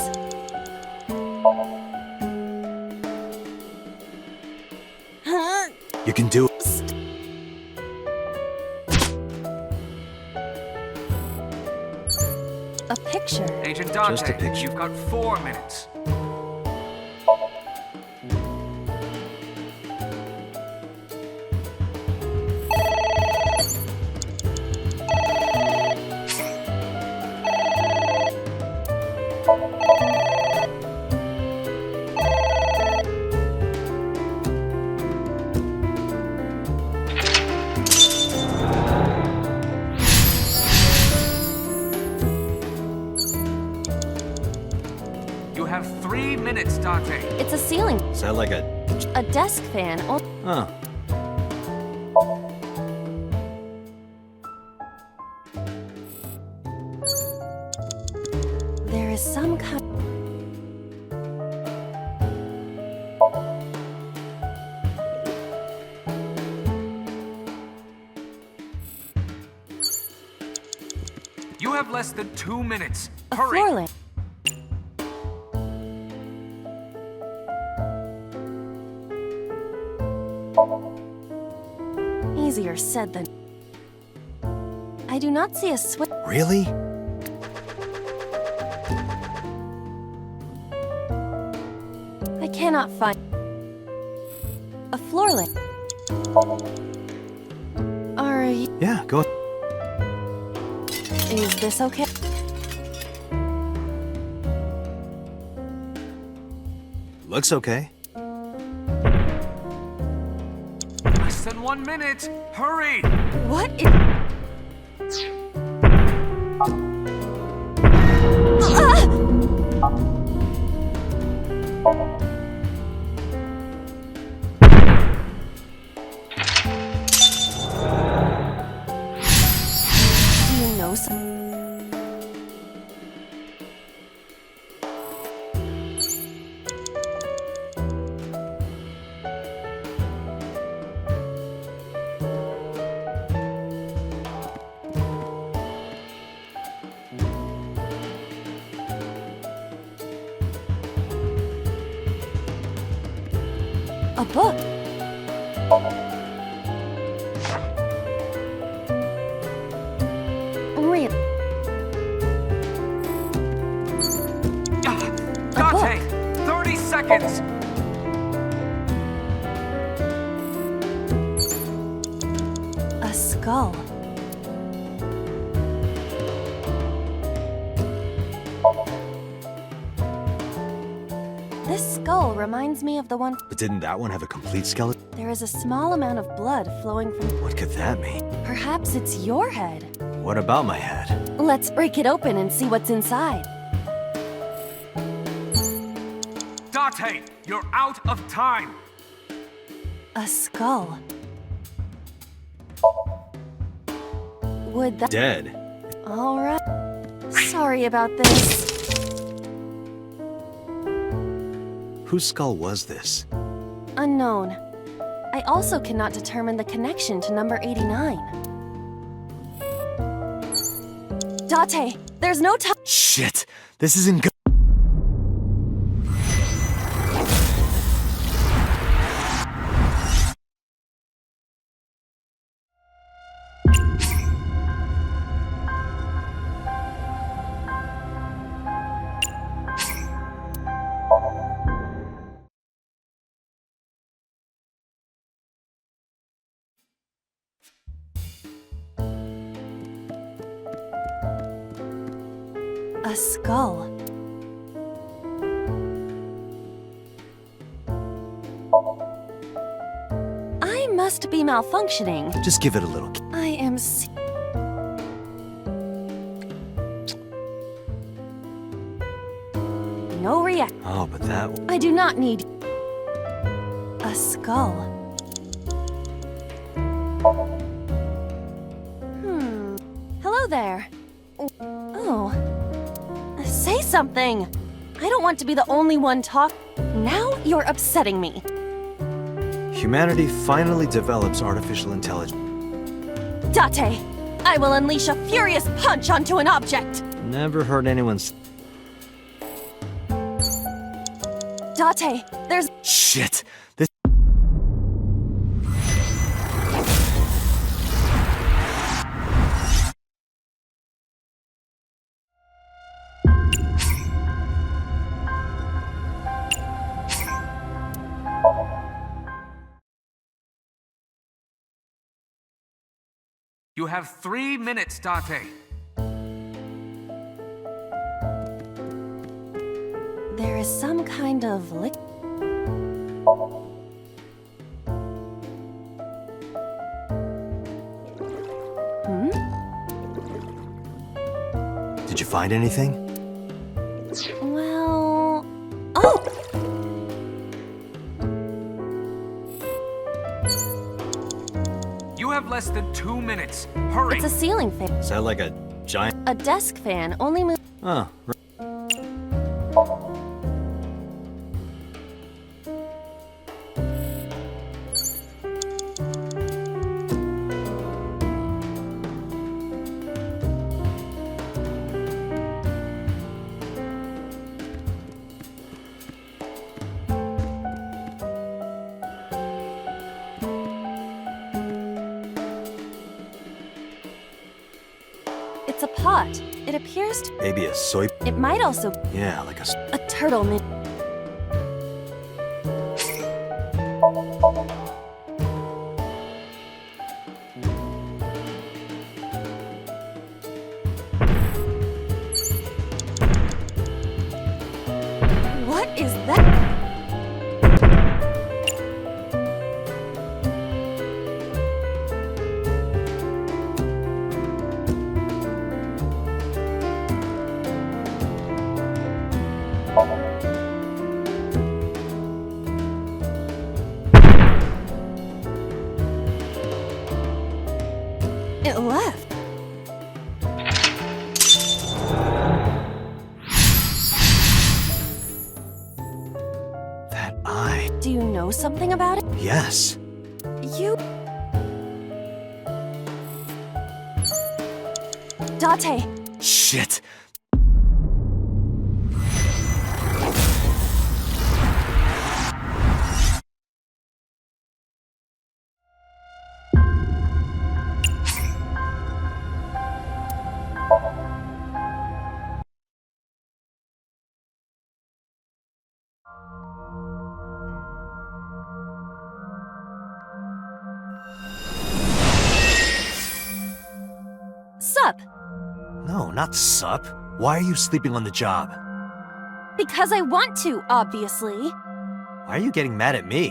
Huh? You can do it. A picture. Agent Just a Date, picture. you've got 4 minutes. You have 3 minutes, Date. It's a ceiling. Is that like a... A desk fan. Oh, Huh. there is some kind. You have less than 2 minutes. A Hurry. floor lamp. Easier said than. I do not see a switch. Really? I cannot find a floor lamp. Are you? Yeah, go... Is this okay? Looks okay. Less than 1 minute. Hurry. What is? Do you know some? A book. Real. Date, 30 seconds. A skull. This skull reminds me of the one. But didn't that one have a complete skeleton? There is a small amount of blood flowing from. What could that mean? Perhaps it's your head. What about my head? Let's break it open and see what's inside. Date, you're out of time! A skull. Would that... Dead. Alright. Sorry about this. Whose skull was this? Unknown. I also cannot determine the connection to number 89. Date, there's no time. Shit! This isn't good. A skull. I must be malfunctioning. Just give it a little. I am no react. Oh, but that. I do not need a skull. Hello there. Oh. Say something! I don't want to be the only one talk. Now you're upsetting me. Humanity finally develops artificial intelligence. Date, I will unleash a furious punch onto an object. Never heard anyone. Date, there's. Shit! This. You have 3 minutes, Date. There is some kind of Did you find anything? Well... Oh! You have less than 2 minutes. Hurry! It's a ceiling fan. Is that like a giant? A desk fan, only move. Oh. It's a pot. It appears to... Maybe a soy. It might also... Yeah, like a. A turtle. What is that? It left. That eye. Do you know something about it? Yes. You... Date. Shit. Sup? No, not sup. Why are you sleeping on the job? Because I want to, obviously. Why are you getting mad at me?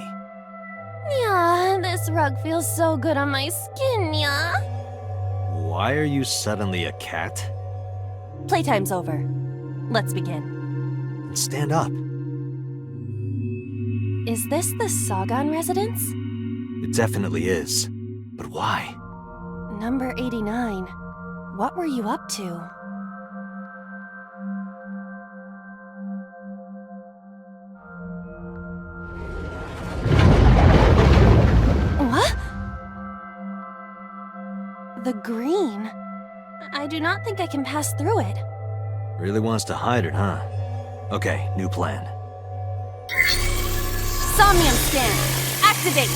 Yeah, this rug feels so good on my skin, yeah? Why are you suddenly a cat? Playtime's over. Let's begin. Stand up. Is this the Sagan residence? It definitely is. But why? Number 89. What were you up to? What? The green. I do not think I can pass through it. Really wants to hide it, huh? Okay, new plan. Somnium scan! Activate!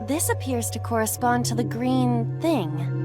This appears to correspond to the green thing.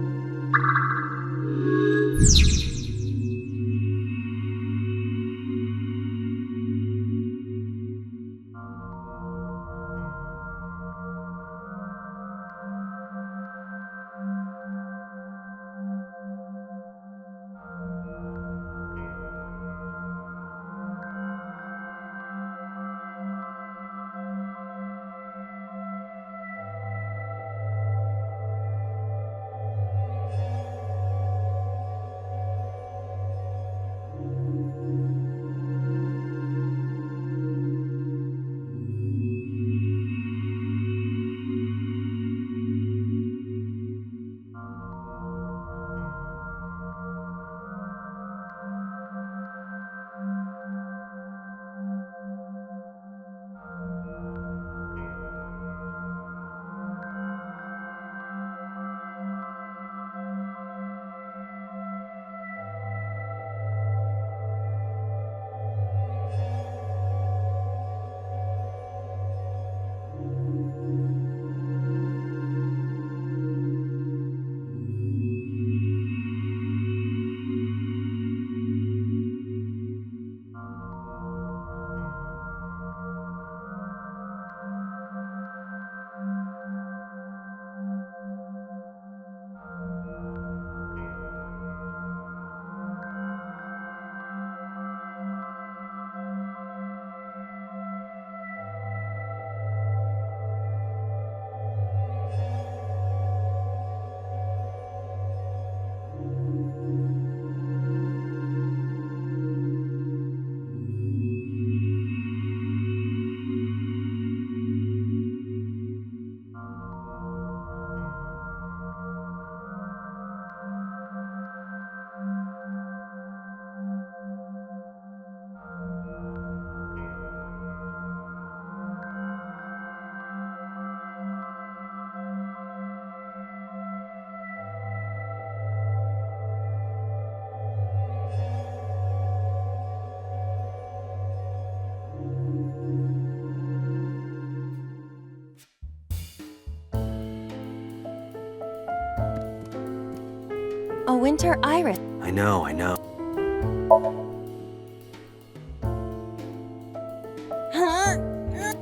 A winter iris. I know.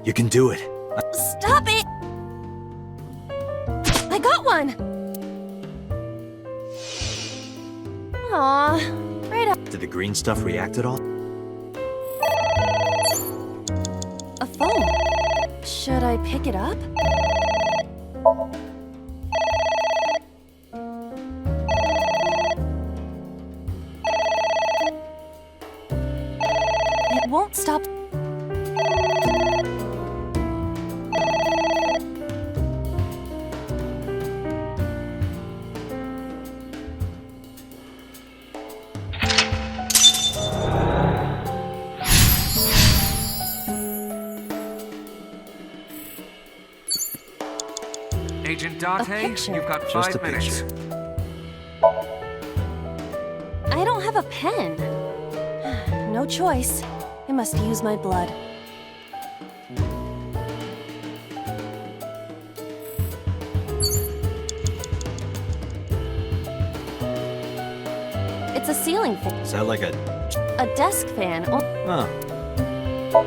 You can do it. Stop it! I got one! Aw, right up. Did the green stuff react at all? A phone. Should I pick it up? It won't stop. Agent Date, you've got Just a 5 minutes. picture. I don't have a pen. No choice. I must use my blood. It's a ceiling fan. Is that like a... A desk fan. Huh. It's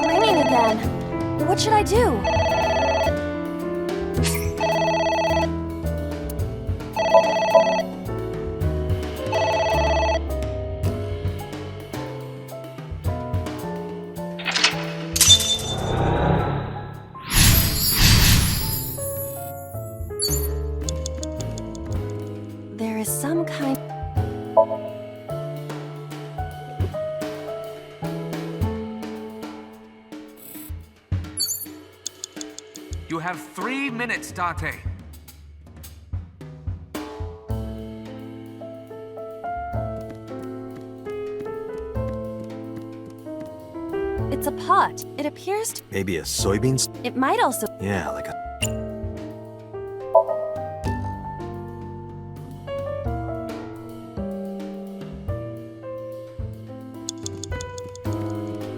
ringing again. What should I do? There is some kind... You have 3 minutes, Date. It's a pot. It appears to... Maybe a soybeans? It might also... Yeah, like a...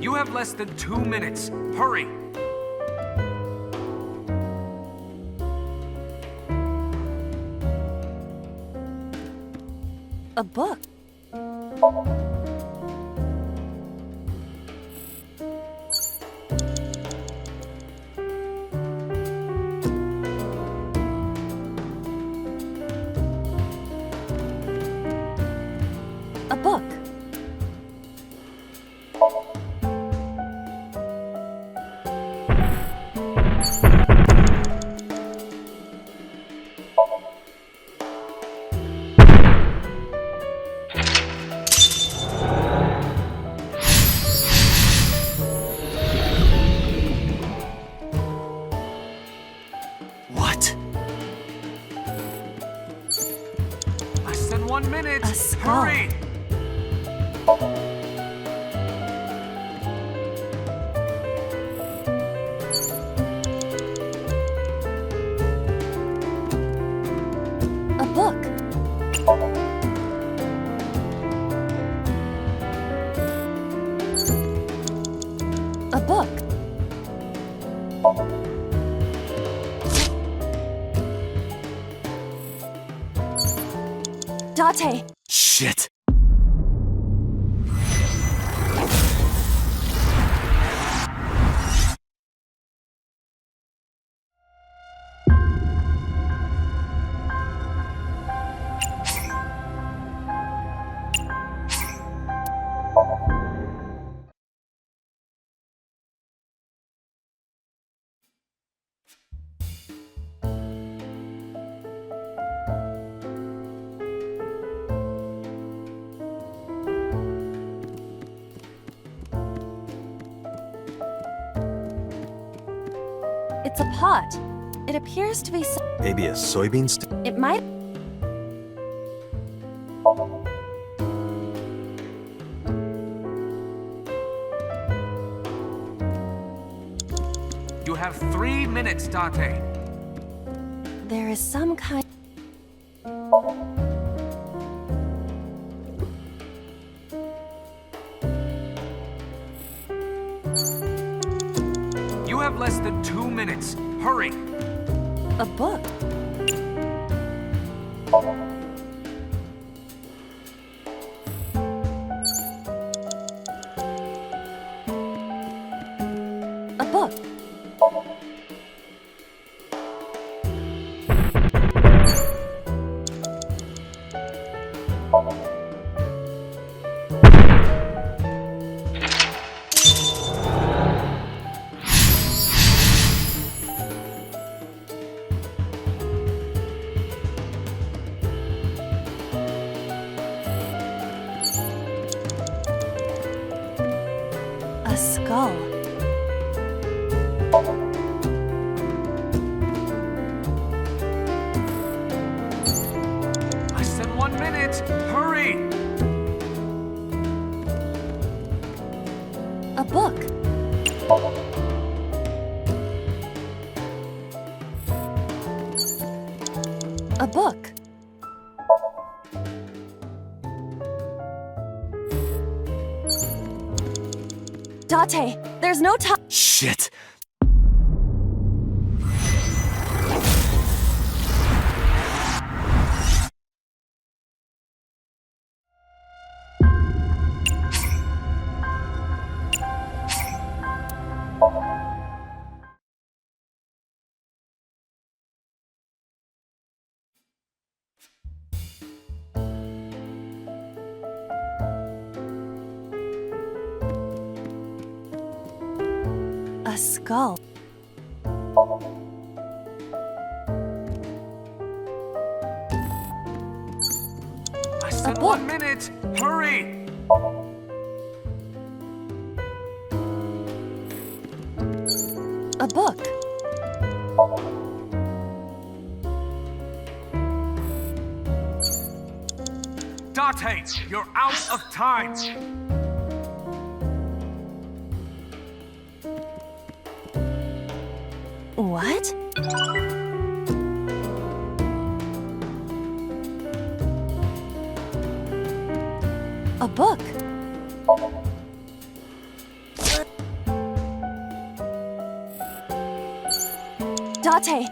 You have less than 2 minutes. Hurry! A book. A book. What? Less than 1 minute. A skull. Hurry! A book. A book. Date. Shit. It's a pot. It appears to be... Maybe a soybeans? It might... You have 3 minutes, Date. There is some kind... You have less than 2 minutes. Hurry! A book. A book. A skull. Less than 1 minute. Hurry! A book. A book. Date, there's no time. Shit. A skull. Less than book. 1 minute! Hurry! A book. Date, you're out of time! What? A book. Date.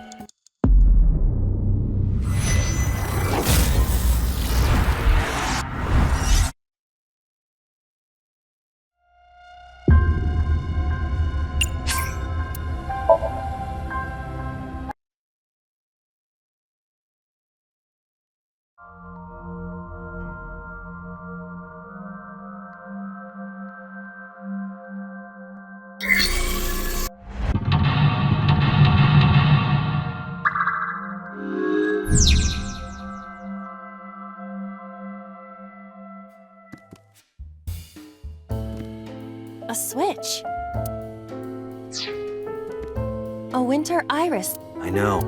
A switch. A winter iris. I know.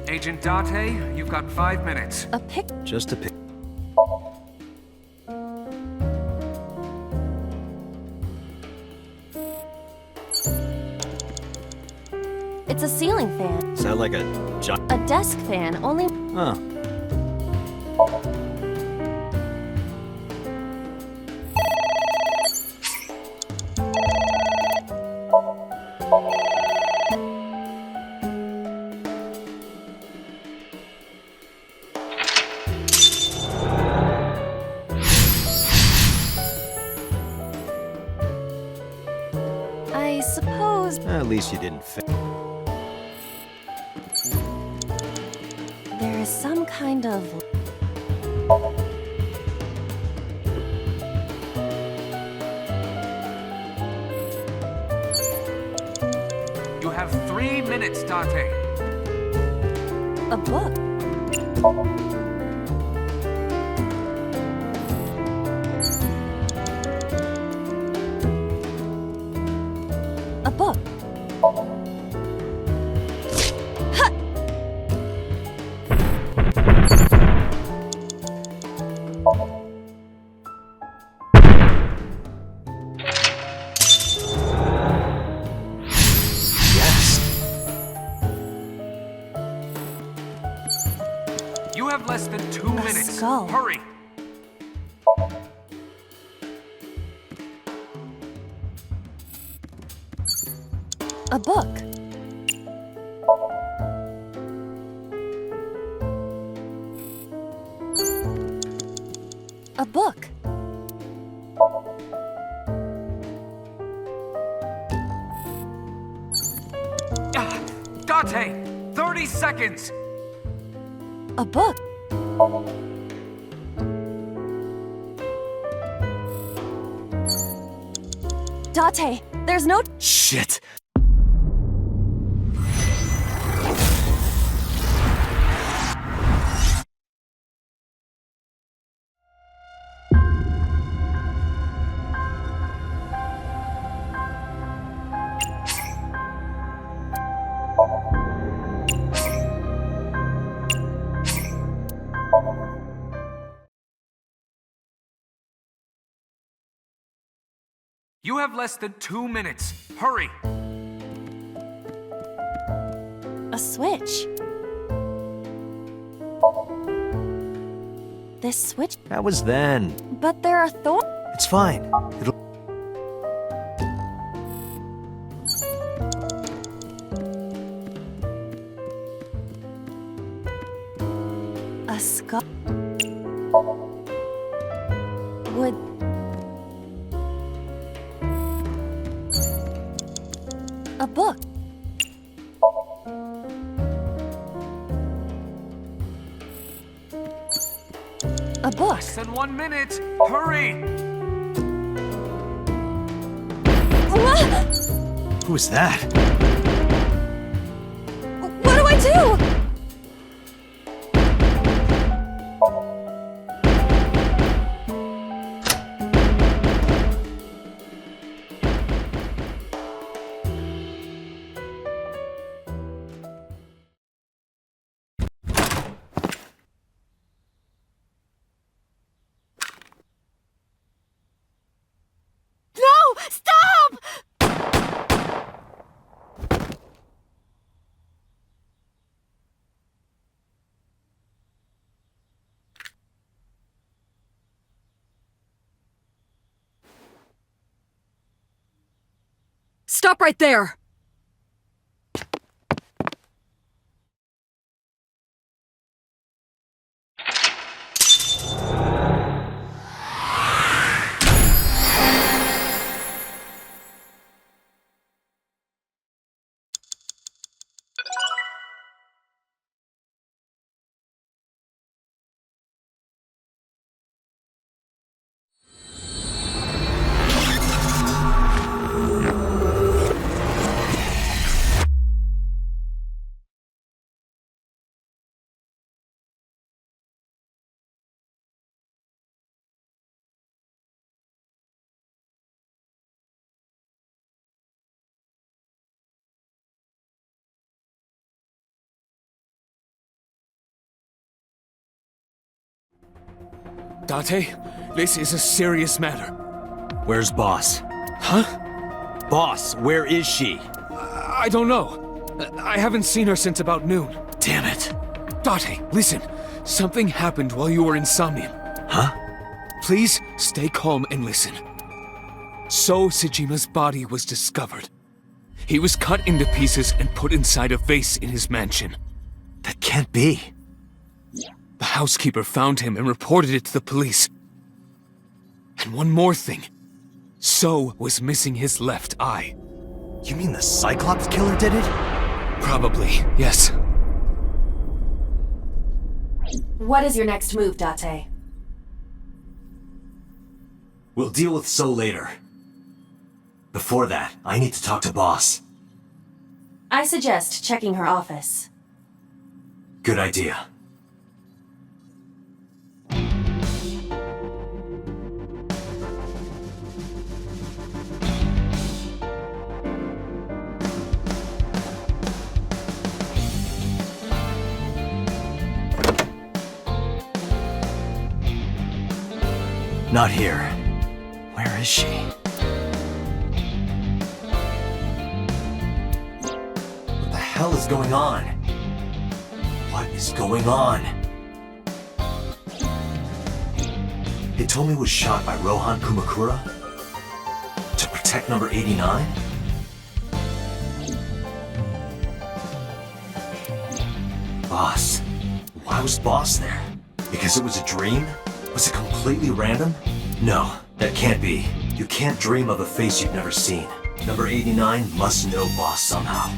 Agent Date, you've got 5 minutes. A pic. Just a pic. It's a ceiling fan. Sound like a giant. A desk fan, only. Huh. I suppose At least you didn't fail. there is some kind of. You have 3 minutes, Date. A book. A book. Ha! You have less than 2 minutes. skull. Hurry! A book. A book. Date, 30 seconds! A book. Date, there's no. Shit. You have less than 2 minutes. Hurry! A switch. This switch. That was then. But there are thorns. It's fine. It'll. A skull. Would 1 minute. Hurry! Who is that? What do I do? No! Stop! Stop right there! Dante, this is a serious matter. Where's Boss? Huh? Boss, where is she? I don't know. I haven't seen her since about noon. Damn it. Dante, listen. Something happened while you were in Somnium. Huh? Please stay calm and listen. So Sejima's body was discovered. He was cut into pieces and put inside a vase in his mansion. That can't be. The housekeeper found him and reported it to the police. And one more thing. So was missing his left eye. You mean the Cyclops killer did it? Probably, yes. What is your next move, Date? We'll deal with So later. Before that, I need to talk to Boss. I suggest checking her office. Good idea. Not here. Where is she? What the hell is going on? What is going on? Hitomi was shot by Rohan Kumakura? To protect number 89? Boss. Why was Boss there? Because it was a dream? Was it completely random? No, that can't be. You can't dream of a face you've never seen. Number 89 must know Boss somehow.